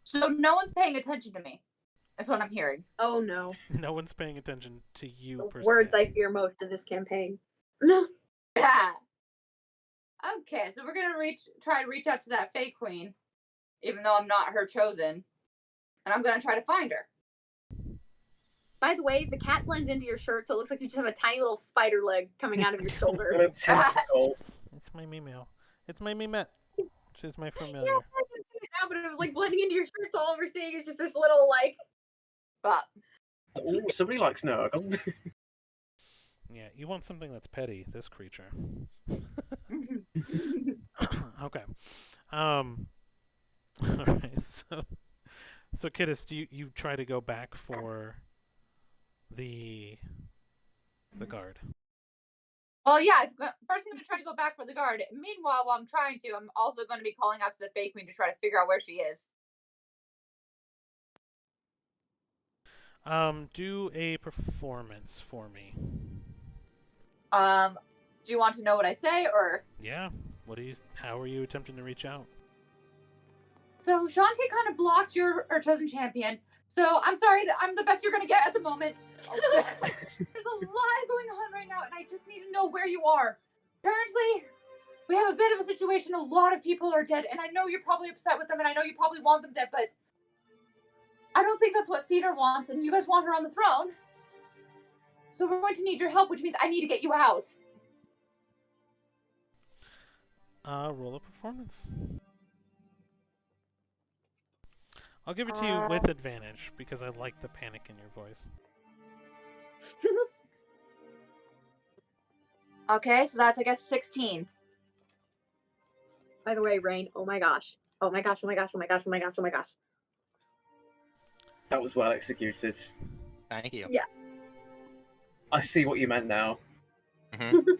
D: So no one's paying attention to me. That's what I'm hearing.
C: Oh no.
A: No one's paying attention to you
C: The
A: per
C: words
A: se.
C: I fear most in this campaign. No.
D: Yeah. Okay, so we're gonna try to reach out to that Fae Queen, even though I'm not her chosen, and I'm gonna try to find her.
C: By the way, the cat blends into your shirt, so it looks like you just have a tiny little spider leg coming out of your shoulder.
B: Got a tentacle.
A: It's my Meow. It's my Memet. She's my familiar.
C: Yeah, I can see it now, but it was like blending into your shirt, so all we're seeing is just this little like. But
B: Ooh, somebody likes Nurgle.
A: Yeah, you want something that's petty, this creature. Okay. Alright, so Kittis, do you try to go back for the guard?
D: Well, yeah. First, I'm going to try to go back for the guard. Meanwhile, while I'm trying to, I'm also going to be calling out to the Fey Queen to try to figure out where she is.
A: Do a performance for me.
D: Do you want to know what I say, or?
A: Yeah. How are you attempting to reach out?
D: So Shantae kind of blocked your chosen champion. So I'm sorry that I'm the best you're gonna get at the moment. There's a lot going on right now, and I just need to know where you are. Currently, we have a bit of a situation. A lot of people are dead, and I know you're probably upset with them, and I know you probably want them dead, but I don't think that's what Cedar wants, and you guys want her on the throne. So we're going to need your help, which means I need to get you out.
A: Roll a performance. I'll give it to you with advantage because I like the panic in your voice.
D: Okay, so that's, I guess, 16.
C: By the way, Rain, oh my gosh. Oh my gosh, oh my gosh, oh my gosh, oh my gosh, oh my gosh.
B: That was well executed.
E: Thank you.
C: Yeah.
B: I see what you meant now.
E: Mm-hmm.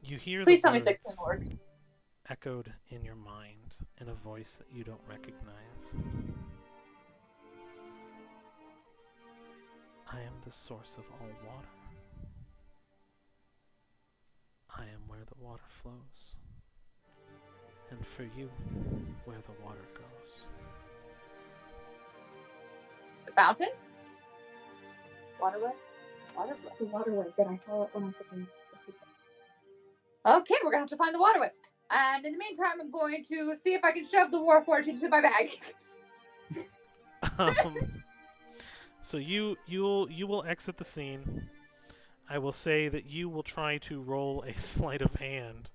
A: You hear
D: Please
A: the
D: tell me
A: words
D: 16 works.
A: echoed in your mind in a voice that you don't recognize. I am the source of all water. I am where the water flows. And for you, where the water goes.
D: The fountain? Waterway? Waterway.
C: The waterway that I saw when I was looking for secret.
D: Okay, we're gonna have to find the waterway. And in the meantime, I'm going to see if I can shove the Warforged into my bag.
A: So you will exit the scene. I will say that you will try to roll a sleight of hand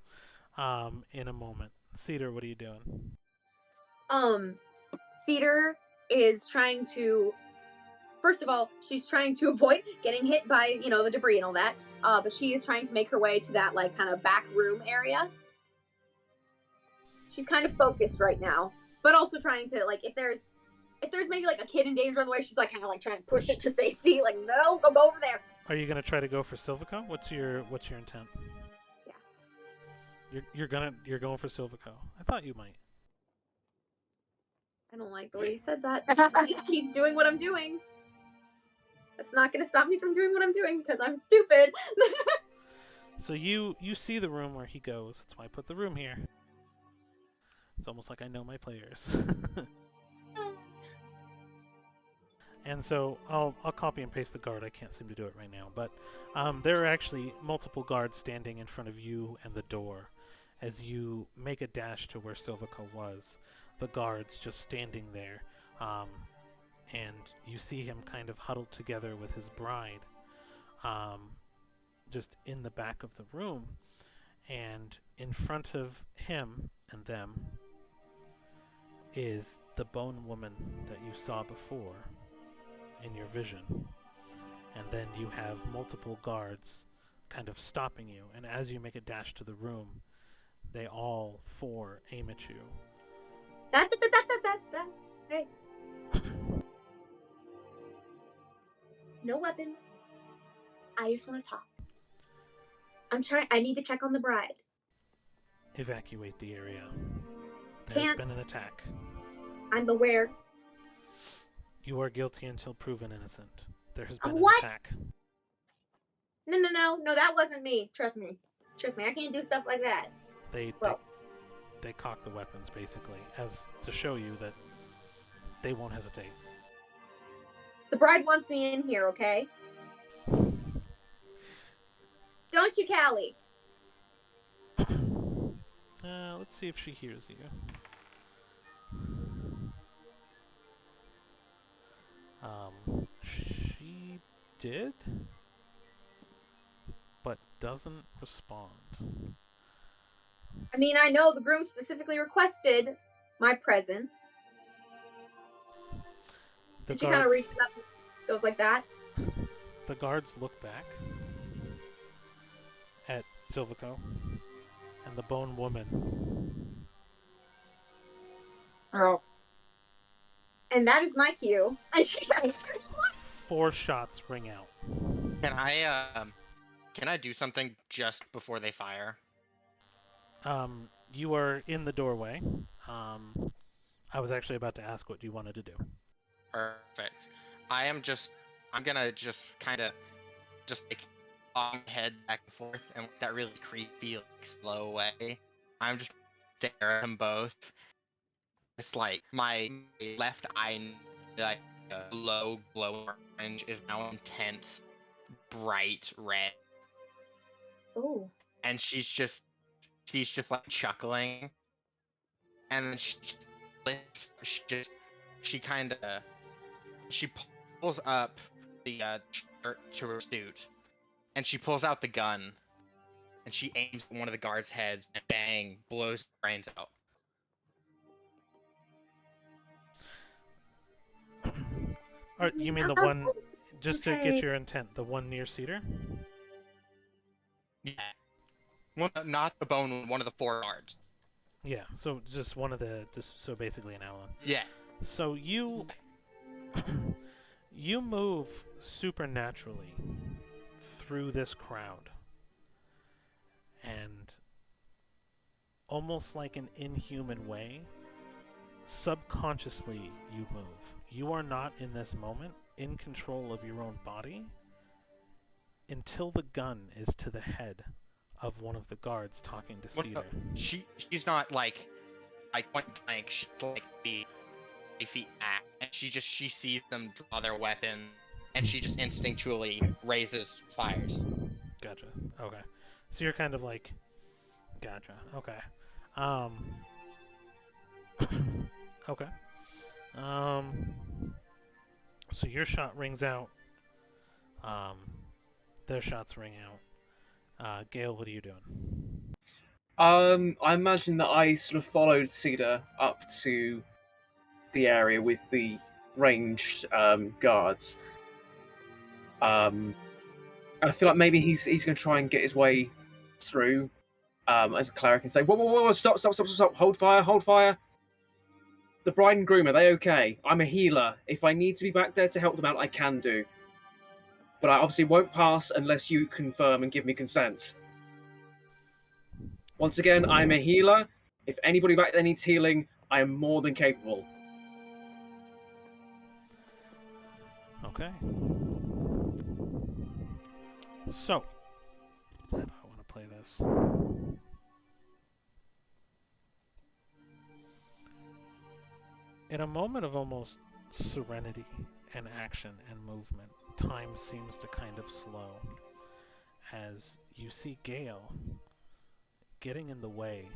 A: in a moment. Cedar, what are you doing?
C: Cedar is trying to. First of all, she's trying to avoid getting hit by, the debris and all that. But she is trying to make her way to that like kind of back room area. She's kind of focused right now, but also trying to like if there's maybe like a kid in danger on the way, she's like kind of like trying to push it to safety. Like no, go over there.
A: Are you gonna try to go for Silvico? What's your intent?
C: Yeah.
A: You're going for Silvico. I thought you might.
C: I don't like the way you said that. I keep doing what I'm doing. That's not going to stop me from doing what I'm doing because I'm stupid.
A: So you see the room where he goes. That's why I put the room here. It's almost like I know my players. And so I'll copy and paste the guard. I can't seem to do it right now, but there are actually multiple guards standing in front of you and the door. As you make a dash to where Silvico was, the guard's just standing there, and you see him kind of huddled together with his bride, just in the back of the room, and in front of him and them is the bone woman that you saw before in your vision. And then you have multiple guards kind of stopping you, and as you make a dash to the room, they all four aim at you.
C: Hey. No weapons. I just want to talk. I need to check on the bride.
A: Evacuate the area. There's been an attack.
C: I'm aware.
A: You are guilty until proven innocent. There has been an attack.
C: No, that wasn't me. Trust me, I can't do stuff like that.
A: They cock the weapons basically, as to show you that they won't hesitate.
C: The bride wants me in here, okay? Don't you, Callie?
A: Let's see if she hears you. She did, but doesn't respond.
C: I mean, I know the groom specifically requested my presence.
A: The
C: She kind of
A: guards,
C: reaches up and goes like that.
A: the guards look back at Silvico and the bone woman.
D: Oh.
C: And that is my cue. And she just
A: 4 shots ring out.
E: Can I do something just before they fire?
A: You are in the doorway. I was actually about to ask what you wanted to do.
E: Perfect. I'm gonna just kind of just like bob my head back and forth and like that really creepy like slow way. I'm just stare at them both. It's like my left eye, like a low glow orange, is now intense, bright red,
C: Oh.
E: and she's just like chuckling, and then she pulls up the shirt to her suit, and she pulls out the gun, and she aims at one of the guards' heads, and bang, blows his brains out.
A: You mean the one, just to get your intent, the one near Cedar?
E: Yeah. Well, not the bone one, one of the 4 guards.
A: Yeah, so just one of the, so basically an Alan.
E: Yeah.
A: So you you move supernaturally through this crowd, and almost like an inhuman way, subconsciously you move. You are not in this moment in control of your own body until the gun is to the head of one of the guards talking to Cedar.
E: She's not like point blank. She's like the 8 feet back, and she sees them draw their weapon, and she just instinctually raises fires.
A: Gotcha. Okay. So you're kind of like, gotcha. Okay. Okay. So your shot rings out. Their shots ring out. Gale, what are you doing?
B: I imagine that I sort of followed Cedar up to the area with the ranged guards. I feel like maybe he's going to try and get his way through as a cleric and say, whoa, whoa, whoa, stop, stop, stop, stop, hold fire, hold fire. The bride and groom, are they okay? I'm a healer. If I need to be back there to help them out, I can do. But I obviously won't pass unless you confirm and give me consent. Once again, I'm a healer. If anybody back there needs healing, I am more than capable.
A: Okay. So, how do I want to play this? In a moment of almost serenity and action and movement, time seems to kind of slow as you see Gale getting in the way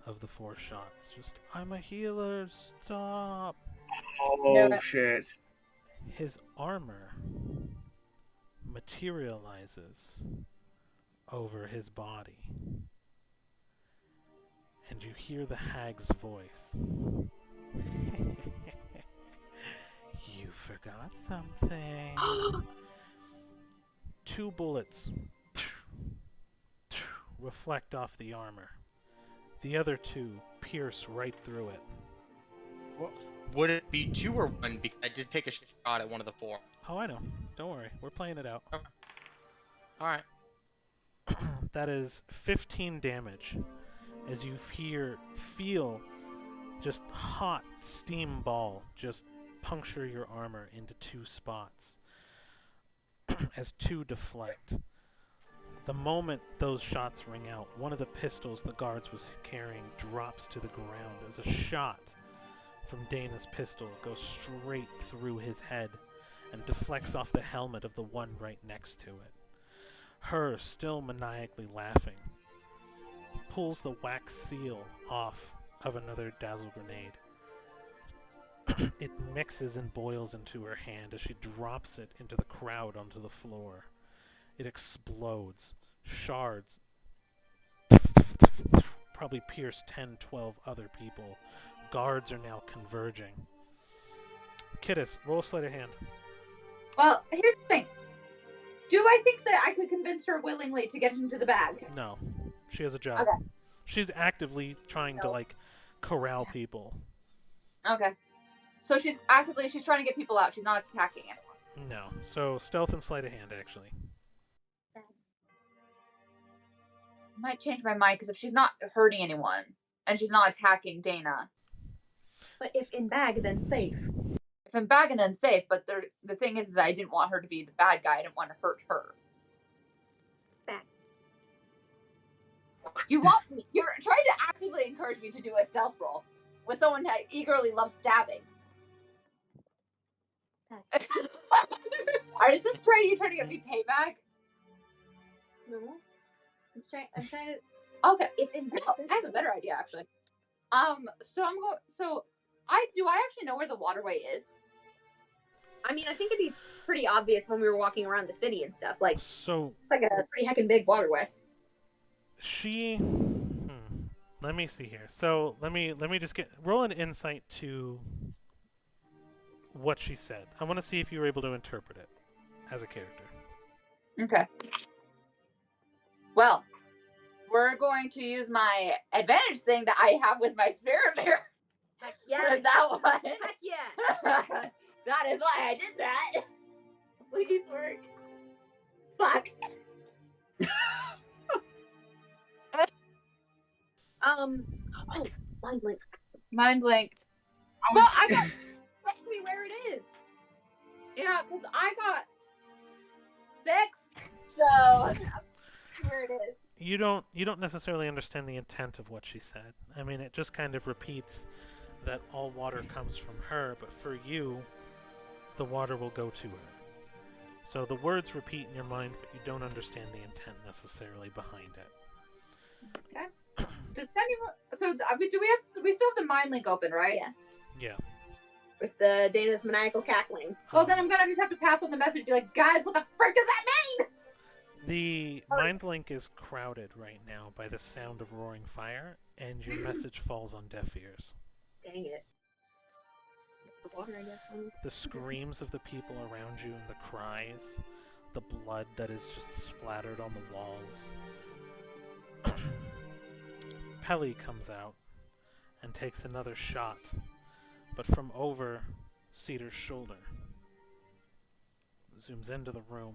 A: of the 4 shots. Just, I'm a healer, stop!
B: Oh, shit.
A: His armor materializes over his body, and you hear the hag's voice. You forgot something. 2 bullets reflect off the armor. The other 2 pierce right through it.
E: Would it be 2 or 1? Because I did take a shot at one of the 4.
A: Oh, I know. Don't worry. We're playing it out.
E: Okay. Alright.
A: That is 15 damage as you feel just hot steam ball just puncture your armor into 2 spots as 2 deflect. The moment those shots ring out, one of the pistols the guards was carrying drops to the ground as a shot from Dana's pistol goes straight through his head and deflects off the helmet of the one right next to it. Her, still maniacally laughing, pulls the wax seal off of another dazzle grenade. It mixes and boils into her hand as she drops it into the crowd onto the floor. It explodes. Shards probably pierce 10, 12 other people. Guards are now converging. Kittis, roll a sleight of hand.
D: Well, here's the thing. Do I think that I could convince her willingly to get into the bag?
A: No. She has a job.
D: Okay.
A: She's actively trying to, like, corral people.
D: Okay. So she's trying to get people out. She's not attacking anyone.
A: No. So stealth and sleight of hand, actually.
D: I might change my mind, because if she's not hurting anyone and she's not attacking Dana.
C: But if in bag, then safe.
D: If in bag and then safe, but the thing is I didn't want her to be the bad guy. I didn't want to hurt her.
C: Bag.
D: You're trying to actively encourage me to do a stealth roll with someone that eagerly loves stabbing. Alright, is this you trying to get me payback?
C: No. I'm trying to.
D: Okay.
C: If in bag,
D: I have a better idea, actually. So do I actually know where the waterway is?
C: I mean, I think it'd be pretty obvious when we were walking around the city and stuff. Like,
A: So
C: it's like a pretty heckin' big waterway.
A: she... Let me see here. So let me just roll an insight to what she said. I want to see if you were able to interpret it as a character.
D: Okay. Well, we're going to use my advantage thing that I have with my spirit mirror.
C: Heck
D: For
C: yeah.
D: that one.
C: Heck yeah.
D: That is why I did that. Please work. Fuck.
C: Oh, mind link.
D: Mind link.
B: I
D: I got text me where it is. Yeah, because I got 6. So where it is.
A: You don't necessarily understand the intent of what she said. I mean, it just kind of repeats that all water comes from her, but for you, the water will go to her. So the words repeat in your mind, but you don't understand the intent necessarily behind it.
D: Okay. Does anyone? So we still have the mind link open, right?
C: Yes.
A: Yeah.
C: With the Dana's maniacal cackling.
D: Well, then I'm gonna just have to pass on the message. Be like, guys, what the frick does that mean?
A: The mind link is crowded right now by the sound of roaring fire, and your message falls on deaf ears.
C: Dang it. The water, I guess.
A: The screams of the people around you and the cries, the blood that is just splattered on the walls. Pelly comes out and takes another shot, but from over Cedar's shoulder. Zooms into the room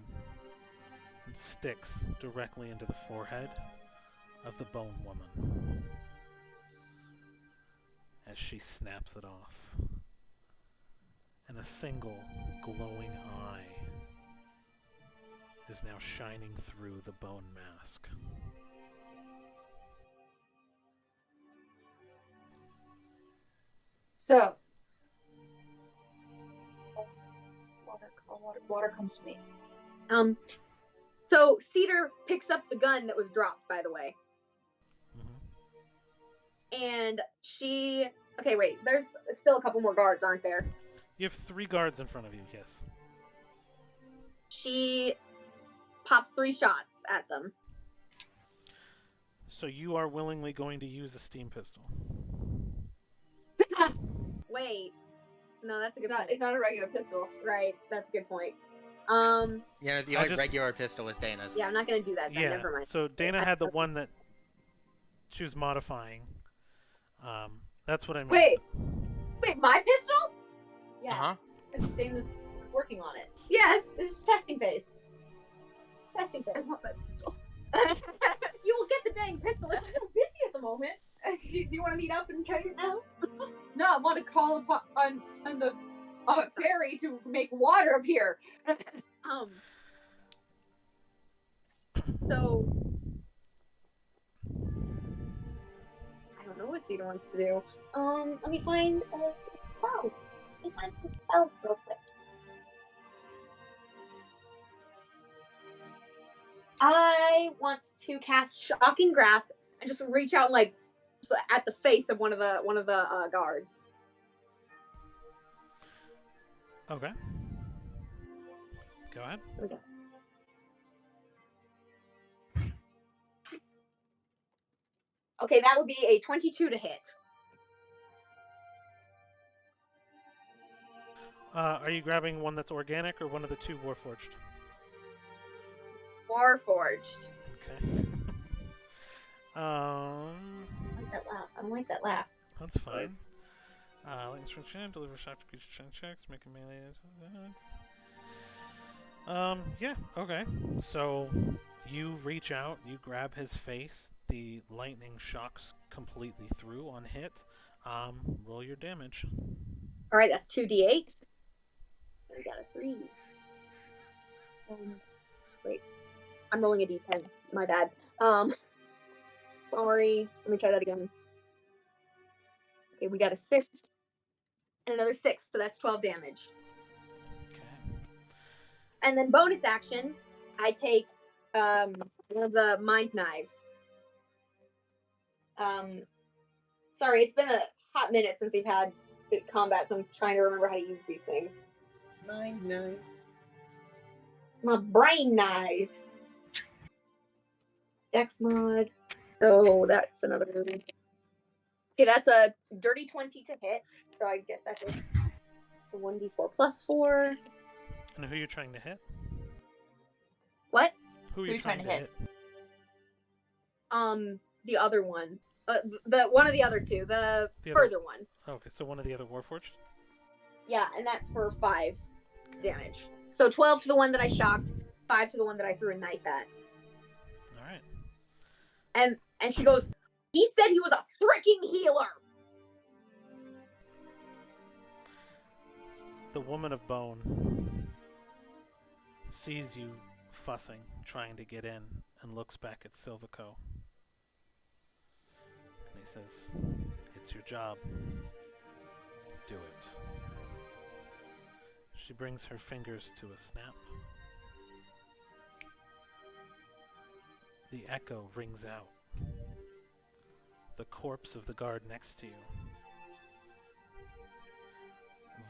A: and sticks directly into the forehead of the bone woman as she snaps it off. And a single glowing eye is now shining through the bone mask.
D: So, water comes to me.
C: So Cedar picks up the gun that was dropped, by the way.
A: Mm-hmm.
C: And she... Okay, wait. There's still a couple more guards, aren't there?
A: You have 3 guards in front of you, yes.
C: She pops 3 shots at them.
A: So you are willingly going to use a steam pistol.
C: Wait. No, that's a good point.
D: It's not a regular pistol.
C: Right, that's a good point.
E: Yeah, the
A: I
E: only
A: just-
E: regular pistol is Dana's.
C: Yeah, I'm not gonna do that then.
A: Yeah,
C: Never mind.
A: so Dana had the one that she was modifying. That's what I meant.
D: Wait, my pistol?
C: Yeah,
E: Uh-huh.
C: Dana's working on it.
D: Yes.
C: It's testing phase. Testing phase.
D: I want my pistol.
C: You will get the dang pistol. It's so busy at the moment. Do you want to meet up and trade it now?
D: No, I want to call upon on the fairy to make water appear.
C: So I don't know what Cedar wants to do. Let me find a spell. Let me find a spell real quick. I want to cast Shocking Grasp and just reach out and just at the face of one of the guards.
A: Okay. Go ahead.
C: Okay. Okay, that would be a 22 to hit.
A: Are you grabbing one that's organic or one of the two Warforged?
C: Warforged.
A: Okay.
C: I like that laugh. I don't like that laugh.
A: That's fine. Lightning strike chant, deliver shock to creature checks, make a melee. Yeah, okay. So you reach out, you grab his face, the lightning shocks completely through on hit. Roll your damage.
C: Alright, that's 2d8. I got a 3. Wait. I'm rolling a d10. My bad. Sorry. Let me try that again. Okay, we got a 6. And another 6, so that's 12 damage.
A: Okay.
C: And then bonus action, I take one of the mind knives. Sorry, it's been a hot minute since we've had combat, so I'm trying to remember how to use these things.
B: Mind knife.
C: My brain knives. Dex mod. So that's another. Okay, that's a dirty 20 to hit. So I guess that hits the 1d4 plus 4.
A: And who are you trying to hit?
C: What?
A: Who are you trying to hit?
C: The other one. The one of the other two. The further one.
A: Okay, so one of the other Warforged?
C: Yeah, and that's for 5 damage. So 12 to the one that I shocked, 5 to the one that I threw a knife at.
A: Alright.
C: And she goes, he said he was a freaking healer!
A: The woman of bone sees you fussing, trying to get in, and looks back at Silvico. And he says, "It's your job. Do it." She brings her fingers to a snap. The echo rings out. The corpse of the guard next to you.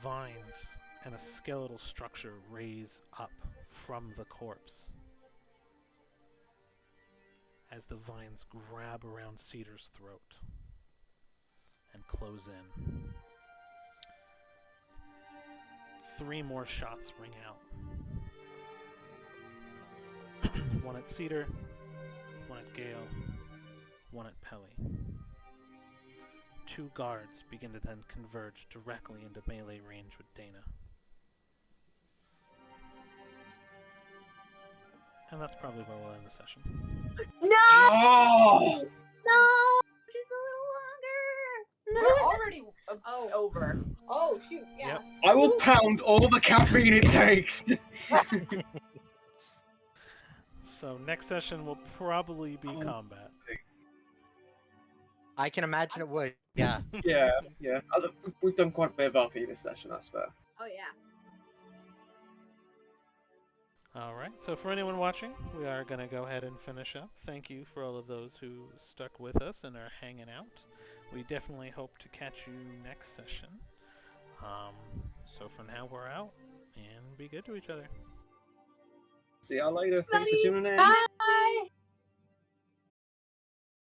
A: Vines and a skeletal structure raise up from the corpse as the vines grab around Cedar's throat and close in. 3 more shots ring out. One at Cedar, one at Gale, one at Pelly. 2 guards begin to then converge directly into melee range with Dana. And that's probably where we'll end the session.
C: No!
B: Oh!
C: No! Just a little longer!
D: We're already
C: Oh.
D: over.
C: Oh, shoot, yeah.
A: Yep.
B: I will pound all the caffeine it takes.
A: So next session will probably be
B: Oh.
A: combat.
E: I can imagine it would. Yeah.
B: Yeah. We've done quite a bit of RP this session, that's fair.
C: Oh, yeah.
A: Alright, so for anyone watching, we are going to go ahead and finish up. Thank you for all of those who stuck with us and are hanging out. We definitely hope to catch you next session. So for now, we're out, and be good to each other.
B: See y'all later. Thanks for tuning in.
D: Bye.